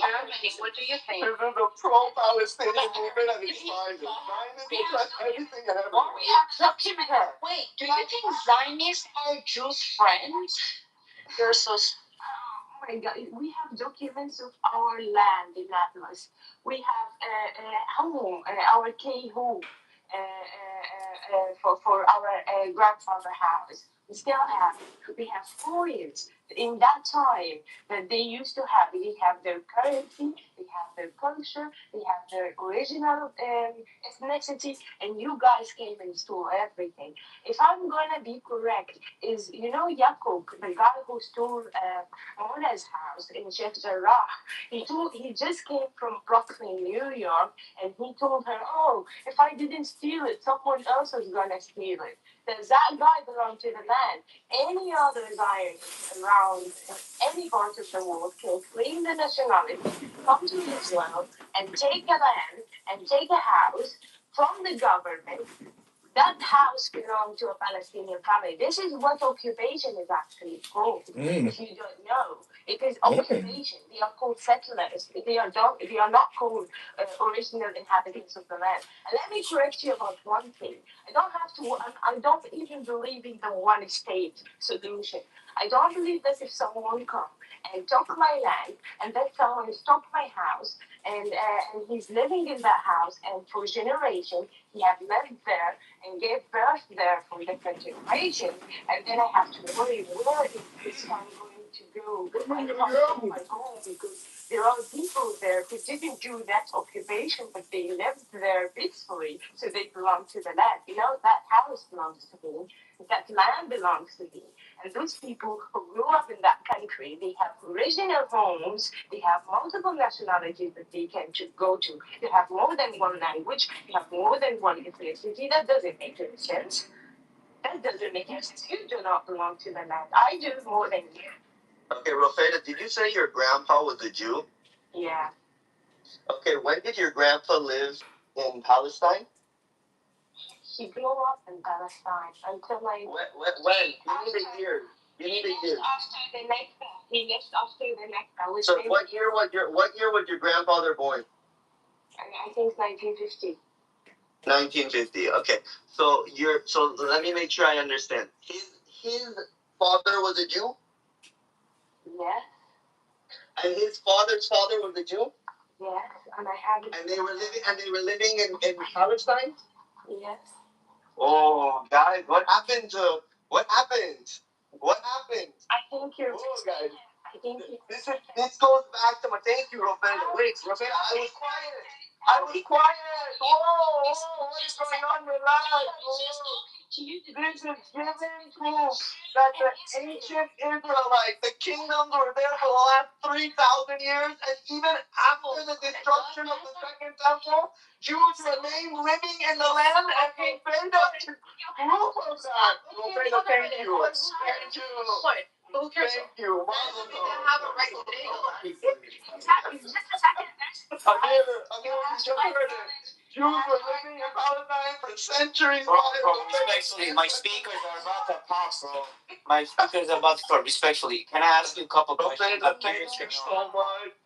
What do you think? This is a pro-Palestinian movement at its finest. Zionists oppress everything and everyone. We have documents. Wait, do you think Zionists are Jews' friends? You're so. Oh my God! We have documents of our land in Atlas. We have our Kehu, for our grandfather house. We still have. We have coins in that time that they used to have. They have their currency. They have their culture. They have their original ethnicity. And you guys came and stole everything. If I'm gonna be correct, is Yacob, the guy who stole Mona's house in Sheikh Jarrah. He just came from Brooklyn, New York, and he told her, "Oh, if I didn't steal it, someone else is gonna steal it." Does that guy belong to the land? Any other Zionist around any part of the world can claim the nationality, come to Israel, and take a land and take a house from the government. That house belonged to a Palestinian family. This is what occupation is actually called. If you don't know, it is occupation. They are called settlers. They are not called original inhabitants of the land. And let me correct you about one thing. I don't even believe in the one state solution. I don't believe that if someone comes and took my land and then someone took my house and he's living in that house and for generations he have lived there and gave birth there for different generations, and then I have to worry where is this son going to go? Where am I going? Because there are people there who didn't do that occupation, but they lived there peacefully, so they belong to the land. That house belongs to me, that land belongs to me. And those people who grew up in that country, they have original homes, they have multiple nationalities that they can go to. They have more than one language, they have more than one ethnicity. That doesn't make any sense. That doesn't make any sense. You do not belong to the land. I do more than you. Okay, Rofeda, did you say your grandpa was a Jew? Yeah. Okay, when did your grandpa live in Palestine? He grew up in Palestine until like. When? Give me the year. Give me the year. After the Mecca. He left after the Mecca. So what year was your grandfather born? I think 1950. 1950. Okay. So let me make sure I understand. His father was a Jew? Yes. And his father's father was a Jew? Yes. And I have. And they were living in Palestine? Yes. Oh, guys, what happened? I think you're. Oh, guys. I think This goes back to my thank you, Roberta. Wait, Roberta, I was quiet. Whoa, what is going on? Relax. This is given proof that the ancient Israelites, the kingdoms were there for the last 3,000 years, and even after the destruction of the Second Temple, Jews remain living in the land, and Roberta is proof of that. Roberta, thank you. Thank you. Who cares? Thank you. Have a right today. Amir, you just heard it. Jews were living in Palestine for centuries. Bro, respectfully, my speakers are about to pop, bro. My speakers are about to start. Respectfully, can I ask you a couple questions? Thank you so much.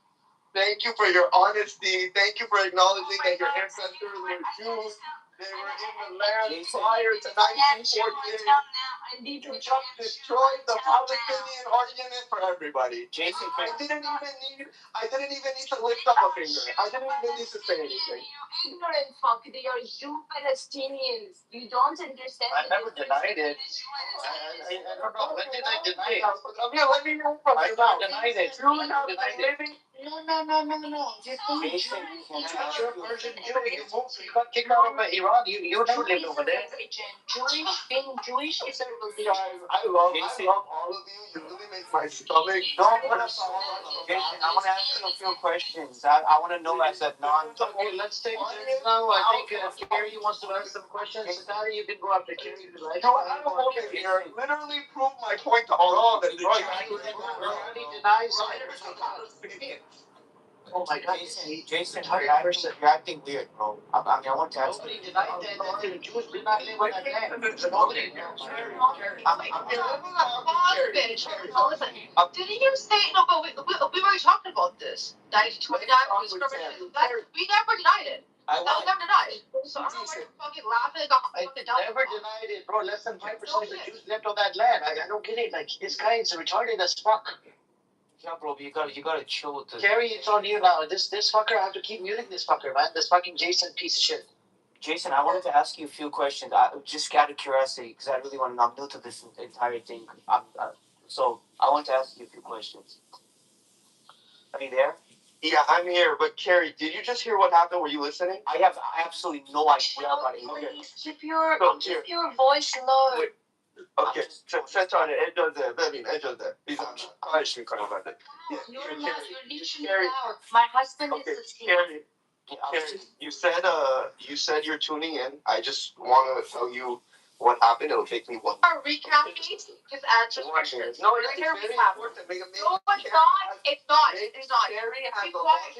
Thank you for your honesty. Thank you for acknowledging that your ancestors were Jews. They were in the land prior to 1948. You just destroyed the Palestinian argument for everybody. Jason, I didn't even need to lift up a finger. I didn't even need to say anything. You ignorant fuck. They are Jew Palestinians. You don't understand. I never denied it. I don't know. When did I deny it? Amir, let me know from your mouth. Denied it. Jews have been living. No. Jason, it's your version. You got kicked out of Iran. You never lived over there. Being Jewish is a religion. Guys, I love all of you. You really make my stomach. Don't put us all on. Jason, I want to ask you a few questions. I want to know as a non. Okay, let's take this now. I think Kerry wants to ask some questions. Satari, you can go after Kerry. No, I don't want to hear. Literally prove my point to all of it. Already denies. Oh my God, Jason, you're acting weird, bro. I want to ask nobody denied that the Jews did not live on that land. Nobody. Didn't you say no? But we were talking about this. That 29 was discrimination. We never denied it. That was never denied. So I don't know why you're fucking laughing. I never denied it, bro. Less than 5% of the Jews lived on that land. I don't get it. Like, this guy is retarded as fuck. Yeah, bro, you gotta chill with this. Kerry, it's on you now. This fucker, I have to keep muting this fucker, man. This fucking Jason piece of shit. Jason, I wanted to ask you a few questions. Just out of curiosity, because I really want to know. I'm new to this entire thing. So I want to ask you a few questions. Are you there? Yeah, I'm here. But Kerry, did you just hear what happened? Were you listening? I have absolutely no idea about it. Please keep your voice low. Wait. Okay, centrale, ellos de. You're leeching power. My husband is asleep. Kerry, you said you're tuning in. I just want to tell you what happened. It'll take me 1 minute. Recapping, just answer questions. No, it's very important. No, it's not. It's not. It's not. Kerry has a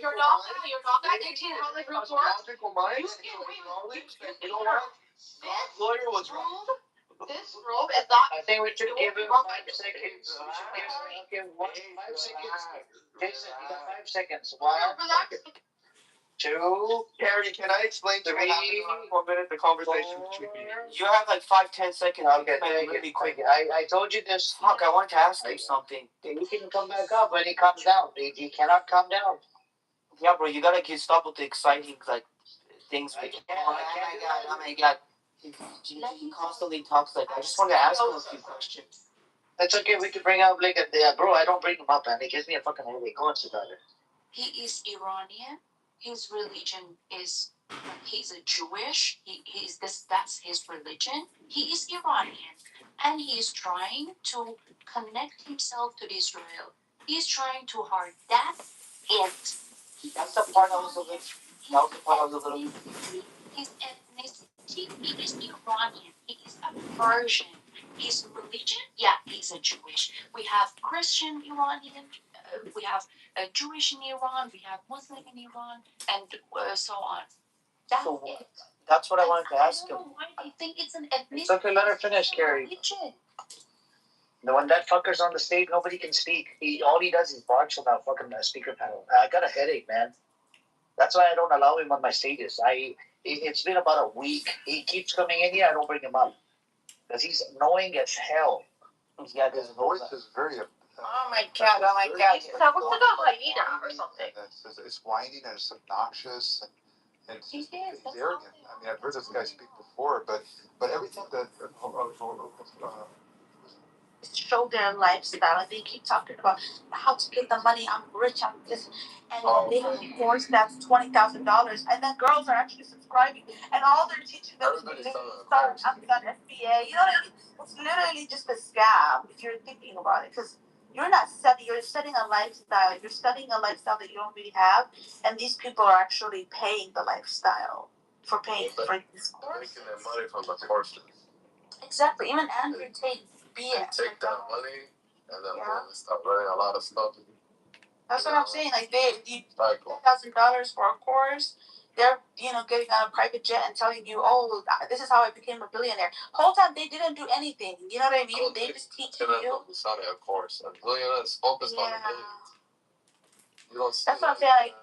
You're not gonna dictate how the group works. logical mind. You know what? God's lawyer was wrong. This room is not. I think we should give him 5 seconds. Okay, 5 seconds. Jason, you got 5 seconds. 1, 2, Kerry, can I explain to you what happened in 1 minute? The conversation between me. You have like 5-10 seconds. Okay, really quick. I told you this. Fuck, I want to ask you something. He can come back up when he comes down. He cannot come down. Yeah, bro, you gotta stop with the exciting things. Oh my god. He constantly talks like that. I just want to ask him a few questions. That's okay. We can bring up bro. I don't bring him up, man. He gives me a fucking headache. Go on, Satari. He is Iranian. His religion is he's a Jewish. That's his religion. He is Iranian, and he is trying to connect himself to Israel. He's trying too hard. That's it. That's the part I was a little. His ethnicity. He is Iranian. He is a Persian. His religion, yeah, he's a Jewish. We have Christian Iranian. We have a Jewish in Iran. We have Muslim in Iran, and so on. That's it. That's what I wanted to ask I him. don't know why they think it's an ethnicity. It's okay. Let her finish, Kerry. Religion. When that fucker's on the stage, nobody can speak. All he does is barks on that fucking speaker panel. I got a headache, man. That's why I don't allow him on my stages. It's been about a week. He keeps coming in here. I don't bring him up because he's annoying as hell. Yeah, his voice is very. Oh my god! Oh my god! So what's it about hyena or something? It's whining and it's obnoxious and he's arrogant. I mean, I've heard this guy speak before, but everything that. Show their lifestyle. They keep talking about how to get the money. I'm rich. I'm this, and then they have a course that's $20,000, and then girls are actually subscribing, and all they're teaching them is start Amazon FBA. You know what I mean? It's literally just a scam if you're thinking about it, because you're not studying. You're studying a lifestyle. You're studying a lifestyle that you don't really have, and these people are actually paying the lifestyle for paying for this course. Making their money from the courses. Exactly. Even Andrew Tate. Take that money and then start learning a lot of stuff. That's what I'm saying. Like you $10,000 for a course. They're getting on a private jet and telling you, oh, this is how I became a billionaire. Whole time they didn't do anything. You know what I mean? They just teach you. Focus on a course. A billionaires focused on millions. You don't see that's what I'm saying. Like,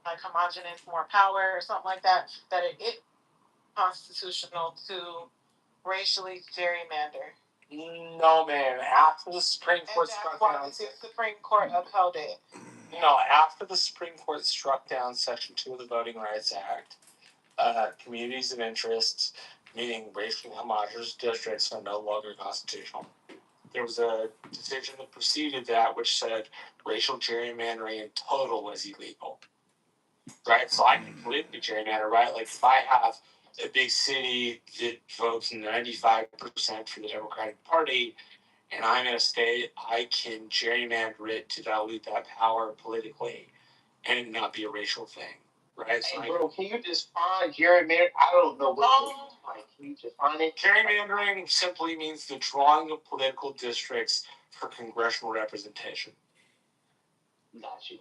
like homogenous, more power or something like that, that it constitutional to racially gerrymander. No, man. After the Supreme Court struck down, the Supreme Court upheld it. No, after the Supreme Court struck down Section 2 of the Voting Rights Act, communities of interest, meaning racially homogenous districts, are no longer constitutional. There was a decision that preceded that which said racial gerrymandering in total was illegal. Right? So I can completely gerrymander, right? Like if I have a big city that votes 95% for the Democratic Party, and I'm in a state, I can gerrymander it to dilute that power politically and it not be a racial thing. Right? So hey, bro, can you define gerrymandering? I don't know what can you define it? Gerrymandering simply means the drawing of political districts for congressional representation. Got you.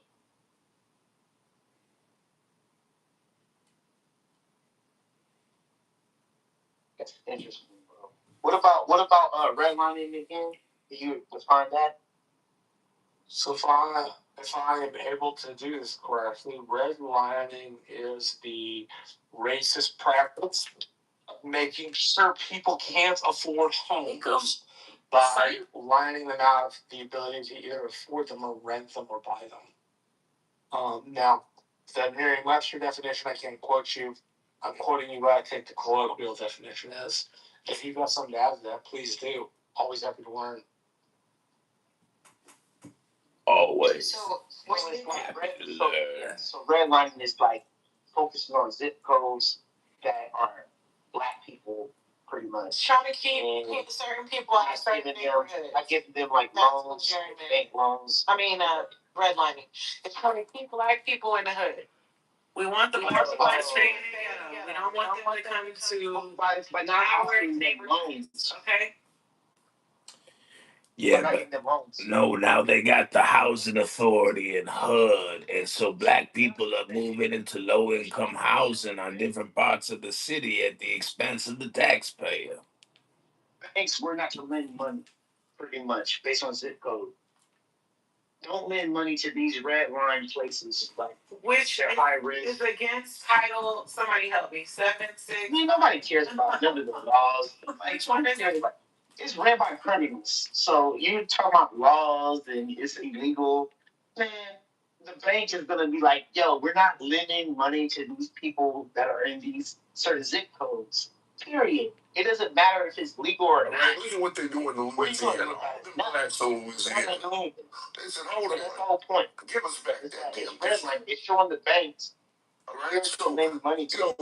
That's interesting, bro. What about redlining again? Can you define that? So if I am able to do this correctly, redlining is the racist practice of making sure people can't afford homes by lining them out of the ability to either afford them or rent them or buy them. Now, the Merriam-Webster definition, I can't quote you. I'm quoting you what I think the colloquial definition is. If you've got something to add to that, please do. Always happy to learn. Always. So redlining is like focusing on zip codes that are black people, pretty much. Trying to keep certain people out of certain neighborhoods. I give them like loans, bank loans. Redlining. It's trying to keep black people in the hood. We want the black people to stay in the ghetto. We don't want them to come to but not our neighborhoods. Okay? Yeah, but no, now they got the housing authority in HUD, and so black people are moving into low-income housing on different parts of the city at the expense of the taxpayer. Banks were not to lend money, pretty much, based on zip code. Don't lend money to these red line places, like which they're high risk. Is against Title. Somebody help me. 7-6. Nobody cares about none of the laws. It's ran by criminals. So you talk about laws and it's illegal, man. The bank is gonna be like, yo, we're not lending money to these people that are in these certain zip codes. Period. It doesn't matter if it's legal or not. Look at what they do in Louisiana. That's Louisiana. They said, hold on. That's the whole point. Give us back that damn business. It's showing the banks. All right, so money too.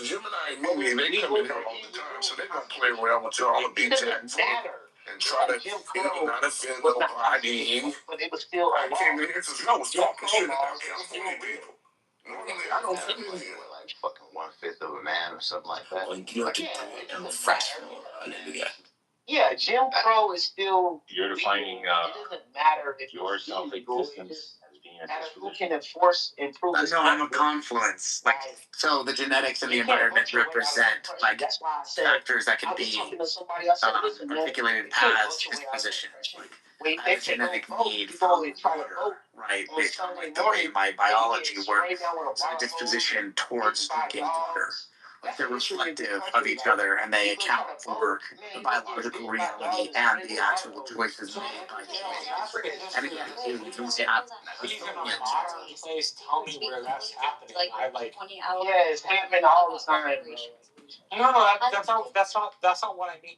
Gemini and Mimi, they come in here all the time, so they're gonna play around with y'all and be jacked. and try to not offend nobody. But it was still I came in here because I was talking shit about California people. Normally, I don't fit in here. Like fucking 1/5 of a man or something like that. Well, you know, Yeah, on the fresh floor, hallelujah. yeah, Jim Crow is still. You're defining it doesn't matter if your it's illegal, it self-existence just as being a matters who disposition. can enforce improve this. No, I'm a confluence. Like, so the genetics and the environment represent like That's why I said factors that I can was be talking to somebody. I said, listen, man, articulated you can't as vote your way out of dispositions. depression. Like, When I they have a say don't genetic vote, need you for go and try to water, vote right? on Based on Sunday like the way morning, my and you biology get works. sprayed down with a So a water disposition hose, towards beaten by drinking water. dogs. Like That's they're the issue with the reflective of country, each like, other, and they people try account to for vote, the man, you get biological beaten by reality dogs and sprayed the with water actual hose. choices So made by everything humans. else is And again, we can say Being in a modern place, tell me where that's happening. I like. 20 hours. Yeah, it's happening all the time, bro. No, that's not what I mean.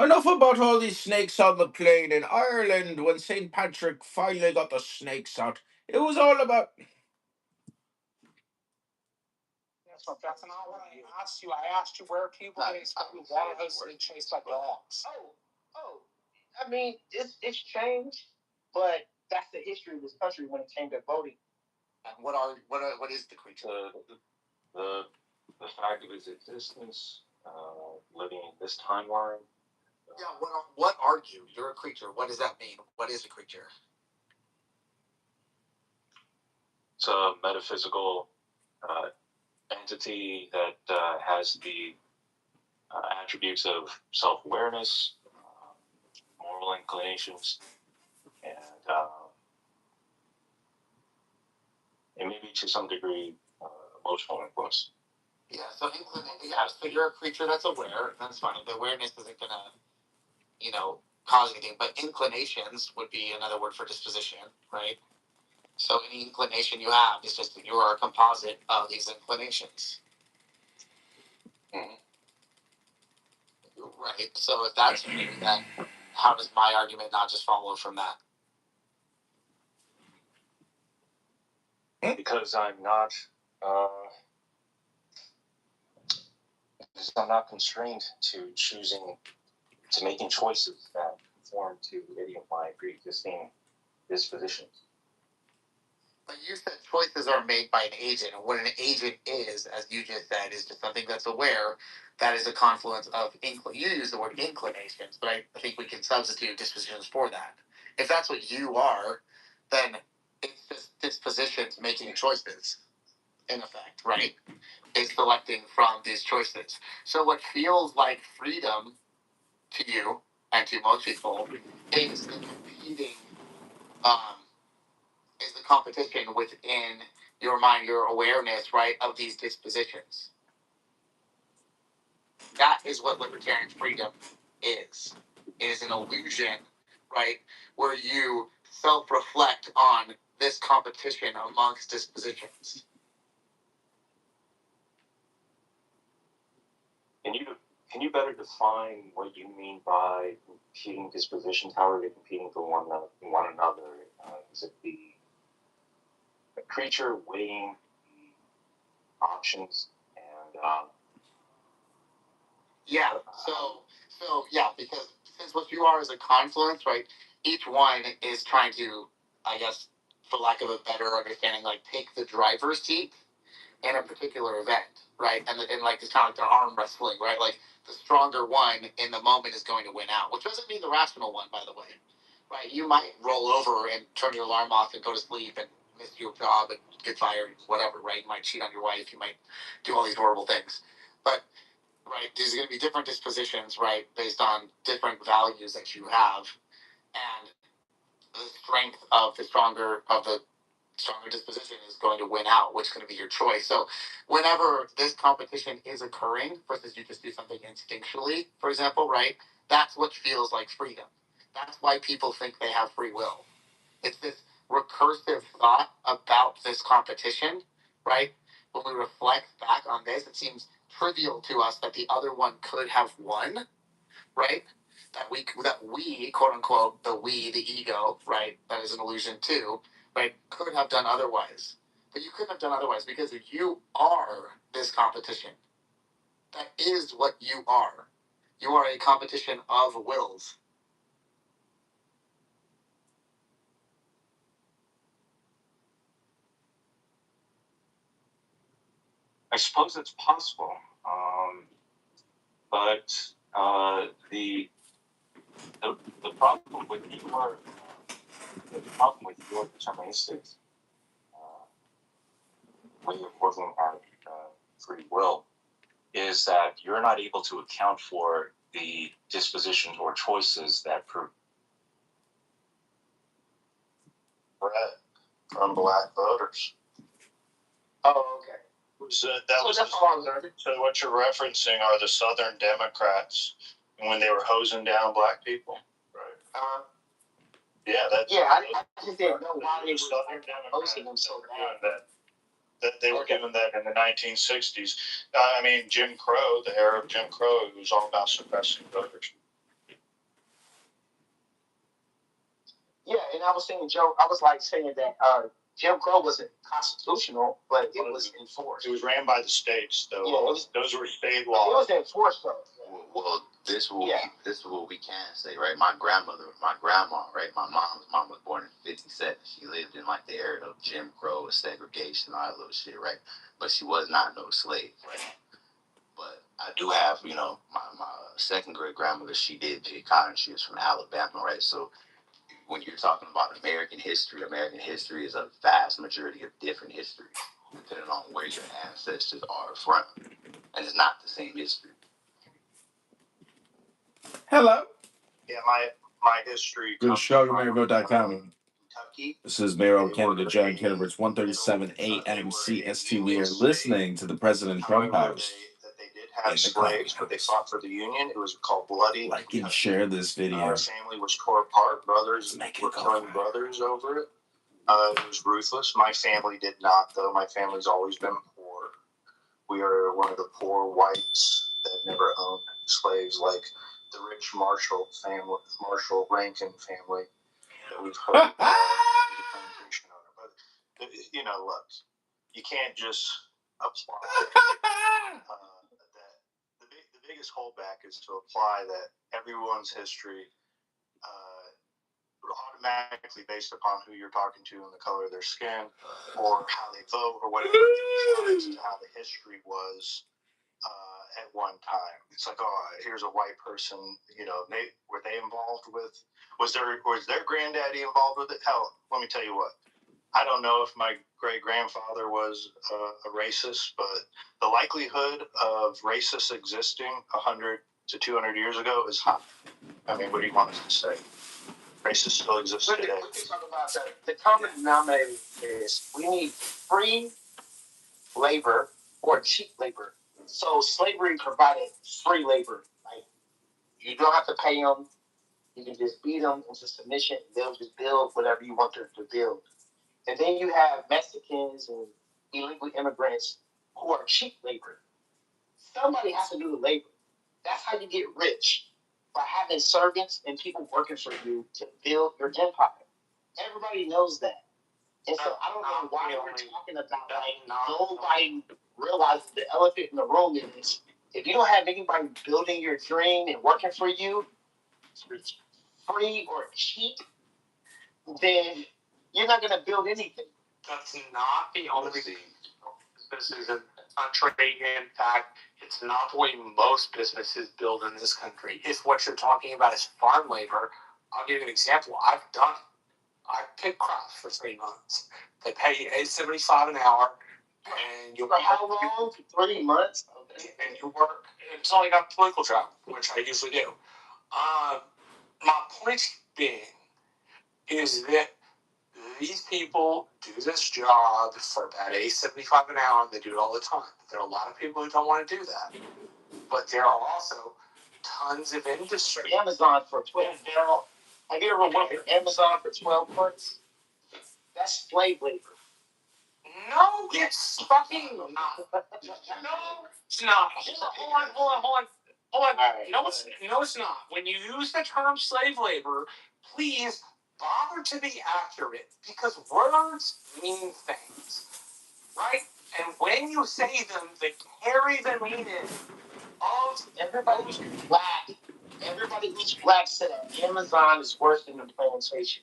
Enough about all these snakes on the plane in Ireland. When St. Patrick finally got the snakes out, it was all about. That's not what I asked you. I asked you where people getting sprayed with water hoses and chased by dogs. I mean, it's changed, but that's the history of this country when it came to voting. And what is the creature? The fact of its existence, living in this timeline. Yeah, what are you? You're a creature. What does that mean? What is a creature? It's a metaphysical entity that has the attributes of self-awareness, moral inclinations, and maybe to some degree emotional influence. Yeah, so so you're a creature that's aware. That's fine. The awareness isn't gonna, cause anything. But inclinations would be another word for disposition, right? So any inclination you have is just that you are a composite of these inclinations. Mhm. Right. So if that's true, then how does my argument not just follow from that? Because I'm not constrained to making choices that conform to any of my pre-existing dispositions. But you said choices are made by an agent, and what an agent is, as you just said, is just something that's aware. That is a confluence of you use the word inclinations, but I think we can substitute dispositions for that. If that's what you are, then it's just dispositions making choices, in effect, right? It's selecting from these choices. So what feels like freedom to you and to most people is the competing, is the competition within your mind, your awareness, right, of these dispositions. That is what libertarian freedom is. It is an illusion, right, where you self-reflect on this competition amongst dispositions. Can you better define what you mean by competing dispositions? How are they competing for one another? Is it the creature weighing the options and Yeah. So yeah, because since what you are is a confluence, right? Each one is trying to, I guess, for lack of a better understanding, like take the driver's seat in a particular event, right? And like it's kind of like their arm wrestling, right? Like the stronger one in the moment is going to win out, which doesn't mean the rational one, by the way, right? You might roll over and turn your alarm off and go to sleep and miss your job and get fired, whatever, right? You might cheat on your wife, you might do all these horrible things, but right, these are going to be different dispositions, right, based on different values that you have, and the strength of the stronger disposition is going to win out, which is going to be your choice. So whenever this competition is occurring versus you just do something instinctually, for example, right, that's what feels like freedom. That's why people think they have free will. It's this recursive thought about this competition, right? When we reflect back on this, it seems trivial to us that the other one could have won, right? That we quote unquote the ego, right? That is an illusion too, right? Could have done otherwise, but you couldn't have done otherwise because you are this competition. That is what you are. You are a competition of wills. I suppose it's possible, but the problem with your deterministic way of looking at free will is that you're not able to account for the dispositions or choices that from black voters. Oh, okay. So so what you're referencing are the Southern Democrats when they were hosing down black people. Right. Yeah, I just didn't know why they were Southern hosting them so bad. That they were doing that in the 1960s. I mean, Jim Crow, the era of Jim Crow, it was all about suppressing voters. Yeah, and I was saying, Joe, I was like saying that Jim Crow wasn't constitutional, but it was enforced. It was ran by the states, though. Yeah, those were state it laws. was enforced, though. Well, this is what we can say, right? My grandma, right? My mom's mom was born in '57. She lived in like the era of Jim Crow, segregation, all that little shit, right? But she was not no slave, right? But I do have, my second great grandmother. She did pick cotton. She was from Alabama, right? So when you're talking about American history is a vast majority of different history, depending on where your ancestors are from, and it's not the same history. Hello. Yeah, my history. Good show, Maryville.com. Kentucky. This is Mayor of Canada, John Kitover. It's 1:37 a.m. CST. We are listening to the President Trump House. They did have slaves, but they fought for the Union. It was called bloody. Like and share this video. Our family was tore apart. Brothers were killing brothers over it. It was ruthless. My family did not, though. My family's always been poor. We are one of the poor whites that never owned slaves, like the rich Marshall family, Marshall Rankin family that we've heard. Plantation owner, but look, you can't just apply that. The biggest holdback is to apply that everyone's history automatically based upon who you're talking to and the color of their skin or how they vote or whatever to how the history was at one time. It's like, oh, here's a white person, were they involved with, was their granddaddy involved with it? Hell, let me tell you what, I don't know if my great-grandfather was a racist, but the likelihood of racists existing 100 to 200 years ago is high. I mean, what do you want us to say? Racists still exist today. We can talk about that. The common denominator is we need free labor or cheap labor. So slavery provided free labor. Like, you don't have to pay them. You can just beat them into submission. They'll just build whatever you want them to build. And then you have Mexicans and illegal immigrants who are cheap labor. Somebody has to do the labor. That's how you get rich, by having servants and people working for you to build your empire. Everybody knows that. And so I don't know why we're talking about nobody realizes the elephant in the room is if you don't have anybody building your dream and working for you, free or cheap, then you're not going to build anything. That's not the only business in country. In fact, it's not the way most businesses build in this country. If what you're talking about is farm labor, I'll give you an example. I've picked crops for 3 months. They pay you $8.75 an hour, and you for how long? 3 months. Okay. And you work until you got political job, which I usually do. My point being is that these people do this job for about $8.75 an hour, and they do it all the time. There are a lot of people who don't want to do that, but there are also tons of industry. Amazon for 12. Have you ever worked for Amazon for 12 months? That's slave labor. No, it's fucking not. No, it's not. Hold on. Right, no, it's not. When you use the term slave labor, please bother to be accurate, because words mean things, right? And when you say them, they carry the meaning Everybody who's black, everybody who's black said that Amazon is worse than the plantation.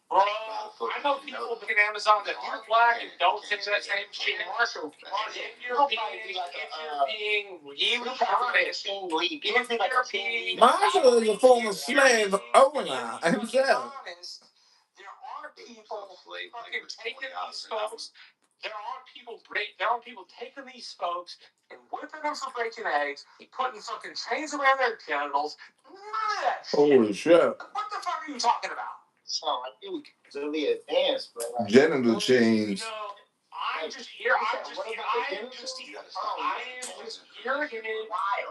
Bro, I know people look at Amazon that are black and don't think that same shit. Marshall, If you're being really honest, Marshall is a former slave owner himself. there are people fucking taking these folks. There are people taking these folks and whipping them for breaking eggs, putting fucking chains around their genitals. None of that shit. Holy shit. What the fuck are you talking about? So I think it's really advanced, but like, genital chains. I'm just here. I am just here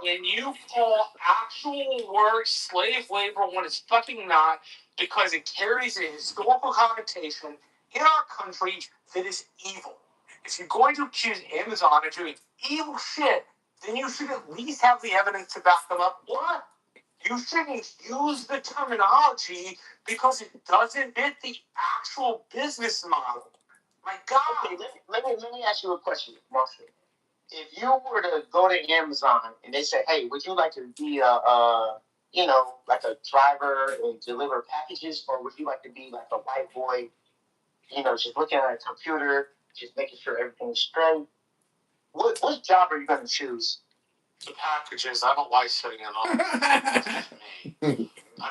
and you call actual work slave labor when it's fucking not, because it carries a historical connotation in our country that is evil. If you're going to accuse Amazon of doing evil shit, then you should at least have the evidence to back them up. What? You shouldn't use the terminology because it doesn't fit the actual business model. My God. Okay, let me ask you a question, Marshall. If you were to go to Amazon and they say, "Hey, would you like to be like a driver and deliver packages, or would you like to be like a white boy, just looking at a computer, just making sure everything's straight?" What job are you going to choose? The packages. I don't like sitting in offices.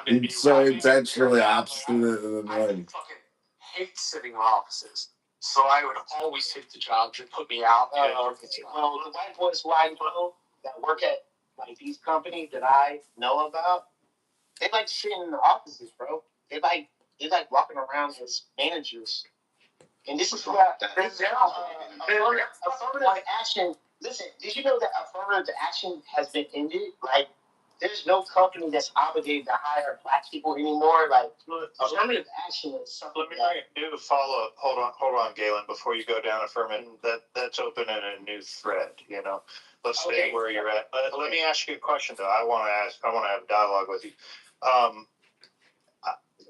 It's so intentionally obstinate and I annoying. fucking hate sitting in offices. So I would always take the job to put me out. Well, the white boys who I know that work at like these companies that I know about, they like sitting in the offices, bro. They like walking around as managers. And this is why affirmative action. Listen, did you know that affirmative action has been ended? Like, there's no company that's obligated to hire black people anymore. Like, affirmative action is something. Let me do a follow up. Hold on, Galen. Before you go down affirmative, that's open in a new thread. Let's stay where you're at. Let me ask you a question though. I want to have dialogue with you.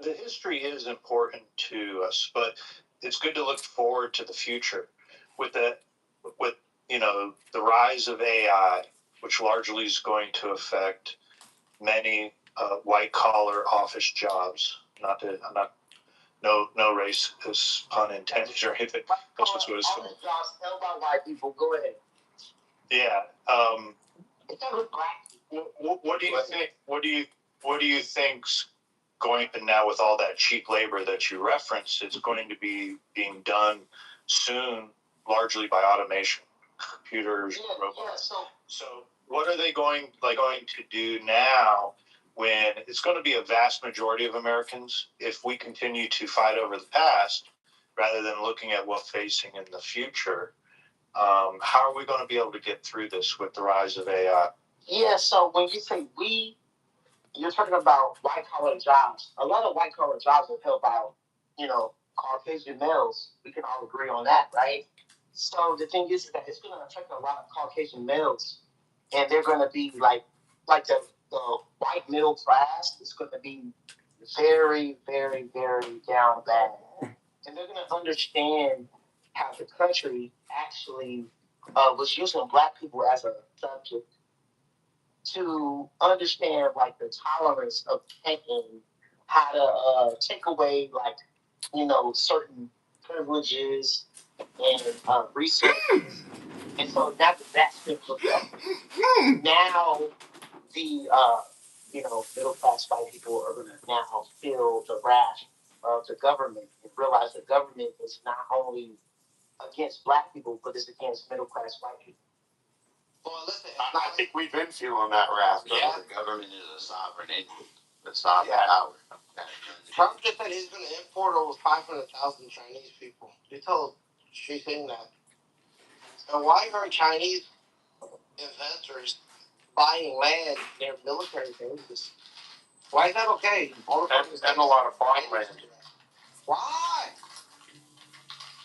The history is important to us, but it's good to look forward to the future with the rise of AI, which largely is going to affect many white collar office jobs. No race is pun intended or anything. That's what's going to all the jobs held by white people. Go ahead. Yeah. What do you think? What do you think's going to now with all that cheap labor that you referenced? It's going to be being done soon, largely by automation, computers, robots. So what are they going to do now when it's going to be a vast majority of Americans, if we continue to fight over the past rather than looking at what's facing in the future? How are we going to be able to get through this with the rise of AI? Yeah, so when you say we, you're talking about white collar jobs. A lot of white collar jobs are held by, Caucasian males. We can all agree on that, right? So the thing is that it's going to affect a lot of Caucasian males, and they're going to be like the white middle class is going to be very, very, very down bad, and they're going to understand how the country actually was using black people as a subject to understand like the tolerance of taking how to take away certain privileges and resources. And so now that that's been looked up, now the middle class white people are going to now feel the wrath of the government and realize the government is not only against black people, but it's against middle class white people. Well, listen, I think we've been feeling that wrath. Yeah, the government is a sovereign entity, a sovereign power. Trump just said he's going to import over 500,000 Chinese people. He told Xi Jinping that. And why are Chinese investors buying land near military bases? Why is that okay? And a lot of farmland. Why?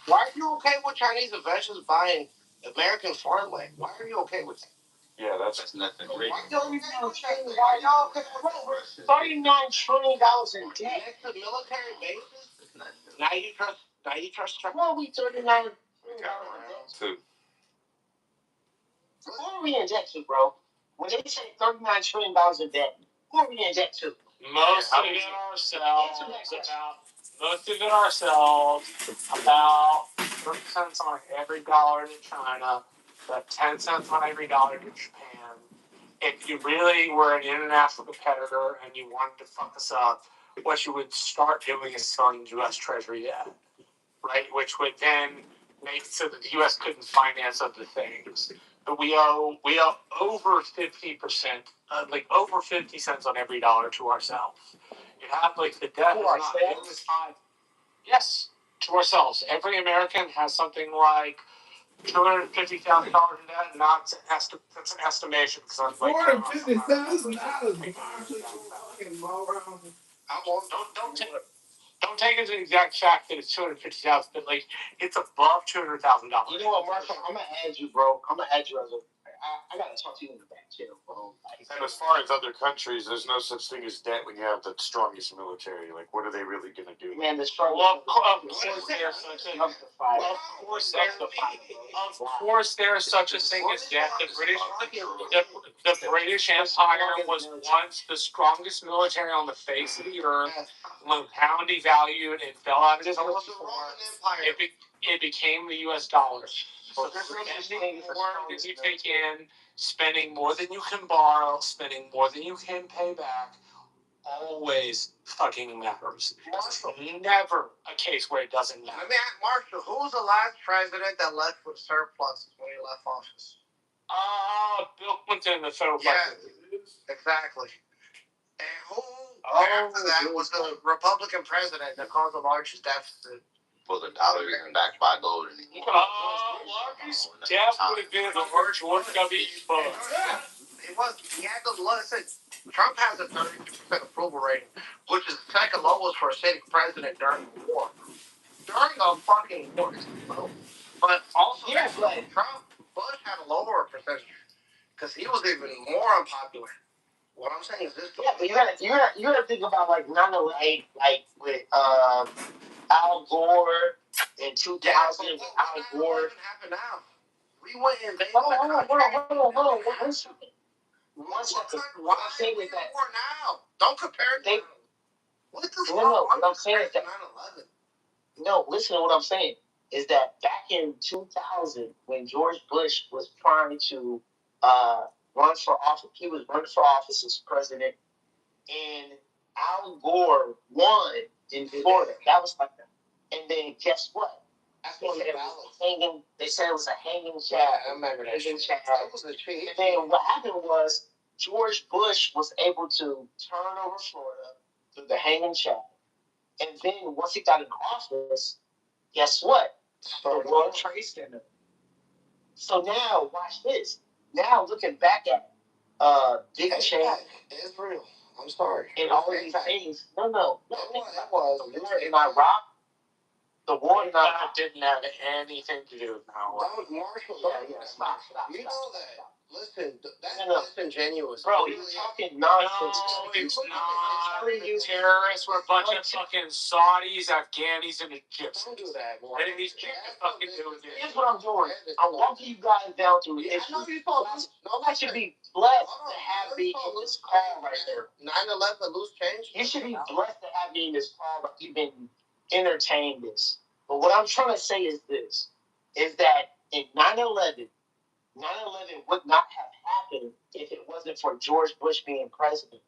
Why are you okay with Chinese investors buying American farmland? Why are you okay with that? Yeah, that's nothing great. Why y'all okay with $39 trillion in debt? Next to military bases? Now you trust Trump? Well, we $39 trillion in debt. Food. Who are we in debt to, bro? When they say $39 trillion in debt, who are we in debt to? Most of it ourselves. Most of it ourselves. About 30 cents on every dollar to China. About 10 cents on every dollar to Japan. If you really were an international competitor and you wanted to fuck us up, what you would start doing is selling U.S. Treasury debt, right? Which would then make it so that the U.S. couldn't finance other things. But we owe over 50%, like over 50 cents on every dollar to ourselves. You have like the debt is not as high. Yes, to ourselves. Every American has something like $250,000 in debt. Not that's an estimation. $450,000. Don't take it as an exact fact that it's $250,000, but like it's above $200,000. You know what, Marshall? I'm gonna add you, bro. I'm gonna add you as a. I gotta talk to you in the back channel, bro. And as far as other countries, there's no such thing as debt when you have the strongest military. Like, what are they really going to do? Man, the strongest. Well, of course there's such a thing as debt. The British Empire was once the strongest military on the face of the earth. When the pound devalued, it fell out of its form. It became the U.S. dollar. So spending more than you take in, spending more than you can borrow, spending more than you can pay back, always fucking matters. Marshall, never a case where it doesn't matter. Let me ask Marshall, who was the last president that left with surplus when he left office? Bill Clinton, the federal president. Exactly. And who after that was the Republican president that caused the largest deficit? For the dollar isn't backed by gold anymore. Largest debt would have been the George W. Bush. It was. He had to listen. Trump has a 32% approval rating, which is the second lowest for a sitting president during the war. During a fucking war. But also, Bush had a lower percentage because he was even more unpopular. What I'm saying is this. Yeah, but you gotta think about like 9/11, like with Al Gore in 2000 with Al Gore. Happen now. We went in. Hold on. One second. What I'm saying is that war now. Don't compare it. What the fuck? What I'm saying is that 9/11. No, listen to what I'm saying. Is that back in 2000 when George Bush was trying to run for office, he was running for office as president, and Al Gore won in Florida. That was like that. And then guess what? They said it was a hanging chad. Yeah, I remember that. That was a cheat. And then what happened was George Bush was able to turn over Florida through the hanging chad. And then once he got in office, guess what? The World Trade Center. So now, watch this. Now looking back at Big Change. Israel. I'm sorry. And all of these things. No. It was. The war in Iraq. The war in Iraq didn't have anything to do with now. Marshall. Yeah. Stop. You know that. Listen, that's disingenuous. Bro, you're talking nonsense. No, it's not. The terrorists were a bunch of fucking Saudis, Afghanis, and Egyptians. Don't do that, more. What did these chicks fucking do with it? Here's what I'm doing. I'm walking you guys down through issues. I should be blessed to have me in this call right there. 9/11 loose change? You should be blessed to have me in this call that you've been entertaining this. But what I'm trying to say is this, is that in 9/11 would not have happened if it wasn't for George Bush being president.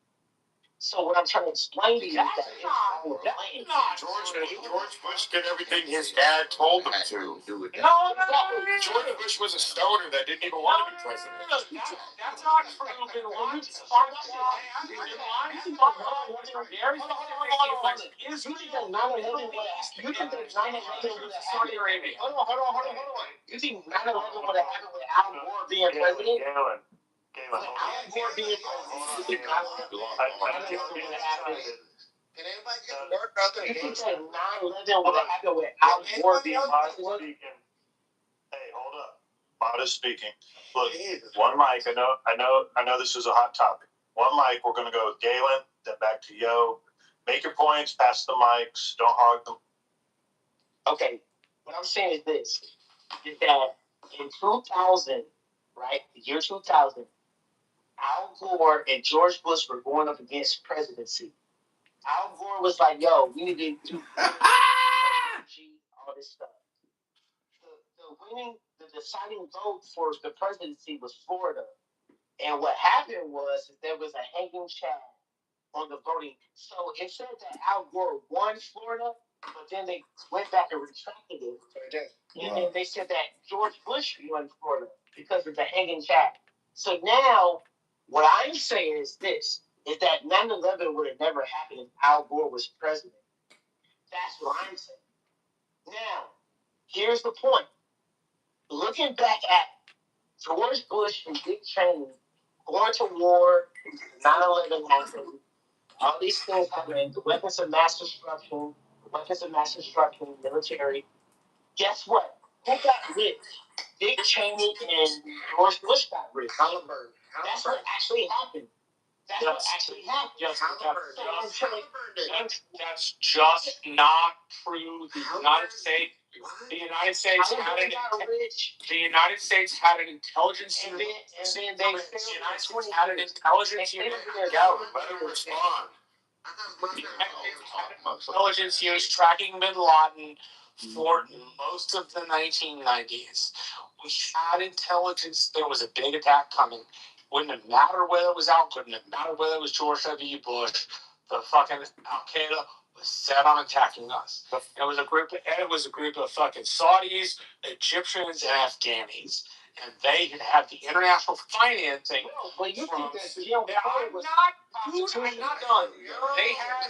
So what I'm trying to explain to you is that it's all a plan. George Bush did everything his dad told him to. No. George Bush was a stoner that didn't even want to be president. That's not true. Bin Laden sparked Saudi Arabia. Hold on. You think 9/11 would have happened with Al Gore being president? Galen. Al Gore being president. Can anybody get the work out there? You think that 9/11 would have happened with Al Gore being president? Hey, hold up. Modest speaking. Look, one mic. I know this is a hot topic. One mic. We're going to go with Galen. Then back to Yo. Make your points. Pass the mics. Don't hog them. Okay. What I'm saying is this: is that in 2000, right, the year 2000, Al Gore and George Bush were going up against presidency. Al Gore was like, "Yo, we need to do energy, all this stuff." The deciding vote for the presidency was Florida, and what happened was there was a hanging chad on the voting. So it said that Al Gore won Florida, but then they went back and retracted it. And then they said that George Bush won Florida because of the hanging chad. So now, what I'm saying is this, is that 9/11 would have never happened if Al Gore was president. That's what I'm saying. Now, here's the point. Looking back at George Bush and Dick Cheney going to war, 9/11 happened, all these things happening, the weapons of mass destruction, military. Guess what? Who got rich? Dick Cheney and George Bush got rich. Halliburton. That's what actually happened. That's what actually happened. That's just not true. The United States had an intelligence unit. The United States had an intelligence unit. Yeah, let him respond. Intelligence units tracking Bin Laden for most of the 1990s. We had intelligence. There was a big attack coming. Wouldn't have mattered whether it was Al Qaeda, wouldn't have mattered whether it was George W. Bush. The fucking Al Qaeda was set on attacking us. It was a group of fucking Saudis, Egyptians, and Afghanis. And they had the international financing. No, but you think that I'm not done. They had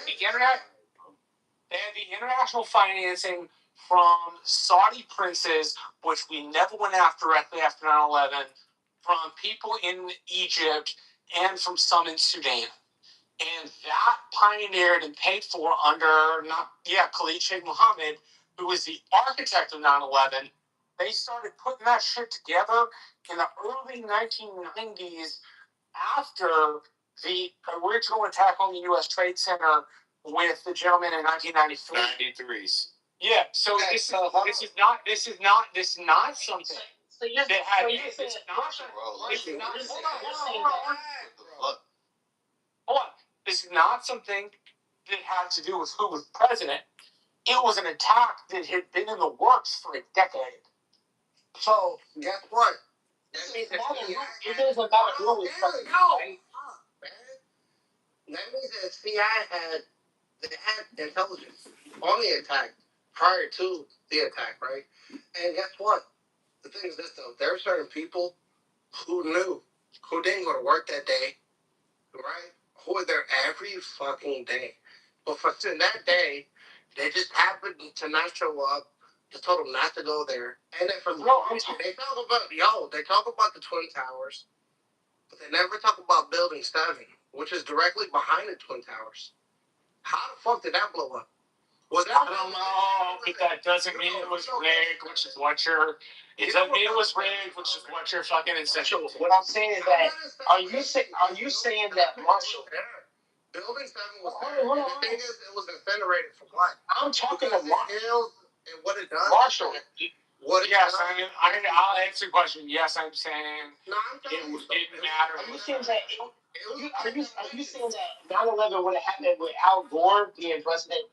the international financing from Saudi princes, which we never went after directly after 9/11, from people in Egypt, and from some in Sudan. And that pioneered and paid for under, Khalid Sheikh Mohammed, who was the architect of 9/11. They started putting that shit together in the early 1990s after the original attack on the U.S. Trade Center with the gentleman in 1993. 93s. Yeah, so this is not something that had. Hold on. This is not something that had to do with who was president. It was an attack that had been in the works for a decade. So guess what? It doesn't matter who was president, right? That means that CIA had intelligence on the attack prior to the attack, right? And guess what? The thing is this though, there are certain people who knew, who didn't go to work that day, right? Who were there every fucking day. But for that day, they just happened to not show up. Just told them not to go there. And then they talk about the Twin Towers, but they never talk about Building 7, which is directly behind the Twin Towers. How the fuck did that blow up? I don't know, but that doesn't mean it was rigged, which is what you're. It doesn't mean it was rigged, which is what you're fucking insisting. What I'm saying is that are you saying that Marshall? Building 7 was there. And the thing is, it was incinerated for what? I'm talking about hills and what it does. Marshall. I'll answer the question. Yes, I'm saying it didn't matter. Are you saying that? Are you saying that 9/11 would have happened with Al Gore being president?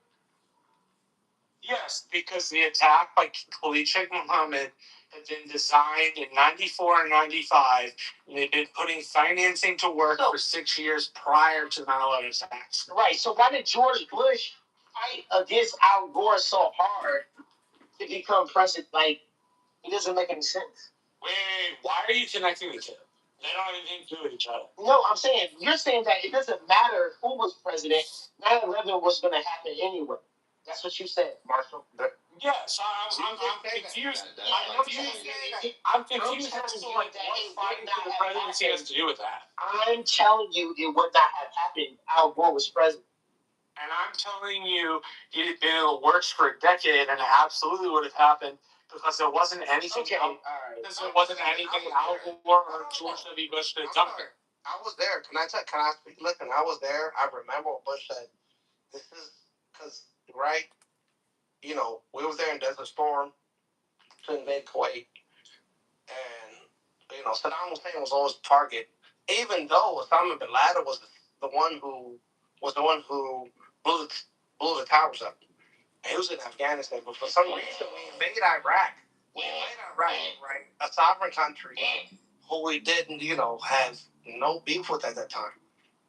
Yes, because the attack by Khalid Sheikh Mohammed had been designed in 94 and 95, and they'd been putting financing to work for 6 years prior to the 9/11 attacks. Right, so why did George Bush fight against Al Gore so hard to become president? Like, it doesn't make any sense. Wait, why are you connecting the two? They don't have anything to do with each other. No, I'm saying, you're saying that it doesn't matter who was president, 9/11 was going to happen anyway. That's what you said, Marshall. Yes, I'm confused. I'm confused as to what fighting for the presidency has to do with that. I'm telling you, it would not have happened if Al Gore was president. And I'm telling you, it had been in the works for a decade, and it absolutely would have happened because there wasn't anything. Okay, all right. Because there wasn't anything Al Gore or George W. Bush could have done. I was there. Can I speak? Listen, I was there. I remember what Bush said. This is because, right? You know, we was there in Desert Storm to invade Kuwait, and you know, Saddam Hussein was always the target even though Osama bin Laden was the one who blew the towers up. And he was in Afghanistan, but for some reason we invaded Iraq. Right? A sovereign country who we didn't, have no beef with at that time.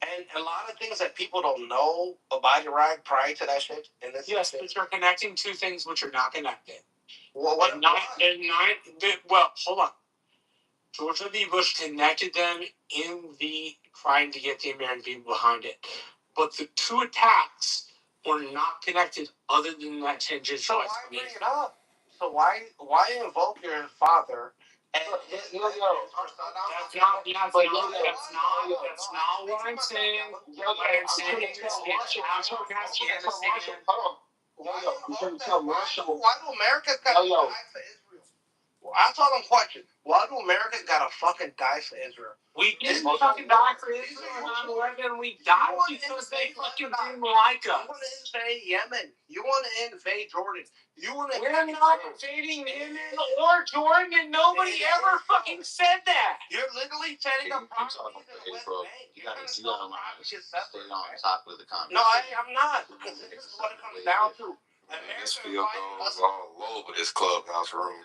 And a lot of things that people don't know about Iraq prior to that shit. And this yes, but you're connecting two things which are not connected. Well, hold on. George W. Bush connected them in the trying to get the American people behind it. But the two attacks were not connected other than that tangential. So why bring it up? So why invoke your father? And that's not what I'm saying. What I'm saying is Afghanistan. Why do Americans gotta die for Israel? I told him question. Why do Americans gotta fucking die for Israel? We didn't fucking die for Israel on 9/11. We died because they fucking didn't like us. You want to invade Yemen. You want to invade Jordan. We're not invading Yemen or Jordan, and nobody ever fucking said that. You're literally setting up properties in the West Bank. You gotta stay on top of the conversation. No, I'm not. Because this is what it comes down to. This field goes all over this clubhouse room.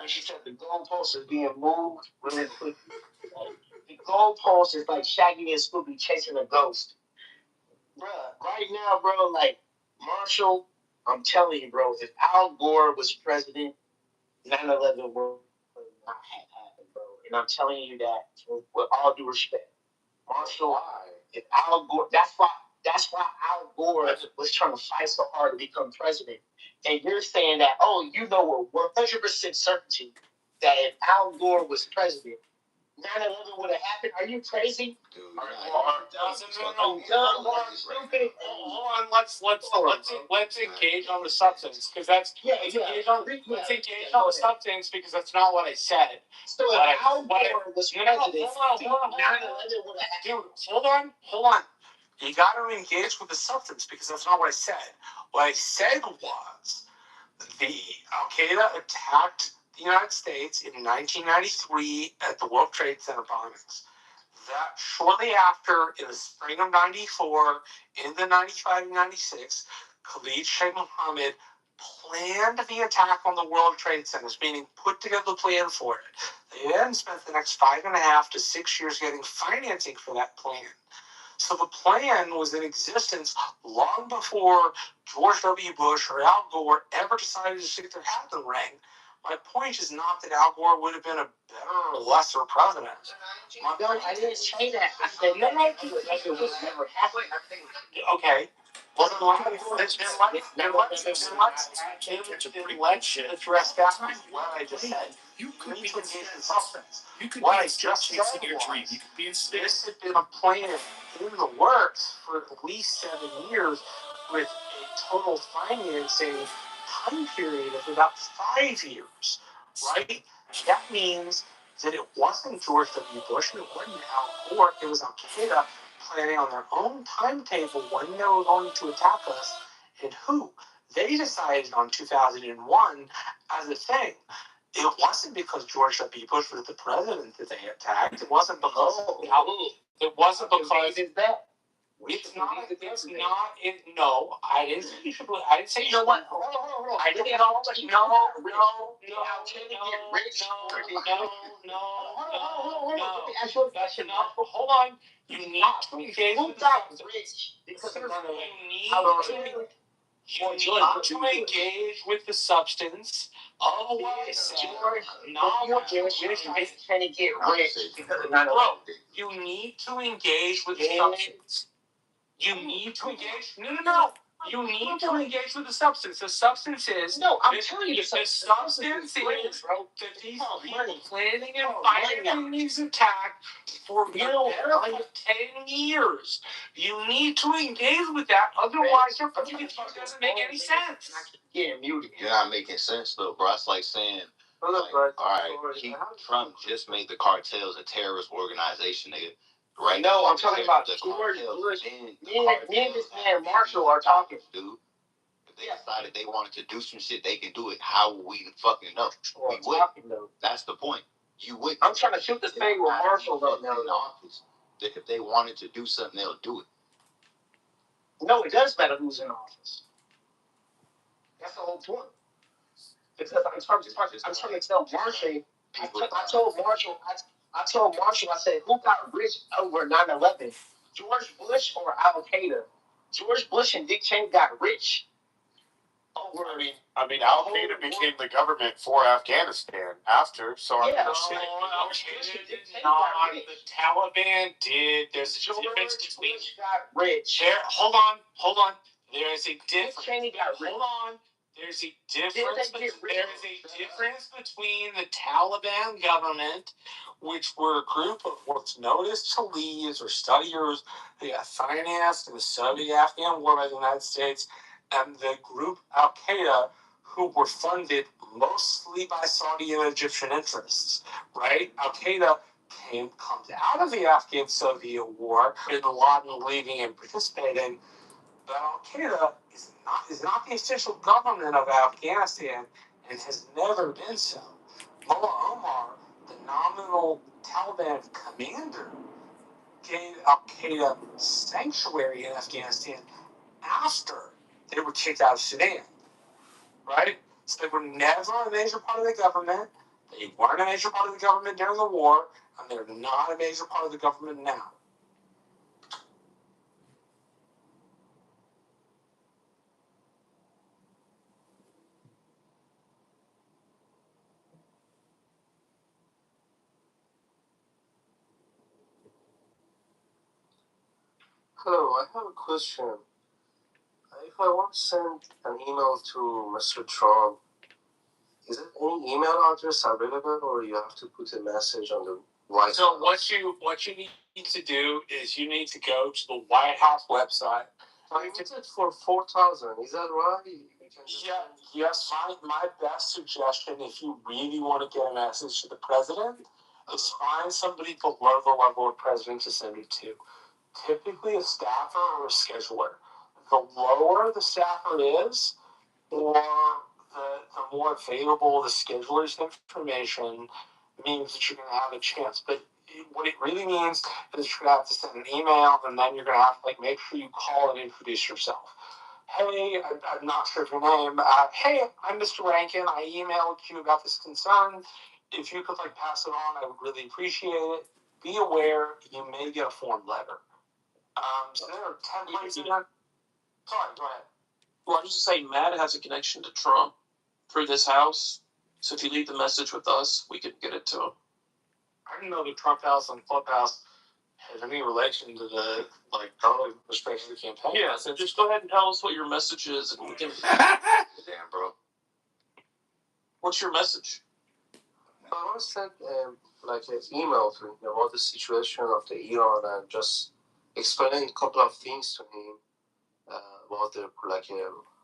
She said the goalposts are being moved really quickly. The goalpost is like Shaggy and Scooby chasing a ghost. Bruh, right now, bro, like, Marshall, I'm telling you, bro, if Al Gore was president, 9/11 would not have happened, bro. And I'm telling you that with all due respect. Marshall, if Al Gore, that's why Al Gore was trying to fight so hard to become president. And you're saying that, with 100% certainty that if Al Gore was president, 9/11 would have happened. Are you crazy? Dude, Hold on, let's engage on the substance because let's engage on the substance because that's not what I said. So if Al Gore was president, Dude, hold on. You got to engage with the substance because that's not what I said. What I said was the Al Qaeda attacked the United States in 1993 at the World Trade Center bombings. That shortly after, in the spring of 94, into 95 and 96, Khalid Sheikh Mohammed planned the attack on the World Trade Centers, meaning put together the plan for it. They then spent the next 5.5 to 6 years getting financing for that plan. So the plan was in existence long before George W. Bush or Al Gore ever decided to stick their hat in the ring. My point is not that Al Gore would have been a better or lesser president. No, I didn't say that. I said, no, it was never happened. Okay. Well, let's address that. What I just said. You could be engaged in substance. What I just said was, this had been a plan in the works for at least 7 years with a total financing time period of about 5 years, right? That means that it wasn't George W. Bush and it wasn't Al Gore, it was Al Qaeda planning on their own timetable when they were going to attack us and who. They decided on 2001 as a thing. It wasn't because George W. Bush was the president that they attacked. It wasn't because It's not. No, I didn't say you should. I didn't say you know what. I didn't know. No. That's enough. Hold on. You need to engage with the substance. You need to engage with the substance of what I said. Not what you wish I can get rich because of 9/11. Bro, you need to engage with the substance. You need to engage. No. You need to engage with the substance. The substance is. No, I'm telling you, the substance is that these people planning and fighting these attacks for the better of 10 years. You need to engage with that. Otherwise, your fucking doesn't make any sense. You're muted. You're not making sense, though, bro. It's like saying, Trump just made the cartels a terrorist organization, nigga. Right? No, I'm talking about George Bush. Me and this man Marshall are talking. Dude, if they decided they wanted to do some shit, they could do it. How would we fucking know? We would. That's the point. You would. I'm trying to shoot this thing with Marshall though. In office. If they wanted to do something, they'll do it. No, it does matter who's in office. That's the whole point. Because I'm trying to tell Marshall. I told Marshall. I said, who got rich over 9/11? George Bush or Al Qaeda? George Bush and Dick Cheney got rich over. I mean, Al Qaeda became the government for Afghanistan after. So I mean, Al Qaeda did not. The Taliban did. There's a difference between. Bush got rich. There. Hold on. There's a difference. Dick Cheney got rich. Hold on. There's a difference. There is a difference between the Taliban government, which were a group of what's known as Chalese or studiers who got financed in the Soviet-Afghan War by the United States, and the group Al Qaeda, who were funded mostly by Saudi and Egyptian interests. Right? Al Qaeda comes out of the Afghan-Soviet War, Bin Laden leaving and participating. But Al Qaeda is not the official government of Afghanistan and has never been so. Mullah Omar, the nominal Taliban commander, gave Al Qaeda sanctuary in Afghanistan after they were kicked out of Sudan. Right? So they were never a major part of the government. They weren't a major part of the government during the war, and they're not a major part of the government now. Hello, I have a question. If I want to send an email to Mr. Trump, is there any email address available, or you have to put a message on the White House? So what you need to do is you need to go to the White House website. I need it for 4,000. Is that right? Yes. My best suggestion, if you really want to get a message to the president, is find somebody below the level of president to send it to. Typically a staffer or a scheduler. The lower the staffer is, or the more available the scheduler's information, means that you're going to have a chance. But what it really means is you're going to have to send an email, and then you're going to have to make sure you call and introduce yourself. Hey, I'm not sure of your name. Hey, I'm Mr. Rankin. I emailed you about this concern. If you could pass it on, I would really appreciate it. Be aware you may get a form letter. So there are 10 ways in there. Sorry, go ahead. Well, I just say Matt has a connection to Trump through this house. So if you leave the message with us, we can get it to him. I didn't know the Trump House and Clubhouse has any relation to the early presidential campaign. Yeah, so just go ahead and tell us what your message is, and we can. Damn, bro. What's your message? I want to send an email to him about the situation of the Iran and just explain a couple of things to him about the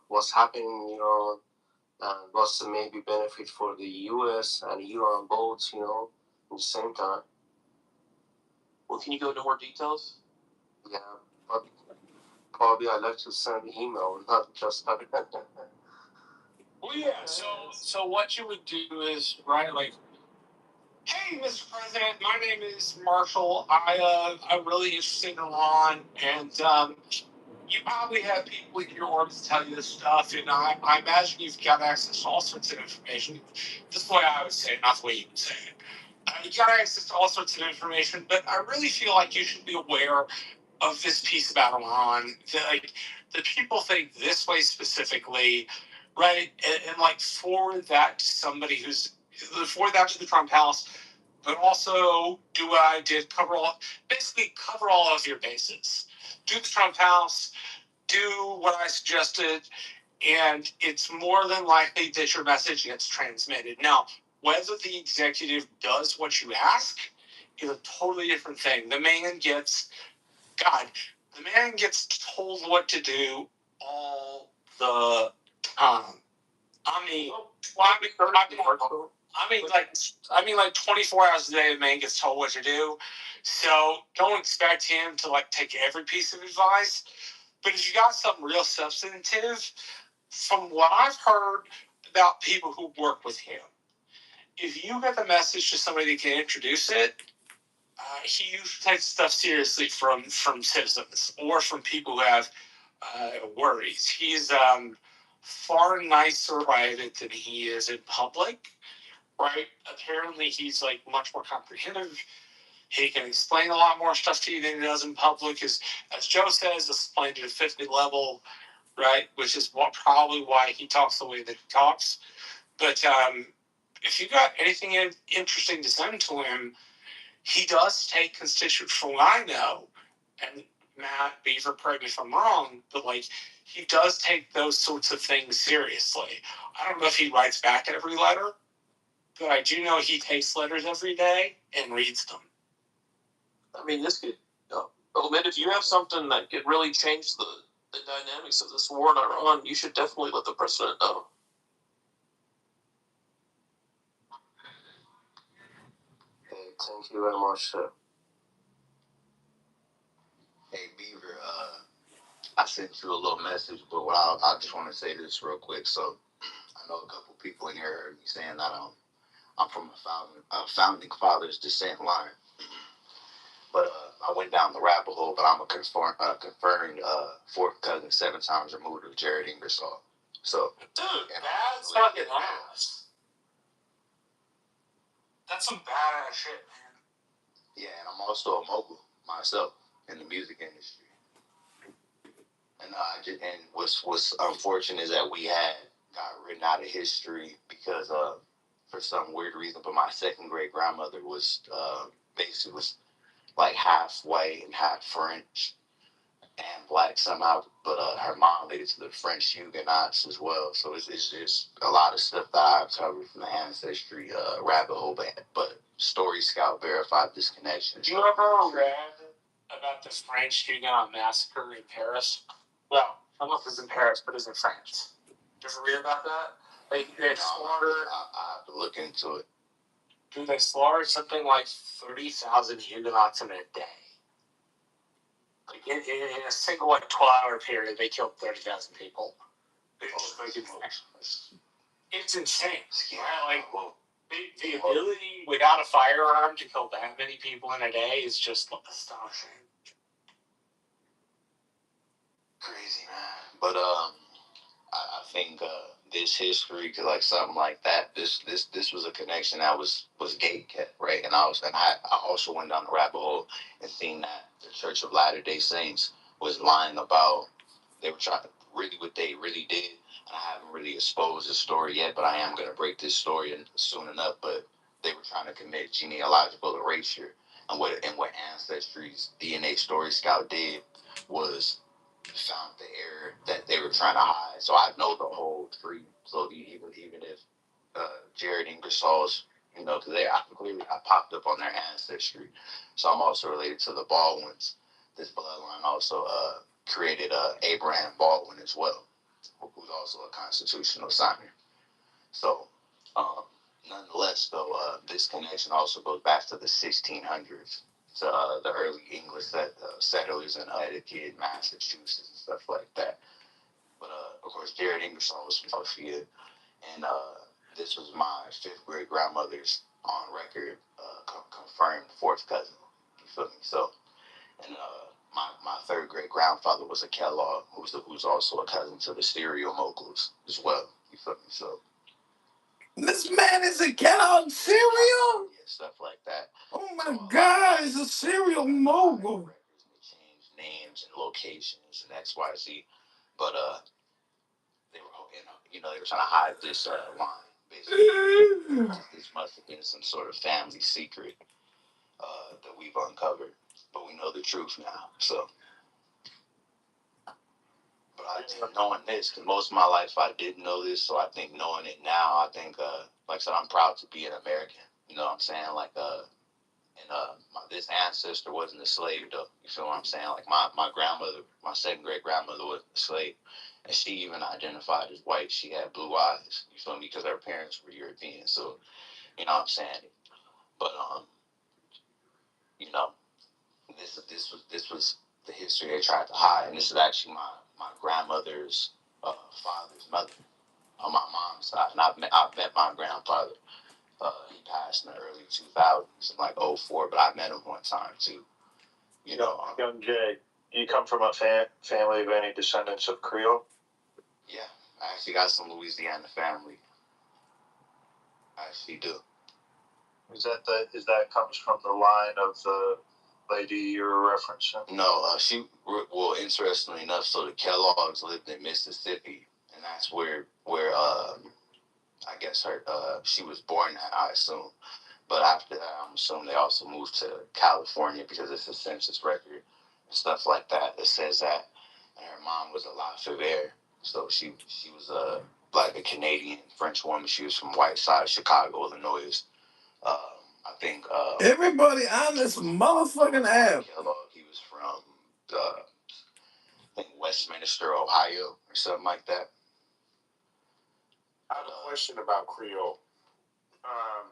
what's happening in Iran and what's the maybe benefit for the U.S. and Iran both, at the same time. Well, can you go into more details? Yeah, but probably I'd like to send an email, not just have it. Well, yeah. So what you would do is hey, Mr. President, my name is Marshall. I'm really interested in Iran, and you probably have people in your orbit to tell you this stuff, and I imagine you've got access to all sorts of information. This is the way I would say it, not the way you would say it. You got access to all sorts of information, but I really feel like you should be aware of this piece about Iran. The people think this way specifically, right? And forward that to somebody forward that to the Trump House, but also do what I did, cover all of your bases. Do the Trump House, do what I suggested, and it's more than likely that your message gets transmitted. Now, whether the executive does what you ask is a totally different thing. The man gets told what to do all the time. I mean, 24 hours a day, the man gets told what to do. So don't expect him to take every piece of advice. But if you got something real substantive, from what I've heard about people who work with him, if you get the message to somebody that can introduce it, he usually takes stuff seriously from citizens or from people who have worries. He's far nicer private than he is in public, right? Apparently, he's like much more comprehensive. He can explain a lot more stuff to you than he does in public. As Joe says, explained at a 50 level, right? Which is probably why he talks the way that he talks. But if you got anything interesting to send to him, he does take constituents from what I know, and Matt Beaver, correct me if I'm wrong, but like he does take those sorts of things seriously. I don't know if he writes back every letter, but I do know he takes letters every day and reads them. I mean, this could, Omen, if you have something that could really change the dynamics of this war in Iran, you should definitely let the president know. Hey, thank you very much, sir. Hey, Beaver, I sent you a little message, but I just want to say this real quick. So I know a couple people in here heard me saying that I'm from a founding father's descent line. But I went down the rabbit hole, but I'm a confirmed fourth cousin, 7 times removed of Jared Ingersoll. So, dude, that's fucking ass. That's some badass shit, man. Yeah, and I'm also a mogul myself in the music industry. And what's unfortunate is that we got written out of history because for some weird reason. But my second great grandmother was basically was like half white and half French and black somehow. But her mom related to the French Huguenots as well. So it's just a lot of stuff that I've covered from the ancestry rabbit hole. But Story Scout verified this connection. Did you ever read about the French Huguenot massacre in Paris? Well, I don't know if it was in Paris, but it was in France. Did you ever read about that? They slaughtered. I have to look into it. Dude, they slaughtered something like 30,000 Huguenots in a day. Like in a single 12-hour period, they killed 30,000 people. It's insane. Right? Like the ability without a firearm to kill that many people in a day is just astonishing. Crazy, man. But I think this history, cause like something like that, this was a connection that was gate kept, right? And I also went down the rabbit hole and seen that the Church of Latter-day Saints was lying about, they were trying to really what they really did. And I haven't really exposed the story yet, but I am gonna break this story soon enough. But they were trying to commit genealogical erasure, and what Ancestry's DNA Story Scout did was found the error that they were trying to hide. So I know the whole tree. So even if Jared Ingersoll's, because I popped up on their ancestry. So I'm also related to the Baldwins. This bloodline also created Abraham Baldwin as well, who's also a constitutional signer. So nonetheless, though, this connection also goes back to the 1600s. To the early English settlers in Connecticut, Massachusetts, and stuff like that. But of course, Jared Ingersoll was from Philadelphia, and this was my 5th great grandmother's on record confirmed 4th cousin. You feel me? So, and my 3rd great grandfather was a Kellogg, who's also a cousin to the cereal moguls as well. You feel me? So. This man is a Kellogg cereal? Yeah, stuff like that. Oh my God, he's a cereal mogul. They changed names and locations and XYZ, but they were they were trying to hide this line. Basically, this must have been some sort of family secret that we've uncovered, but we know the truth now. So. But I think knowing this, because most of my life I didn't know this, so I think knowing it now, I think, like I said, I'm proud to be an American. You know what I'm saying? Like, this ancestor wasn't a slave, though. You feel what I'm saying? Like, my grandmother, my 2nd great grandmother was a slave, and she even identified as white. She had blue eyes. You feel me? Because her parents were European. So, you know what I'm saying? But this was the history they tried to hide, and this is actually my grandmother's father's mother on my mom's side, and I've met my grandfather He passed in the early 2000s, in like 04, but I met him one time too. Young Jay, you come from a family of any descendants of Creole? Yeah, I actually got some Louisiana family. I actually do. Is that comes from the line of the lady you're referencing? No, well, interestingly enough, so the Kellogg's lived in Mississippi, and that's where I guess she was born at, I assume. But after that, I'm assuming they also moved to California because it's a census record and stuff like that that says that. And her mom was a Lafayette, so she was like a Canadian French woman. She was from Whiteside, Chicago, Illinois. I think everybody on this motherfucking app. Kellogg, he was from I think Westminster, Ohio, or something like that. I have a question about Creole.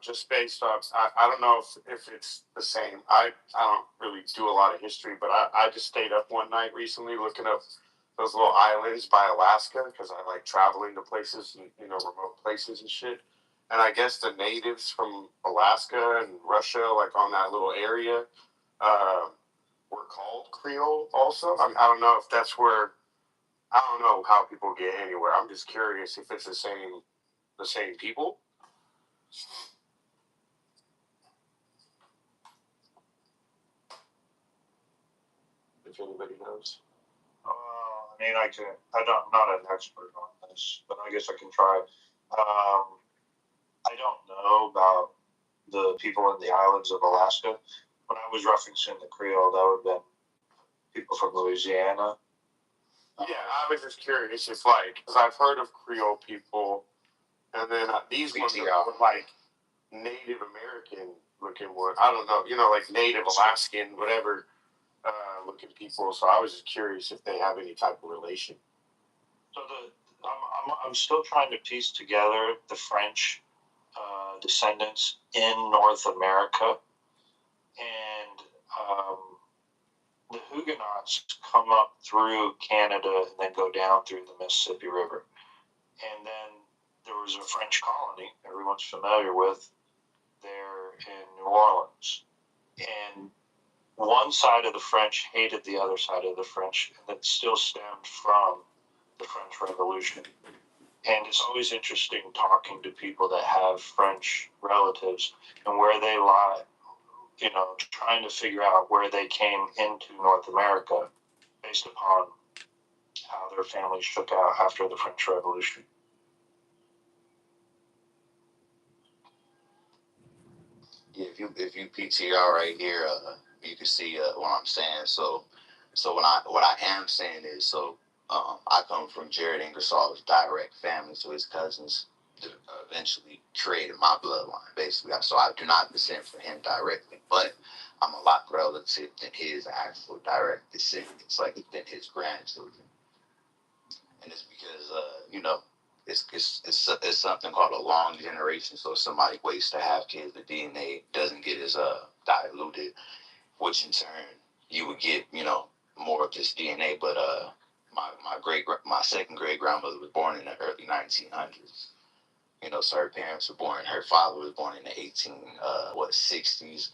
Just based off, I don't know if it's the same. I don't really do a lot of history, but I just stayed up one night recently looking up those little islands by Alaska because I like traveling to places and remote places and shit. And I guess the natives from Alaska and Russia, like on that little area, were called Creole also. I don't know if that's where. I don't know how people get anywhere. I'm just curious if it's the same people. If anybody knows. I mean, I'm not an expert on this, but I guess I can try. I don't know about the people in the islands of Alaska. When I was referencing the Creole, that would have been people from Louisiana. Yeah, I was just curious if, because I've heard of Creole people, and then these ones are like Native American looking one. I don't know, like Native Alaskan, whatever looking people. So I was just curious if they have any type of relation. So I'm still trying to piece together the French descendants in North America, and the Huguenots come up through Canada and then go down through the Mississippi River. And then there was a French colony everyone's familiar with there in New Orleans. And one side of the French hated the other side of the French, and it still stemmed from the French Revolution. And it's always interesting talking to people that have French relatives and where they lie, trying to figure out where they came into North America based upon how their families shook out after the French Revolution. Yeah, if you PTR right here, you can see what I'm saying. So what I am saying is, I come from Jared Ingersoll's direct family, so his cousins eventually created my bloodline, basically. So I do not descend from him directly, but I'm a lot relative than his actual direct descendants, like than his grandchildren. And it's because it's something called a long generation. So if somebody waits to have kids, the DNA doesn't get as diluted, which in turn you would get more of this DNA. But my second great grandmother was born in the early 1900s. So her parents were born. Her father was born in the 60s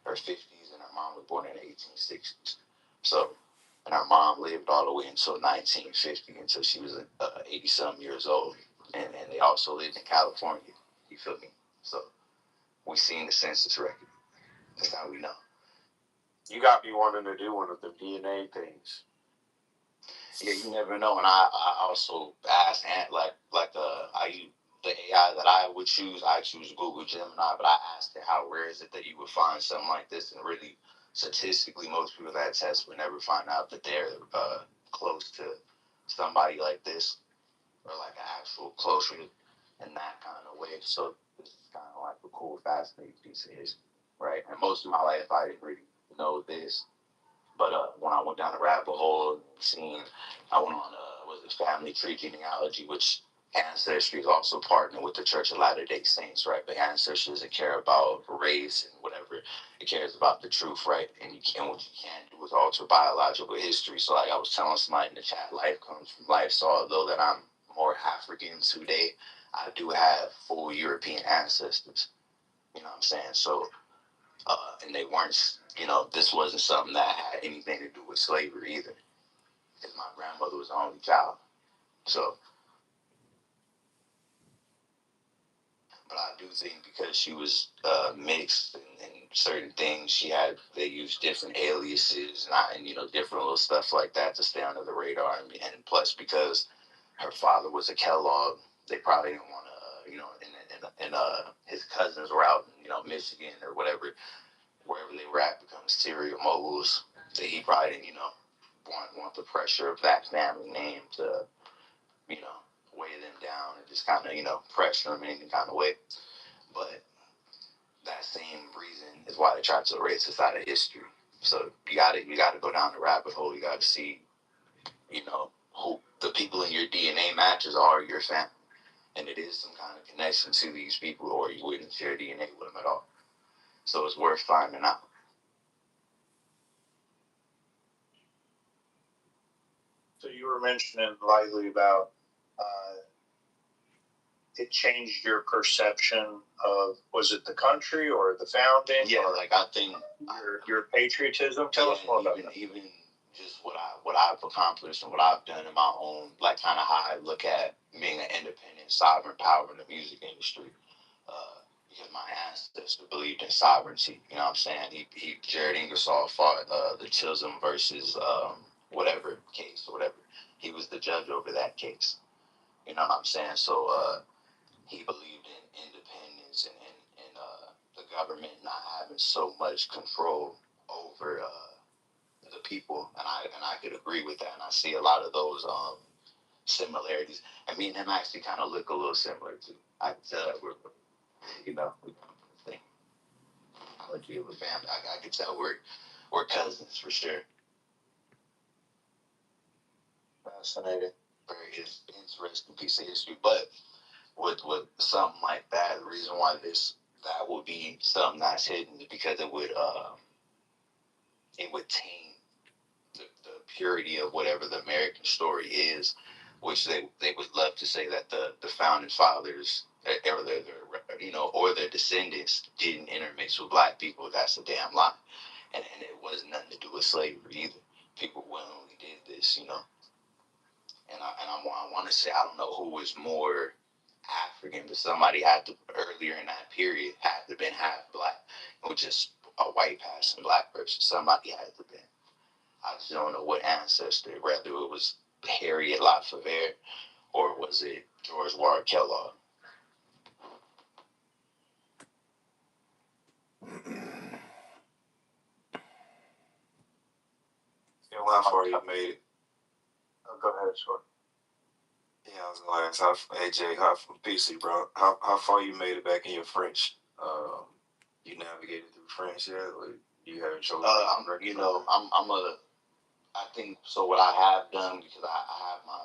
or 50s, and her mom was born in the 1860s. So, and her mom lived all the way until 1950, until she was 80-some years old. And they also lived in California. You feel me? So we seen the census record. That's how we know. You got me wanting to do one of the DNA things. Yeah, you never know. And I also asked the AI that I would choose. I choose Google Gemini, but I asked it how rare is it that you would find something like this, and really statistically most people that test would never find out that they're close to somebody like this, or like an actual close in that kind of way. So this is kind of like a cool, fascinating piece of history, right? And most of my life I didn't really know this. But when I went down the rabbit hole, I went on family tree genealogy, which Ancestry is also partnered with the Church of Latter-day Saints, right? But Ancestry doesn't care about race and whatever. It cares about the truth, right? And what you can't do is alter biological history. So like I was telling somebody in the chat, life comes from life. So although that I'm more African today, I do have full European ancestors. You know what I'm saying? So, and they weren't, this wasn't something that had anything to do with slavery either. Because my grandmother was the only child. So, but I do think because she was mixed and certain things, they used different aliases and different little stuff like that to stay under the radar. And plus, because her father was a Kellogg, they probably didn't want to, and his cousins were out in, Michigan or whatever, wherever they were at, becoming serial moguls. That he probably didn't, want the pressure of that family name to, weigh them down and just kind of, pressure them in any kind of way. But that same reason is why they try to erase us out of history. So you gotta go down the rabbit hole. You gotta see, who the people in your DNA matches are your family. And it is some kind of connection to these people, or you wouldn't share DNA with them at all. So it's worth finding out. So you were mentioning lightly about it changed your perception of, was it the country or the founding? Yeah, or like I think your patriotism. Tell us more about that. Even just what I've accomplished and what I've done in my own, like kind of how I look at being an independent, sovereign power in the music industry. Because my ancestor believed in sovereignty. You know what I'm saying? Jared Ingersoll fought the Chisholm versus whatever case or whatever. He was the judge over that case. You know what I'm saying? So he believed in independence and the government not having so much control over the people, and I could agree with that, and I see a lot of those similarities. And me and him actually kind of look a little similar too. I can tell that we're technology of a family. I could tell we're cousins for sure. Fascinating. Very interesting piece of history, but with something like that, the reason why that would be something that's hidden is because it would taint the purity of whatever the American story is, which they would love to say that the founding fathers or their descendants didn't intermix with black people. That's a damn lie, and it was nothing to do with slavery either. People willingly did this, and I want to say, I don't know who was more African, but somebody had to, earlier in that period, had to been half black, or just a white passing black person. Somebody had to been. I just don't know what ancestor, whether it was Harriet Lafayette or was it George Ward Kellogg. How far you made it? Oh, go ahead, sure. Yeah, I was gonna ask AJ, how from PC, bro? How far you made it back in your French? You navigated through French yet? Like you haven't chosen? I think so. What I have done, because I have my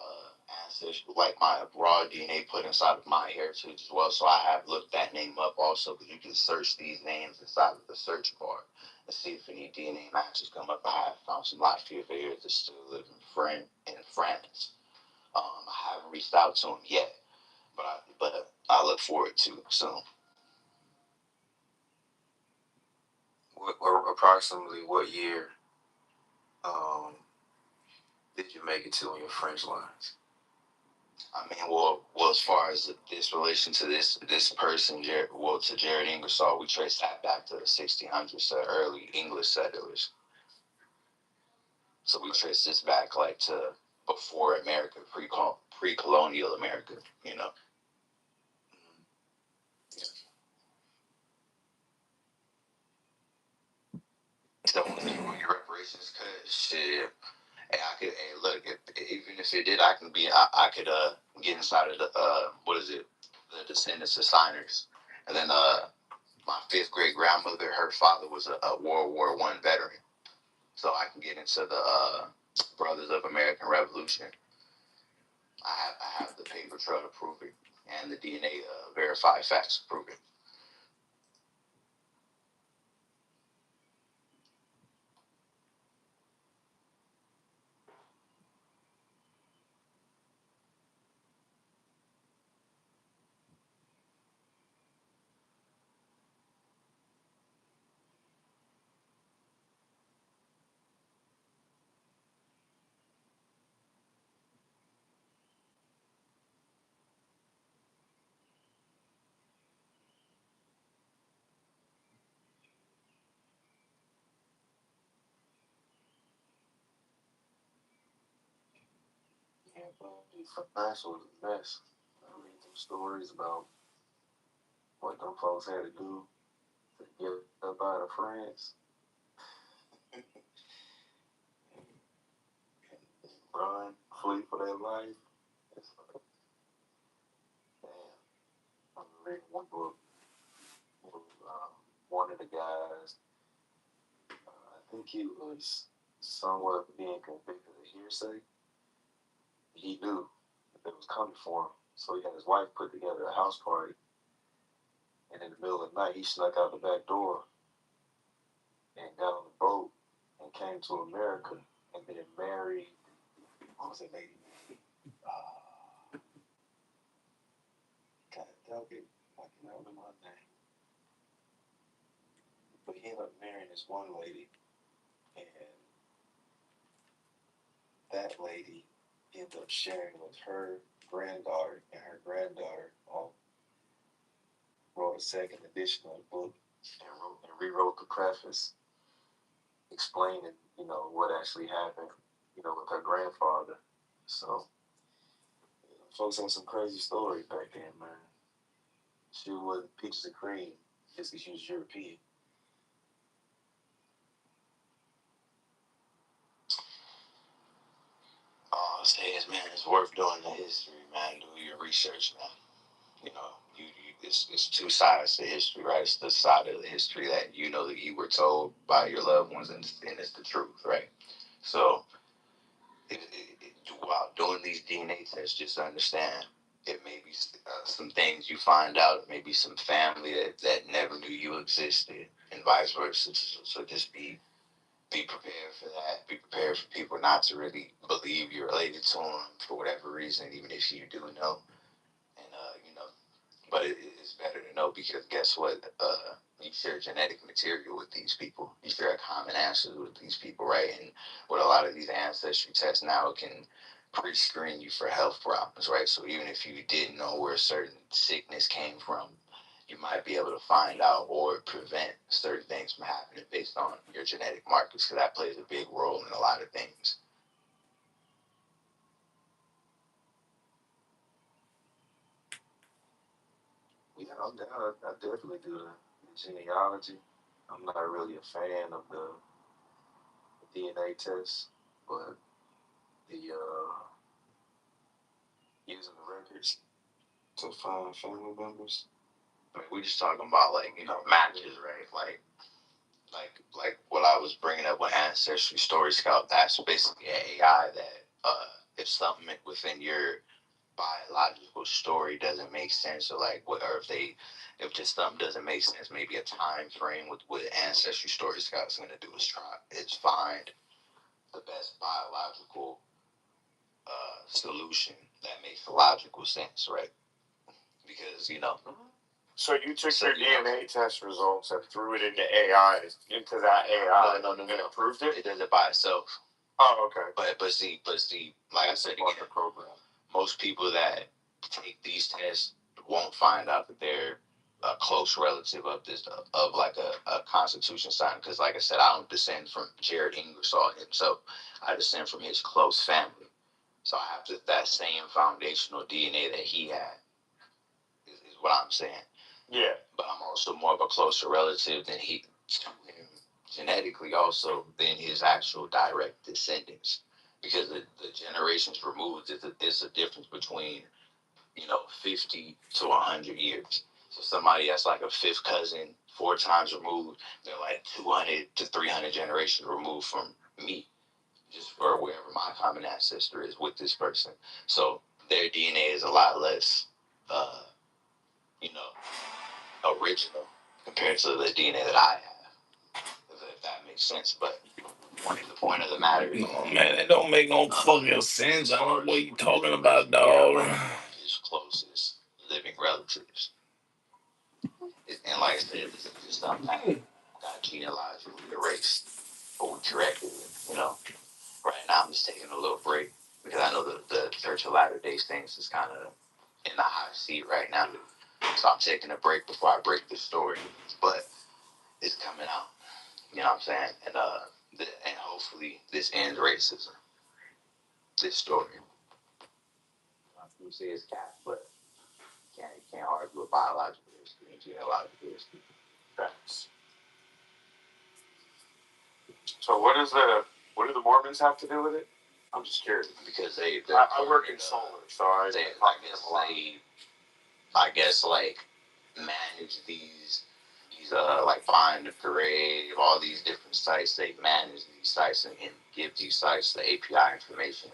ancestry, like my raw DNA put inside of my heritage as well. So I have looked that name up also, because you can search these names inside of the search bar and see if any DNA matches come up. I have found some Lafayette that still live in France. I haven't reached out to him yet, but I look forward to soon. Approximately what year did you make it to on your French lines? I mean, well, as far as this relation to this person, to Jared Ingersoll, we trace that back to the 1600s, to early English settlers. So we trace this back like to before America, pre-colonial America, So when your reparations cut, shit. Hey, look, even if it did, I could get inside of the the descendants of signers, and then my fifth great grandmother, her father was a World War I veteran, so I can get into the Brothers of American Revolution. I have the paper trail to prove it, and the DNA verified facts to prove it. Yeah, but financial is the best. I read some stories about what them folks had to do to get up out of France. Run, flee for their life. It's like, damn. I'm reading one book. One of the guys, I think he was somewhat being convicted of hearsay. He knew that it was coming for him, so he had his wife put together a house party. And in the middle of the night, he snuck out the back door and got on the boat and came to America and then married. What was that lady? God, dog it. I cannot remember her name. But he ended up marrying this one lady, and that lady ended up sharing with her granddaughter, and her granddaughter wrote a second edition of the book and rewrote the preface, explaining, what actually happened, with her grandfather. So, folks had some crazy stories back then, man. She wasn't peaches and cream just because she was European. All I'll say is, man, it's worth doing the history, man. Do your research, man. It's two sides to history, right? It's the side of the history that that you were told by your loved ones, and it's the truth, right? So, while doing these DNA tests, just understand it may be some things you find out, maybe some family that never knew you existed, and vice versa. So just be prepared for that. Be prepared for people not to really believe you're related to them for whatever reason, even if you do know. And but it's better to know, because guess what? You share genetic material with these people. You share a common ancestor with these people, right? And with a lot of these ancestry tests now, it can pre-screen you for health problems, right? So even if you didn't know where a certain sickness came from, you might be able to find out or prevent certain things from happening based on your genetic markers, because that plays a big role in a lot of things. Yeah, I definitely do the genealogy. I'm not really a fan of the DNA test, but the using the records to find family members. I mean, we just talking about matches, right? Like what I was bringing up with Ancestry Story Scout. That's basically an AI that if something within your biological story doesn't make sense, or if just something doesn't make sense, maybe a time frame with what Ancestry Story Scout's going to do is find the best biological solution that makes logical sense, right? Because So you took your DNA test results and threw it into AI, into that AI, no, and improved it? It does it by itself. Oh, okay. But see, like I said again, the program. most people that take these tests won't find out that they're a close relative of like a Constitution sign. Because like I said, I don't descend from Jared Ingersoll himself. I descend from his close family. So I have that same foundational DNA that he had, is what I'm saying. Yeah. But I'm also more of a closer relative than he, genetically also, than his actual direct descendants. Because the generations removed, is a difference between 50 to 100 years. So somebody that's like a fifth cousin, 4 times removed, they're like 200 to 300 generations removed from me, just for wherever my common ancestor is with this person. So their DNA is a lot less, original compared to the DNA that I have, if that makes sense. But the point of the matter is, no, man, it don't make no fucking sense. I don't know what you talking about, dog. His closest living relatives. And like I said, this is just something that got genealogically erased, but we corrected it, Right now, I'm just taking a little break because I know the Church of Latter-day Saints is kind of in the hot seat right now. So I'm taking a break before I break this story. But it's coming out, you know what I'm saying? And hopefully this ends racism, this story. who say it's cap, but you can't argue with biological history and genealogical history. Facts. So what do the Mormons have to do with it? I'm just curious. Because I work in solar, so I guess like manage these like Find the Parade, all these different sites. They manage these sites and give these sites the API information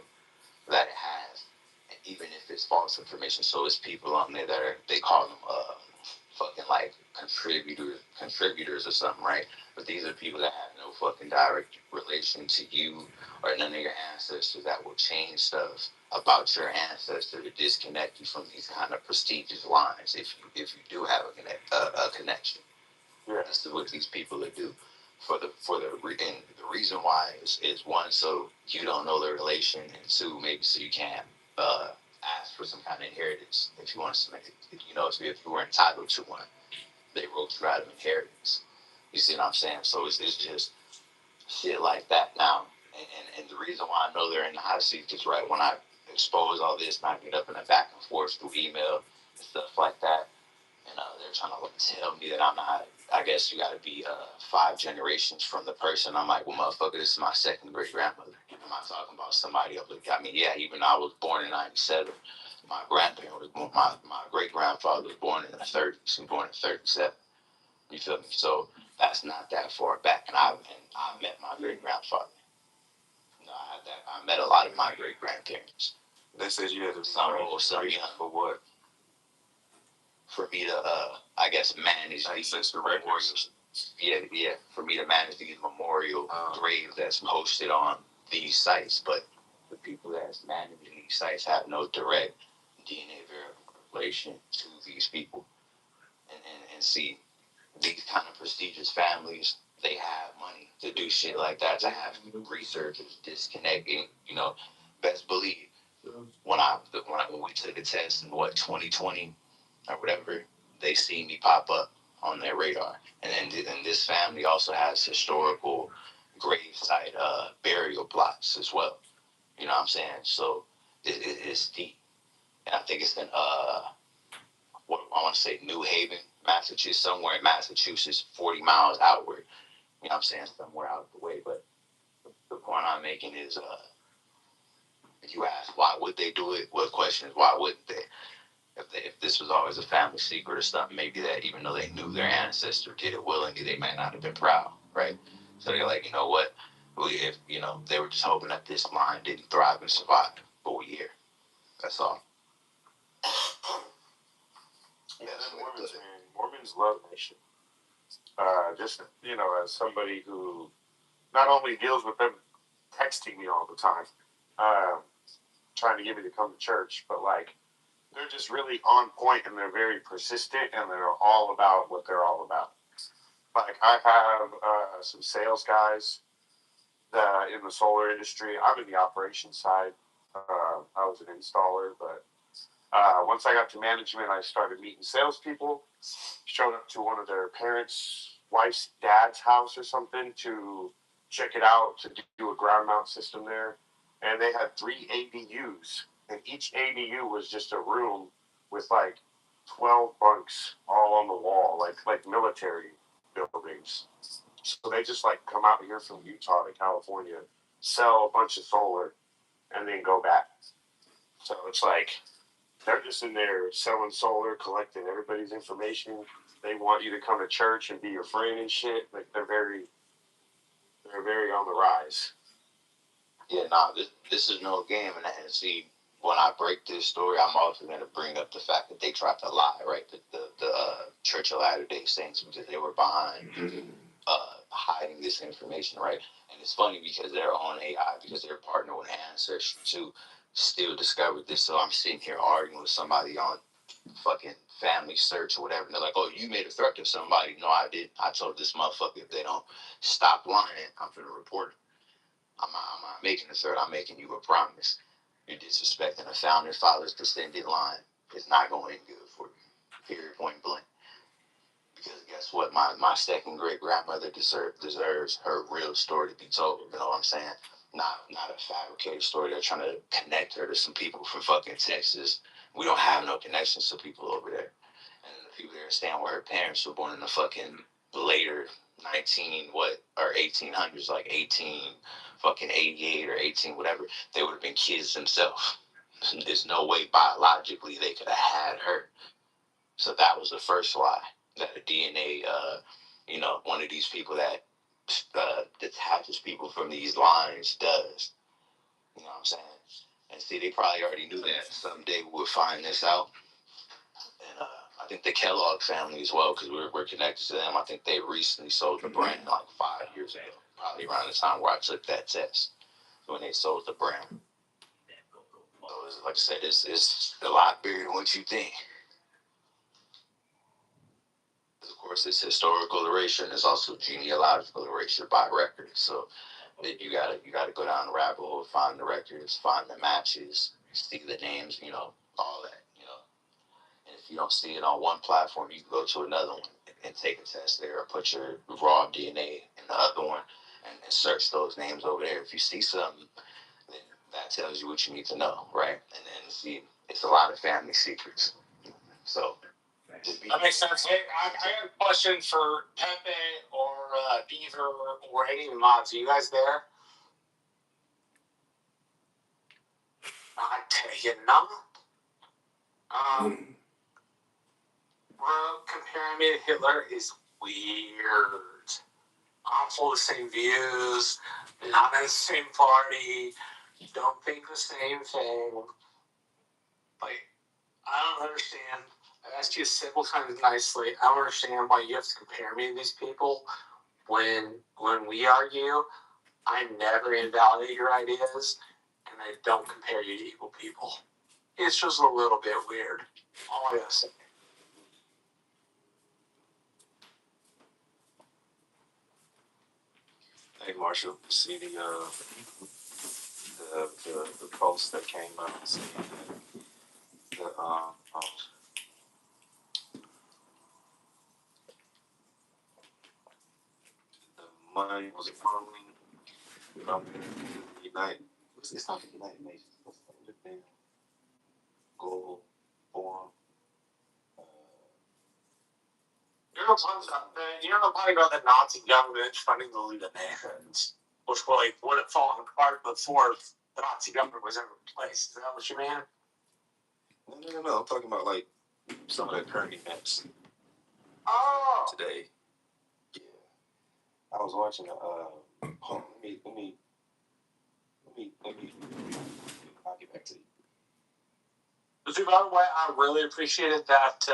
that it has, and even if it's false information. So it's people on there that they call them fucking like contributors or something, right? But these are people that have no fucking direct relation to you or none of your ancestors that will change stuff about your ancestor to disconnect you from these kind of prestigious lines if you do have a connection. Yeah. This is what these people do. And the reason why is one, so you don't know the relation, and two, maybe so you can't ask for some kind of inheritance if you want to make it. If you were entitled to one, they wrote you out of inheritance. You see what I'm saying? So it's just shit like that now. And the reason why I know they're in the hot seat is right when I expose all this and I get up in the back and forth through email and stuff like that. And they're trying to tell me that I'm not. I guess you got to be 5 generations from the person. I'm like, well, motherfucker, this is my second great grandmother. I'm not talking about somebody else. I mean, yeah, even though I was born in '97, my grandparent was born. My great grandfather was born in the '30s. He was born in '37. You feel me? So that's not that far back. And I met my great grandfather. I met a lot of my great grandparents. They said you had some old, some young. For what? For me to, I guess, manage these memorials. Yeah, for me to manage these memorial graves that's posted on these sites. But the people that's managing these sites have no direct DNA relation to these people. And see, these kind of prestigious families, they have money to do shit like that, to have researchers disconnecting, best believe when we took a test in 2020 or whatever, they see me pop up on their radar. And this family also has historical gravesite burial plots as well. You know what I'm saying? So it's deep. And I think it's in what I want to say, New Haven, Massachusetts, somewhere in Massachusetts, 40 miles outward. You know what I'm saying? Somewhere out of the way. But the point I'm making is, you ask why would they do it? Well, the question is, why wouldn't they? If this was always a family secret or something, maybe that even though they knew their ancestor did it willingly, they might not have been proud, right? So they're like, you know what? If they were just hoping that this line didn't thrive and survive, but we're here. That's all. Yeah, Mormons love that shit. Just as somebody who not only deals with them texting me all the time, trying to get me to come to church, but like they're just really on point and they're very persistent and they're all about what they're all about. Like I have some sales guys in the solar industry. I'm in the operations side. I was an installer, but once I got to management, I started meeting salespeople. Showed up to one of their parents' wife's dad's house or something to check it out, to do a ground mount system there. And they had 3 ADUs, and each ADU was just a room with like 12 bunks all on the wall, like military buildings. So they just like come out here from Utah to California, sell a bunch of solar, and then go back. So it's like they're just in there selling solar, collecting everybody's information. They want you to come to church and be your friend and shit. Like they're very on the rise. Yeah, this is no game. And see, when I break this story, I'm also going to bring up the fact that they tried to lie, right? The Church of Latter-day Saints, because they were behind hiding this information, right? And it's funny because they're on AI, because they're partnered with Ancestry to still discover this. So I'm sitting here arguing with somebody on fucking Family Search or whatever. And they're like, oh, you made a threat to somebody. No, I didn't. I told this motherfucker if they don't stop lying, I'm going to report it. I'm not making a threat. I'm making you a promise. You're disrespecting a founding father's descendant line. It's not going to end good for you. Period, point blank. Because guess what? My second great grandmother deserves her real story to be told. You know what I'm saying? Not a fabricated story. They're trying to connect her to some people from fucking Texas We don't have no connections to people over there. And the people there saying where her parents were born in the fucking later 1800s, like 88 or 18, whatever. They would have been kids themselves. There's no way biologically they could have had her. So that was the first lie that a DNA, one of these people that detaches people from these lines does. You know what I'm saying? And see, they probably already knew that someday we would find this out. And I think the Kellogg family as well, because we're connected to them. I think they recently sold the brand like 5 years ago, probably around the time where I took that test, when they sold the brand. So like I said, it's a lot bigger than what you think. Of course, it's historical erasure, and it's also genealogical erasure by record. So you gotta go down the rabbit hole, find the records, find the matches, see the names, all that, And if you don't see it on one platform, you can go to another one and take a test there, or put your raw DNA in the other one and search those names over there. If you see something, then that tells you what you need to know, right? And then see, it's a lot of family secrets. So that makes sense. Hey, I got a question for Pepe or Beaver or any of the mods. Are you guys there? I tell you not. Bro, comparing me to Hitler is weird. I'm full of the same views, not in the same party, don't think the same thing. Like, I don't understand. I asked you several times nicely. I don't understand why you have to compare me to these people. When we argue, I never invalidate your ideas, and I don't compare you to evil people. It's just a little bit weird. All I gotta say. Hey Marshall, see the post that came up saying that the money was flowing from the it's not the United Nations, it's the Global Forum. You know something about the Nazi government funding the League of Nations, which would have fallen apart before the Nazi government was ever replaced. Is that what you mean? No. I'm talking about like some of the current events. Today. Yeah. I was watching hold on, let me I'll get back to you. By the way, I really appreciated that